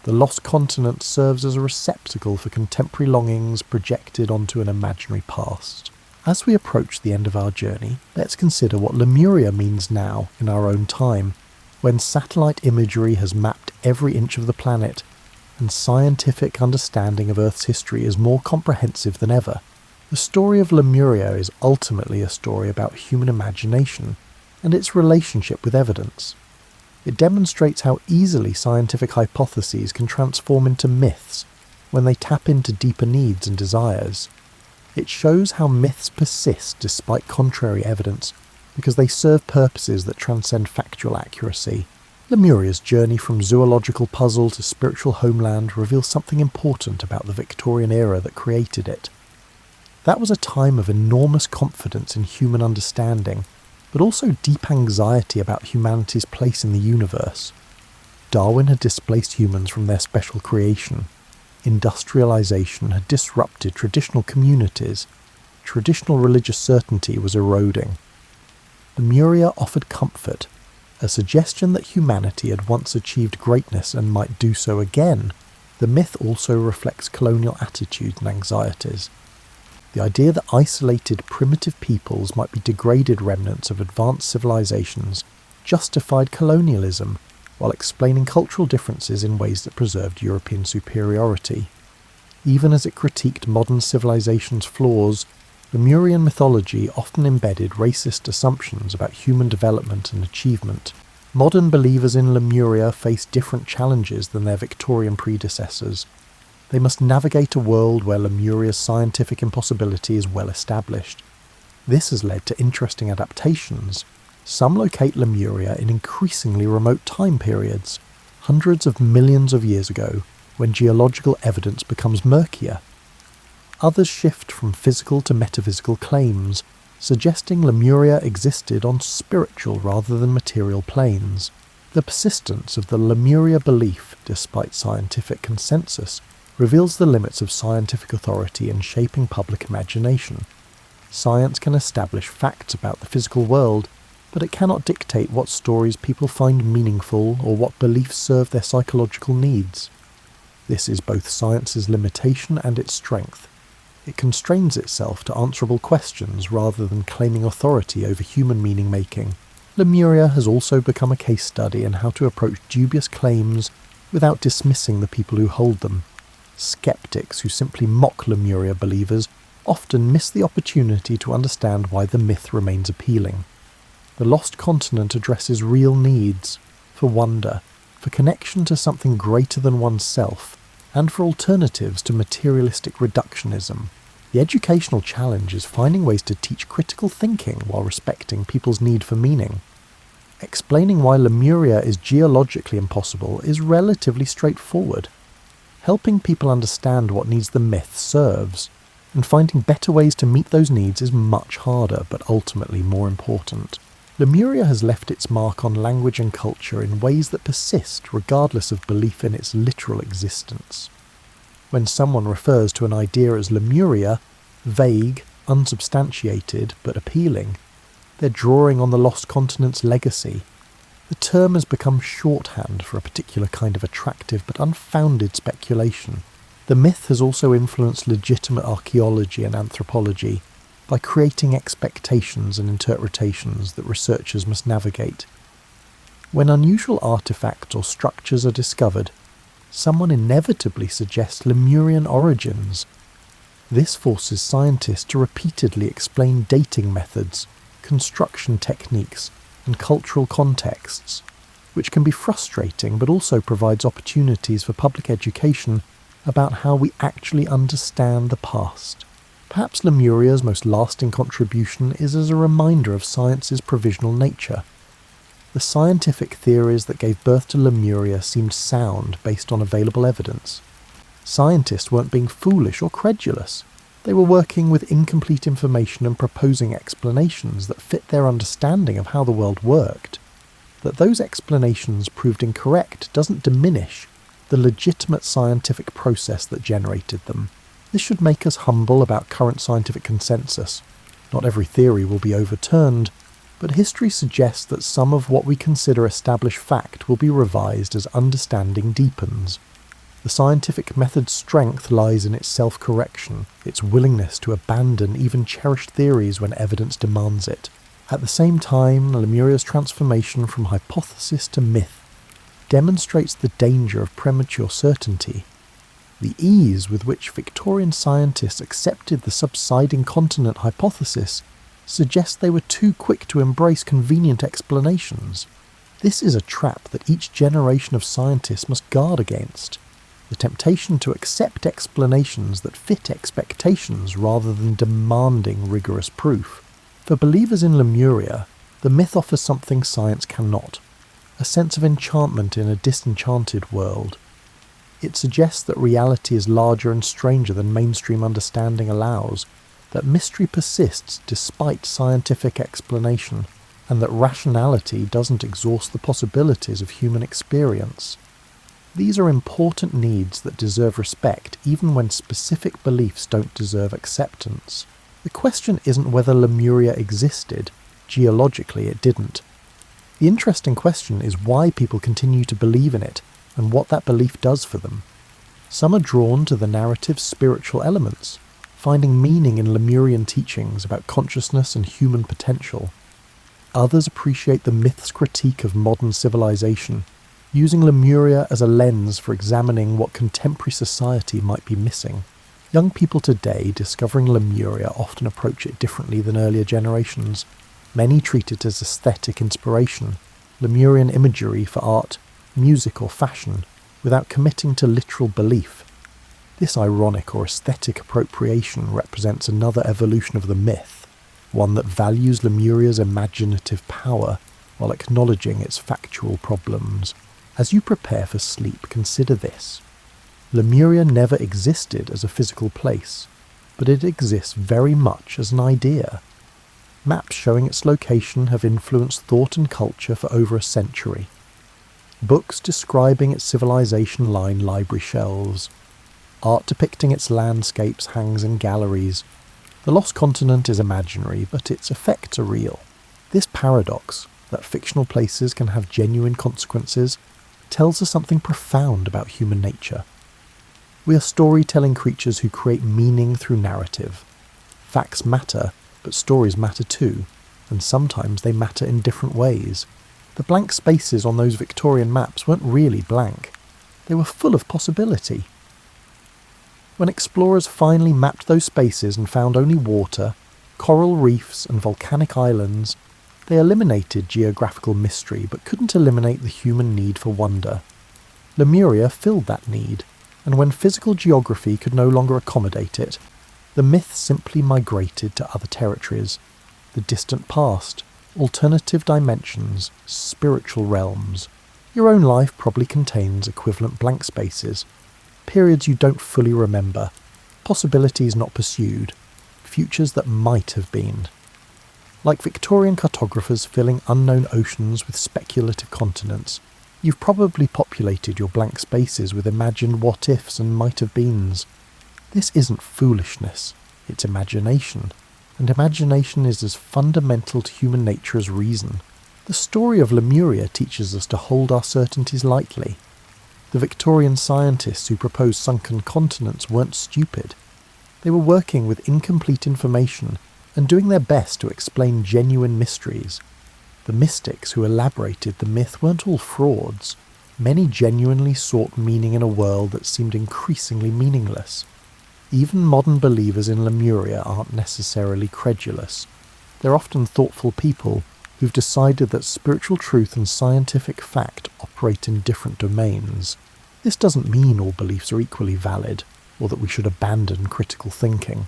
[SPEAKER 1] the Lost Continent serves as a receptacle for contemporary longings projected onto an imaginary past. As we approach the end of our journey, let's consider what Lemuria means now in our own time, when satellite imagery has mapped every inch of the planet, and scientific understanding of Earth's history is more comprehensive than ever. The story of Lemuria is ultimately a story about human imagination and its relationship with evidence. It demonstrates how easily scientific hypotheses can transform into myths when they tap into deeper needs and desires. It shows how myths persist despite contrary evidence, because they serve purposes that transcend factual accuracy. Lemuria's journey from zoological puzzle to spiritual homeland reveals something important about the Victorian era that created it. That was a time of enormous confidence in human understanding, but also deep anxiety about humanity's place in the universe. Darwin had displaced humans from their special creation. Industrialization had disrupted traditional communities. Traditional religious certainty was eroding. Lemuria offered comfort, a suggestion that humanity had once achieved greatness and might do so again. The myth also reflects colonial attitudes and anxieties. The idea that isolated, primitive peoples might be degraded remnants of advanced civilizations justified colonialism, while explaining cultural differences in ways that preserved European superiority. Even as it critiqued modern civilization's flaws, Lemurian mythology often embedded racist assumptions about human development and achievement. Modern believers in Lemuria face different challenges than their Victorian predecessors. They must navigate a world where Lemuria's scientific impossibility is well established. This has led to interesting adaptations. Some locate Lemuria in increasingly remote time periods, hundreds of millions of years ago, when geological evidence becomes murkier. Others shift from physical to metaphysical claims, suggesting Lemuria existed on spiritual rather than material planes. The persistence of the Lemuria belief, despite scientific consensus, reveals the limits of scientific authority in shaping public imagination. Science can establish facts about the physical world, but it cannot dictate what stories people find meaningful or what beliefs serve their psychological needs. This is both science's limitation and its strength. It constrains itself to answerable questions rather than claiming authority over human meaning-making. Lemuria has also become a case study in how to approach dubious claims without dismissing the people who hold them. Skeptics who simply mock Lemuria believers often miss the opportunity to understand why the myth remains appealing. The lost continent addresses real needs, for wonder, for connection to something greater than oneself, and for alternatives to materialistic reductionism. The educational challenge is finding ways to teach critical thinking while respecting people's need for meaning. Explaining why Lemuria is geologically impossible is relatively straightforward. Helping people understand what needs the myth serves, and finding better ways to meet those needs is much harder, but ultimately more important. Lemuria has left its mark on language and culture in ways that persist regardless of belief in its literal existence. When someone refers to an idea as Lemuria, vague, unsubstantiated, but appealing, they're drawing on the lost continent's legacy. The term has become shorthand for a particular kind of attractive but unfounded speculation. The myth has also influenced legitimate archaeology and anthropology by creating expectations and interpretations that researchers must navigate. When unusual artifacts or structures are discovered, someone inevitably suggests Lemurian origins. This forces scientists to repeatedly explain dating methods, construction techniques, and cultural contexts, which can be frustrating but also provides opportunities for public education about how we actually understand the past. Perhaps Lemuria's most lasting contribution is as a reminder of science's provisional nature. The scientific theories that gave birth to Lemuria seemed sound based on available evidence. Scientists weren't being foolish or credulous. They were working with incomplete information and proposing explanations that fit their understanding of how the world worked. That those explanations proved incorrect doesn't diminish the legitimate scientific process that generated them. This should make us humble about current scientific consensus. Not every theory will be overturned, but history suggests that some of what we consider established fact will be revised as understanding deepens. The scientific method's strength lies in its self-correction, its willingness to abandon even cherished theories when evidence demands it. At the same time, Lemuria's transformation from hypothesis to myth demonstrates the danger of premature certainty. The ease with which Victorian scientists accepted the subsiding continent hypothesis suggests they were too quick to embrace convenient explanations. This is a trap that each generation of scientists must guard against. the temptation to accept explanations that fit expectations rather than demanding rigorous proof. For believers in Lemuria, the myth offers something science cannot, a sense of enchantment in a disenchanted world. It suggests that reality is larger and stranger than mainstream understanding allows, that mystery persists despite scientific explanation, and that rationality doesn't exhaust the possibilities of human experience. These are important needs that deserve respect even when specific beliefs don't deserve acceptance. The question isn't whether Lemuria existed. Geologically, it didn't. The interesting question is why people continue to believe in it and what that belief does for them. Some are drawn to the narrative's spiritual elements, finding meaning in Lemurian teachings about consciousness and human potential. Others appreciate the myth's critique of modern civilization, using Lemuria as a lens for examining what contemporary society might be missing. Young people today discovering Lemuria often approach it differently than earlier generations. Many treat it as aesthetic inspiration, Lemurian imagery for art, music or fashion, without committing to literal belief. This ironic or aesthetic appropriation represents another evolution of the myth, one that values Lemuria's imaginative power while acknowledging its factual problems. As you prepare for sleep, consider this. Lemuria never existed as a physical place, but it exists very much as an idea. Maps showing its location have influenced thought and culture for over a century. Books describing its civilization line library shelves. Art depicting its landscapes hangs in galleries. The lost continent is imaginary, but its effects are real. This paradox, that fictional places can have genuine consequences, tells us something profound about human nature. We are storytelling creatures who create meaning through narrative. Facts matter, but stories matter too, and sometimes they matter in different ways. The blank spaces on those Victorian maps weren't really blank. They were full of possibility. When explorers finally mapped those spaces and found only water, coral reefs and volcanic islands, they eliminated geographical mystery but couldn't eliminate the human need for wonder. Lemuria filled that need, and when physical geography could no longer accommodate it, the myth simply migrated to other territories, the distant past, alternative dimensions, spiritual realms. Your own life probably contains equivalent blank spaces, periods you don't fully remember, possibilities not pursued, futures that might have been. Like Victorian cartographers filling unknown oceans with speculative continents, you've probably populated your blank spaces with imagined what-ifs and might-have-beens. This isn't foolishness, it's imagination, and imagination is as fundamental to human nature as reason. The story of Lemuria teaches us to hold our certainties lightly. The Victorian scientists who proposed sunken continents weren't stupid. They were working with incomplete information and doing their best to explain genuine mysteries. The mystics who elaborated the myth weren't all frauds. Many genuinely sought meaning in a world that seemed increasingly meaningless. Even modern believers in Lemuria aren't necessarily credulous. They're often thoughtful people who've decided that spiritual truth and scientific fact operate in different domains. This doesn't mean all beliefs are equally valid, or that we should abandon critical thinking.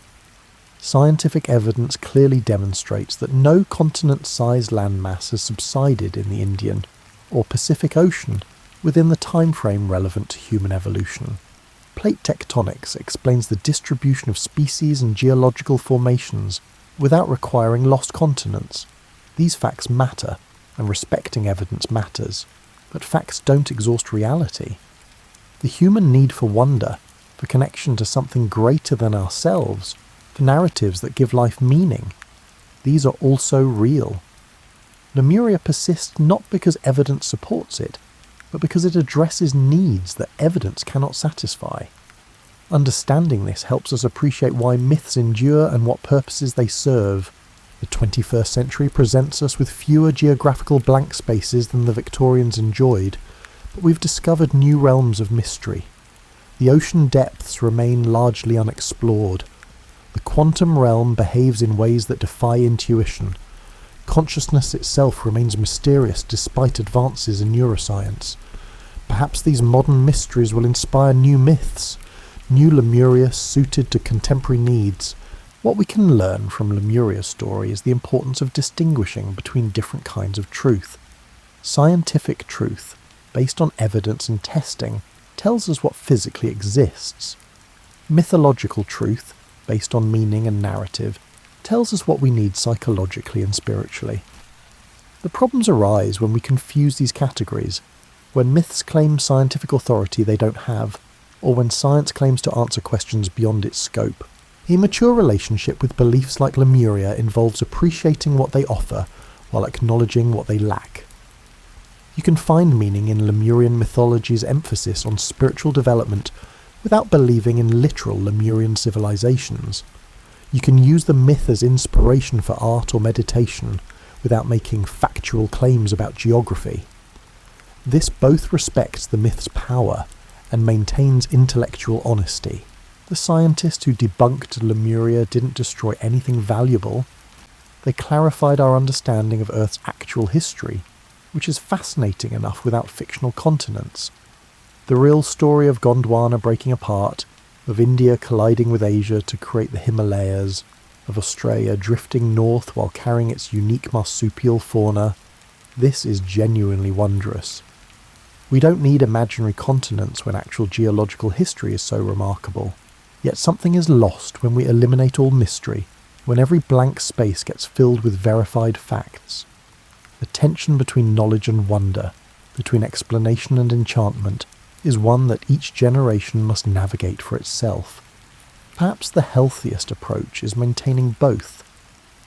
[SPEAKER 1] Scientific evidence clearly demonstrates that no continent-sized landmass has subsided in the Indian or Pacific Ocean within the time frame relevant to human evolution. Plate tectonics explains the distribution of species and geological formations without requiring lost continents. These facts matter, and respecting evidence matters, but facts don't exhaust reality. The human need for wonder, for connection to something greater than ourselves, for narratives that give life meaning, these are also real. Lemuria persists not because evidence supports it, but because it addresses needs that evidence cannot satisfy. Understanding this helps us appreciate why myths endure and what purposes they serve. The 21st century presents us with fewer geographical blank spaces than the Victorians enjoyed, but we've discovered new realms of mystery. The ocean depths remain largely unexplored. The quantum realm behaves in ways that defy intuition. Consciousness itself remains mysterious despite advances in neuroscience. Perhaps these modern mysteries will inspire new myths, new Lemuria suited to contemporary needs. What we can learn from Lemuria's story is the importance of distinguishing between different kinds of truth. Scientific truth, based on evidence and testing, tells us what physically exists. Mythological truth, based on meaning and narrative, tells us what we need psychologically and spiritually. The problems arise when we confuse these categories, when myths claim scientific authority they don't have, or when science claims to answer questions beyond its scope. A mature relationship with beliefs like Lemuria involves appreciating what they offer while acknowledging what they lack. You can find meaning in Lemurian mythology's emphasis on spiritual development without believing in literal Lemurian civilizations. You can use the myth as inspiration for art or meditation without making factual claims about geography. This both respects the myth's power and maintains intellectual honesty. The scientists who debunked Lemuria didn't destroy anything valuable. They clarified our understanding of Earth's actual history, which is fascinating enough without fictional continents. The real story of Gondwana breaking apart, of India colliding with Asia to create the Himalayas, of Australia drifting north while carrying its unique marsupial fauna, this is genuinely wondrous. We don't need imaginary continents when actual geological history is so remarkable. Yet something is lost when we eliminate all mystery, when every blank space gets filled with verified facts. The tension between knowledge and wonder, between explanation and enchantment, is one that each generation must navigate for itself. Perhaps the healthiest approach is maintaining both.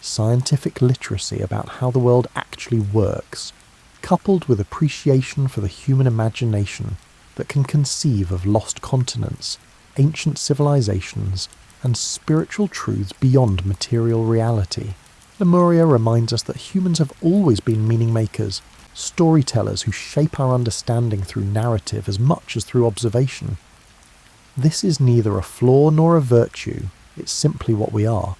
[SPEAKER 1] Scientific literacy about how the world actually works, coupled with appreciation for the human imagination that can conceive of lost continents, ancient civilizations, and spiritual truths beyond material reality. Lemuria reminds us that humans have always been meaning makers, storytellers who shape our understanding through narrative as much as through observation. This is neither a flaw nor a virtue, it's simply what we are.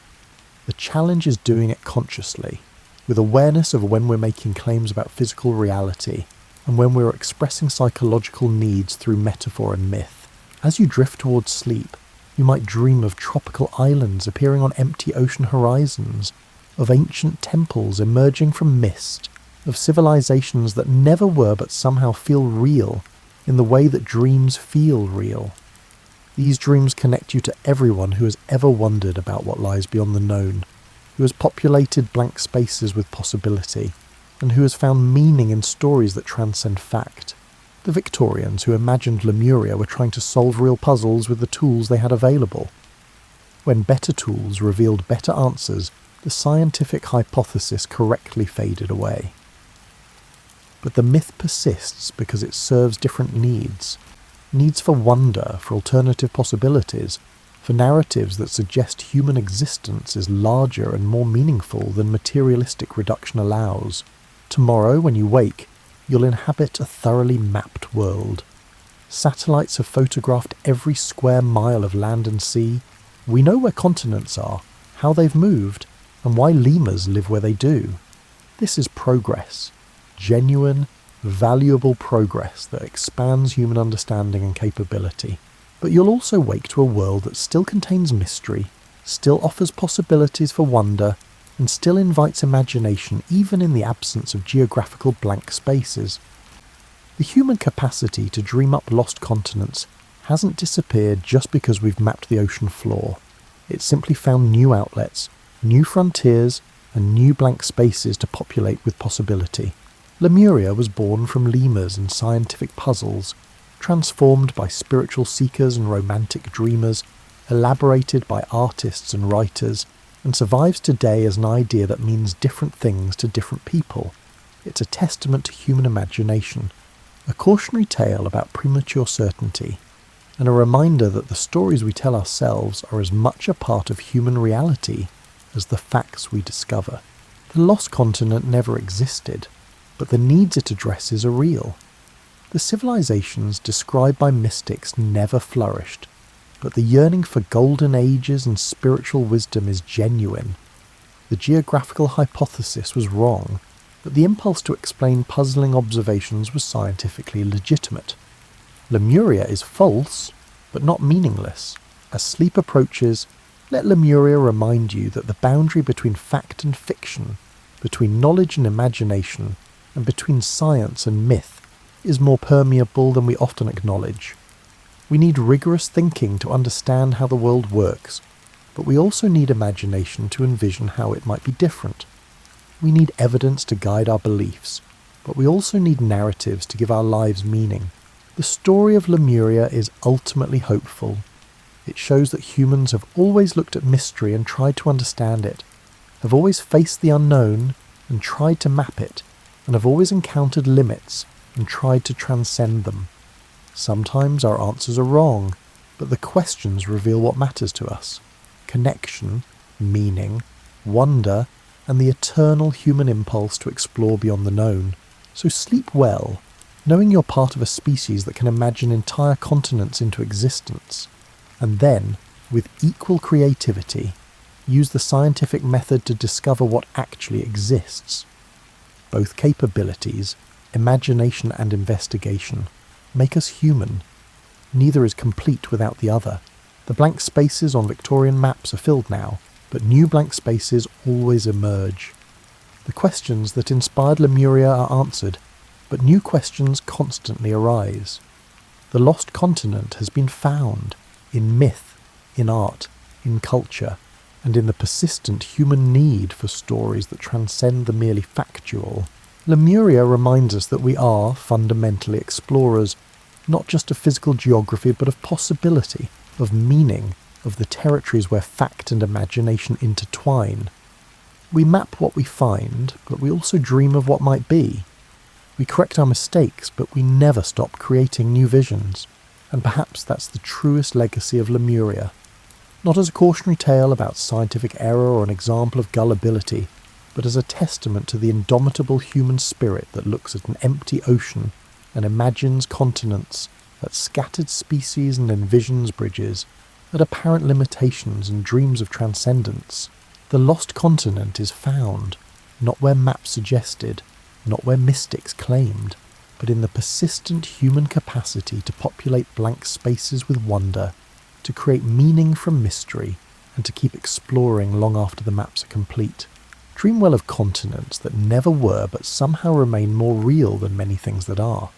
[SPEAKER 1] The challenge is doing it consciously, with awareness of when we're making claims about physical reality and when we're expressing psychological needs through metaphor and myth. As you drift towards sleep, you might dream of tropical islands appearing on empty ocean horizons, of ancient temples emerging from mist, of civilizations that never were but somehow feel real in the way that dreams feel real. These dreams connect you to everyone who has ever wondered about what lies beyond the known, who has populated blank spaces with possibility, and who has found meaning in stories that transcend fact. The Victorians who imagined Lemuria were trying to solve real puzzles with the tools they had available. When better tools revealed better answers, the scientific hypothesis correctly faded away. But the myth persists because it serves different needs. Needs for wonder, for alternative possibilities, for narratives that suggest human existence is larger and more meaningful than materialistic reduction allows. Tomorrow, when you wake, you'll inhabit a thoroughly mapped world. Satellites have photographed every square mile of land and sea. We know where continents are, how they've moved, and why lemurs live where they do. This is progress. Genuine, valuable progress that expands human understanding and capability. But you'll also wake to a world that still contains mystery, still offers possibilities for wonder, and still invites imagination even in the absence of geographical blank spaces. The human capacity to dream up lost continents hasn't disappeared just because we've mapped the ocean floor. It's simply found new outlets, new frontiers, and new blank spaces to populate with possibility. Lemuria was born from lemurs and scientific puzzles, transformed by spiritual seekers and romantic dreamers, elaborated by artists and writers, and survives today as an idea that means different things to different people. It's a testament to human imagination, a cautionary tale about premature certainty, and a reminder that the stories we tell ourselves are as much a part of human reality as the facts we discover. The lost continent never existed, but the needs it addresses are real. The civilizations described by mystics never flourished, but the yearning for golden ages and spiritual wisdom is genuine. The geographical hypothesis was wrong, but the impulse to explain puzzling observations was scientifically legitimate. Lemuria is false, but not meaningless. As sleep approaches, let Lemuria remind you that the boundary between fact and fiction, between knowledge and imagination, and between science and myth is more permeable than we often acknowledge. We need rigorous thinking to understand how the world works, but we also need imagination to envision how it might be different. We need evidence to guide our beliefs, but we also need narratives to give our lives meaning. The story of Lemuria is ultimately hopeful. It shows that humans have always looked at mystery and tried to understand it, have always faced the unknown and tried to map it, and have always encountered limits and tried to transcend them. Sometimes our answers are wrong, but the questions reveal what matters to us: connection, meaning, wonder, and the eternal human impulse to explore beyond the known. So sleep well, knowing you're part of a species that can imagine entire continents into existence, and then, with equal creativity, use the scientific method to discover what actually exists. Both capabilities, imagination and investigation, make us human. Neither is complete without the other. The blank spaces on Victorian maps are filled now, but new blank spaces always emerge. The questions that inspired Lemuria are answered, but new questions constantly arise. The lost continent has been found in myth, in art, in culture, and in the persistent human need for stories that transcend the merely factual. Lemuria reminds us that we are fundamentally explorers, not just of physical geography, but of possibility, of meaning, of the territories where fact and imagination intertwine. We map what we find, but we also dream of what might be. We correct our mistakes, but we never stop creating new visions. And perhaps that's the truest legacy of Lemuria. Not as a cautionary tale about scientific error or an example of gullibility, but as a testament to the indomitable human spirit that looks at an empty ocean and imagines continents, at scattered species and envisions bridges, at apparent limitations and dreams of transcendence. The lost continent is found, not where maps suggested, not where mystics claimed, but in the persistent human capacity to populate blank spaces with wonder, to create meaning from mystery, and to keep exploring long after the maps are complete. Dream well of continents that never were but somehow remain more real than many things that are.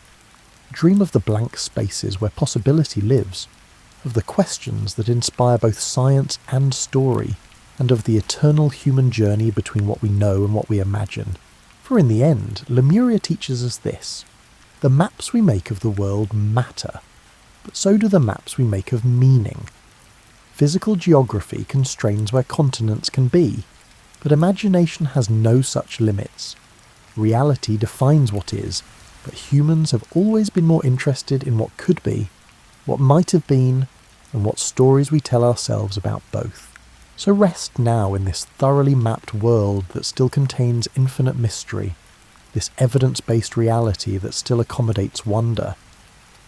[SPEAKER 1] Dream of the blank spaces where possibility lives, of the questions that inspire both science and story, and of the eternal human journey between what we know and what we imagine. For in the end, Lemuria teaches us this: the maps we make of the world matter, but so do the maps we make of meaning. Physical geography constrains where continents can be, but imagination has no such limits. Reality defines what is, but humans have always been more interested in what could be, what might have been, and what stories we tell ourselves about both. So rest now in this thoroughly mapped world that still contains infinite mystery, this evidence-based reality that still accommodates wonder,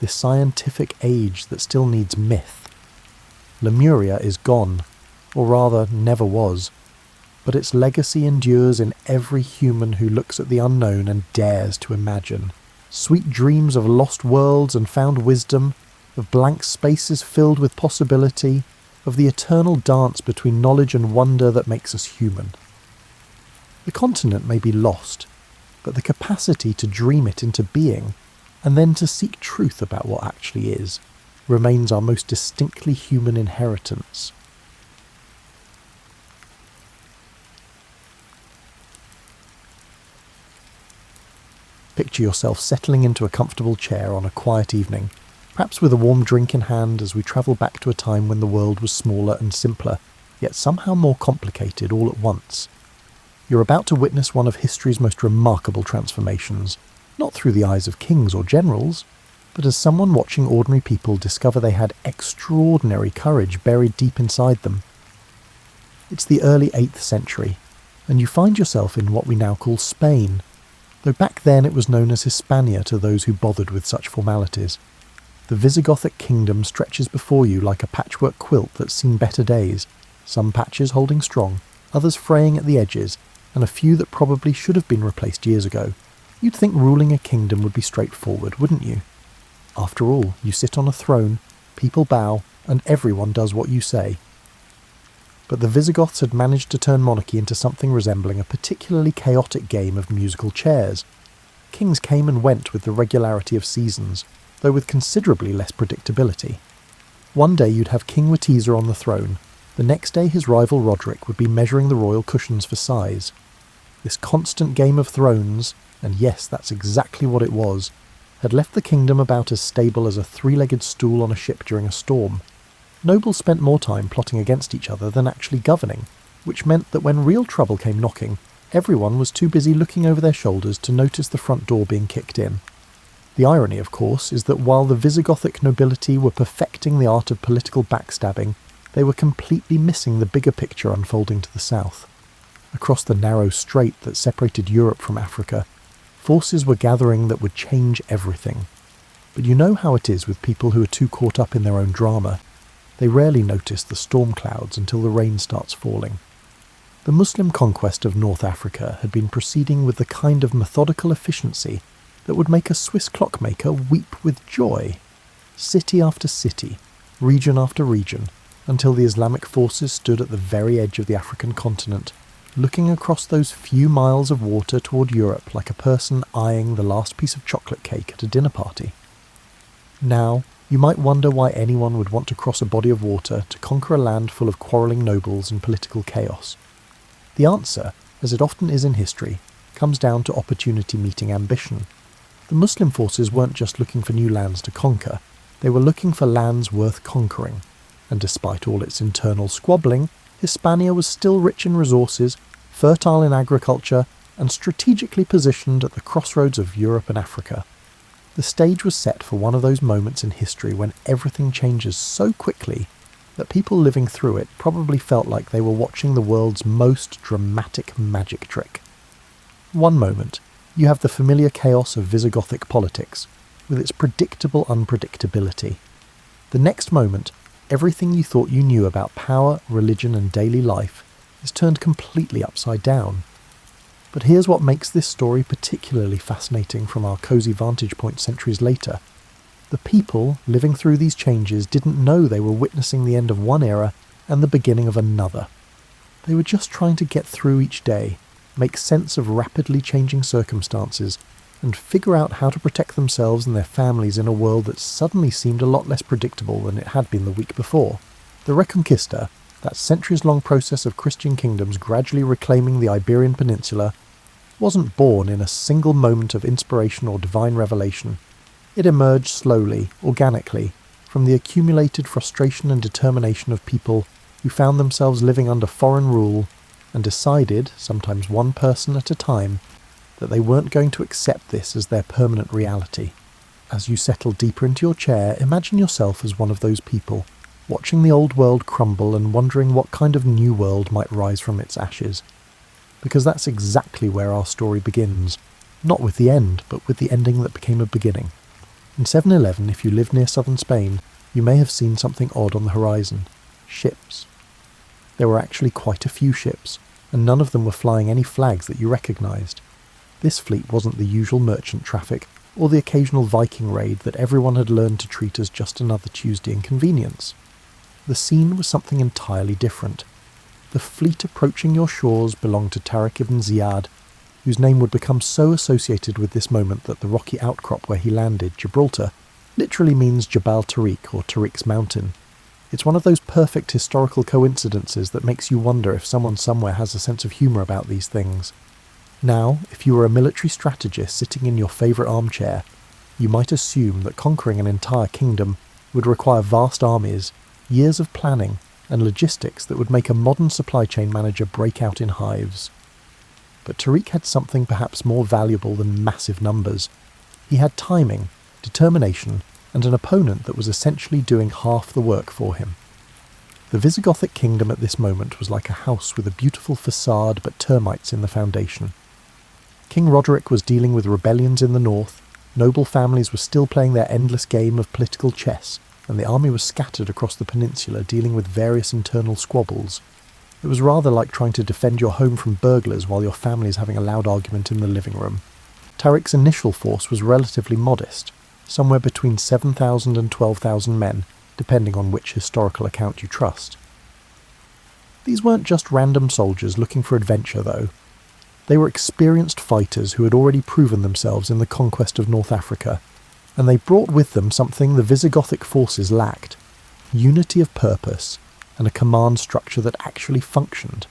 [SPEAKER 1] this scientific age that still needs myth. Lemuria is gone, or rather never was, but its legacy endures in every human who looks at the unknown and dares to imagine. Sweet dreams of lost worlds and found wisdom, of blank spaces filled with possibility, of the eternal dance between knowledge and wonder that makes us human. The continent may be lost, but the capacity to dream it into being, and then to seek truth about what actually is, remains our most distinctly human inheritance. Picture yourself settling into a comfortable chair on a quiet evening, perhaps with a warm drink in hand as we travel back to a time when the world was smaller and simpler, yet somehow more complicated all at once. You're about to witness one of history's most remarkable transformations, not through the eyes of kings or generals, but as someone watching ordinary people discover they had extraordinary courage buried deep inside them. It's the early 8th century, and you find yourself in what we now call Spain, though back then it was known as Hispania to those who bothered with such formalities. The Visigothic kingdom stretches before you like a patchwork quilt that's seen better days, some patches holding strong, others fraying at the edges, and a few that probably should have been replaced years ago. You'd think ruling a kingdom would be straightforward, wouldn't you? After all, you sit on a throne, people bow, and everyone does what you say. But the Visigoths had managed to turn monarchy into something resembling a particularly chaotic game of musical chairs. Kings came and went with the regularity of seasons, though with considerably less predictability. One day you'd have King Witiza on the throne, the next day his rival Roderick would be measuring the royal cushions for size. This constant game of thrones, and yes, that's exactly what it was, had left the kingdom about as stable as a three-legged stool on a ship during a storm. Nobles spent more time plotting against each other than actually governing, which meant that when real trouble came knocking, everyone was too busy looking over their shoulders to notice the front door being kicked in. The irony, of course, is that while the Visigothic nobility were perfecting the art of political backstabbing, they were completely missing the bigger picture unfolding to the south. Across the narrow strait that separated Europe from Africa, forces were gathering that would change everything. But you know how it is with people who are too caught up in their own drama. They rarely notice the storm clouds until the rain starts falling. The Muslim conquest of North Africa had been proceeding with the kind of methodical efficiency that would make a Swiss clockmaker weep with joy. City after city, region after region, until the Islamic forces stood at the very edge of the African continent, looking across those few miles of water toward Europe like a person eyeing the last piece of chocolate cake at a dinner party. Now, you might wonder why anyone would want to cross a body of water to conquer a land full of quarrelling nobles and political chaos. The answer, as it often is in history, comes down to opportunity meeting ambition. The Muslim forces weren't just looking for new lands to conquer, they were looking for lands worth conquering. And despite all its internal squabbling, Hispania was still rich in resources, fertile in agriculture, and strategically positioned at the crossroads of Europe and Africa. The stage was set for one of those moments in history when everything changes so quickly that people living through it probably felt like they were watching the world's most dramatic magic trick. One moment, you have the familiar chaos of Visigothic politics, with its predictable unpredictability. The next moment, everything you thought you knew about power, religion, and daily life is turned completely upside down. But here's what makes this story particularly fascinating from our cosy vantage point centuries later. The people living through these changes didn't know they were witnessing the end of one era and the beginning of another. They were just trying to get through each day, make sense of rapidly changing circumstances, and figure out how to protect themselves and their families in a world that suddenly seemed a lot less predictable than it had been the week before. The Reconquista, that centuries-long process of Christian kingdoms gradually reclaiming the Iberian Peninsula, wasn't born in a single moment of inspiration or divine revelation. It emerged slowly, organically, from the accumulated frustration and determination of people who found themselves living under foreign rule and decided, sometimes one person at a time, that they weren't going to accept this as their permanent reality. As you settle deeper into your chair, imagine yourself as one of those people, watching the old world crumble and wondering what kind of new world might rise from its ashes. Because that's exactly where our story begins, not with the end, but with the ending that became a beginning. In 711, if you live near southern Spain, you may have seen something odd on the horizon. Ships. There were actually quite a few ships, and none of them were flying any flags that you recognised. This fleet wasn't the usual merchant traffic, or the occasional Viking raid that everyone had learned to treat as just another Tuesday inconvenience. The scene was something entirely different. The fleet approaching your shores belonged to Tariq ibn Ziyad, whose name would become so associated with this moment that the rocky outcrop where he landed, Gibraltar, literally means Jabal Tariq, or Tariq's mountain. It's one of those perfect historical coincidences that makes you wonder if someone somewhere has a sense of humour about these things. Now, if you were a military strategist sitting in your favourite armchair, you might assume that conquering an entire kingdom would require vast armies, years of planning, and logistics that would make a modern supply chain manager break out in hives. But Tariq had something perhaps more valuable than massive numbers. He had timing, determination, and an opponent that was essentially doing half the work for him. The Visigothic kingdom at this moment was like a house with a beautiful facade but termites in the foundation. King Roderick was dealing with rebellions in the north, noble families were still playing their endless game of political chess, and the army was scattered across the peninsula dealing with various internal squabbles. It was rather like trying to defend your home from burglars while your family is having a loud argument in the living room. Tariq's initial force was relatively modest. somewhere between 7,000 and 12,000 men, depending on which historical account you trust. These weren't just random soldiers looking for adventure, though. They were experienced fighters who had already proven themselves in the conquest of North Africa, and they brought with them something the Visigothic forces lacked: unity of purpose and a command structure that actually functioned.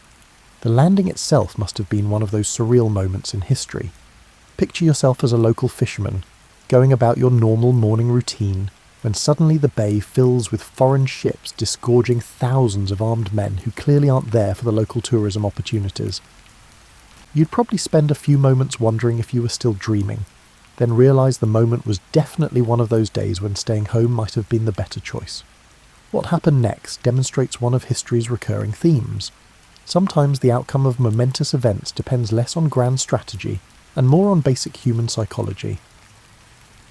[SPEAKER 1] The landing itself must have been one of those surreal moments in history. Picture yourself as a local fisherman, going about your normal morning routine, when suddenly the bay fills with foreign ships disgorging thousands of armed men who clearly aren't there for the local tourism opportunities. You'd probably spend a few moments wondering if you were still dreaming, then realise the moment was definitely one of those days when staying home might have been the better choice. What happened next demonstrates one of history's recurring themes. Sometimes the outcome of momentous events depends less on grand strategy and more on basic human psychology.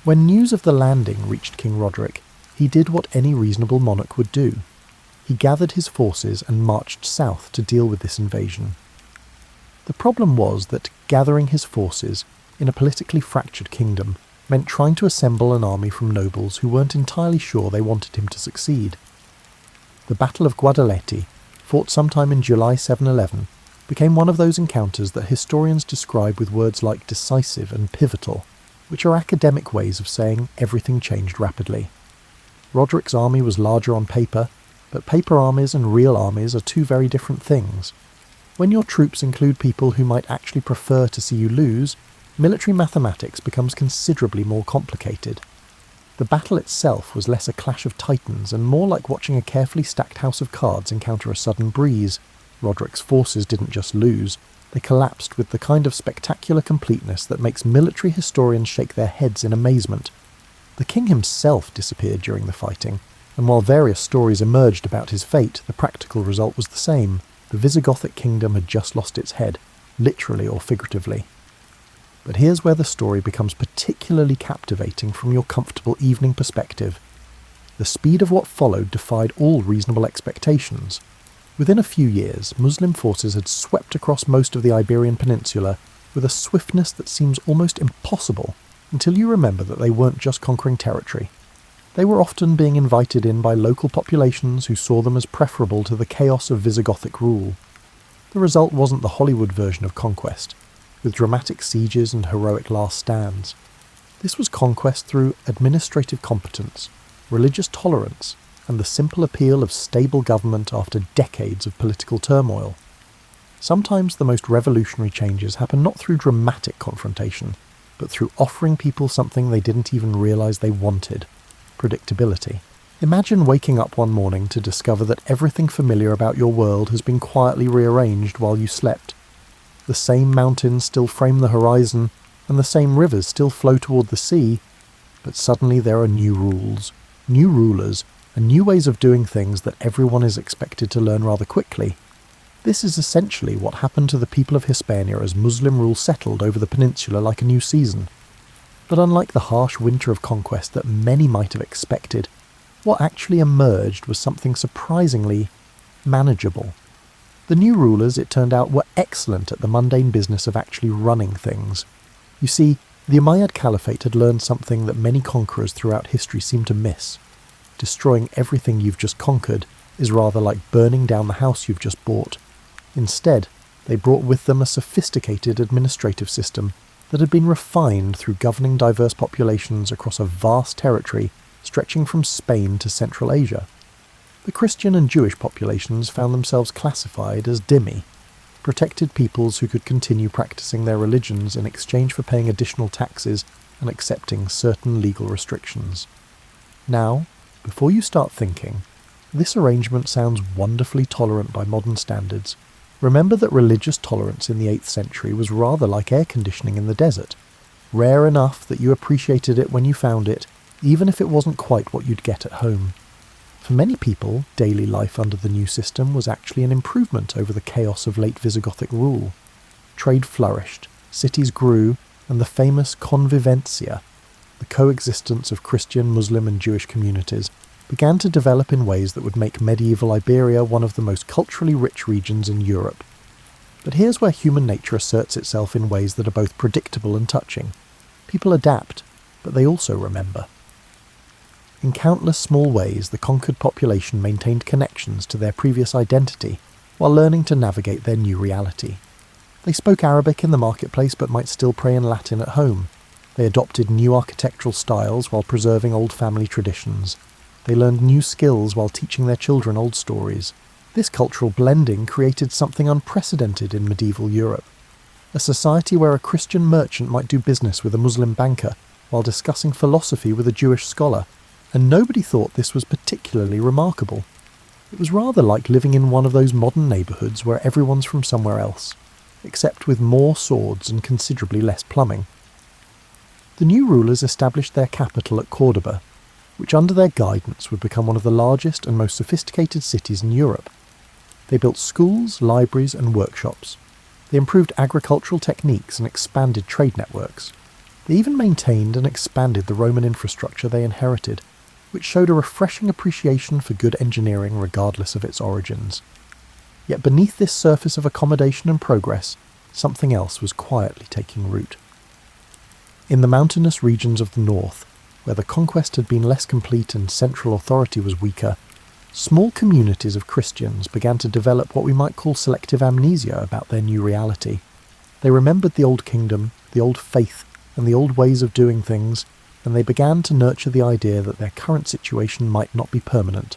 [SPEAKER 1] When news of the landing reached King Roderick, he did what any reasonable monarch would do. He gathered his forces and marched south to deal with this invasion. The problem was that gathering his forces in a politically fractured kingdom meant trying to assemble an army from nobles who weren't entirely sure they wanted him to succeed. The Battle of Guadalete, fought sometime in July 711, became one of those encounters that historians describe with words like decisive and pivotal, which are academic ways of saying everything changed rapidly. Roderick's army was larger on paper, but paper armies and real armies are two very different things. When your troops include people who might actually prefer to see you lose, military mathematics becomes considerably more complicated. The battle itself was less a clash of titans and more like watching a carefully stacked house of cards encounter a sudden breeze. Roderick's forces didn't just lose, they collapsed with the kind of spectacular completeness that makes military historians shake their heads in amazement. The king himself disappeared during the fighting, and while various stories emerged about his fate, the practical result was the same. The Visigothic kingdom had just lost its head, literally or figuratively. But here's where the story becomes particularly captivating from your comfortable evening perspective. The speed of what followed defied all reasonable expectations. Within a few years, Muslim forces had swept across most of the Iberian Peninsula with a swiftness that seems almost impossible until you remember that they weren't just conquering territory. They were often being invited in by local populations who saw them as preferable to the chaos of Visigothic rule. The result wasn't the Hollywood version of conquest, with dramatic sieges and heroic last stands. This was conquest through administrative competence, religious tolerance, and the simple appeal of stable government after decades of political turmoil. Sometimes the most revolutionary changes happen not through dramatic confrontation, but through offering people something they didn't even realise they wanted: predictability. Imagine waking up one morning to discover that everything familiar about your world has been quietly rearranged while you slept. The same mountains still frame the horizon, and the same rivers still flow toward the sea, but suddenly there are new rules, new rulers, and new ways of doing things that everyone is expected to learn rather quickly. This is essentially what happened to the people of Hispania as Muslim rule settled over the peninsula like a new season. But unlike the harsh winter of conquest that many might have expected, what actually emerged was something surprisingly manageable. The new rulers, it turned out, were excellent at the mundane business of actually running things. You see, the Umayyad Caliphate had learned something that many conquerors throughout history seem to miss. Destroying everything you've just conquered is rather like burning down the house you've just bought. Instead, they brought with them a sophisticated administrative system that had been refined through governing diverse populations across a vast territory stretching from Spain to Central Asia. The Christian and Jewish populations found themselves classified as dhimmi, protected peoples who could continue practicing their religions in exchange for paying additional taxes and accepting certain legal restrictions. Now, before you start thinking, this arrangement sounds wonderfully tolerant by modern standards, remember that religious tolerance in the 8th century was rather like air conditioning in the desert, rare enough that you appreciated it when you found it, even if it wasn't quite what you'd get at home. For many people, daily life under the new system was actually an improvement over the chaos of late Visigothic rule. Trade flourished, cities grew, and the famous convivencia, the coexistence of Christian, Muslim and Jewish communities, began to develop in ways that would make medieval Iberia one of the most culturally rich regions in Europe. But here's where human nature asserts itself in ways that are both predictable and touching. People adapt, but they also remember. In countless small ways, the conquered population maintained connections to their previous identity while learning to navigate their new reality. They spoke Arabic in the marketplace but might still pray in Latin at home. They adopted new architectural styles while preserving old family traditions. They learned new skills while teaching their children old stories. This cultural blending created something unprecedented in medieval Europe. A society where a Christian merchant might do business with a Muslim banker while discussing philosophy with a Jewish scholar, and nobody thought this was particularly remarkable. It was rather like living in one of those modern neighbourhoods where everyone's from somewhere else, except with more swords and considerably less plumbing. The new rulers established their capital at Cordoba, which under their guidance would become one of the largest and most sophisticated cities in Europe. They built schools, libraries and workshops. They improved agricultural techniques and expanded trade networks. They even maintained and expanded the Roman infrastructure they inherited, which showed a refreshing appreciation for good engineering regardless of its origins. Yet beneath this surface of accommodation and progress, something else was quietly taking root. In the mountainous regions of the north, where the conquest had been less complete and central authority was weaker, small communities of Christians began to develop what we might call selective amnesia about their new reality. They remembered the old kingdom, the old faith, and the old ways of doing things, and they began to nurture the idea that their current situation might not be permanent.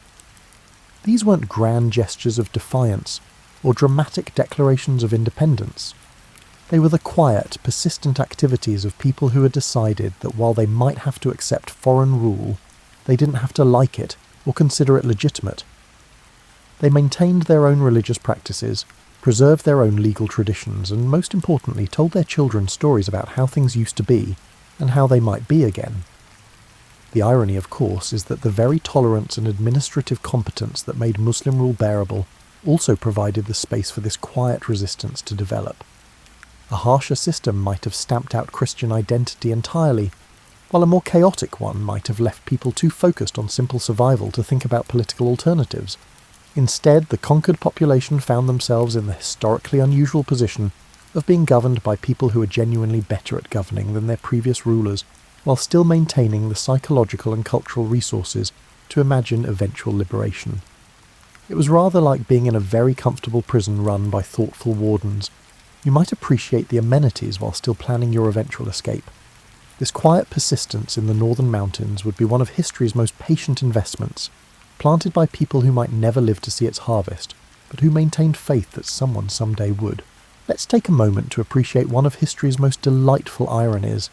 [SPEAKER 1] These weren't grand gestures of defiance or dramatic declarations of independence. They were the quiet, persistent activities of people who had decided that while they might have to accept foreign rule, they didn't have to like it or consider it legitimate. They maintained their own religious practices, preserved their own legal traditions, and most importantly told their children stories about how things used to be and how they might be again. The irony, of course, is that the very tolerance and administrative competence that made Muslim rule bearable also provided the space for this quiet resistance to develop. A harsher system might have stamped out Christian identity entirely, while a more chaotic one might have left people too focused on simple survival to think about political alternatives. Instead, the conquered population found themselves in the historically unusual position of being governed by people who were genuinely better at governing than their previous rulers, while still maintaining the psychological and cultural resources to imagine eventual liberation. It was rather like being in a very comfortable prison run by thoughtful wardens. You might appreciate the amenities while still planning your eventual escape. This quiet persistence in the northern mountains would be one of history's most patient investments, planted by people who might never live to see its harvest, but who maintained faith that someone someday would. Let's take a moment to appreciate one of history's most delightful ironies.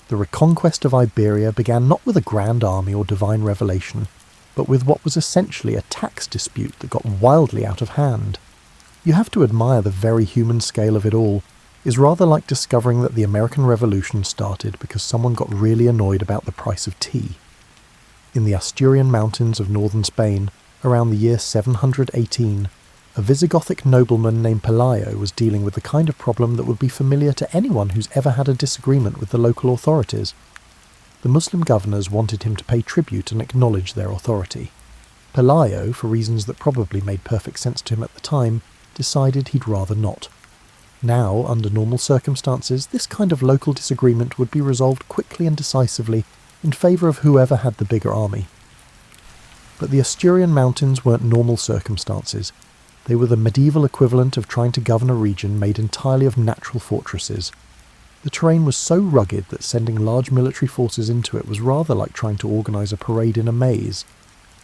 [SPEAKER 1] The Reconquest of Iberia began not with a grand army or divine revelation, but with what was essentially a tax dispute that got wildly out of hand. You have to admire the very human scale of it all. Is rather like discovering that the American Revolution started because someone got really annoyed about the price of tea. In the Asturian mountains of northern Spain, around the year 718, a Visigothic nobleman named Pelayo was dealing with the kind of problem that would be familiar to anyone who's ever had a disagreement with the local authorities. The Muslim governors wanted him to pay tribute and acknowledge their authority. Pelayo, for reasons that probably made perfect sense to him at the time, decided he'd rather not. Now, under normal circumstances, this kind of local disagreement would be resolved quickly and decisively in favour of whoever had the bigger army. But the Asturian mountains weren't normal circumstances. They were the medieval equivalent of trying to govern a region made entirely of natural fortresses. The terrain was so rugged that sending large military forces into it was rather like trying to organise a parade in a maze.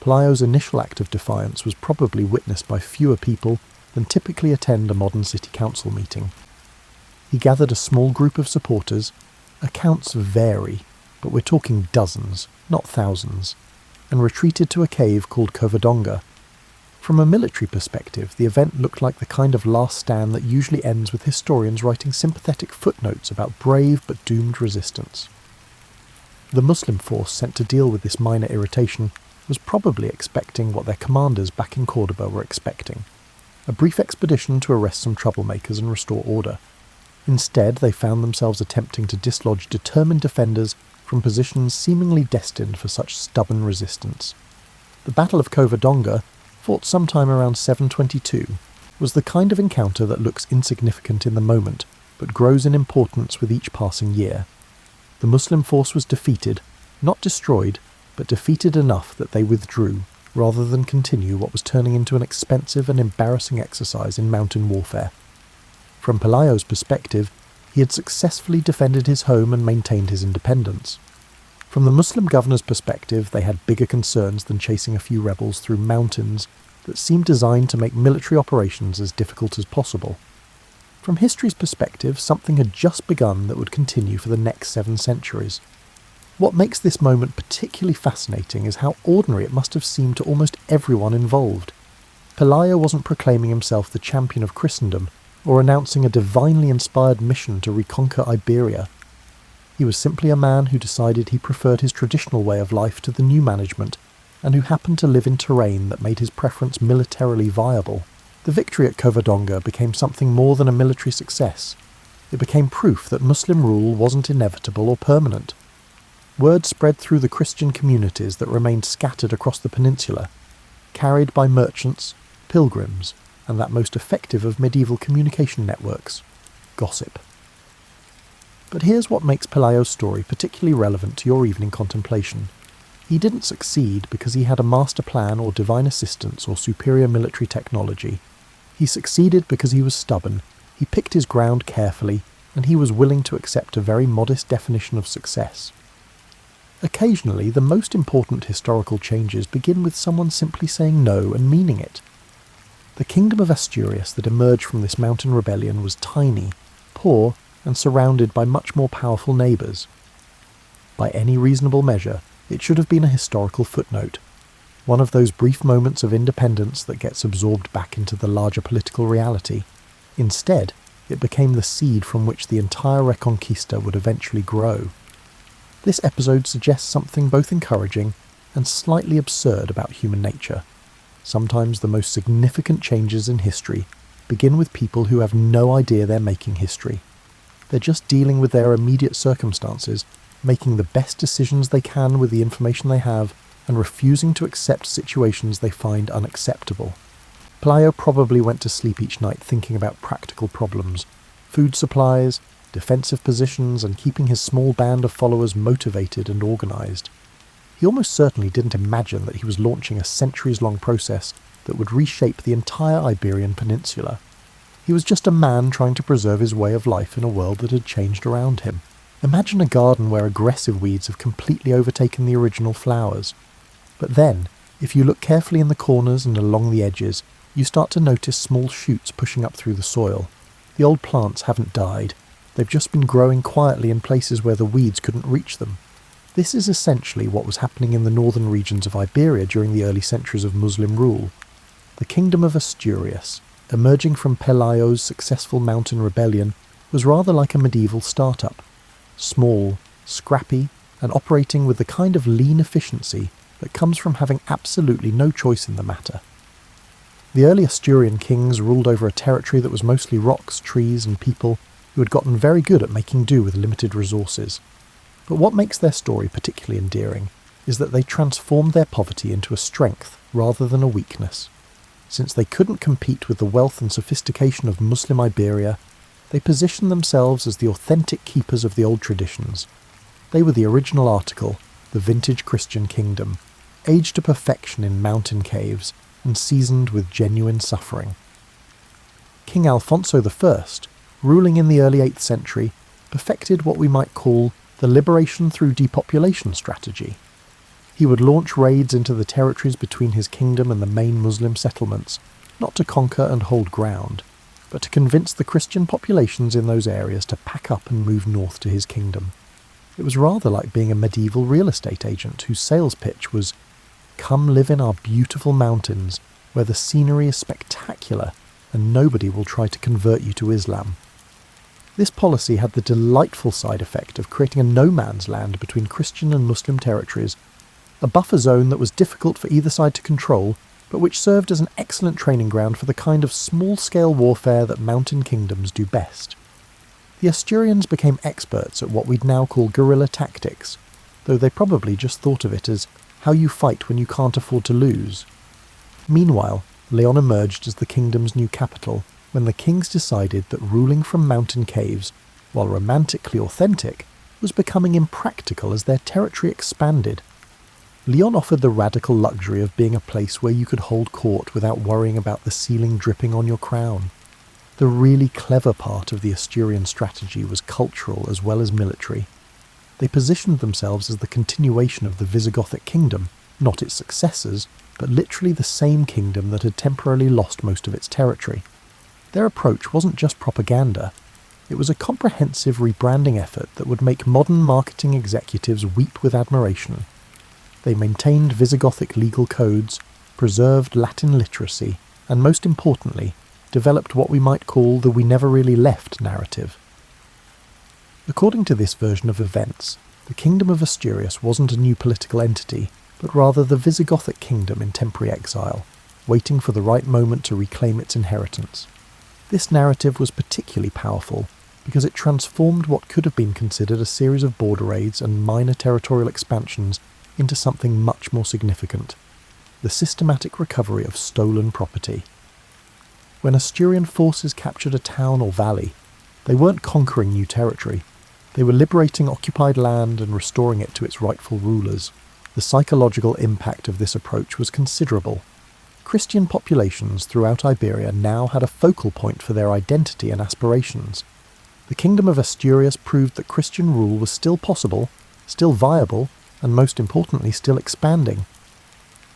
[SPEAKER 1] Pelayo's initial act of defiance was probably witnessed by fewer people than typically attend a modern city council meeting. He gathered a small group of supporters. Accounts vary, but we're talking dozens, not thousands, and retreated to a cave called Covadonga. From a military perspective, the event looked like the kind of last stand that usually ends with historians writing sympathetic footnotes about brave but doomed resistance. The Muslim force sent to deal with this minor irritation was probably expecting what their commanders back in Cordoba were expecting: a brief expedition to arrest some troublemakers and restore order. Instead, they found themselves attempting to dislodge determined defenders from positions seemingly destined for such stubborn resistance. The Battle of Covadonga, fought sometime around 722, was the kind of encounter that looks insignificant in the moment, but grows in importance with each passing year. The Muslim force was defeated, not destroyed, but defeated enough that they withdrew, rather than continue what was turning into an expensive and embarrassing exercise in mountain warfare. From Pelayo's perspective, he had successfully defended his home and maintained his independence. From the Muslim governor's perspective, they had bigger concerns than chasing a few rebels through mountains that seemed designed to make military operations as difficult as possible. From history's perspective, something had just begun that would continue for the next 7 centuries. What makes this moment particularly fascinating is how ordinary it must have seemed to almost everyone involved. Pelayo wasn't proclaiming himself the champion of Christendom or announcing a divinely inspired mission to reconquer Iberia. He was simply a man who decided he preferred his traditional way of life to the new management, and who happened to live in terrain that made his preference militarily viable. The victory at Covadonga became something more than a military success. It became proof that Muslim rule wasn't inevitable or permanent. Word spread through the Christian communities that remained scattered across the peninsula, carried by merchants, pilgrims, and that most effective of medieval communication networks, gossip. But here's what makes Pelayo's story particularly relevant to your evening contemplation. He didn't succeed because he had a master plan or divine assistance or superior military technology. He succeeded because he was stubborn, he picked his ground carefully, and he was willing to accept a very modest definition of success. Occasionally, the most important historical changes begin with someone simply saying no and meaning it. The kingdom of Asturias that emerged from this mountain rebellion was tiny, poor, and surrounded by much more powerful neighbours. By any reasonable measure, it should have been a historical footnote, one of those brief moments of independence that gets absorbed back into the larger political reality. Instead, it became the seed from which the entire Reconquista would eventually grow. This episode suggests something both encouraging and slightly absurd about human nature. Sometimes the most significant changes in history begin with people who have no idea they're making history. They're just dealing with their immediate circumstances, making the best decisions they can with the information they have, and refusing to accept situations they find unacceptable. Pelayo probably went to sleep each night thinking about practical problems, food supplies, defensive positions, and keeping his small band of followers motivated and organised. He almost certainly didn't imagine that he was launching a centuries-long process that would reshape the entire Iberian Peninsula. He was just a man trying to preserve his way of life in a world that had changed around him. Imagine a garden where aggressive weeds have completely overtaken the original flowers. But then, if you look carefully in the corners and along the edges, you start to notice small shoots pushing up through the soil. The old plants haven't died. They've just been growing quietly in places where the weeds couldn't reach them. This is essentially what was happening in the northern regions of Iberia during the early centuries of Muslim rule. The kingdom of Asturias, emerging from Pelayo's successful mountain rebellion, was rather like a medieval startup. Small, scrappy, and operating with the kind of lean efficiency that comes from having absolutely no choice in the matter. The early Asturian kings ruled over a territory that was mostly rocks, trees, and people who had gotten very good at making do with limited resources. But what makes their story particularly endearing is that they transformed their poverty into a strength rather than a weakness. Since they couldn't compete with the wealth and sophistication of Muslim Iberia, they positioned themselves as the authentic keepers of the old traditions. They were the original article, the vintage Christian kingdom, aged to perfection in mountain caves and seasoned with genuine suffering. King Alfonso I, ruling in the early 8th century, perfected what we might call the liberation through depopulation strategy. He would launch raids into the territories between his kingdom and the main Muslim settlements, not to conquer and hold ground, but to convince the Christian populations in those areas to pack up and move north to his kingdom. It was rather like being a medieval real estate agent whose sales pitch was, "Come live in our beautiful mountains, where the scenery is spectacular and nobody will try to convert you to Islam." This policy had the delightful side effect of creating a no-man's land between Christian and Muslim territories, a buffer zone that was difficult for either side to control, but which served as an excellent training ground for the kind of small-scale warfare that mountain kingdoms do best. The Asturians became experts at what we'd now call guerrilla tactics, though they probably just thought of it as how you fight when you can't afford to lose. Meanwhile, Leon emerged as the kingdom's new capital, when the kings decided that ruling from mountain caves, while romantically authentic, was becoming impractical as their territory expanded. Lyon offered the radical luxury of being a place where you could hold court without worrying about the ceiling dripping on your crown. The really clever part of the Asturian strategy was cultural as well as military. They positioned themselves as the continuation of the Visigothic kingdom, not its successors, but literally the same kingdom that had temporarily lost most of its territory. Their approach wasn't just propaganda. It was a comprehensive rebranding effort that would make modern marketing executives weep with admiration. They maintained Visigothic legal codes, preserved Latin literacy, and most importantly, developed what we might call the "we never really left" narrative. According to this version of events, the Kingdom of Asturias wasn't a new political entity, but rather the Visigothic kingdom in temporary exile, waiting for the right moment to reclaim its inheritance. This narrative was particularly powerful because it transformed what could have been considered a series of border raids and minor territorial expansions into something much more significant: the systematic recovery of stolen property. When Asturian forces captured a town or valley, they weren't conquering new territory. They were liberating occupied land and restoring it to its rightful rulers. The psychological impact of this approach was considerable. Christian populations throughout Iberia now had a focal point for their identity and aspirations. The Kingdom of Asturias proved that Christian rule was still possible, still viable, and most importantly still expanding.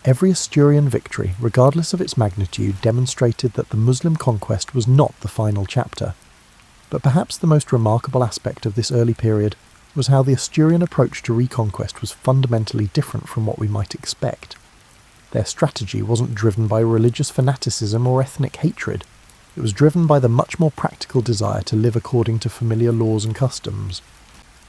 [SPEAKER 1] Every Asturian victory, regardless of its magnitude, demonstrated that the Muslim conquest was not the final chapter. But perhaps the most remarkable aspect of this early period was how the Asturian approach to reconquest was fundamentally different from what we might expect. Their strategy wasn't driven by religious fanaticism or ethnic hatred. It was driven by the much more practical desire to live according to familiar laws and customs.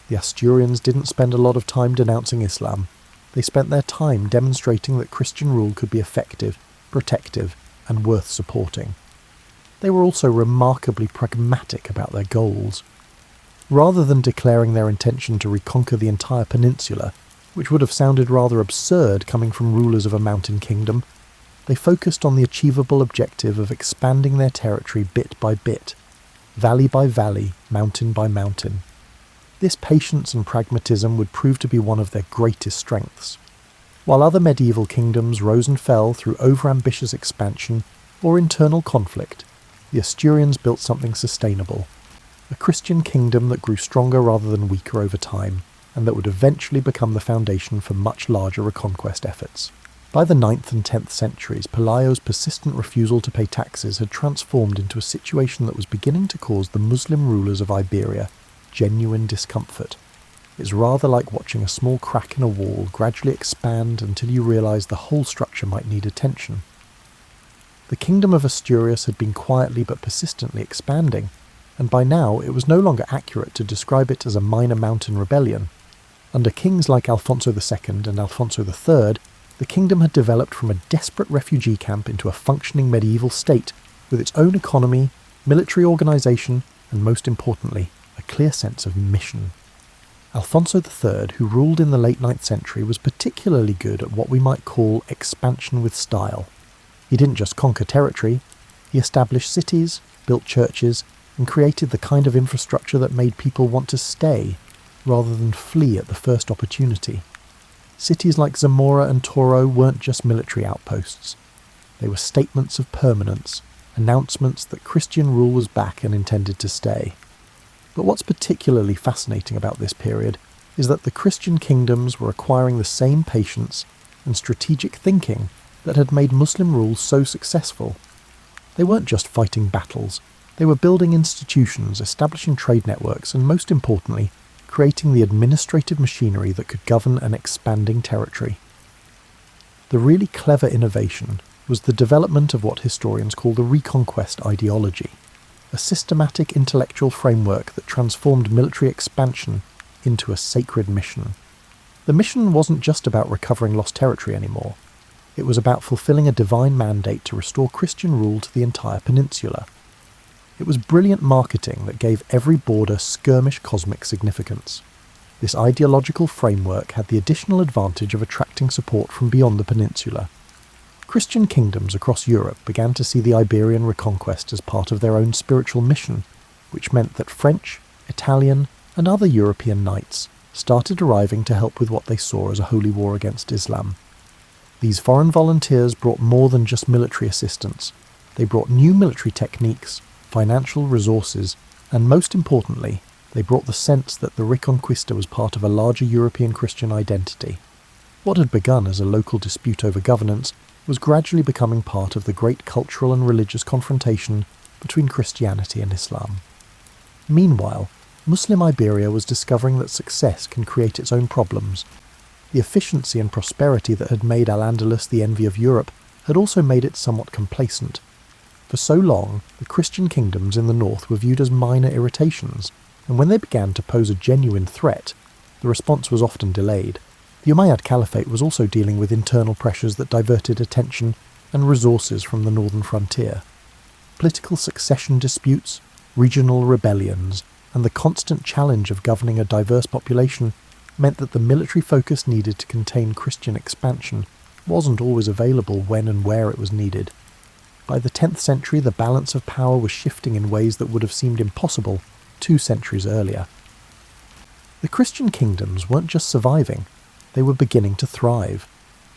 [SPEAKER 1] The Asturians didn't spend a lot of time denouncing Islam. They spent their time demonstrating that Christian rule could be effective, protective, and worth supporting. They were also remarkably pragmatic about their goals. Rather than declaring their intention to reconquer the entire peninsula, which would have sounded rather absurd coming from rulers of a mountain kingdom, they focused on the achievable objective of expanding their territory bit by bit, valley by valley, mountain by mountain. This patience and pragmatism would prove to be one of their greatest strengths. While other medieval kingdoms rose and fell through overambitious expansion or internal conflict, the Asturians built something sustainable, a Christian kingdom that grew stronger rather than weaker over time, and that would eventually become the foundation for much larger reconquest efforts. By the 9th and 10th centuries, Pelayo's persistent refusal to pay taxes had transformed into a situation that was beginning to cause the Muslim rulers of Iberia genuine discomfort. It's rather like watching a small crack in a wall gradually expand until you realise the whole structure might need attention. The Kingdom of Asturias had been quietly but persistently expanding, and by now it was no longer accurate to describe it as a minor mountain rebellion. Under kings like Alfonso II and Alfonso III, the kingdom had developed from a desperate refugee camp into a functioning medieval state, with its own economy, military organisation, and most importantly, a clear sense of mission. Alfonso III, who ruled in the late 9th century, was particularly good at what we might call expansion with style. He didn't just conquer territory, he established cities, built churches, and created the kind of infrastructure that made people want to stay, rather than flee at the first opportunity. Cities like Zamora and Toro weren't just military outposts. They were statements of permanence, announcements that Christian rule was back and intended to stay. But what's particularly fascinating about this period is that the Christian kingdoms were acquiring the same patience and strategic thinking that had made Muslim rule so successful. They weren't just fighting battles, they were building institutions, establishing trade networks, and most importantly, creating the administrative machinery that could govern an expanding territory. The really clever innovation was the development of what historians call the Reconquest ideology, a systematic intellectual framework that transformed military expansion into a sacred mission. The mission wasn't just about recovering lost territory anymore. It was about fulfilling a divine mandate to restore Christian rule to the entire peninsula. It was brilliant marketing that gave every border skirmish cosmic significance. This ideological framework had the additional advantage of attracting support from beyond the peninsula. Christian kingdoms across Europe began to see the Iberian reconquest as part of their own spiritual mission, which meant that French, Italian, and other European knights started arriving to help with what they saw as a holy war against Islam. These foreign volunteers brought more than just military assistance. They brought new military techniques, financial resources, and most importantly, they brought the sense that the Reconquista was part of a larger European Christian identity. What had begun as a local dispute over governance was gradually becoming part of the great cultural and religious confrontation between Christianity and Islam. Meanwhile, Muslim Iberia was discovering that success can create its own problems. The efficiency and prosperity that had made Al-Andalus the envy of Europe had also made it somewhat complacent. For so long, the Christian kingdoms in the north were viewed as minor irritations, and when they began to pose a genuine threat, the response was often delayed. The Umayyad Caliphate was also dealing with internal pressures that diverted attention and resources from the northern frontier. Political succession disputes, regional rebellions, and the constant challenge of governing a diverse population meant that the military focus needed to contain Christian expansion wasn't always available when and where it was needed. By the 10th century, the balance of power was shifting in ways that would have seemed impossible 2 centuries earlier. The Christian kingdoms weren't just surviving, they were beginning to thrive.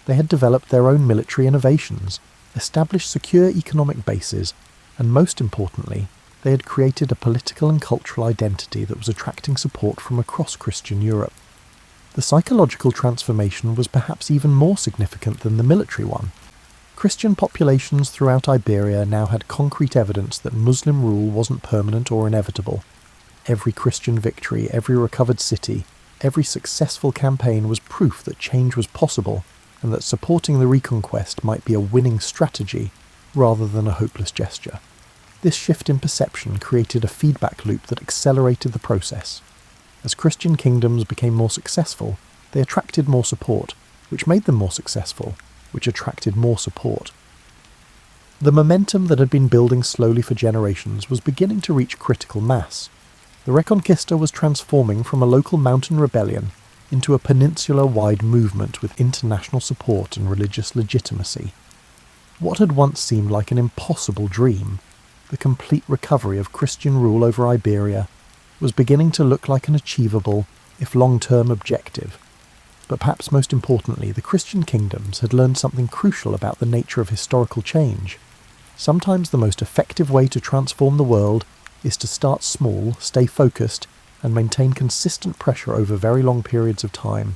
[SPEAKER 1] They had developed their own military innovations, established secure economic bases, and most importantly, they had created a political and cultural identity that was attracting support from across Christian Europe. The psychological transformation was perhaps even more significant than the military one. Christian populations throughout Iberia now had concrete evidence that Muslim rule wasn't permanent or inevitable. Every Christian victory, every recovered city, every successful campaign was proof that change was possible and that supporting the Reconquest might be a winning strategy rather than a hopeless gesture. This shift in perception created a feedback loop that accelerated the process. As Christian kingdoms became more successful, they attracted more support, which made them more successful, which attracted more support. The momentum that had been building slowly for generations was beginning to reach critical mass. The Reconquista was transforming from a local mountain rebellion into a peninsula-wide movement with international support and religious legitimacy. What had once seemed like an impossible dream, the complete recovery of Christian rule over Iberia, was beginning to look like an achievable, if long-term, objective. But perhaps most importantly, the Christian kingdoms had learned something crucial about the nature of historical change. Sometimes the most effective way to transform the world is to start small, stay focused, and maintain consistent pressure over very long periods of time.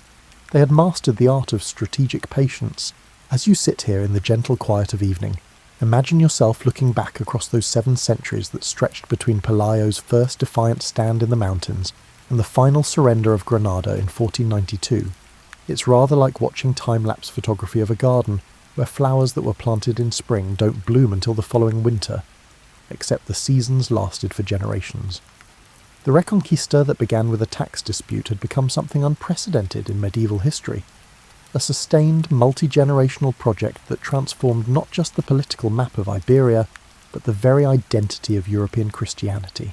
[SPEAKER 1] They had mastered the art of strategic patience. As you sit here in the gentle quiet of evening, imagine yourself looking back across those 7 centuries that stretched between Pelayo's first defiant stand in the mountains and the final surrender of Granada in 1492. It's rather like watching time-lapse photography of a garden where flowers that were planted in spring don't bloom until the following winter, except the seasons lasted for generations. The Reconquista that began with a tax dispute had become something unprecedented in medieval history. A sustained, multi-generational project that transformed not just the political map of Iberia, but the very identity of European Christianity.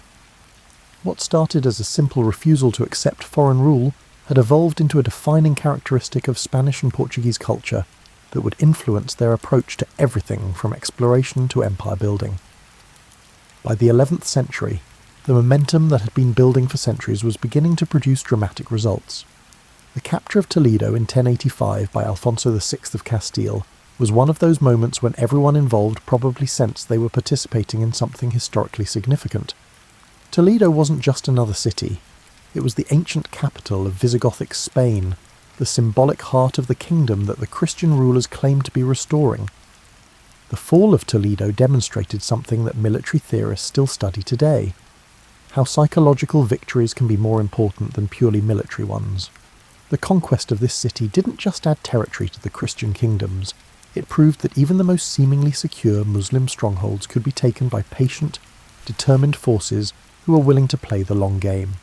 [SPEAKER 1] What started as a simple refusal to accept foreign rule had evolved into a defining characteristic of Spanish and Portuguese culture that would influence their approach to everything from exploration to empire building. By the 11th century, the momentum that had been building for centuries was beginning to produce dramatic results. The capture of Toledo in 1085 by Alfonso VI of Castile was one of those moments when everyone involved probably sensed they were participating in something historically significant. Toledo wasn't just another city. It was the ancient capital of Visigothic Spain, the symbolic heart of the kingdom that the Christian rulers claimed to be restoring. The fall of Toledo demonstrated something that military theorists still study today: how psychological victories can be more important than purely military ones. The conquest of this city didn't just add territory to the Christian kingdoms, it proved that even the most seemingly secure Muslim strongholds could be taken by patient, determined forces who were willing to play the long game.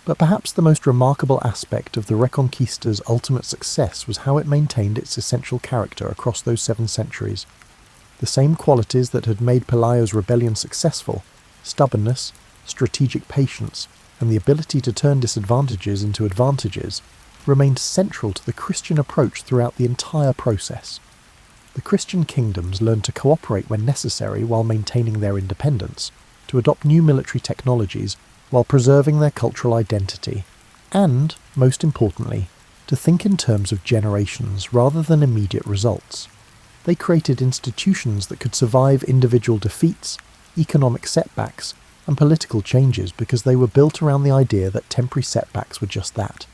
[SPEAKER 1] But perhaps the most remarkable aspect of the Reconquista's ultimate success was how it maintained its essential character across those 7 centuries. The same qualities that had made Pelayo's rebellion successful, stubbornness, strategic patience, and the ability to turn disadvantages into advantages, remained central to the Christian approach throughout the entire process. The Christian kingdoms learned to cooperate when necessary while maintaining their independence, to adopt new military technologies while preserving their cultural identity, And, most importantly, to think in terms of generations rather than immediate results. They created institutions that could survive individual defeats, economic setbacks, and political changes because they were built around the idea that temporary setbacks were just that,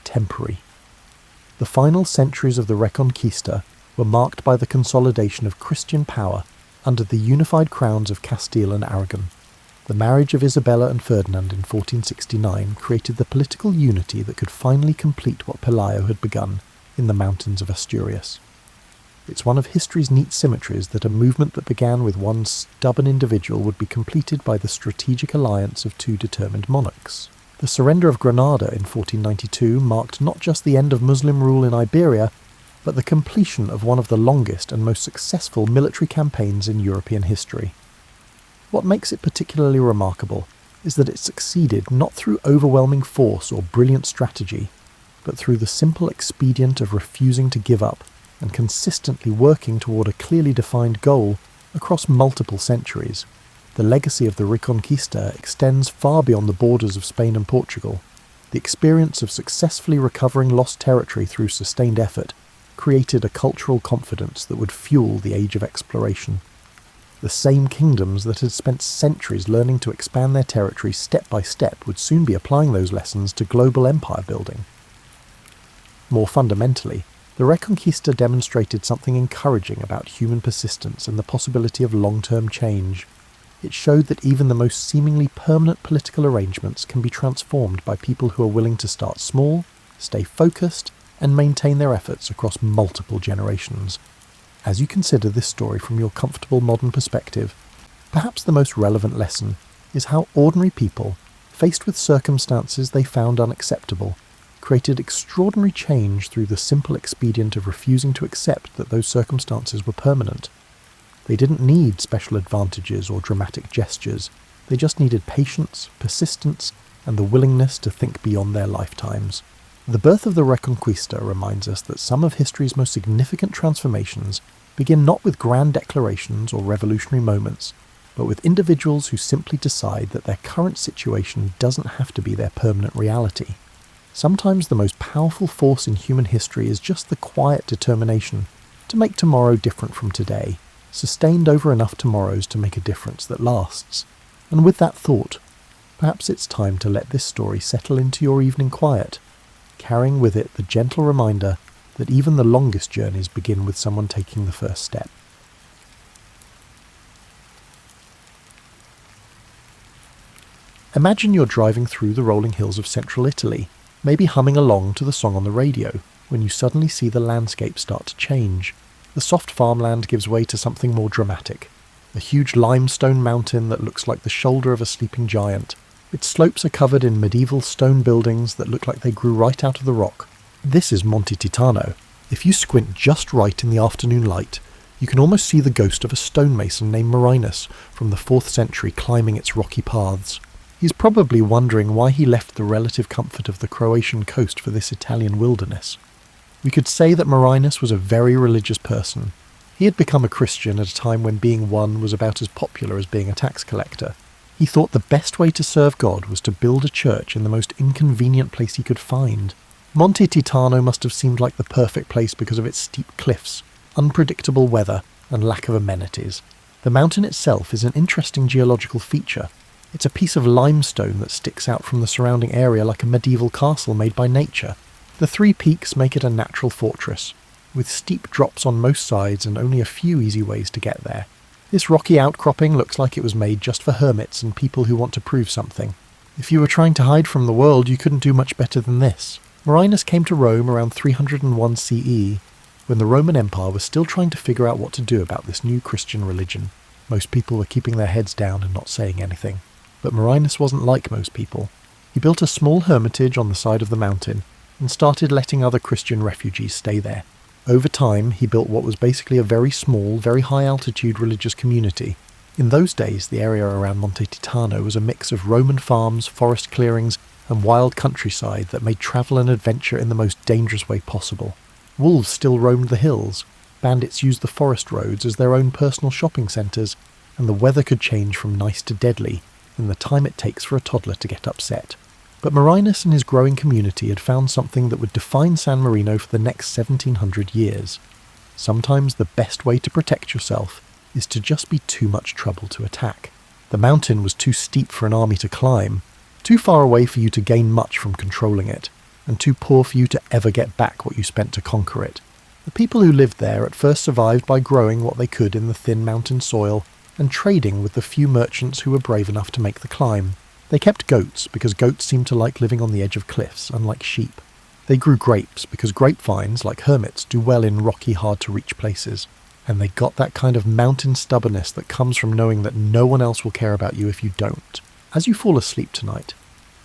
[SPEAKER 1] temporary. The final centuries of the Reconquista were marked by the consolidation of Christian power under the unified crowns of Castile and Aragon. The marriage of Isabella and Ferdinand in 1469 created the political unity that could finally complete what Pelayo had begun in the mountains of Asturias. It's one of history's neat symmetries that a movement that began with one stubborn individual would be completed by the strategic alliance of two determined monarchs. The surrender of Granada in 1492 marked not just the end of Muslim rule in Iberia, but the completion of one of the longest and most successful military campaigns in European history. What makes it particularly remarkable is that it succeeded not through overwhelming force or brilliant strategy, but through the simple expedient of refusing to give up and consistently working toward a clearly defined goal across multiple centuries. The legacy of the Reconquista extends far beyond the borders of Spain and Portugal. The experience of successfully recovering lost territory through sustained effort created a cultural confidence that would fuel the age of exploration. The same kingdoms that had spent centuries learning to expand their territory step by step would soon be applying those lessons to global empire building. More fundamentally, the Reconquista demonstrated something encouraging about human persistence and the possibility of long-term change. It showed that even the most seemingly permanent political arrangements can be transformed by people who are willing to start small, stay focused, and maintain their efforts across multiple generations. As you consider this story from your comfortable modern perspective, perhaps the most relevant lesson is how ordinary people, faced with circumstances they found unacceptable, created extraordinary change through the simple expedient of refusing to accept that those circumstances were permanent. They didn't need special advantages or dramatic gestures. They just needed patience, persistence, and the willingness to think beyond their lifetimes. The birth of the Reconquista reminds us that some of history's most significant transformations begin not with grand declarations or revolutionary moments, but with individuals who simply decide that their current situation doesn't have to be their permanent reality. Sometimes the most powerful force in human history is just the quiet determination to make tomorrow different from today, sustained over enough tomorrows to make a difference that lasts. And with that thought, perhaps it's time to let this story settle into your evening quiet, carrying with it the gentle reminder that even the longest journeys begin with someone taking the first step. Imagine you're driving through the rolling hills of central Italy, maybe humming along to the song on the radio, when you suddenly see the landscape start to change. The soft farmland gives way to something more dramatic. A huge limestone mountain that looks like the shoulder of a sleeping giant. Its slopes are covered in medieval stone buildings that look like they grew right out of the rock. This is Monte Titano. If you squint just right in the afternoon light, you can almost see the ghost of a stonemason named Marinus from the 4th century climbing its rocky paths. He's probably wondering why he left the relative comfort of the Croatian coast for this Italian wilderness. We could say that Marinus was a very religious person. He had become a Christian at a time when being one was about as popular as being a tax collector. He thought the best way to serve God was to build a church in the most inconvenient place he could find. Monte Titano must have seemed like the perfect place because of its steep cliffs, unpredictable weather, and lack of amenities. The mountain itself is an interesting geological feature. It's a piece of limestone that sticks out from the surrounding area like a medieval castle made by nature. The 3 peaks make it a natural fortress, with steep drops on most sides and only a few easy ways to get there. This rocky outcropping looks like it was made just for hermits and people who want to prove something. If you were trying to hide from the world, you couldn't do much better than this. Marinus came to Rome around 301 CE, when the Roman Empire was still trying to figure out what to do about this new Christian religion. Most people were keeping their heads down and not saying anything. But Marinus wasn't like most people. He built a small hermitage on the side of the mountain and started letting other Christian refugees stay there. Over time, he built what was basically a very small, very high-altitude religious community. In those days, the area around Monte Titano was a mix of Roman farms, forest clearings, and wild countryside that made travel and adventure in the most dangerous way possible. Wolves still roamed the hills, bandits used the forest roads as their own personal shopping centres, and the weather could change from nice to deadly in the time it takes for a toddler to get upset. But Marinus and his growing community had found something that would define San Marino for the next 1700 years. Sometimes the best way to protect yourself is to just be too much trouble to attack. The mountain was too steep for an army to climb, too far away for you to gain much from controlling it, and too poor for you to ever get back what you spent to conquer it. The people who lived there at first survived by growing what they could in the thin mountain soil and trading with the few merchants who were brave enough to make the climb. They kept goats because goats seemed to like living on the edge of cliffs, unlike sheep. They grew grapes because grapevines, like hermits, do well in rocky, hard-to-reach places. And they got that kind of mountain stubbornness that comes from knowing that no one else will care about you if you don't. As you fall asleep tonight,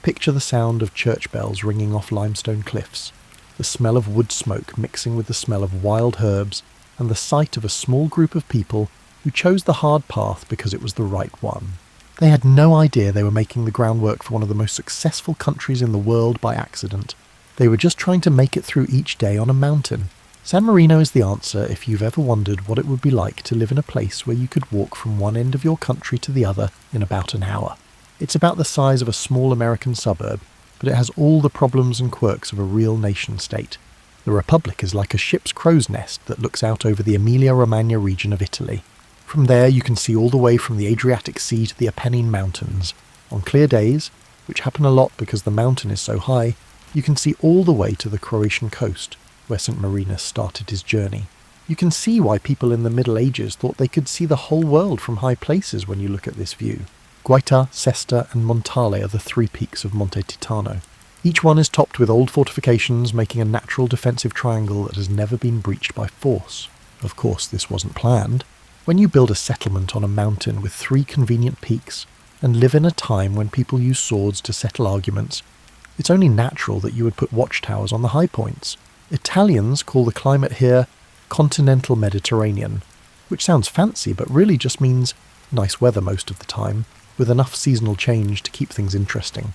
[SPEAKER 1] picture the sound of church bells ringing off limestone cliffs, the smell of wood smoke mixing with the smell of wild herbs, and the sight of a small group of people who chose the hard path because it was the right one. They had no idea they were making the groundwork for one of the most successful countries in the world by accident. They were just trying to make it through each day on a mountain. San Marino is the answer if you've ever wondered what it would be like to live in a place where you could walk from one end of your country to the other in about an hour. It's about the size of a small American suburb, but it has all the problems and quirks of a real nation-state. The Republic is like a ship's crow's nest that looks out over the Emilia-Romagna region of Italy. From there you can see all the way from the Adriatic Sea to the Apennine Mountains. On clear days, which happen a lot because the mountain is so high, you can see all the way to the Croatian coast, where St. Marinus started his journey. You can see why people in the Middle Ages thought they could see the whole world from high places when you look at this view. Guaita, Sesta and Montale are the three peaks of Monte Titano. Each one is topped with old fortifications, making a natural defensive triangle that has never been breached by force. Of course, this wasn't planned. When you build a settlement on a mountain with three convenient peaks, and live in a time when people use swords to settle arguments, it's only natural that you would put watchtowers on the high points. Italians call the climate here continental Mediterranean, which sounds fancy but really just means nice weather most of the time, with enough seasonal change to keep things interesting.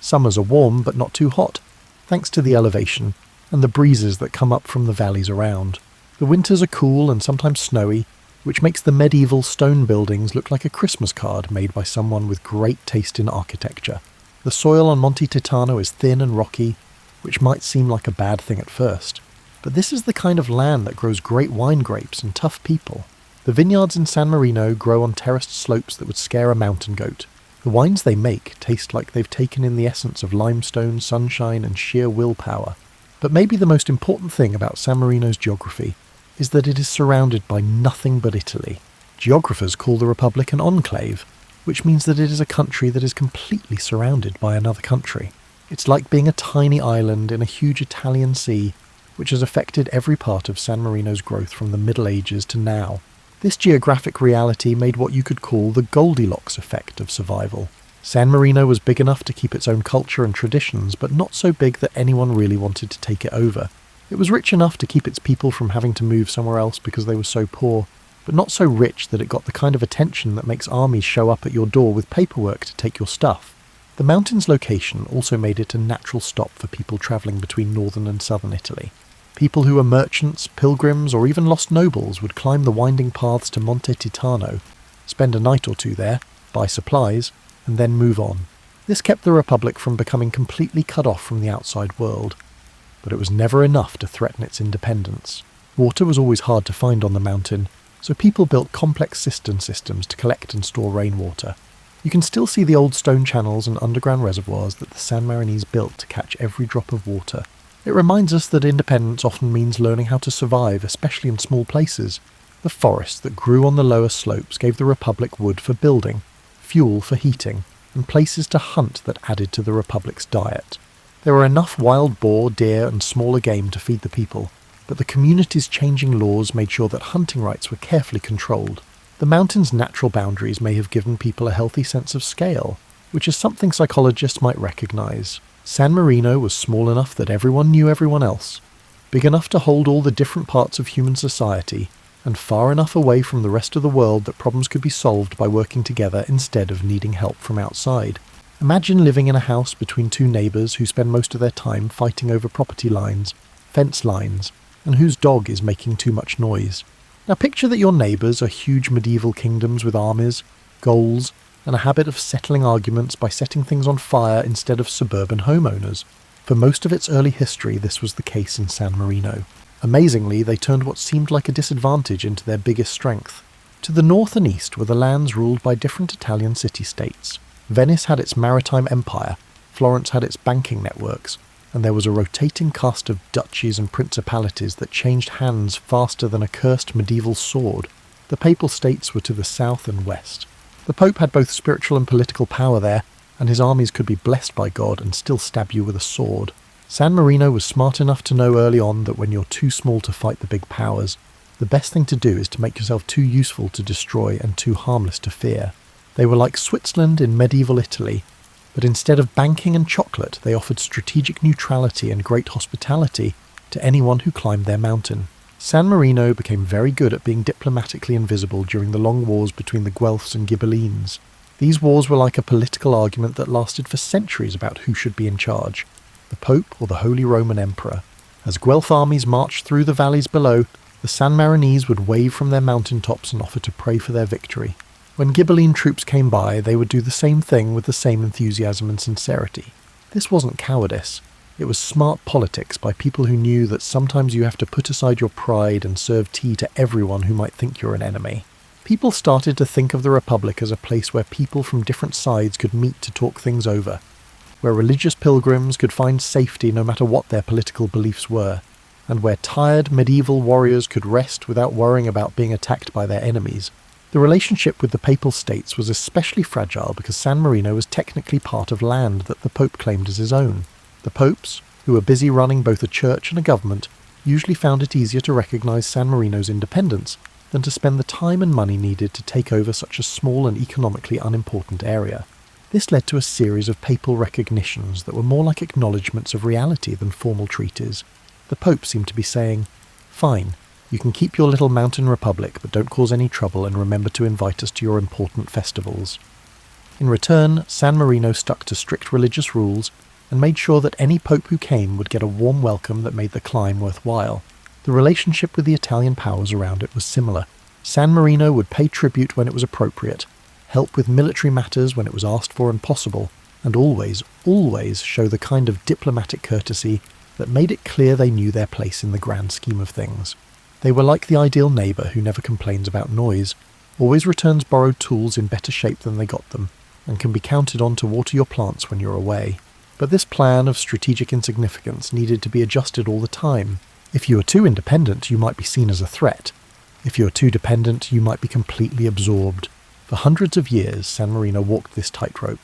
[SPEAKER 1] Summers are warm but not too hot, thanks to the elevation and the breezes that come up from the valleys around. The winters are cool and sometimes snowy, which makes the medieval stone buildings look like a Christmas card made by someone with great taste in architecture. The soil on Monte Titano is thin and rocky, which might seem like a bad thing at first. But this is the kind of land that grows great wine grapes and tough people. The vineyards in San Marino grow on terraced slopes that would scare a mountain goat. The wines they make taste like they've taken in the essence of limestone, sunshine and sheer willpower. But maybe the most important thing about San Marino's geography is that it is surrounded by nothing but Italy. Geographers call the Republic an enclave, which means that it is a country that is completely surrounded by another country. It's like being a tiny island in a huge Italian sea, which has affected every part of San Marino's growth from the Middle Ages to now. This geographic reality made what you could call the Goldilocks effect of survival. San Marino was big enough to keep its own culture and traditions, but not so big that anyone really wanted to take it over. It was rich enough to keep its people from having to move somewhere else because they were so poor, but not so rich that it got the kind of attention that makes armies show up at your door with paperwork to take your stuff. The mountain's location also made it a natural stop for people travelling between northern and southern Italy. People who were merchants, pilgrims, or even lost nobles would climb the winding paths to Monte Titano, spend a night or two there, buy supplies, and then move on. This kept the Republic from becoming completely cut off from the outside world. But it was never enough to threaten its independence. Water was always hard to find on the mountain, so people built complex cistern systems to collect and store rainwater. You can still see the old stone channels and underground reservoirs that the San Marinese built to catch every drop of water. It reminds us that independence often means learning how to survive, especially in small places. The forests that grew on the lower slopes gave the Republic wood for building, fuel for heating, and places to hunt that added to the Republic's diet. There were enough wild boar, deer, and smaller game to feed the people, but the community's changing laws made sure that hunting rights were carefully controlled. The mountain's natural boundaries may have given people a healthy sense of scale, which is something psychologists might recognise. San Marino was small enough that everyone knew everyone else, big enough to hold all the different parts of human society, and far enough away from the rest of the world that problems could be solved by working together instead of needing help from outside. Imagine living in a house between two neighbours who spend most of their time fighting over property lines, fence lines, and whose dog is making too much noise. Now picture that your neighbours are huge medieval kingdoms with armies, goals, and a habit of settling arguments by setting things on fire instead of suburban homeowners. For most of its early history, this was the case in San Marino. Amazingly, they turned what seemed like a disadvantage into their biggest strength. To the north and east were the lands ruled by different Italian city-states. Venice had its maritime empire, Florence had its banking networks, and there was a rotating cast of duchies and principalities that changed hands faster than a cursed medieval sword. The papal states were to the south and west. The Pope had both spiritual and political power there, and his armies could be blessed by God and still stab you with a sword. San Marino was smart enough to know early on that when you're too small to fight the big powers, the best thing to do is to make yourself too useful to destroy and too harmless to fear. They were like Switzerland in medieval Italy, but instead of banking and chocolate, they offered strategic neutrality and great hospitality to anyone who climbed their mountain. San Marino became very good at being diplomatically invisible during the long wars between the Guelphs and Ghibellines. These wars were like a political argument that lasted for centuries about who should be in charge, the Pope or the Holy Roman Emperor. As Guelph armies marched through the valleys below, the San Marinese would wave from their mountaintops and offer to pray for their victory. When Ghibelline troops came by, they would do the same thing with the same enthusiasm and sincerity. This wasn't cowardice. It was smart politics by people who knew that sometimes you have to put aside your pride and serve tea to everyone who might think you're an enemy. People started to think of the Republic as a place where people from different sides could meet to talk things over, where religious pilgrims could find safety no matter what their political beliefs were, and where tired medieval warriors could rest without worrying about being attacked by their enemies. The relationship with the Papal States was especially fragile because San Marino was technically part of land that the Pope claimed as his own. The popes, who were busy running both a church and a government, usually found it easier to recognise San Marino's independence than to spend the time and money needed to take over such a small and economically unimportant area. This led to a series of papal recognitions that were more like acknowledgements of reality than formal treaties. The Pope seemed to be saying, "Fine, you can keep your little mountain republic, but don't cause any trouble and remember to invite us to your important festivals." In return, San Marino stuck to strict religious rules and made sure that any pope who came would get a warm welcome that made the climb worthwhile. The relationship with the Italian powers around it was similar. San Marino would pay tribute when it was appropriate, help with military matters when it was asked for and possible, and always show the kind of diplomatic courtesy that made it clear they knew their place in the grand scheme of things. They were like the ideal neighbour who never complains about noise, always returns borrowed tools in better shape than they got them, and can be counted on to water your plants when you're away. But this plan of strategic insignificance needed to be adjusted all the time. If you were too independent, you might be seen as a threat. If you were too dependent, you might be completely absorbed. For hundreds of years, San Marino walked this tightrope,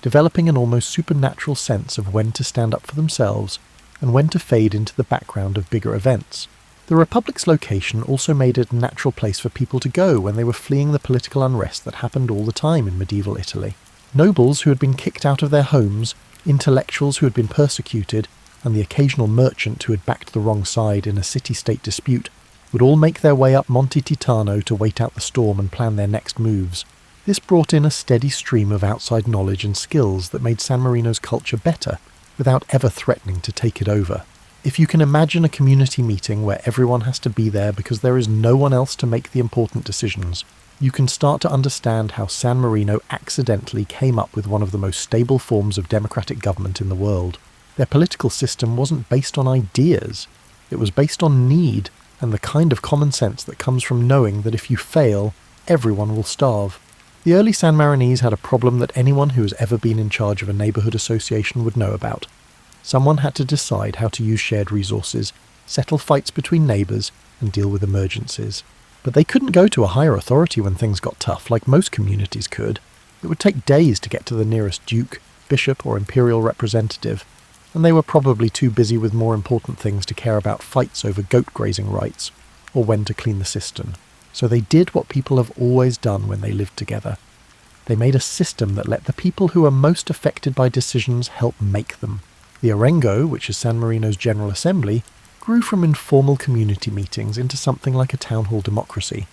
[SPEAKER 1] developing an almost supernatural sense of when to stand up for themselves and when to fade into the background of bigger events. The Republic's location also made it a natural place for people to go when they were fleeing the political unrest that happened all the time in medieval Italy. Nobles who had been kicked out of their homes, intellectuals who had been persecuted, and the occasional merchant who had backed the wrong side in a city-state dispute would all make their way up Monte Titano to wait out the storm and plan their next moves. This brought in a steady stream of outside knowledge and skills that made San Marino's culture better, without ever threatening to take it over. If you can imagine a community meeting where everyone has to be there because there is no one else to make the important decisions, you can start to understand how San Marino accidentally came up with one of the most stable forms of democratic government in the world. Their political system wasn't based on ideas, it was based on need and the kind of common sense that comes from knowing that if you fail, everyone will starve. The early San Marinese had a problem that anyone who has ever been in charge of a neighbourhood association would know about. Someone had to decide how to use shared resources, settle fights between neighbours, and deal with emergencies. But they couldn't go to a higher authority when things got tough, like most communities could. It would take days to get to the nearest duke, bishop, or imperial representative, and they were probably too busy with more important things to care about fights over goat grazing rights, or when to clean the cistern. So they did what people have always done when they lived together. They made a system that let the people who are most affected by decisions help make them. The Arengo, which is San Marino's General Assembly, grew from informal community meetings into something like a town hall democracy.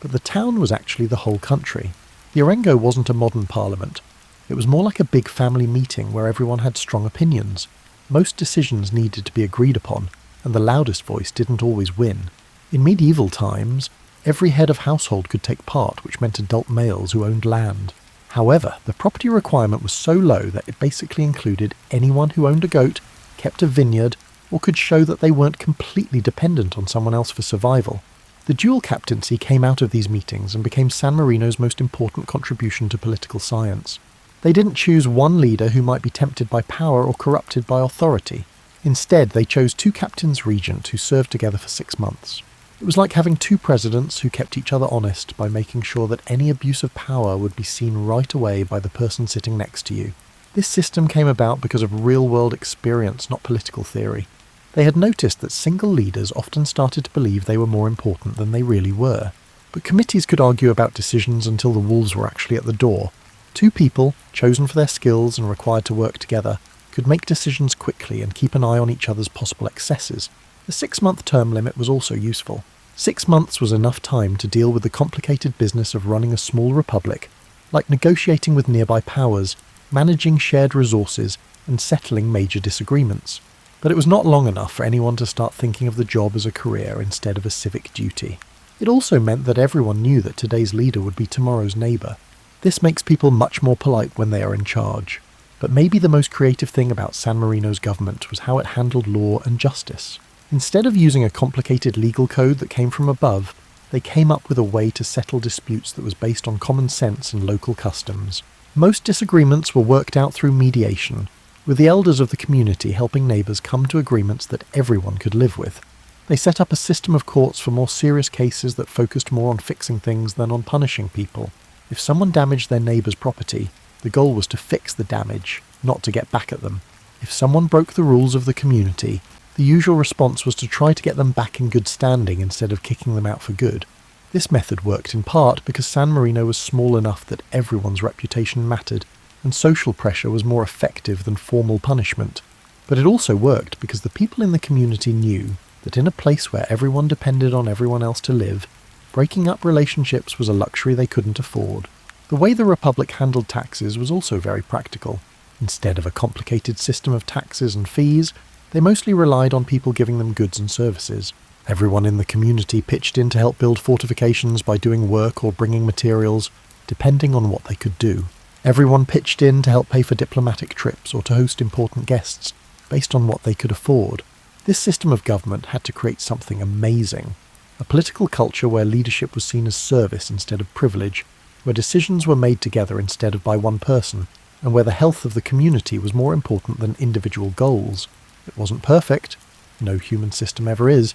[SPEAKER 1] But the town was actually the whole country. The Arengo wasn't a modern parliament. It was more like a big family meeting where everyone had strong opinions. Most decisions needed to be agreed upon, and the loudest voice didn't always win. In medieval times, every head of household could take part, which meant adult males who owned land. However, the property requirement was so low that it basically included anyone who owned a goat, kept a vineyard, or could show that they weren't completely dependent on someone else for survival. The dual captaincy came out of these meetings and became San Marino's most important contribution to political science. They didn't choose one leader who might be tempted by power or corrupted by authority. Instead, they chose 2 captains regent who served together for 6 months. It was like having 2 presidents who kept each other honest by making sure that any abuse of power would be seen right away by the person sitting next to you. This system came about because of real-world experience, not political theory. They had noticed that single leaders often started to believe they were more important than they really were. But committees could argue about decisions until the wolves were actually at the door. 2 people, chosen for their skills and required to work together, could make decisions quickly and keep an eye on each other's possible excesses. The 6-month term limit was also useful. 6 months was enough time to deal with the complicated business of running a small republic, like negotiating with nearby powers, managing shared resources, and settling major disagreements. But it was not long enough for anyone to start thinking of the job as a career instead of a civic duty. It also meant that everyone knew that today's leader would be tomorrow's neighbour. This makes people much more polite when they are in charge. But maybe the most creative thing about San Marino's government was how it handled law and justice. Instead of using a complicated legal code that came from above, they came up with a way to settle disputes that was based on common sense and local customs. Most disagreements were worked out through mediation, with the elders of the community helping neighbours come to agreements that everyone could live with. They set up a system of courts for more serious cases that focused more on fixing things than on punishing people. If someone damaged their neighbour's property, the goal was to fix the damage, not to get back at them. If someone broke the rules of the community, the usual response was to try to get them back in good standing instead of kicking them out for good. This method worked in part because San Marino was small enough that everyone's reputation mattered, and social pressure was more effective than formal punishment. But it also worked because the people in the community knew that in a place where everyone depended on everyone else to live, breaking up relationships was a luxury they couldn't afford. The way the Republic handled taxes was also very practical. Instead of a complicated system of taxes and fees, they mostly relied on people giving them goods and services. Everyone in the community pitched in to help build fortifications by doing work or bringing materials, depending on what they could do. Everyone pitched in to help pay for diplomatic trips or to host important guests, based on what they could afford. This system of government had to create something amazing. A political culture where leadership was seen as service instead of privilege, where decisions were made together instead of by one person, and where the health of the community was more important than individual goals. It wasn't perfect, no human system ever is,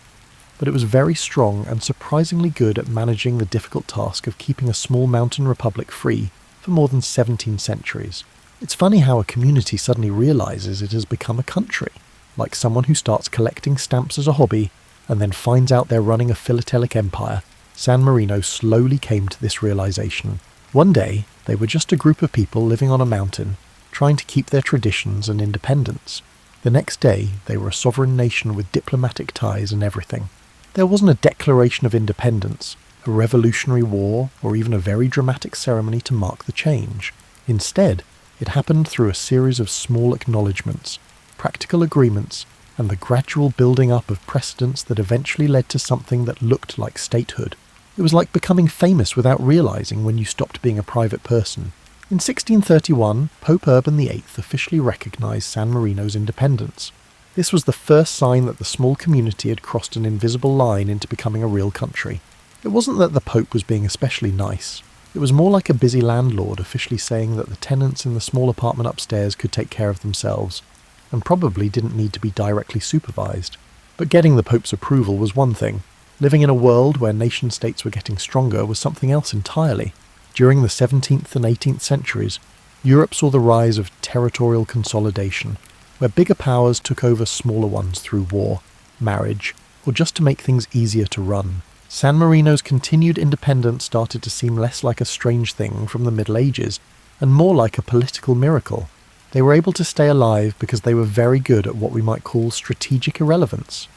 [SPEAKER 1] but it was very strong and surprisingly good at managing the difficult task of keeping a small mountain republic free for more than 17 centuries. It's funny how a community suddenly realizes it has become a country, like someone who starts collecting stamps as a hobby and then finds out they're running a philatelic empire. San Marino slowly came to this realization. One day, they were just a group of people living on a mountain, trying to keep their traditions and independence. The next day, they were a sovereign nation with diplomatic ties and everything. There wasn't a declaration of independence, a revolutionary war, or even a very dramatic ceremony to mark the change. Instead, it happened through a series of small acknowledgements, practical agreements, and the gradual building up of precedents that eventually led to something that looked like statehood. It was like becoming famous without realizing when you stopped being a private person. In 1631, Pope Urban VIII officially recognized San Marino's independence. This was the first sign that the small community had crossed an invisible line into becoming a real country. It wasn't that the Pope was being especially nice. It was more like a busy landlord officially saying that the tenants in the small apartment upstairs could take care of themselves, and probably didn't need to be directly supervised. But getting the Pope's approval was one thing. Living in a world where nation-states were getting stronger was something else entirely. During the 17th and 18th centuries, Europe saw the rise of territorial consolidation, where bigger powers took over smaller ones through war, marriage, or just to make things easier to run. San Marino's continued independence started to seem less like a strange thing from the Middle Ages, and more like a political miracle. They were able to stay alive because they were very good at what we might call strategic irrelevance.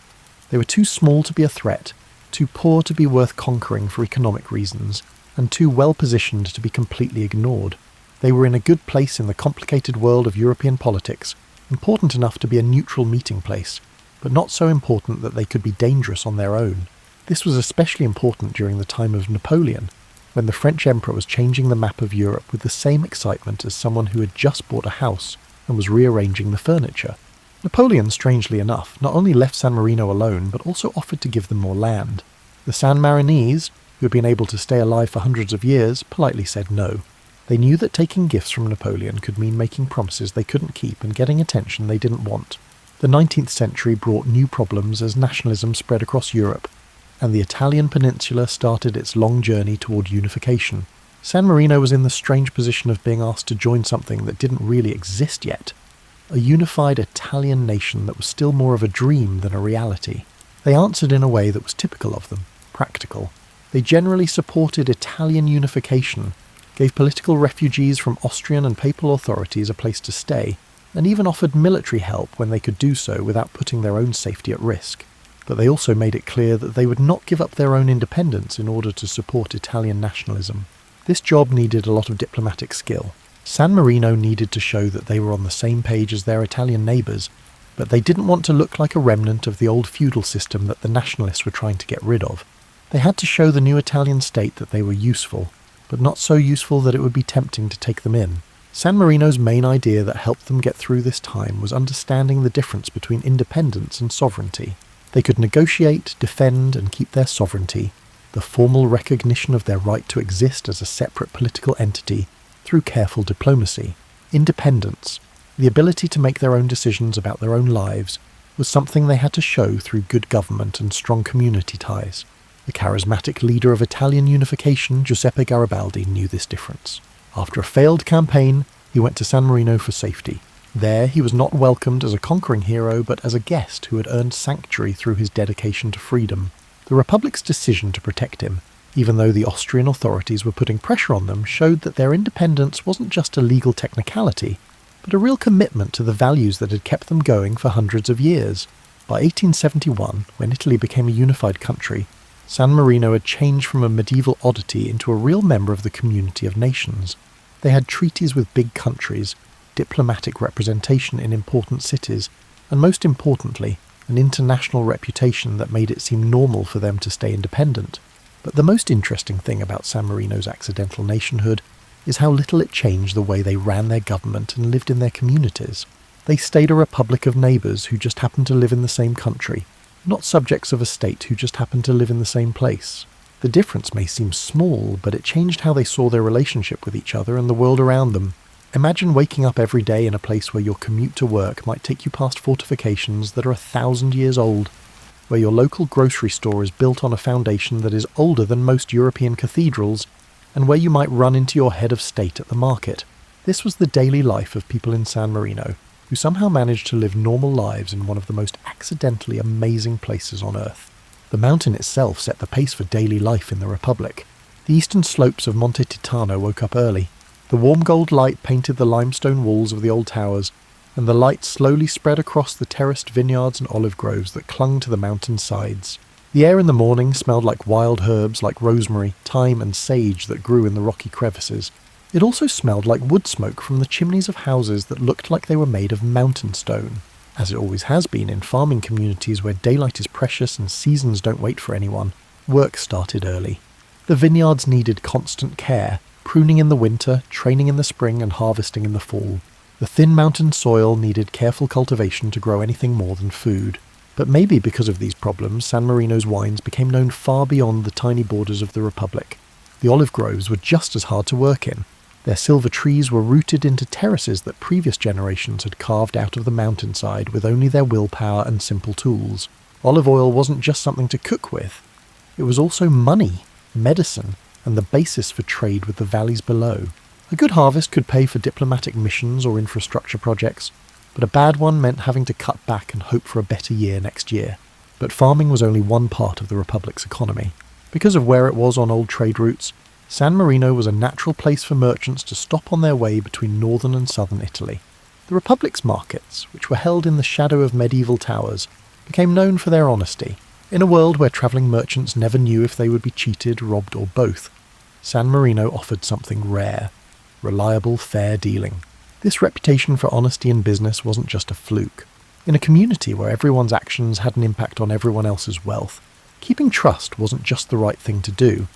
[SPEAKER 1] They were too small to be a threat, too poor to be worth conquering for economic reasons, and too well-positioned to be completely ignored. They were in a good place in the complicated world of European politics, important enough to be a neutral meeting place, but not so important that they could be dangerous on their own. This was especially important during the time of Napoleon. when the French emperor was changing the map of Europe with the same excitement as someone who had just bought a house and was rearranging the furniture. Napoleon, strangely enough, not only left San Marino alone, but also offered to give them more land. The San Marinese, who had been able to stay alive for hundreds of years, politely said no. They knew that taking gifts from Napoleon could mean making promises they couldn't keep and getting attention they didn't want. The 19th century brought new problems as nationalism spread across Europe, and the Italian peninsula started its long journey toward unification. San Marino was in the strange position of being asked to join something that didn't really exist yet. A unified Italian nation that was still more of a dream than a reality. They answered in a way that was typical of them, practical. They generally supported Italian unification, gave political refugees from Austrian and papal authorities a place to stay, and even offered military help when they could do so without putting their own safety at risk. But they also made it clear that they would not give up their own independence in order to support Italian nationalism. This job needed a lot of diplomatic skill. San Marino needed to show that they were on the same page as their Italian neighbours, but they didn't want to look like a remnant of the old feudal system that the nationalists were trying to get rid of. They had to show the new Italian state that they were useful, but not so useful that it would be tempting to take them in. San Marino's main idea that helped them get through this time was understanding the difference between independence and sovereignty. They could negotiate, defend, and keep their sovereignty, the formal recognition of their right to exist as a separate political entity, through careful diplomacy. Independence, the ability to make their own decisions about their own lives, was something they had to show through good government and strong community ties. The charismatic leader of Italian unification, Giuseppe Garibaldi, knew this difference. After a failed campaign, he went to San Marino for safety. There, he was not welcomed as a conquering hero, but as a guest who had earned sanctuary through his dedication to freedom. The Republic's decision to protect him, even though the Austrian authorities were putting pressure on them, showed that their independence wasn't just a legal technicality, but a real commitment to the values that had kept them going for hundreds of years. By 1871, when Italy became a unified country, San Marino had changed from a medieval oddity into a real member of the community of nations. They had treaties with big countries, diplomatic representation in important cities, and most importantly, an international reputation that made it seem normal for them to stay independent. But the most interesting thing about San Marino's accidental nationhood is how little it changed the way they ran their government and lived in their communities. They stayed a republic of neighbours who just happened to live in the same country, not subjects of a state who just happened to live in the same place. The difference may seem small, but it changed how they saw their relationship with each other and the world around them. Imagine waking up every day in a place where your commute to work might take you past fortifications that are 1,000 years old, where your local grocery store is built on a foundation that is older than most European cathedrals, and where you might run into your head of state at the market. This was the daily life of people in San Marino, who somehow managed to live normal lives in one of the most accidentally amazing places on Earth. The mountain itself set the pace for daily life in the Republic. The eastern slopes of Monte Titano woke up early. The warm gold light painted the limestone walls of the old towers, and the light slowly spread across the terraced vineyards and olive groves that clung to the mountain sides. The air in the morning smelled like wild herbs like rosemary, thyme and sage that grew in the rocky crevices. It also smelled like wood smoke from the chimneys of houses that looked like they were made of mountain stone. As it always has been in farming communities where daylight is precious and seasons don't wait for anyone, work started early. The vineyards needed constant care, pruning in the winter, training in the spring and harvesting in the fall. The thin mountain soil needed careful cultivation to grow anything more than food. But maybe because of these problems, San Marino's wines became known far beyond the tiny borders of the Republic. The olive groves were just as hard to work in. Their silver trees were rooted into terraces that previous generations had carved out of the mountainside with only their willpower and simple tools. Olive oil wasn't just something to cook with. It was also money, medicine, and the basis for trade with the valleys below. A good harvest could pay for diplomatic missions or infrastructure projects, but a bad one meant having to cut back and hope for a better year next year. But farming was only one part of the Republic's economy. Because of where it was on old trade routes, San Marino was a natural place for merchants to stop on their way between northern and southern Italy. The Republic's markets, which were held in the shadow of medieval towers, became known for their honesty. In a world where travelling merchants never knew if they would be cheated, robbed or both, San Marino offered something rare: reliable, fair dealing. This reputation for honesty in business wasn't just a fluke. In a community where everyone's actions had an impact on everyone else's wealth, keeping trust wasn't just the right thing to do,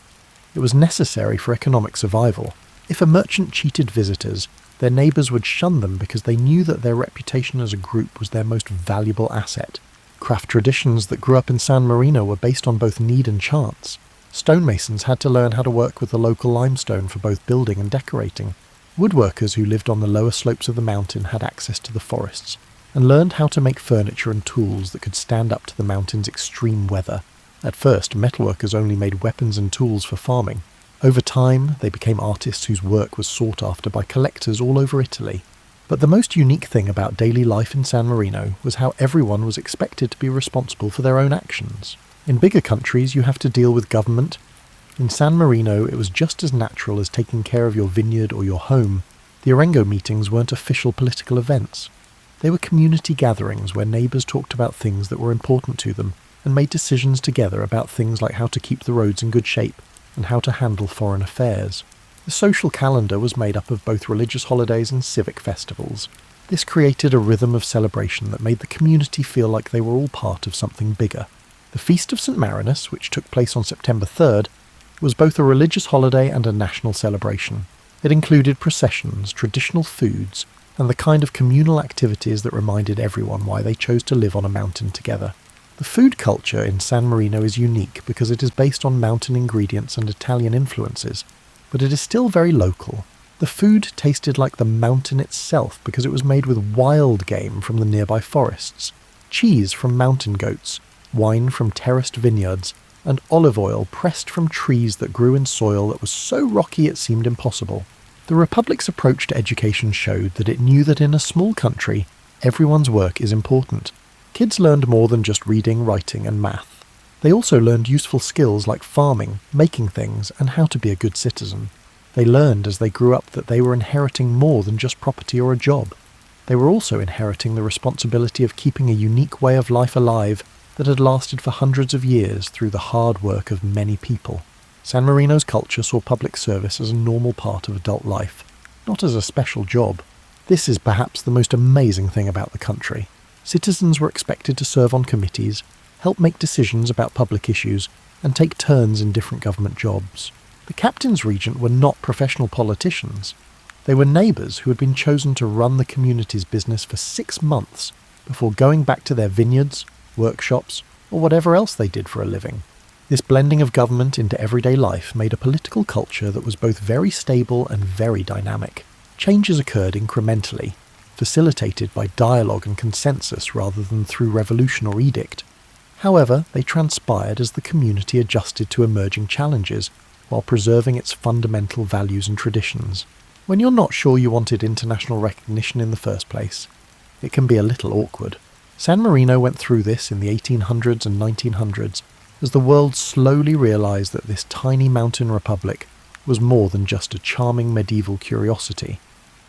[SPEAKER 1] It was necessary for economic survival. If a merchant cheated visitors, their neighbours would shun them because they knew that their reputation as a group was their most valuable asset. Craft traditions that grew up in San Marino were based on both need and chance. Stonemasons had to learn how to work with the local limestone for both building and decorating. Woodworkers who lived on the lower slopes of the mountain had access to the forests, and learned how to make furniture and tools that could stand up to the mountain's extreme weather. At first, metalworkers only made weapons and tools for farming. Over time, they became artists whose work was sought after by collectors all over Italy. But the most unique thing about daily life in San Marino was how everyone was expected to be responsible for their own actions. In bigger countries, you have to deal with government. In San Marino, it was just as natural as taking care of your vineyard or your home. The Orengo meetings weren't official political events. They were community gatherings where neighbours talked about things that were important to them and made decisions together about things like how to keep the roads in good shape and how to handle foreign affairs. The social calendar was made up of both religious holidays and civic festivals. This created a rhythm of celebration that made the community feel like they were all part of something bigger. The Feast of St. Marinus, which took place on September 3rd, was both a religious holiday and a national celebration. It included processions, traditional foods, and the kind of communal activities that reminded everyone why they chose to live on a mountain together. The food culture in San Marino is unique because it is based on mountain ingredients and Italian influences, but it is still very local. The food tasted like the mountain itself because it was made with wild game from the nearby forests, cheese from mountain goats, wine from terraced vineyards, and olive oil pressed from trees that grew in soil that was so rocky it seemed impossible. The Republic's approach to education showed that it knew that in a small country, everyone's work is important. Kids learned more than just reading, writing, and math. They also learned useful skills like farming, making things, and how to be a good citizen. They learned as they grew up that they were inheriting more than just property or a job. They were also inheriting the responsibility of keeping a unique way of life alive that had lasted for hundreds of years through the hard work of many people. San Marino's culture saw public service as a normal part of adult life, not as a special job. This is perhaps the most amazing thing about the country. Citizens were expected to serve on committees, help make decisions about public issues, and take turns in different government jobs. The captain's regent were not professional politicians. They were neighbours who had been chosen to run the community's business for 6 months before going back to their vineyards, workshops, or whatever else they did for a living. This blending of government into everyday life made a political culture that was both very stable and very dynamic. Changes occurred incrementally, facilitated by dialogue and consensus rather than through revolution or edict. However, they transpired as the community adjusted to emerging challenges while preserving its fundamental values and traditions. When you're not sure you wanted international recognition in the first place, it can be a little awkward. San Marino went through this in the 1800s and 1900s as the world slowly realised that this tiny mountain republic was more than just a charming medieval curiosity.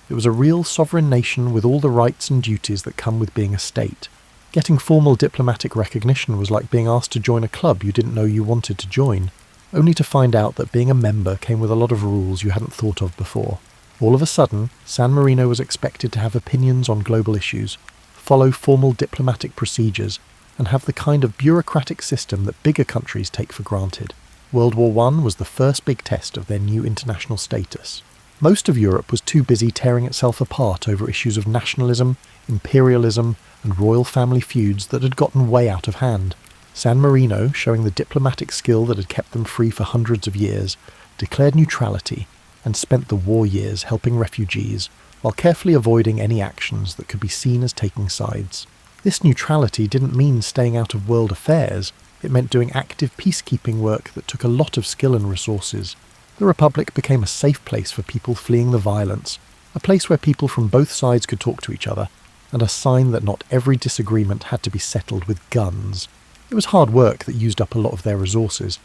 [SPEAKER 1] It was a real sovereign nation with all the rights and duties that come with being a state. Getting formal diplomatic recognition was like being asked to join a club you didn't know you wanted to join, only to find out that being a member came with a lot of rules you hadn't thought of before. All of a sudden, San Marino was expected to have opinions on global issues, follow formal diplomatic procedures, and have the kind of bureaucratic system that bigger countries take for granted. World War I was the first big test of their new international status. Most of Europe was too busy tearing itself apart over issues of nationalism, imperialism, and royal family feuds that had gotten way out of hand. San Marino, showing the diplomatic skill that had kept them free for hundreds of years, declared neutrality and spent the war years helping refugees, while carefully avoiding any actions that could be seen as taking sides. This neutrality didn't mean staying out of world affairs, it meant doing active peacekeeping work that took a lot of skill and resources. The Republic became a safe place for people fleeing the violence, a place where people from both sides could talk to each other, and a sign that not every disagreement had to be settled with guns. It was hard work that used up a lot of their resources,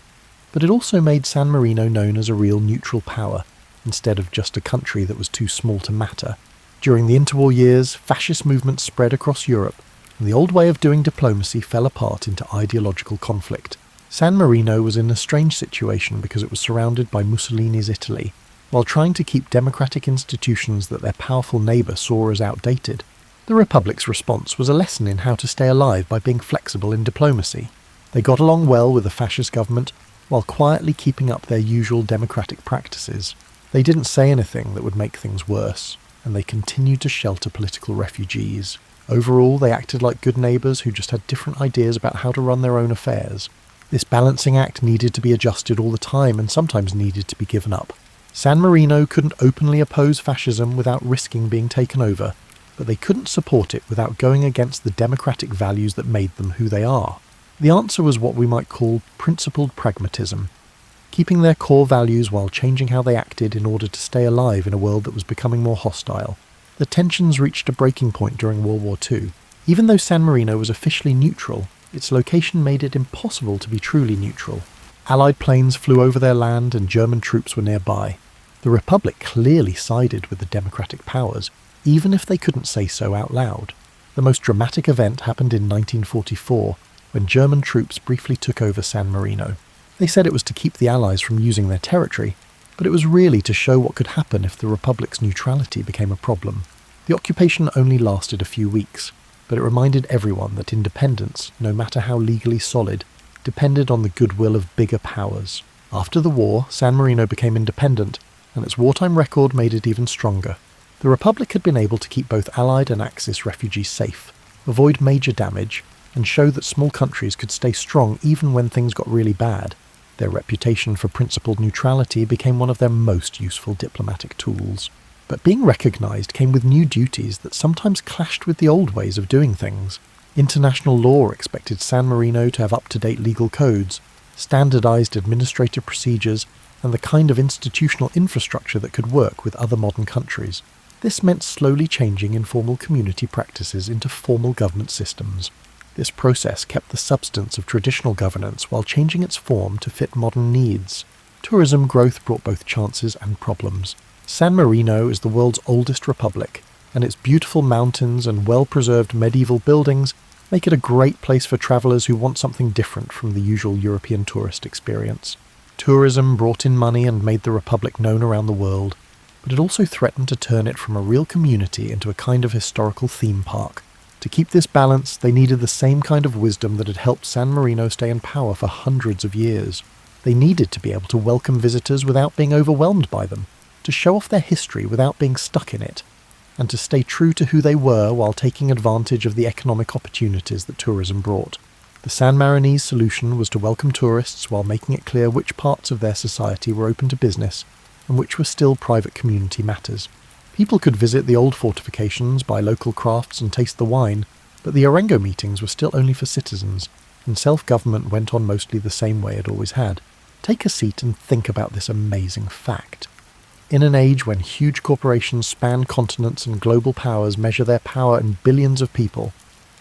[SPEAKER 1] but it also made San Marino known as a real neutral power, instead of just a country that was too small to matter. During the interwar years, fascist movements spread across Europe, and the old way of doing diplomacy fell apart into ideological conflict. San Marino was in a strange situation because it was surrounded by Mussolini's Italy, while trying to keep democratic institutions that their powerful neighbour saw as outdated. The Republic's response was a lesson in how to stay alive by being flexible in diplomacy. They got along well with the fascist government, while quietly keeping up their usual democratic practices. They didn't say anything that would make things worse, and they continued to shelter political refugees. Overall, they acted like good neighbours who just had different ideas about how to run their own affairs. This balancing act needed to be adjusted all the time and sometimes needed to be given up. San Marino couldn't openly oppose fascism without risking being taken over, but they couldn't support it without going against the democratic values that made them who they are. The answer was what we might call principled pragmatism, keeping their core values while changing how they acted in order to stay alive in a world that was becoming more hostile. The tensions reached a breaking point during World War II. Even though San Marino was officially neutral, its location made it impossible to be truly neutral. Allied planes flew over their land and German troops were nearby. The Republic clearly sided with the democratic powers, even if they couldn't say so out loud. The most dramatic event happened in 1944, when German troops briefly took over San Marino. They said it was to keep the Allies from using their territory, but it was really to show what could happen if the Republic's neutrality became a problem. The occupation only lasted a few weeks, but it reminded everyone that independence, no matter how legally solid, depended on the goodwill of bigger powers. After the war, San Marino became independent, and its wartime record made it even stronger. The Republic had been able to keep both Allied and Axis refugees safe, avoid major damage, and show that small countries could stay strong even when things got really bad. Their reputation for principled neutrality became one of their most useful diplomatic tools. But being recognised came with new duties that sometimes clashed with the old ways of doing things. International law expected San Marino to have up-to-date legal codes, standardised administrative procedures, and the kind of institutional infrastructure that could work with other modern countries. This meant slowly changing informal community practices into formal government systems. This process kept the substance of traditional governance while changing its form to fit modern needs. Tourism growth brought both chances and problems. San Marino is the world's oldest republic, and its beautiful mountains and well-preserved medieval buildings make it a great place for travellers who want something different from the usual European tourist experience. Tourism brought in money and made the republic known around the world, but it also threatened to turn it from a real community into a kind of historical theme park. To keep this balance, they needed the same kind of wisdom that had helped San Marino stay in power for hundreds of years. They needed to be able to welcome visitors without being overwhelmed by them, to show off their history without being stuck in it, and to stay true to who they were while taking advantage of the economic opportunities that tourism brought. The San Marinese solution was to welcome tourists while making it clear which parts of their society were open to business and which were still private community matters. People could visit the old fortifications, buy local crafts and taste the wine, but the Orengo meetings were still only for citizens, and self-government went on mostly the same way it always had. Take a seat and think about this amazing fact. In an age when huge corporations span continents and global powers measure their power in billions of people,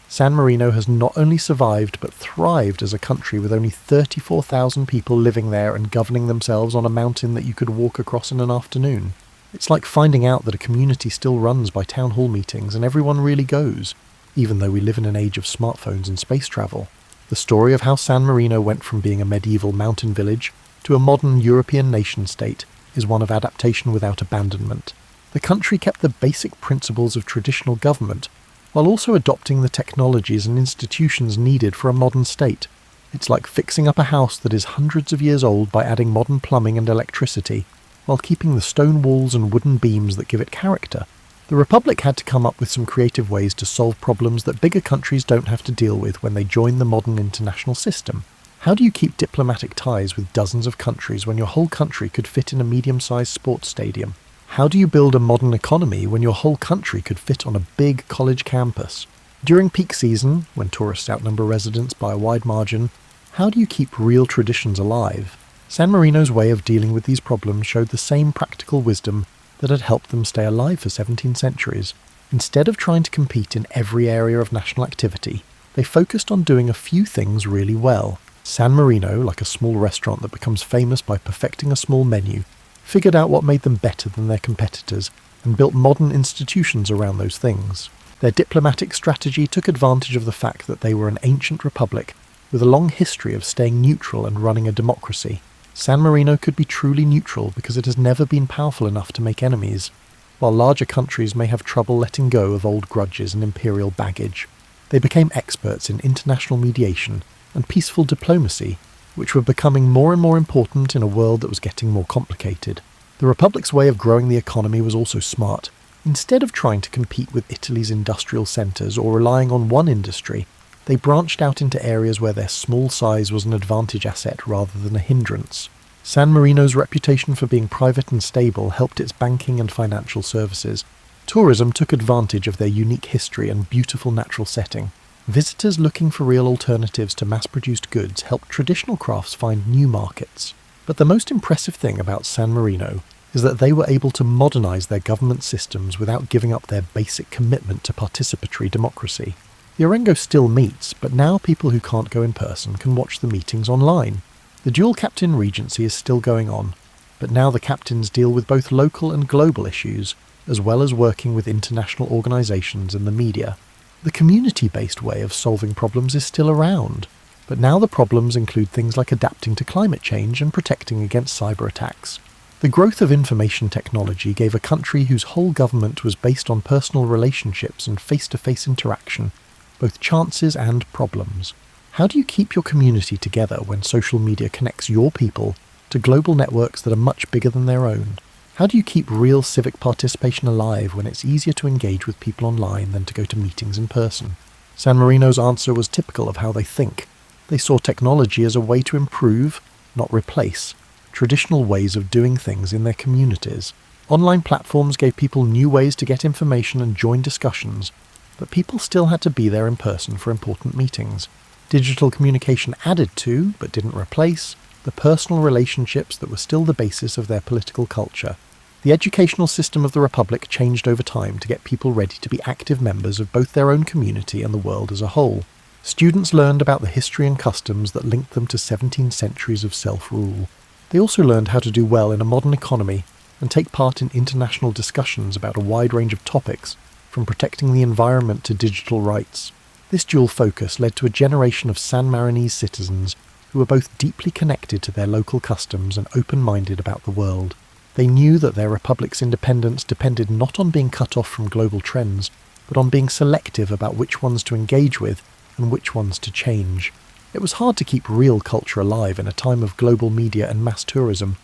[SPEAKER 1] San Marino has not only survived but thrived as a country with only 34,000 people living there and governing themselves on a mountain that you could walk across in an afternoon. It's like finding out that a community still runs by town hall meetings and everyone really goes, even though we live in an age of smartphones and space travel. The story of how San Marino went from being a medieval mountain village to a modern European nation-state is one of adaptation without abandonment. The country kept the basic principles of traditional government, while also adopting the technologies and institutions needed for a modern state. It's like fixing up a house that is hundreds of years old by adding modern plumbing and electricity, while keeping the stone walls and wooden beams that give it character. The Republic had to come up with some creative ways to solve problems that bigger countries don't have to deal with when they join the modern international system. How do you keep diplomatic ties with dozens of countries when your whole country could fit in a medium-sized sports stadium? How do you build a modern economy when your whole country could fit on a big college campus? During peak season, when tourists outnumber residents by a wide margin, how do you keep real traditions alive? San Marino's way of dealing with these problems showed the same practical wisdom that had helped them stay alive for 17 centuries. Instead of trying to compete in every area of national activity, they focused on doing a few things really well. San Marino, like a small restaurant that becomes famous by perfecting a small menu, figured out what made them better than their competitors and built modern institutions around those things. Their diplomatic strategy took advantage of the fact that they were an ancient republic with a long history of staying neutral and running a democracy. San Marino could be truly neutral because it has never been powerful enough to make enemies, while larger countries may have trouble letting go of old grudges and imperial baggage. They became experts in international mediation and peaceful diplomacy, which were becoming more and more important in a world that was getting more complicated. The Republic's way of growing the economy was also smart. Instead of trying to compete with Italy's industrial centres or relying on one industry, they branched out into areas where their small size was an advantage asset rather than a hindrance. San Marino's reputation for being private and stable helped its banking and financial services. Tourism took advantage of their unique history and beautiful natural setting. Visitors looking for real alternatives to mass-produced goods helped traditional crafts find new markets. But the most impressive thing about San Marino is that they were able to modernize their government systems without giving up their basic commitment to participatory democracy. The Orengo still meets, but now people who can't go in person can watch the meetings online. The dual captain regency is still going on, but now the captains deal with both local and global issues, as well as working with international organizations and the media. The community-based way of solving problems is still around, but now the problems include things like adapting to climate change and protecting against cyber attacks. The growth of information technology gave a country whose whole government was based on personal relationships and face-to-face interaction both chances and problems. How do you keep your community together when social media connects your people to global networks that are much bigger than their own? How do you keep real civic participation alive when it's easier to engage with people online than to go to meetings in person? San Marino's answer was typical of how they think. They saw technology as a way to improve, not replace, traditional ways of doing things in their communities. Online platforms gave people new ways to get information and join discussions, but people still had to be there in person for important meetings. Digital communication added to, but didn't replace, the personal relationships that were still the basis of their political culture. The educational system of the Republic changed over time to get people ready to be active members of both their own community and the world as a whole. Students learned about the history and customs that linked them to 17 centuries of self-rule. They also learned how to do well in a modern economy and take part in international discussions about a wide range of topics, from protecting the environment to digital rights. This dual focus led to a generation of San Marinese citizens who were both deeply connected to their local customs and open-minded about the world. They knew that their republic's independence depended not on being cut off from global trends, but on being selective about which ones to engage with and which ones to change. It was hard to keep real culture alive in a time of global media and mass tourism,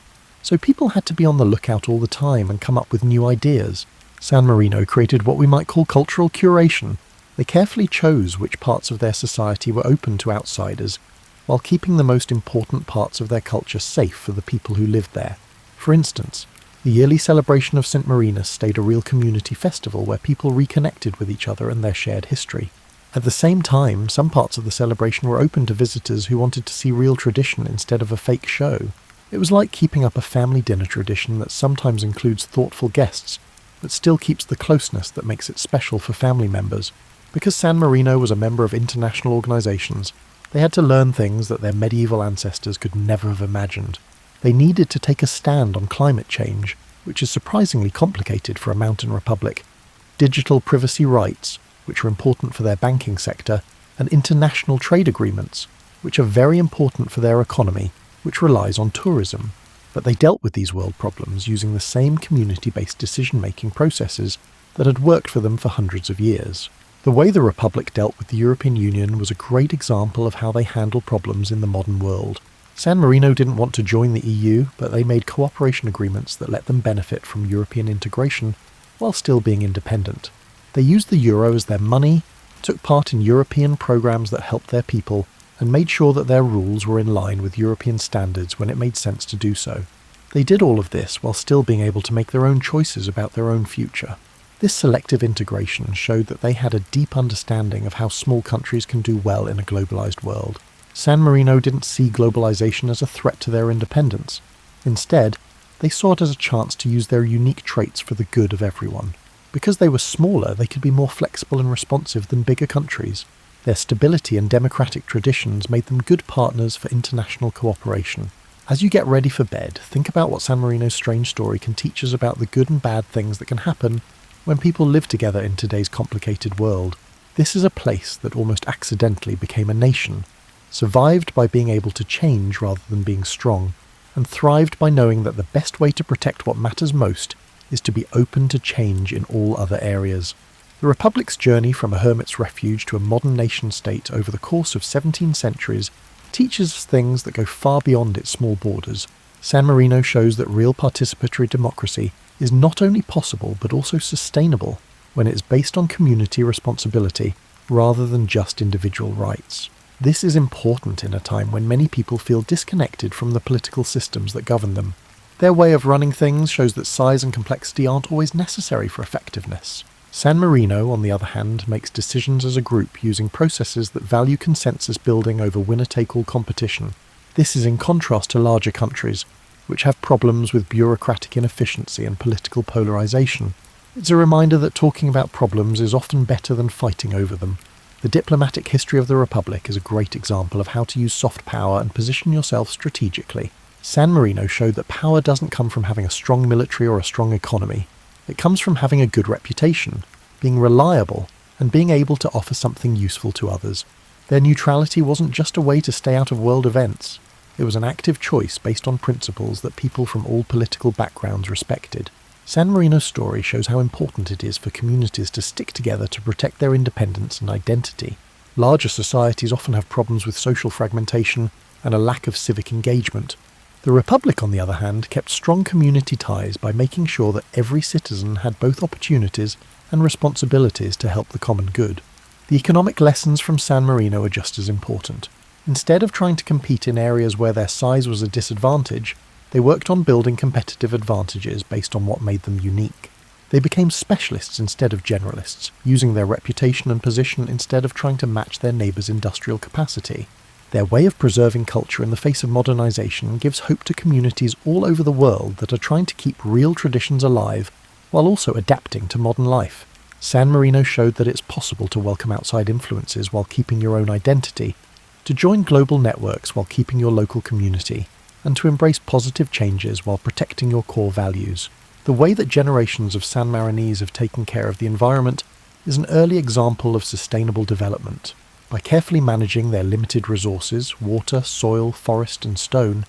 [SPEAKER 1] so people had to be on the lookout all the time and come up with new ideas. San Marino created what we might call cultural curation. They carefully chose which parts of their society were open to outsiders, while keeping the most important parts of their culture safe for the people who lived there. For instance, the yearly celebration of St. Marinus stayed a real community festival where people reconnected with each other and their shared history. At the same time, some parts of the celebration were open to visitors who wanted to see real tradition instead of a fake show. It was like keeping up a family dinner tradition that sometimes includes thoughtful guests, but still keeps the closeness that makes it special for family members. Because San Marino was a member of international organizations, they had to learn things that their medieval ancestors could never have imagined. They needed to take a stand on climate change, which is surprisingly complicated for a mountain republic, digital privacy rights, which are important for their banking sector, and international trade agreements, which are very important for their economy, which relies on tourism. But they dealt with these world problems using the same community-based decision-making processes that had worked for them for hundreds of years. The way the Republic dealt with the European Union was a great example of how they handle problems in the modern world. San Marino didn't want to join the EU, but they made cooperation agreements that let them benefit from European integration while still being independent. They used the euro as their money, took part in European programs that helped their people, and made sure that their rules were in line with European standards when it made sense to do so. They did all of this while still being able to make their own choices about their own future. This selective integration showed that they had a deep understanding of how small countries can do well in a globalized world. San Marino didn't see globalization as a threat to their independence. Instead, they saw it as a chance to use their unique traits for the good of everyone. Because they were smaller, they could be more flexible and responsive than bigger countries. Their stability and democratic traditions made them good partners for international cooperation. As you get ready for bed, think about what San Marino's strange story can teach us about the good and bad things that can happen when people live together in today's complicated world. This is a place that almost accidentally became a nation, survived by being able to change rather than being strong, and thrived by knowing that the best way to protect what matters most is to be open to change in all other areas. The Republic's journey from a hermit's refuge to a modern nation-state over the course of 17 centuries teaches us things that go far beyond its small borders. San Marino shows that real participatory democracy is not only possible but also sustainable when it is based on community responsibility rather than just individual rights. This is important in a time when many people feel disconnected from the political systems that govern them. Their way of running things shows that size and complexity aren't always necessary for effectiveness. San Marino, on the other hand, makes decisions as a group using processes that value consensus building over winner-take-all competition. This is in contrast to larger countries, which have problems with bureaucratic inefficiency and political polarization. It's a reminder that talking about problems is often better than fighting over them. The diplomatic history of the Republic is a great example of how to use soft power and position yourself strategically. San Marino showed that power doesn't come from having a strong military or a strong economy. It comes from having a good reputation, being reliable, and being able to offer something useful to others. Their neutrality wasn't just a way to stay out of world events. It was an active choice based on principles that people from all political backgrounds respected. San Marino's story shows how important it is for communities to stick together to protect their independence and identity. Larger societies often have problems with social fragmentation and a lack of civic engagement. The Republic, on the other hand, kept strong community ties by making sure that every citizen had both opportunities and responsibilities to help the common good. The economic lessons from San Marino are just as important. Instead of trying to compete in areas where their size was a disadvantage, they worked on building competitive advantages based on what made them unique. They became specialists instead of generalists, using their reputation and position instead of trying to match their neighbours' industrial capacity. Their way of preserving culture in the face of modernization gives hope to communities all over the world that are trying to keep real traditions alive while also adapting to modern life. San Marino showed that it's possible to welcome outside influences while keeping your own identity, to join global networks while keeping your local community, and to embrace positive changes while protecting your core values. The way that generations of San Marinese have taken care of the environment is an early example of sustainable development. By carefully managing their limited resources, water, soil, forest and stone,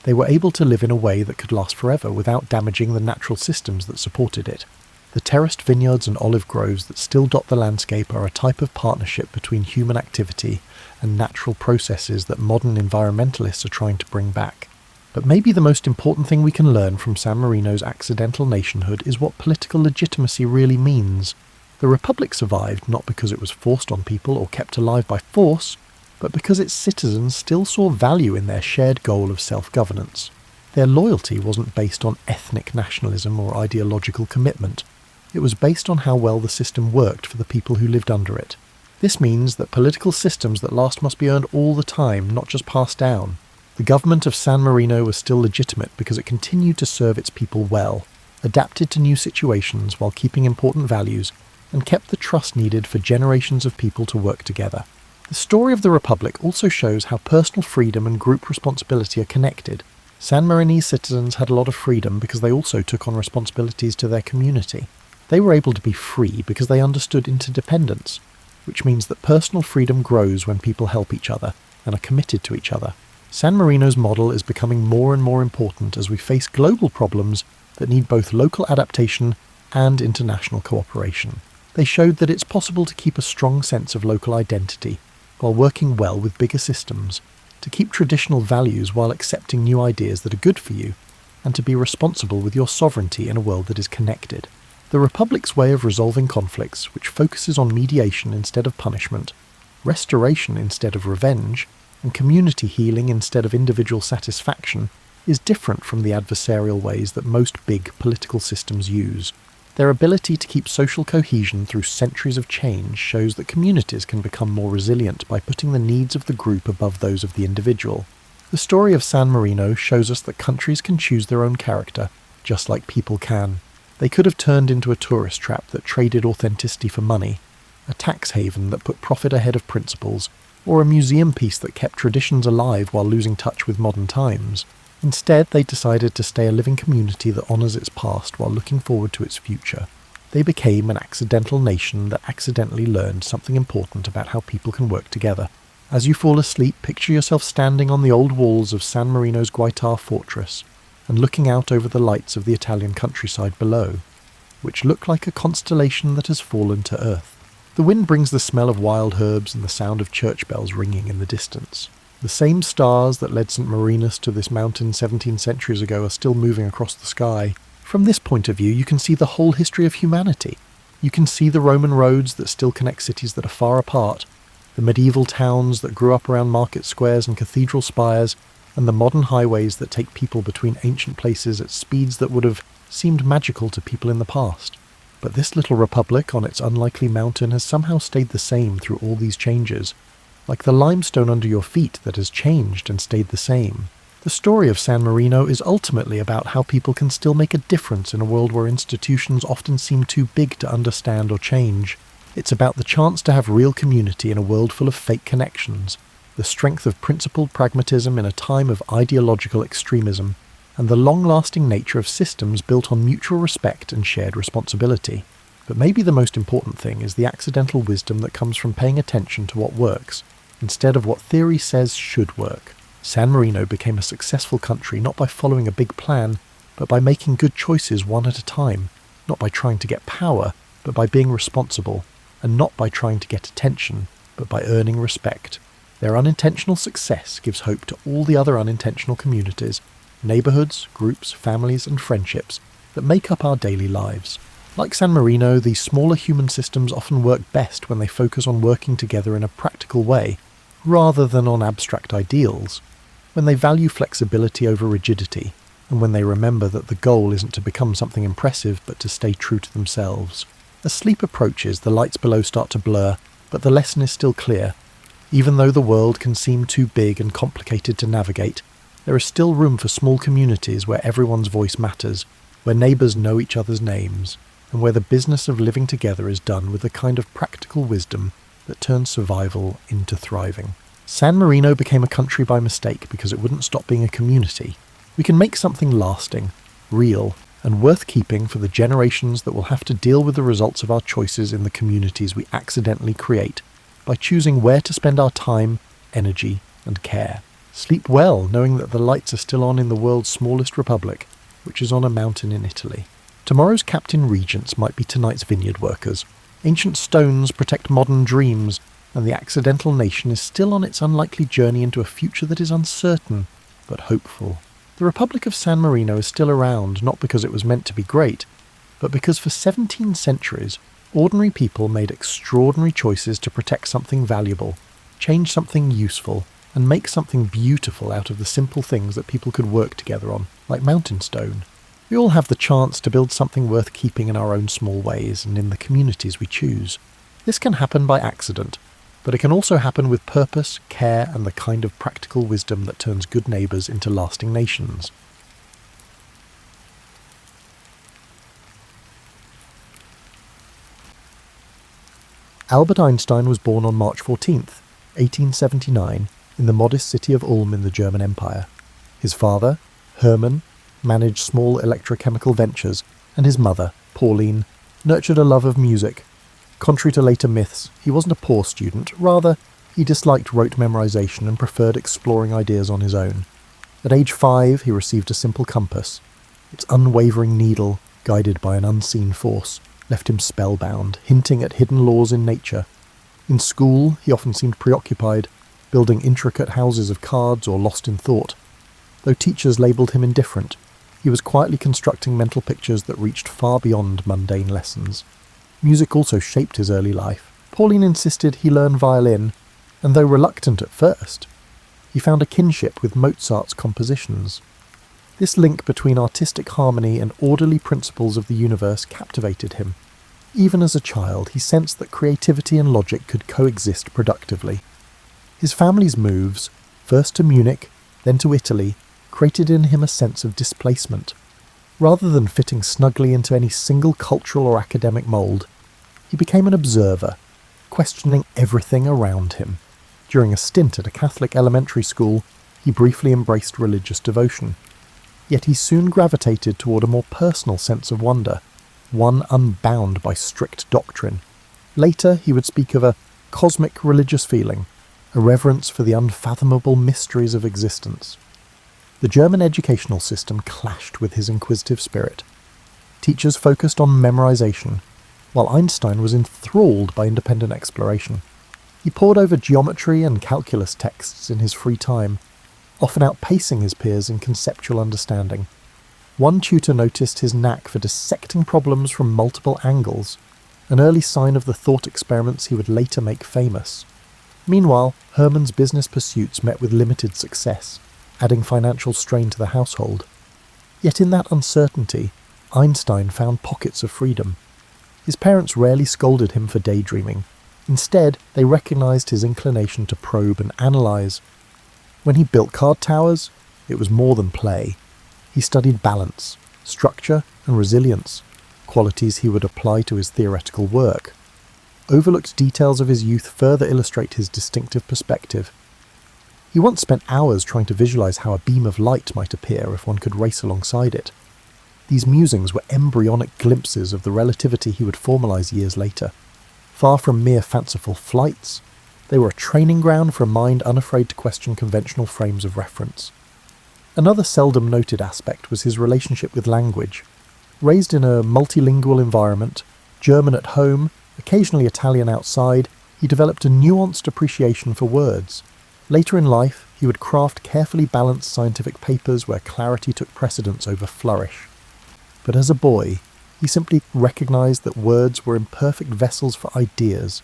[SPEAKER 1] they were able to live in a way that could last forever without damaging the natural systems that supported it. The terraced vineyards and olive groves that still dot the landscape are a type of partnership between human activity and natural processes that modern environmentalists are trying to bring back. But maybe the most important thing we can learn from San Marino's accidental nationhood is what political legitimacy really means. The Republic survived not because it was forced on people or kept alive by force, but because its citizens still saw value in their shared goal of self-governance. Their loyalty wasn't based on ethnic nationalism or ideological commitment. It was based on how well the system worked for the people who lived under it. This means that political systems that last must be earned all the time, not just passed down. The government of San Marino was still legitimate because it continued to serve its people well, adapted to new situations while keeping important values, and kept the trust needed for generations of people to work together. The story of the Republic also shows how personal freedom and group responsibility are connected. San Marinese citizens had a lot of freedom because they also took on responsibilities to their community. They were able to be free because they understood interdependence, which means that personal freedom grows when people help each other and are committed to each other. San Marino's model is becoming more and more important as we face global problems that need both local adaptation and international cooperation. They showed that it's possible to keep a strong sense of local identity while working well with bigger systems, to keep traditional values while accepting new ideas that are good for you, and to be responsible with your sovereignty in a world that is connected. The Republic's way of resolving conflicts, which focuses on mediation instead of punishment, restoration instead of revenge, and community healing instead of individual satisfaction, is different from the adversarial ways that most big political systems use. Their ability to keep social cohesion through centuries of change shows that communities can become more resilient by putting the needs of the group above those of the individual. The story of San Marino shows us that countries can choose their own character, just like people can. They could have turned into a tourist trap that traded authenticity for money, a tax haven that put profit ahead of principles, or a museum piece that kept traditions alive while losing touch with modern times. Instead, they decided to stay a living community that honours its past while looking forward to its future. They became an accidental nation that accidentally learned something important about how people can work together. As you fall asleep, picture yourself standing on the old walls of San Marino's Guaitar fortress and looking out over the lights of the Italian countryside below, which look like a constellation that has fallen to earth. The wind brings the smell of wild herbs and the sound of church bells ringing in the distance. The same stars that led St. Marinus to this mountain 17 centuries ago are still moving across the sky. From this point of view, you can see the whole history of humanity. You can see the Roman roads that still connect cities that are far apart, the medieval towns that grew up around market squares and cathedral spires, and the modern highways that take people between ancient places at speeds that would have seemed magical to people in the past. But this little republic on its unlikely mountain has somehow stayed the same through all these changes, like the limestone under your feet that has changed and stayed the same. The story of San Marino is ultimately about how people can still make a difference in a world where institutions often seem too big to understand or change. It's about the chance to have real community in a world full of fake connections, the strength of principled pragmatism in a time of ideological extremism, and the long-lasting nature of systems built on mutual respect and shared responsibility. But maybe the most important thing is the accidental wisdom that comes from paying attention to what works, instead of what theory says should work. San Marino became a successful country not by following a big plan, but by making good choices one at a time, not by trying to get power, but by being responsible, and not by trying to get attention, but by earning respect. Their unintentional success gives hope to all the other unintentional communities, neighbourhoods, groups, families and friendships that make up our daily lives. Like San Marino, these smaller human systems often work best when they focus on working together in a practical way, rather than on abstract ideals, when they value flexibility over rigidity, and when they remember that the goal isn't to become something impressive but to stay true to themselves. As sleep approaches, the lights below start to blur, but the lesson is still clear. Even though the world can seem too big and complicated to navigate, there is still room for small communities where everyone's voice matters, where neighbours know each other's names, and where the business of living together is done with the kind of practical wisdom that turns survival into thriving. San Marino became a country by mistake because it wouldn't stop being a community. We can make something lasting, real, and worth keeping for the generations that will have to deal with the results of our choices in the communities we accidentally create, by choosing where to spend our time, energy, and care. Sleep well, knowing that the lights are still on in the world's smallest republic, which is on a mountain in Italy. Tomorrow's captain regents might be tonight's vineyard workers. Ancient stones protect modern dreams, and the accidental nation is still on its unlikely journey into a future that is uncertain, but hopeful. The Republic of San Marino is still around, not because it was meant to be great, but because for 17 centuries, ordinary people made extraordinary choices to protect something valuable, change something useful, and make something beautiful out of the simple things that people could work together on, like mountain stone. We all have the chance to build something worth keeping in our own small ways and in the communities we choose. This can happen by accident, but it can also happen with purpose, care, and the kind of practical wisdom that turns good neighbours into lasting nations. Albert Einstein was born on March 14th, 1879, in the modest city of Ulm in the German Empire. His father, Hermann, managed small electrochemical ventures, and his mother, Pauline, nurtured a love of music. Contrary to later myths, he wasn't a poor student, rather, he disliked rote memorization and preferred exploring ideas on his own. At age 5, he received a simple compass. Its unwavering needle, guided by an unseen force, left him spellbound, hinting at hidden laws in nature. In school, he often seemed preoccupied, building intricate houses of cards or lost in thought. Though teachers labelled him indifferent, he was quietly constructing mental pictures that reached far beyond mundane lessons. Music also shaped his early life. Pauline insisted he learn violin, and though reluctant at first, he found a kinship with Mozart's compositions. This link between artistic harmony and orderly principles of the universe captivated him. Even as a child, he sensed that creativity and logic could coexist productively. His family's moves, first to Munich, then to Italy, created in him a sense of displacement. Rather than fitting snugly into any single cultural or academic mould, he became an observer, questioning everything around him. During a stint at a Catholic elementary school, he briefly embraced religious devotion. Yet he soon gravitated toward a more personal sense of wonder, one unbound by strict doctrine. Later, he would speak of a cosmic religious feeling, a reverence for the unfathomable mysteries of existence. The German educational system clashed with his inquisitive spirit. Teachers focused on memorization, while Einstein was enthralled by independent exploration. He pored over geometry and calculus texts in his free time, often outpacing his peers in conceptual understanding. One tutor noticed his knack for dissecting problems from multiple angles, an early sign of the thought experiments he would later make famous. Meanwhile, Hermann's business pursuits met with limited success, adding financial strain to the household. Yet in that uncertainty, Einstein found pockets of freedom. His parents rarely scolded him for daydreaming. Instead, they recognized his inclination to probe and analyze. When he built card towers, it was more than play. He studied balance, structure, and resilience, qualities he would apply to his theoretical work. Overlooked details of his youth further illustrate his distinctive perspective. He once spent hours trying to visualize how a beam of light might appear if one could race alongside it. These musings were embryonic glimpses of the relativity he would formalize years later. Far from mere fanciful flights, they were a training ground for a mind unafraid to question conventional frames of reference. Another seldom noted aspect was his relationship with language. Raised in a multilingual environment, German at home, occasionally Italian outside, he developed a nuanced appreciation for words. Later in life, he would craft carefully balanced scientific papers where clarity took precedence over flourish. But as a boy, he simply recognized that words were imperfect vessels for ideas,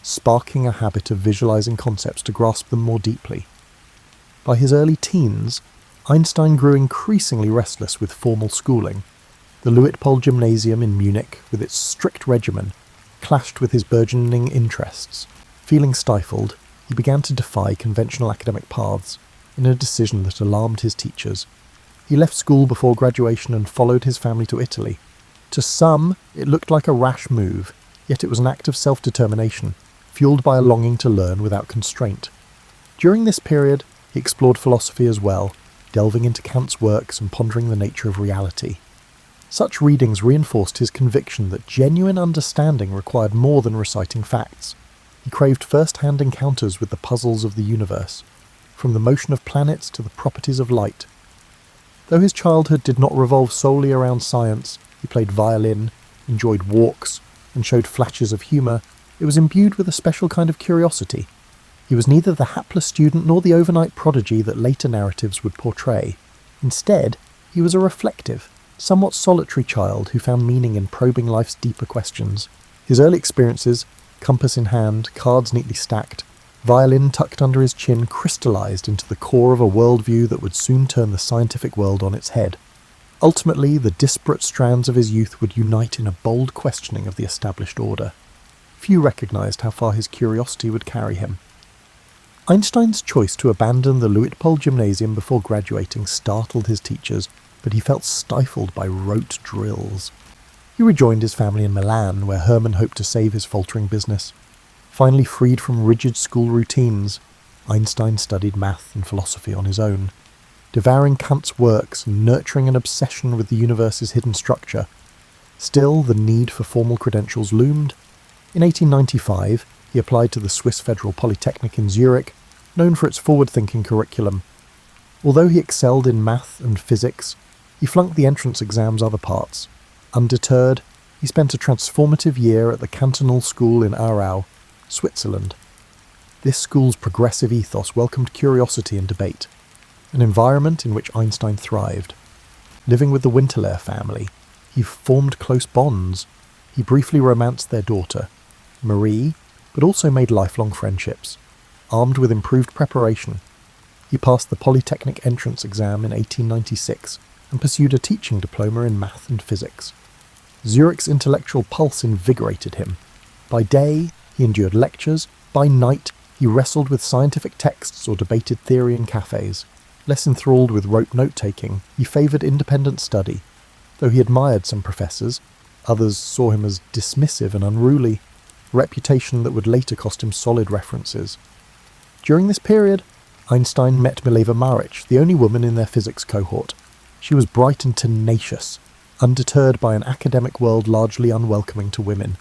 [SPEAKER 1] sparking a habit of visualizing concepts to grasp them more deeply. By his early teens, Einstein grew increasingly restless with formal schooling. The Luitpold Gymnasium in Munich, with its strict regimen, clashed with his burgeoning interests. Feeling stifled, he began to defy conventional academic paths, in a decision that alarmed his teachers. He left school before graduation and followed his family to Italy. To some, it looked like a rash move, yet it was an act of self-determination, fueled by a longing to learn without constraint. During this period, he explored philosophy as well, delving into Kant's works and pondering the nature of reality. Such readings reinforced his conviction that genuine understanding required more than reciting facts. He craved first-hand encounters with the puzzles of the universe, from the motion of planets to the properties of light. Though his childhood did not revolve solely around science, he played violin, enjoyed walks, and showed flashes of humour, it was imbued with a special kind of curiosity. He was neither the hapless student nor the overnight prodigy that later narratives would portray. Instead, he was a reflective, somewhat solitary child who found meaning in probing life's deeper questions. His early experiences, compass in hand, cards neatly stacked, violin tucked under his chin, crystallized into the core of a worldview that would soon turn the scientific world on its head. Ultimately, the disparate strands of his youth would unite in a bold questioning of the established order. Few recognized how far his curiosity would carry him. Einstein's choice to abandon the Luitpold Gymnasium before graduating startled his teachers, but he felt stifled by rote drills. He rejoined his family in Milan, where Hermann hoped to save his faltering business. Finally freed from rigid school routines, Einstein studied math and philosophy on his own. Devouring Kant's works and nurturing an obsession with the universe's hidden structure. Still, the need for formal credentials loomed. In 1895, he applied to the Swiss Federal Polytechnic in Zurich, known for its forward-thinking curriculum. Although he excelled in math and physics, he flunked the entrance exam's other parts. Undeterred, he spent a transformative year at the Cantonal School in Aarau, Switzerland. This school's progressive ethos welcomed curiosity and debate, an environment in which Einstein thrived. Living with the Winterler family, he formed close bonds. He briefly romanced their daughter, Marie, but also made lifelong friendships. Armed with improved preparation, he passed the Polytechnic entrance exam in 1896 and pursued a teaching diploma in math and physics. Zurich's intellectual pulse invigorated him. By day, he endured lectures. By night, he wrestled with scientific texts or debated theory in cafes. Less enthralled with rote note-taking, he favoured independent study. Though he admired some professors, others saw him as dismissive and unruly, a reputation that would later cost him solid references. During this period, Einstein met Mileva Maric, the only woman in their physics cohort. She was bright and tenacious, undeterred by an academic world largely unwelcoming to women.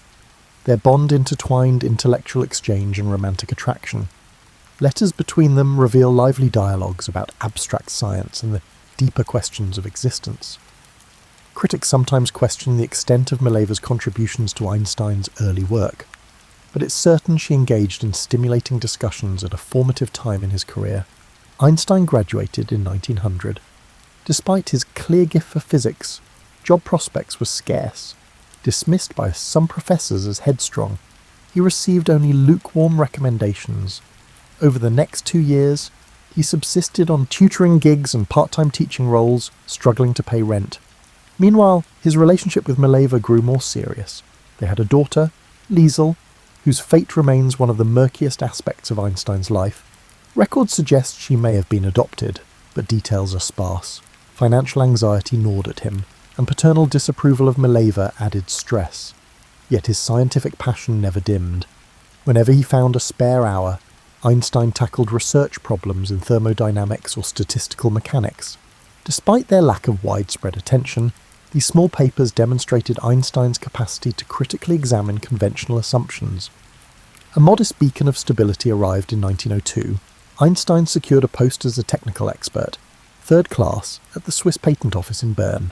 [SPEAKER 1] Their bond intertwined intellectual exchange and romantic attraction. Letters between them reveal lively dialogues about abstract science and the deeper questions of existence. Critics sometimes question the extent of Mileva's contributions to Einstein's early work. but it's certain she engaged in stimulating discussions at a formative time in his career. Einstein graduated in 1900. Despite his clear gift for physics, job prospects were scarce. Dismissed by some professors as headstrong, he received only lukewarm recommendations. Over the next 2 years, he subsisted on tutoring gigs and part-time teaching roles, struggling to pay rent. Meanwhile, his relationship with Mileva grew more serious. They had a daughter, Liesel, whose fate remains one of the murkiest aspects of Einstein's life. Records suggest she may have been adopted, but details are sparse. Financial anxiety gnawed at him, and paternal disapproval of Mileva added stress. Yet his scientific passion never dimmed. Whenever he found a spare hour, Einstein tackled research problems in thermodynamics or statistical mechanics. Despite their lack of widespread attention, these small papers demonstrated Einstein's capacity to critically examine conventional assumptions. A modest beacon of stability arrived in 1902. Einstein secured a post as a technical expert, third class, at the Swiss Patent Office in Bern.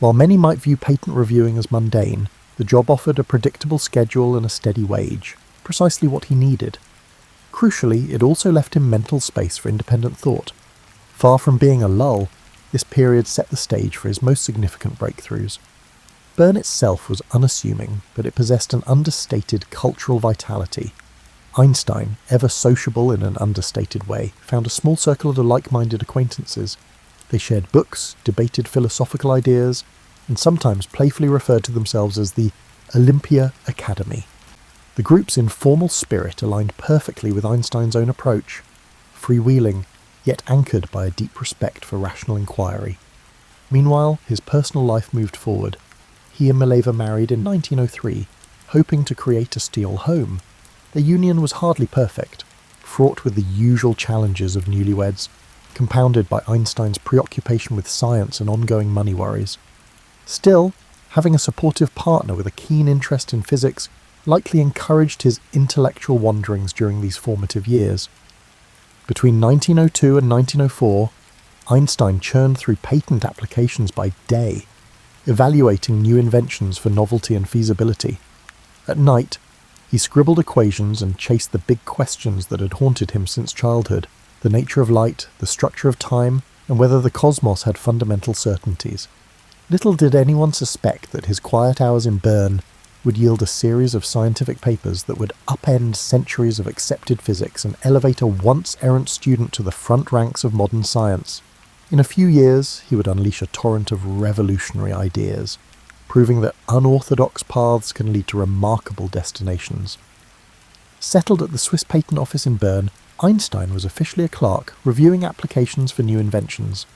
[SPEAKER 1] While many might view patent reviewing as mundane, the job offered a predictable schedule and a steady wage, precisely what he needed. Crucially, it also left him mental space for independent thought. Far from being a lull, this period set the stage for his most significant breakthroughs. Bern itself was unassuming, but it possessed an understated cultural vitality. Einstein, ever sociable in an understated way, found a small circle of like-minded acquaintances. They shared books, debated philosophical ideas, and sometimes playfully referred to themselves as the Olympia Academy. The group's informal spirit aligned perfectly with Einstein's own approach, freewheeling, yet anchored by a deep respect for rational inquiry. Meanwhile, his personal life moved forward. He and Mileva married in 1903, hoping to create a steel home. Their union was hardly perfect, fraught with the usual challenges of newlyweds, compounded by Einstein's preoccupation with science and ongoing money worries. Still, having a supportive partner with a keen interest in physics likely encouraged his intellectual wanderings during these formative years. Between 1902 and 1904, Einstein churned through patent applications by day, evaluating new inventions for novelty and feasibility. At night, he scribbled equations and chased the big questions that had haunted him since childhood: the nature of light, the structure of time, and whether the cosmos had fundamental certainties. Little did anyone suspect that his quiet hours in Bern would yield a series of scientific papers that would upend centuries of accepted physics and elevate a once-errant student to the front ranks of modern science. In a few years, he would unleash a torrent of revolutionary ideas, proving that unorthodox paths can lead to remarkable destinations. Settled at the Swiss Patent Office in Bern, Einstein was officially a clerk, reviewing applications for new inventions.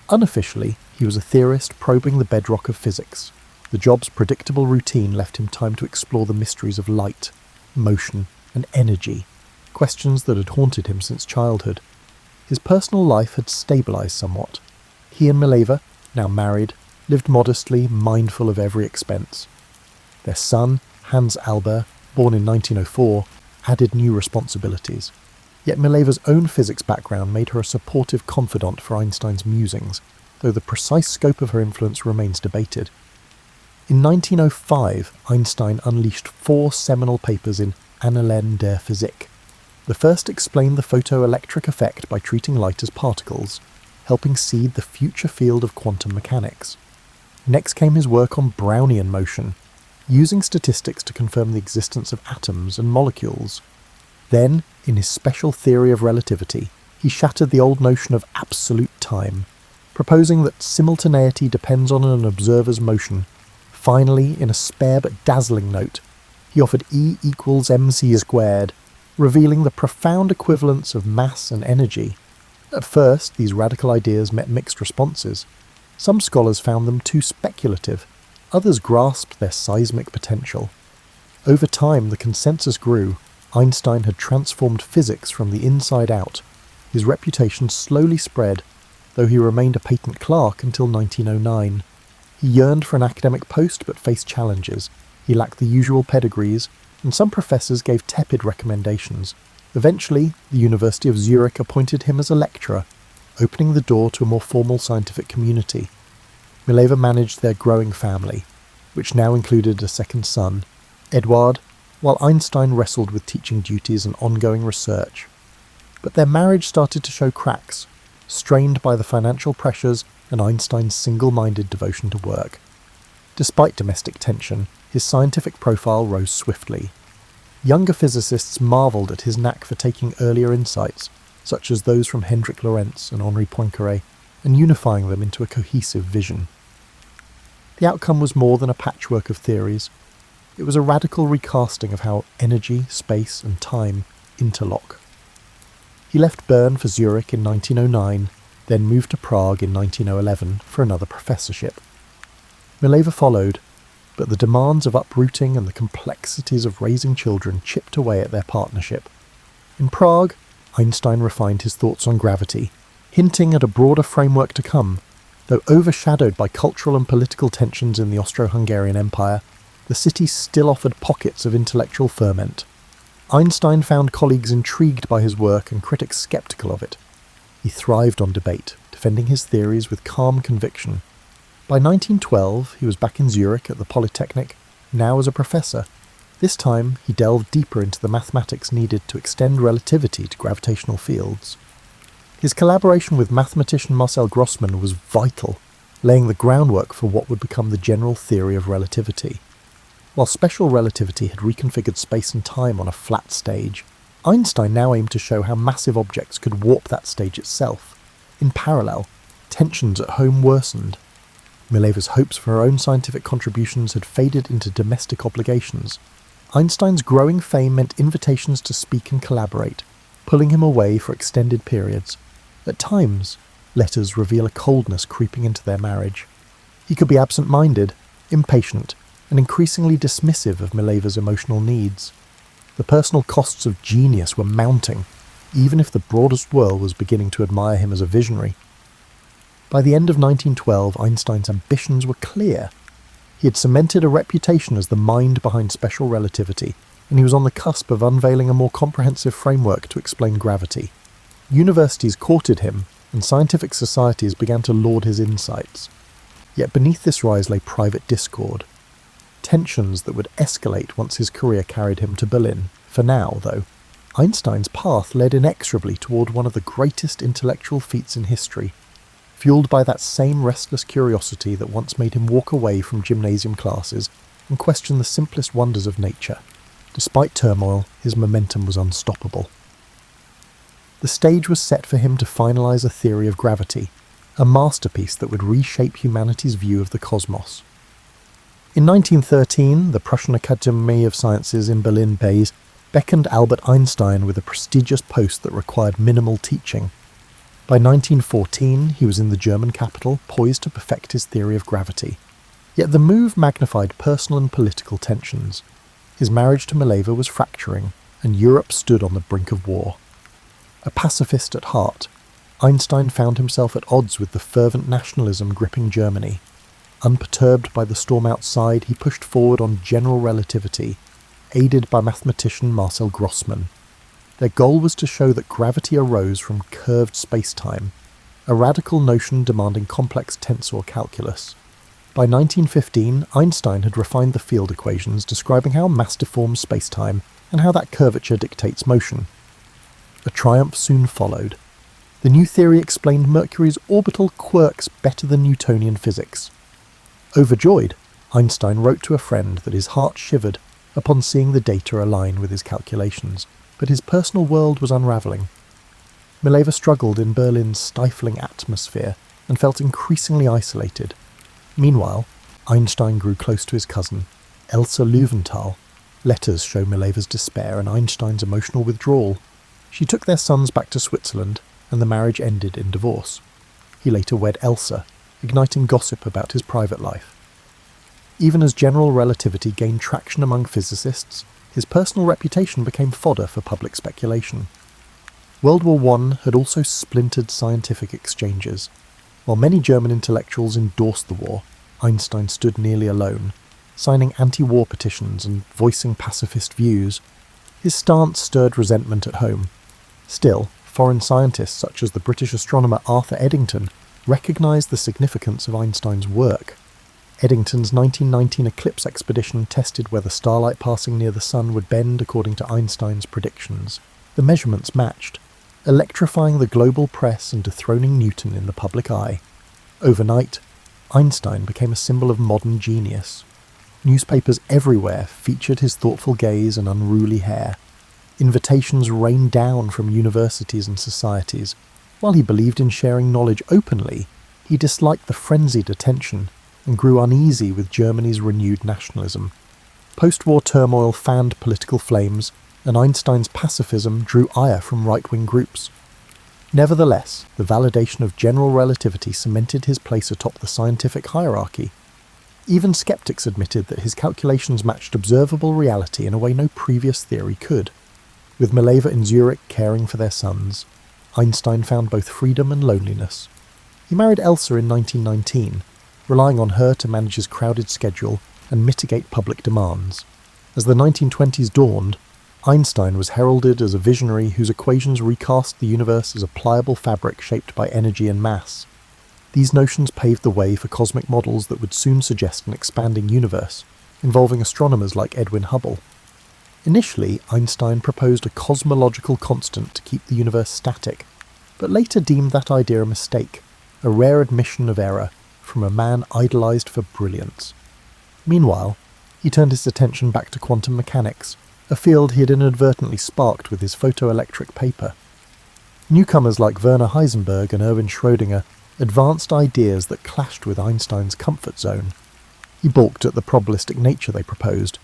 [SPEAKER 1] Unofficially, he was a theorist probing the bedrock of physics. The job's predictable routine left him time to explore the mysteries of light, motion, and energy, questions that had haunted him since childhood. His personal life had stabilised somewhat. He and Mileva, now married, lived modestly, mindful of every expense. Their son, Hans Albert, born in 1904, added new responsibilities. Yet Mileva's own physics background made her a supportive confidant for Einstein's musings, though the precise scope of her influence remains debated. In 1905, Einstein unleashed 4 seminal papers in Annalen der Physik. The first explained the photoelectric effect by treating light as particles, helping seed the future field of quantum mechanics. Next came his work on Brownian motion, using statistics to confirm the existence of atoms and molecules. Then, in his special theory of relativity, he shattered the old notion of absolute time, proposing that simultaneity depends on an observer's motion. Finally, in a spare but dazzling note, he offered E equals mc squared, revealing the profound equivalence of mass and energy. At first, these radical ideas met mixed responses. Some scholars found them too speculative, others grasped their seismic potential. Over time, the consensus grew. Einstein had transformed physics from the inside out. His reputation slowly spread, though he remained a patent clerk until 1909. He yearned for an academic post but faced challenges. He lacked the usual pedigrees, and some professors gave tepid recommendations. Eventually, the University of Zurich appointed him as a lecturer, opening the door to a more formal scientific community. Mileva managed their growing family, which now included a second son, Eduard, while Einstein wrestled with teaching duties and ongoing research. But their marriage started to show cracks, strained by the financial pressures and Einstein's single-minded devotion to work. Despite domestic tension, his scientific profile rose swiftly. Younger physicists marvelled at his knack for taking earlier insights, such as those from Hendrik Lorentz and Henri Poincaré, and unifying them into a cohesive vision. The outcome was more than a patchwork of theories. It was a radical recasting of how energy, space, and time interlock. He left Bern for Zurich in 1909, then moved to Prague in 1911 for another professorship. Mileva followed, but the demands of uprooting and the complexities of raising children chipped away at their partnership. In Prague, Einstein refined his thoughts on gravity, hinting at a broader framework to come. Though overshadowed by cultural and political tensions in the Austro-Hungarian Empire, the city still offered pockets of intellectual ferment. Einstein found colleagues intrigued by his work and critics sceptical of it. He thrived on debate, defending his theories with calm conviction. By 1912, he was back in Zurich at the Polytechnic, now as a professor. This time, he delved deeper into the mathematics needed to extend relativity to gravitational fields. His collaboration with mathematician Marcel Grossmann was vital, laying the groundwork for what would become the general theory of relativity. While special relativity had reconfigured space and time on a flat stage, Einstein now aimed to show how massive objects could warp that stage itself. In parallel, tensions at home worsened. Mileva's hopes for her own scientific contributions had faded into domestic obligations. Einstein's growing fame meant invitations to speak and collaborate, pulling him away for extended periods. At times, letters reveal a coldness creeping into their marriage. He could be absent-minded, impatient, and increasingly dismissive of Mileva's emotional needs. The personal costs of genius were mounting, even if the broadest world was beginning to admire him as a visionary. By the end of 1912, Einstein's ambitions were clear. He had cemented a reputation as the mind behind special relativity, and he was on the cusp of unveiling a more comprehensive framework to explain gravity. Universities courted him, and scientific societies began to laud his insights. Yet beneath this rise lay private discord. Tensions that would escalate once his career carried him to Berlin. For now, though, Einstein's path led inexorably toward one of the greatest intellectual feats in history, fueled by that same restless curiosity that once made him walk away from gymnasium classes and question the simplest wonders of nature. Despite turmoil, his momentum was unstoppable. The stage was set for him to finalize a theory of gravity, a masterpiece that would reshape humanity's view of the cosmos. In 1913, the Prussian Academy of Sciences in Berlin-Pays beckoned Albert Einstein with a prestigious post that required minimal teaching. By 1914, he was in the German capital, poised to perfect his theory of gravity. Yet the move magnified personal and political tensions. His marriage to Mileva was fracturing, and Europe stood on the brink of war. A pacifist at heart, Einstein found himself at odds with the fervent nationalism gripping Germany. Unperturbed by the storm outside, he pushed forward on general relativity, aided by mathematician Marcel Grossmann. Their goal was to show that gravity arose from curved space-time, a radical notion demanding complex tensor calculus. By 1915, Einstein had refined the field equations describing how mass deforms space-time and how that curvature dictates motion. A triumph soon followed. The new theory explained Mercury's orbital quirks better than Newtonian physics. Overjoyed, Einstein wrote to a friend that his heart shivered upon seeing the data align with his calculations, but his personal world was unravelling. Mileva struggled in Berlin's stifling atmosphere and felt increasingly isolated. Meanwhile, Einstein grew close to his cousin, Elsa Löwenthal. Letters show Mileva's despair and Einstein's emotional withdrawal. She took their sons back to Switzerland, and the marriage ended in divorce. He later wed Elsa, igniting gossip about his private life. Even as general relativity gained traction among physicists, his personal reputation became fodder for public speculation. World War I had also splintered scientific exchanges. While many German intellectuals endorsed the war, Einstein stood nearly alone, signing anti-war petitions and voicing pacifist views. His stance stirred resentment at home. Still, foreign scientists such as the British astronomer Arthur Eddington recognised the significance of Einstein's work. Eddington's 1919 eclipse expedition tested whether starlight passing near the sun would bend according to Einstein's predictions. The measurements matched, electrifying the global press and dethroning Newton in the public eye. Overnight, Einstein became a symbol of modern genius. Newspapers everywhere featured his thoughtful gaze and unruly hair. Invitations rained down from universities and societies. While he believed in sharing knowledge openly, he disliked the frenzied attention and grew uneasy with Germany's renewed nationalism. Post-war turmoil fanned political flames, and Einstein's pacifism drew ire from right-wing groups. Nevertheless, the validation of general relativity cemented his place atop the scientific hierarchy. Even skeptics admitted that his calculations matched observable reality in a way no previous theory could. With Mileva and Zurich caring for their sons, Einstein found both freedom and loneliness. He married Elsa in 1919, relying on her to manage his crowded schedule and mitigate public demands. As the 1920s dawned, Einstein was heralded as a visionary whose equations recast the universe as a pliable fabric shaped by energy and mass. These notions paved the way for cosmic models that would soon suggest an expanding universe, involving astronomers like Edwin Hubble. Initially, Einstein proposed a cosmological constant to keep the universe static, but later deemed that idea a mistake, a rare admission of error from a man idolized for brilliance. Meanwhile, he turned his attention back to quantum mechanics, a field he had inadvertently sparked with his photoelectric paper. Newcomers like Werner Heisenberg and Erwin Schrödinger advanced ideas that clashed with Einstein's comfort zone. He balked at the probabilistic nature they proposed,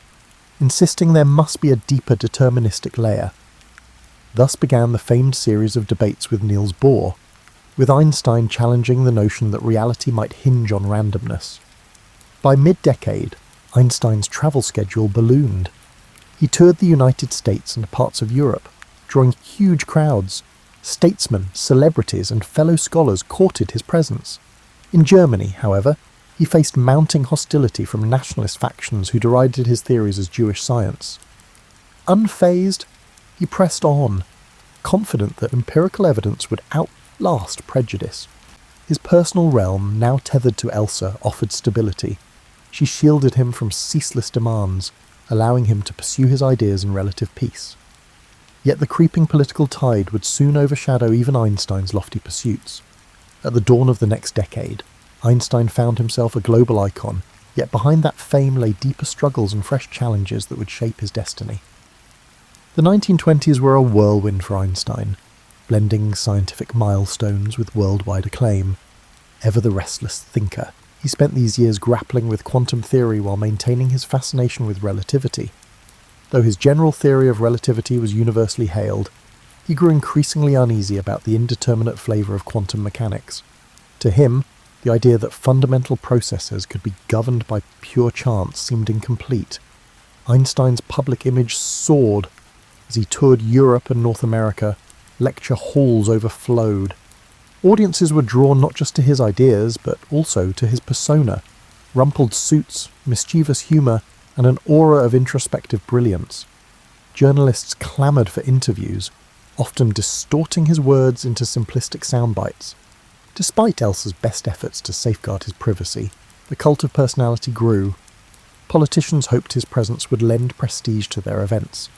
[SPEAKER 1] insisting there must be a deeper deterministic layer. Thus began the famed series of debates with Niels Bohr, with Einstein challenging the notion that reality might hinge on randomness. By mid-decade, Einstein's travel schedule ballooned. He toured the United States and parts of Europe, drawing huge crowds. Statesmen, celebrities, and fellow scholars courted his presence. In Germany, however, he faced mounting hostility from nationalist factions who derided his theories as Jewish science. Unfazed, he pressed on, confident that empirical evidence would outlast prejudice. His personal realm, now tethered to Elsa, offered stability. She shielded him from ceaseless demands, allowing him to pursue his ideas in relative peace. Yet the creeping political tide would soon overshadow even Einstein's lofty pursuits. At the dawn of the next decade, Einstein found himself a global icon, yet behind that fame lay deeper struggles and fresh challenges that would shape his destiny. The 1920s were a whirlwind for Einstein, blending scientific milestones with worldwide acclaim. Ever the restless thinker, he spent these years grappling with quantum theory while maintaining his fascination with relativity. Though his general theory of relativity was universally hailed, he grew increasingly uneasy about the indeterminate flavour of quantum mechanics. To him, the idea that fundamental processes could be governed by pure chance seemed incomplete. Einstein's public image soared as he toured Europe and North America. Lecture halls overflowed. Audiences were drawn not just to his ideas, but also to his persona, rumpled suits, mischievous humour, and an aura of introspective brilliance. Journalists clamoured for interviews, often distorting his words into simplistic soundbites. Despite Elsa's best efforts to safeguard his privacy, the cult of personality grew. Politicians hoped his presence would lend prestige to their events,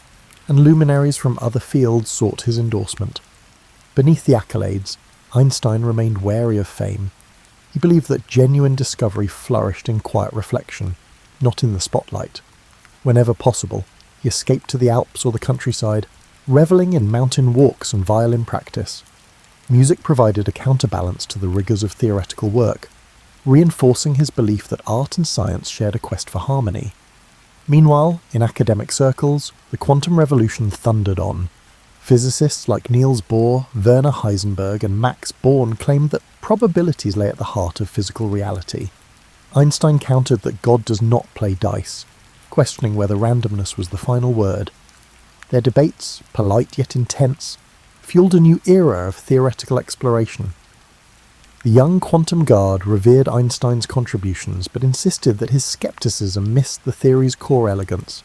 [SPEAKER 1] and luminaries from other fields sought his endorsement. Beneath the accolades, Einstein remained wary of fame. He believed that genuine discovery flourished in quiet reflection, not in the spotlight. Whenever possible, he escaped to the Alps or the countryside, revelling in mountain walks and violin practice. Music provided a counterbalance to the rigours of theoretical work, reinforcing his belief that art and science shared a quest for harmony. Meanwhile, in academic circles, the quantum revolution thundered on. Physicists like Niels Bohr, Werner Heisenberg, and Max Born claimed that probabilities lay at the heart of physical reality. Einstein countered that God does not play dice, questioning whether randomness was the final word. Their debates, polite yet intense, fueled a new era of theoretical exploration. The young quantum guard revered Einstein's contributions, but insisted that his skepticism missed the theory's core elegance.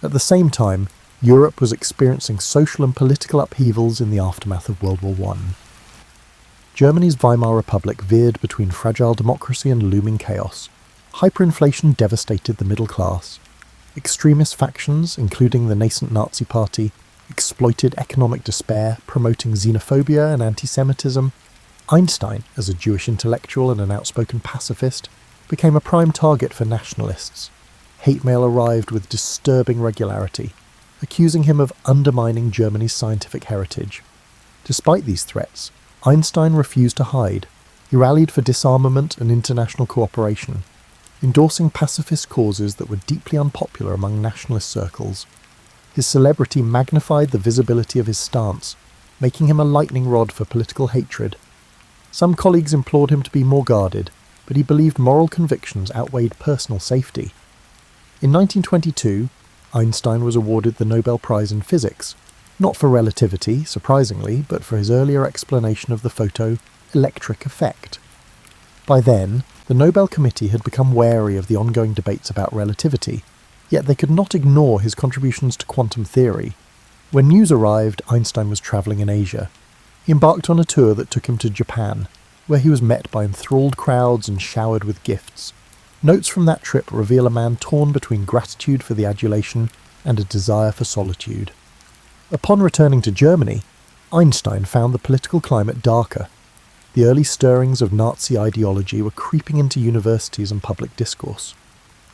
[SPEAKER 1] At the same time, Europe was experiencing social and political upheavals in the aftermath of World War I. Germany's Weimar Republic veered between fragile democracy and looming chaos. Hyperinflation devastated the middle class. Extremist factions, including the nascent Nazi Party, exploited economic despair, promoting xenophobia and anti-Semitism. Einstein, as a Jewish intellectual and an outspoken pacifist, became a prime target for nationalists. Hate mail arrived with disturbing regularity, accusing him of undermining Germany's scientific heritage. Despite these threats, Einstein refused to hide. He rallied for disarmament and international cooperation, endorsing pacifist causes that were deeply unpopular among nationalist circles. His celebrity magnified the visibility of his stance, making him a lightning rod for political hatred. Some colleagues implored him to be more guarded, but he believed moral convictions outweighed personal safety. In 1922, Einstein was awarded the Nobel Prize in Physics, not for relativity, surprisingly, but for his earlier explanation of the photoelectric effect. By then, the Nobel Committee had become wary of the ongoing debates about relativity, yet they could not ignore his contributions to quantum theory. When news arrived, Einstein was travelling in Asia. He embarked on a tour that took him to Japan, where he was met by enthralled crowds and showered with gifts. Notes from that trip reveal a man torn between gratitude for the adulation and a desire for solitude. Upon returning to Germany, Einstein found the political climate darker. The early stirrings of Nazi ideology were creeping into universities and public discourse.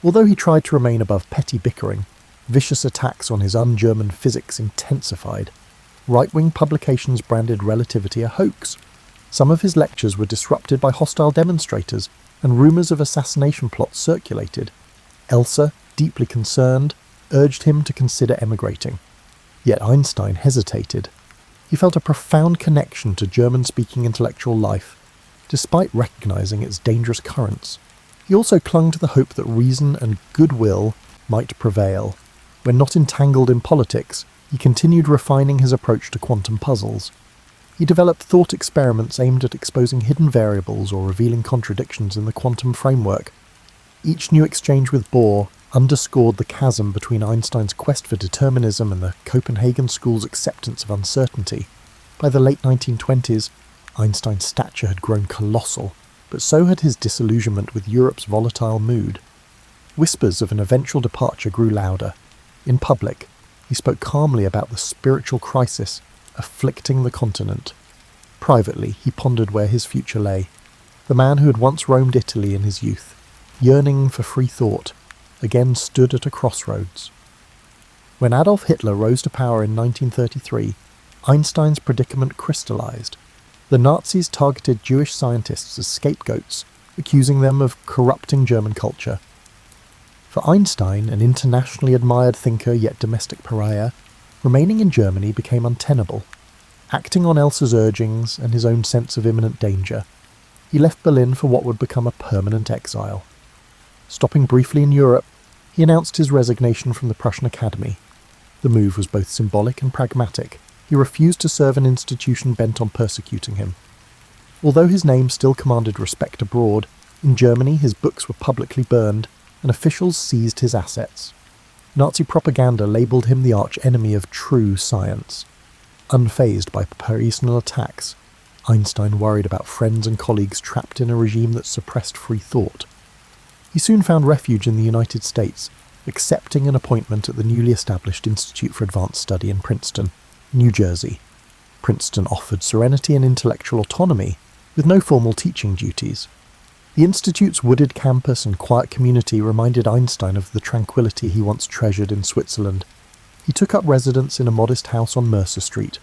[SPEAKER 1] Although he tried to remain above petty bickering, vicious attacks on his un-German physics intensified. Right-wing publications branded relativity a hoax. Some of his lectures were disrupted by hostile demonstrators, and rumours of assassination plots circulated. Elsa, deeply concerned, urged him to consider emigrating. Yet Einstein hesitated. He felt a profound connection to German-speaking intellectual life, despite recognising its dangerous currents. He also clung to the hope that reason and goodwill might prevail. When not entangled in politics, he continued refining his approach to quantum puzzles. He developed thought experiments aimed at exposing hidden variables or revealing contradictions in the quantum framework. Each new exchange with Bohr underscored the chasm between Einstein's quest for determinism and the Copenhagen school's acceptance of uncertainty. By the late 1920s, Einstein's stature had grown colossal, but so had his disillusionment with Europe's volatile mood. Whispers of an eventual departure grew louder. In public, he spoke calmly about the spiritual crisis afflicting the continent. Privately, he pondered where his future lay. The man who had once roamed Italy in his youth, yearning for free thought, again stood at a crossroads. When Adolf Hitler rose to power in 1933, Einstein's predicament crystallized. The Nazis targeted Jewish scientists as scapegoats, accusing them of corrupting German culture. For Einstein, an internationally admired thinker yet domestic pariah, remaining in Germany became untenable. Acting on Elsa's urgings and his own sense of imminent danger, he left Berlin for what would become a permanent exile. Stopping briefly in Europe, he announced his resignation from the Prussian Academy. The move was both symbolic and pragmatic. He refused to serve an institution bent on persecuting him. Although his name still commanded respect abroad, in Germany his books were publicly burned and officials seized his assets. Nazi propaganda labelled him the arch-enemy of true science. Unfazed by personal attacks, Einstein worried about friends and colleagues trapped in a regime that suppressed free thought. He soon found refuge in the United States, accepting an appointment at the newly established Institute for Advanced Study in Princeton, New Jersey. Princeton offered serenity and intellectual autonomy, with no formal teaching duties. The Institute's wooded campus and quiet community reminded Einstein of the tranquility he once treasured in Switzerland. He took up residence in a modest house on Mercer Street,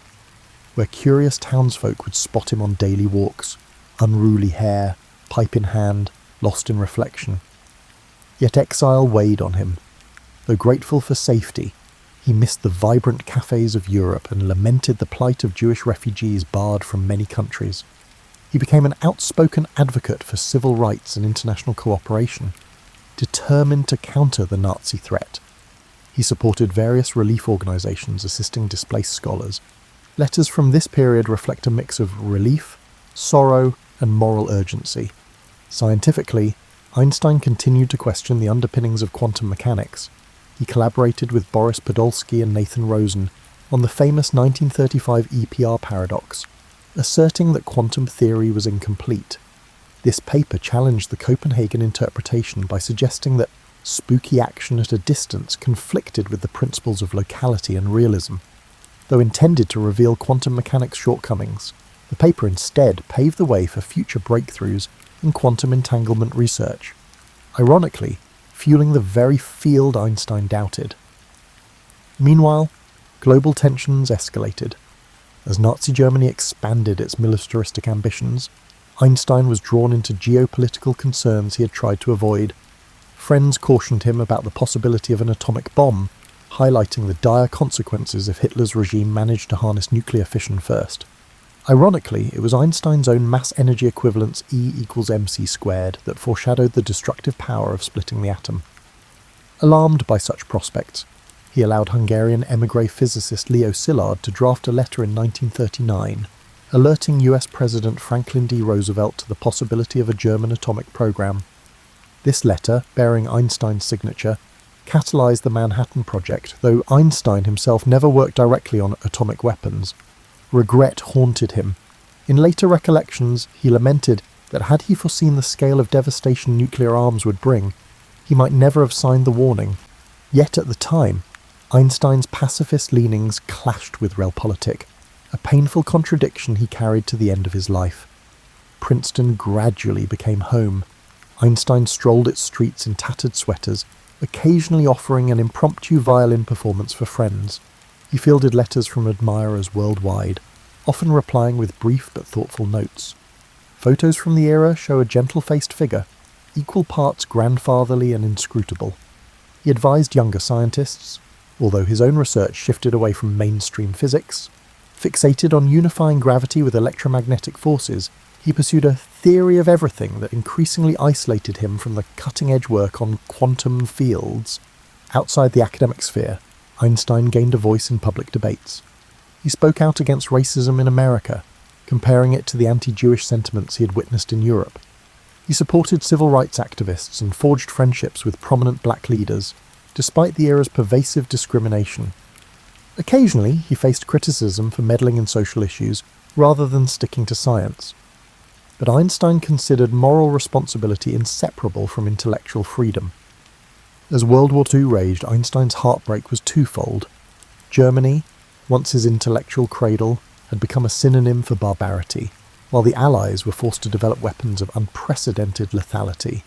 [SPEAKER 1] where curious townsfolk would spot him on daily walks, unruly hair, pipe in hand, lost in reflection. Yet exile weighed on him. Though grateful for safety, he missed the vibrant cafes of Europe and lamented the plight of Jewish refugees barred from many countries. He became an outspoken advocate for civil rights and international cooperation, determined to counter the Nazi threat. He supported various relief organizations assisting displaced scholars. Letters from this period reflect a mix of relief, sorrow, and moral urgency. Scientifically, Einstein continued to question the underpinnings of quantum mechanics. He collaborated with Boris Podolsky and Nathan Rosen on the famous 1935 EPR paradox, asserting that quantum theory was incomplete. This paper challenged the Copenhagen interpretation by suggesting that spooky action at a distance conflicted with the principles of locality and realism. Though intended to reveal quantum mechanics' shortcomings, the paper instead paved the way for future breakthroughs in quantum entanglement research, ironically fueling the very field Einstein doubted. Meanwhile, global tensions escalated. As Nazi Germany expanded its militaristic ambitions, Einstein was drawn into geopolitical concerns he had tried to avoid. Friends cautioned him about the possibility of an atomic bomb, highlighting the dire consequences if Hitler's regime managed to harness nuclear fission first. Ironically, it was Einstein's own mass energy equivalence E=mc² that foreshadowed the destructive power of splitting the atom. Alarmed by such prospects, he allowed Hungarian émigré physicist Leo Szilard to draft a letter in 1939, alerting US President Franklin D. Roosevelt to the possibility of a German atomic program. This letter, bearing Einstein's signature, catalyzed the Manhattan Project, though Einstein himself never worked directly on atomic weapons. Regret haunted him. In later recollections, he lamented that had he foreseen the scale of devastation nuclear arms would bring, he might never have signed the warning. Yet at the time, Einstein's pacifist leanings clashed with realpolitik, a painful contradiction he carried to the end of his life. Princeton gradually became home. Einstein strolled its streets in tattered sweaters, occasionally offering an impromptu violin performance for friends. He fielded letters from admirers worldwide, often replying with brief but thoughtful notes. Photos from the era show a gentle-faced figure, equal parts grandfatherly and inscrutable. He advised younger scientists, although his own research shifted away from mainstream physics. Fixated on unifying gravity with electromagnetic forces, he pursued a theory of everything that increasingly isolated him from the cutting-edge work on quantum fields. Outside the academic sphere, Einstein gained a voice in public debates. He spoke out against racism in America, comparing it to the anti-Jewish sentiments he had witnessed in Europe. He supported civil rights activists and forged friendships with prominent black leaders, despite the era's pervasive discrimination. Occasionally, he faced criticism for meddling in social issues rather than sticking to science. But Einstein considered moral responsibility inseparable from intellectual freedom. As World War II raged, Einstein's heartbreak was twofold. Germany, once his intellectual cradle, had become a synonym for barbarity, while the Allies were forced to develop weapons of unprecedented lethality.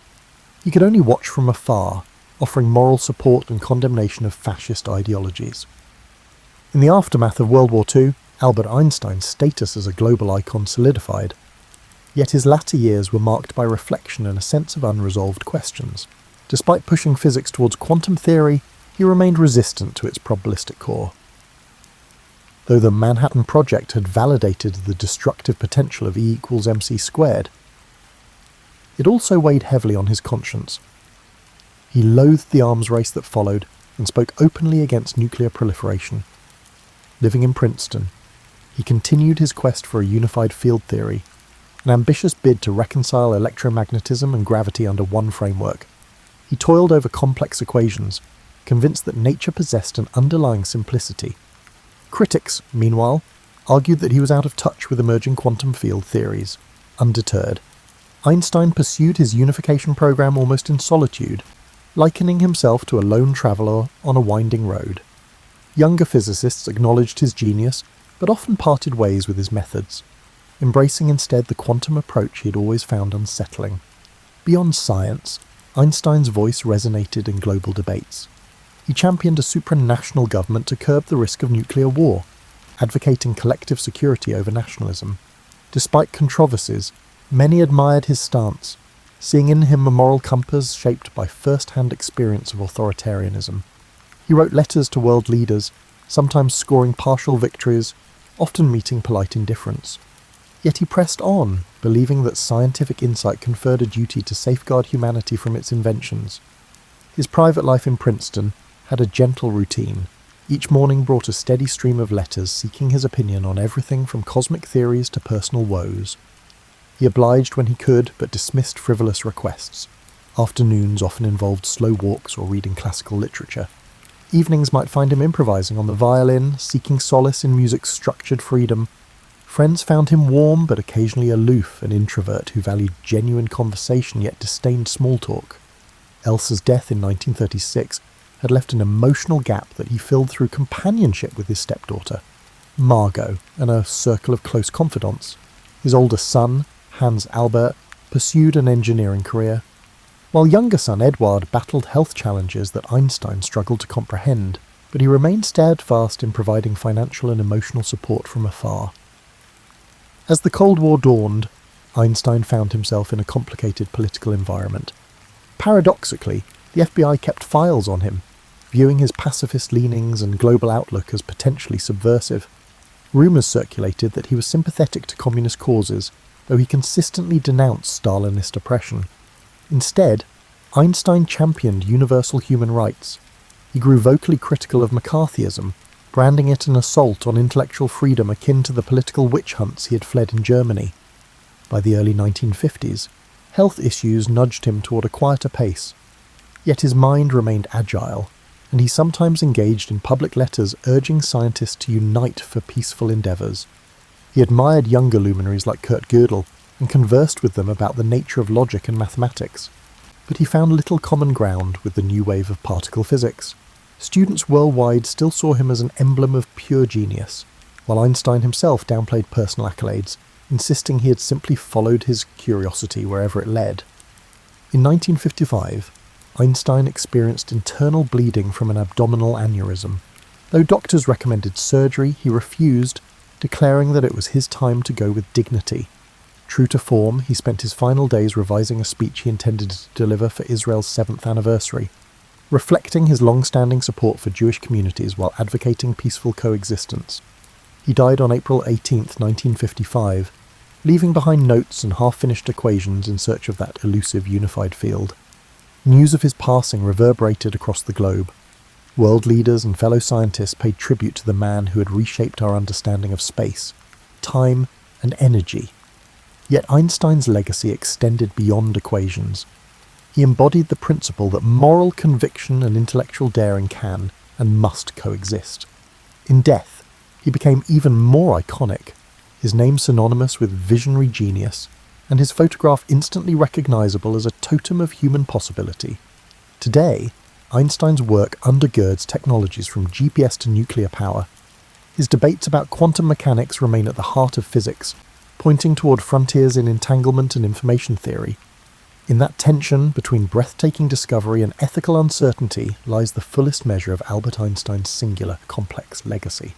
[SPEAKER 1] He could only watch from afar, offering moral support and condemnation of fascist ideologies. In the aftermath of World War II, Albert Einstein's status as a global icon solidified. Yet his latter years were marked by reflection and a sense of unresolved questions. Despite pushing physics towards quantum theory, he remained resistant to its probabilistic core. Though the Manhattan Project had validated the destructive potential of E=mc², it also weighed heavily on his conscience. He loathed the arms race that followed and spoke openly against nuclear proliferation. Living in Princeton, he continued his quest for a unified field theory, an ambitious bid to reconcile electromagnetism and gravity under one framework. He toiled over complex equations, convinced that nature possessed an underlying simplicity. Critics, meanwhile, argued that he was out of touch with emerging quantum field theories. Undeterred, Einstein pursued his unification program almost in solitude, likening himself to a lone traveller on a winding road. Younger physicists acknowledged his genius, but often parted ways with his methods, embracing instead the quantum approach he had always found unsettling. Beyond science, Einstein's voice resonated in global debates. He championed a supranational government to curb the risk of nuclear war, advocating collective security over nationalism. Despite controversies, many admired his stance, seeing in him a moral compass shaped by first-hand experience of authoritarianism. He wrote letters to world leaders, sometimes scoring partial victories, often meeting polite indifference. Yet he pressed on, believing that scientific insight conferred a duty to safeguard humanity from its inventions. His private life in Princeton had a gentle routine. Each morning brought a steady stream of letters seeking his opinion on everything from cosmic theories to personal woes. He obliged when he could, but dismissed frivolous requests. Afternoons often involved slow walks or reading classical literature. Evenings might find him improvising on the violin, seeking solace in music's structured freedom. Friends found him warm but occasionally aloof, an introvert who valued genuine conversation yet disdained small talk. Elsa's death in 1936 had left an emotional gap that he filled through companionship with his stepdaughter, Margot, and a circle of close confidants. His older son, Hans Albert, pursued an engineering career, while younger son Eduard battled health challenges that Einstein struggled to comprehend, but he remained steadfast in providing financial and emotional support from afar. As the Cold War dawned, Einstein found himself in a complicated political environment. Paradoxically, the FBI kept files on him, viewing his pacifist leanings and global outlook as potentially subversive. Rumours circulated that he was sympathetic to communist causes, though he consistently denounced Stalinist oppression. Instead, Einstein championed universal human rights. He grew vocally critical of McCarthyism, branding it an assault on intellectual freedom akin to the political witch hunts he had fled in Germany. By the early 1950s, health issues nudged him toward a quieter pace. Yet his mind remained agile, and he sometimes engaged in public letters urging scientists to unite for peaceful endeavours. He admired younger luminaries like Kurt Gödel and conversed with them about the nature of logic and mathematics. But he found little common ground with the new wave of particle physics. Students worldwide still saw him as an emblem of pure genius, while Einstein himself downplayed personal accolades, insisting he had simply followed his curiosity wherever it led. In 1955, Einstein experienced internal bleeding from an abdominal aneurysm. Though doctors recommended surgery, he refused, declaring that it was his time to go with dignity. True to form, he spent his final days revising a speech he intended to deliver for Israel's 7th anniversary, reflecting his long-standing support for Jewish communities while advocating peaceful coexistence. He died on April 18, 1955, leaving behind notes and half-finished equations in search of that elusive unified field. News of his passing reverberated across the globe. World leaders and fellow scientists paid tribute to the man who had reshaped our understanding of space, time, and energy. Yet Einstein's legacy extended beyond equations. He embodied the principle that moral conviction and intellectual daring can and must coexist. In death, he became even more iconic, his name synonymous with visionary genius, and his photograph instantly recognizable as a totem of human possibility. Today, Einstein's work undergirds technologies from GPS to nuclear power. His debates about quantum mechanics remain at the heart of physics, pointing toward frontiers in entanglement and information theory. In that tension between breathtaking discovery and ethical uncertainty lies the fullest measure of Albert Einstein's singular, complex legacy.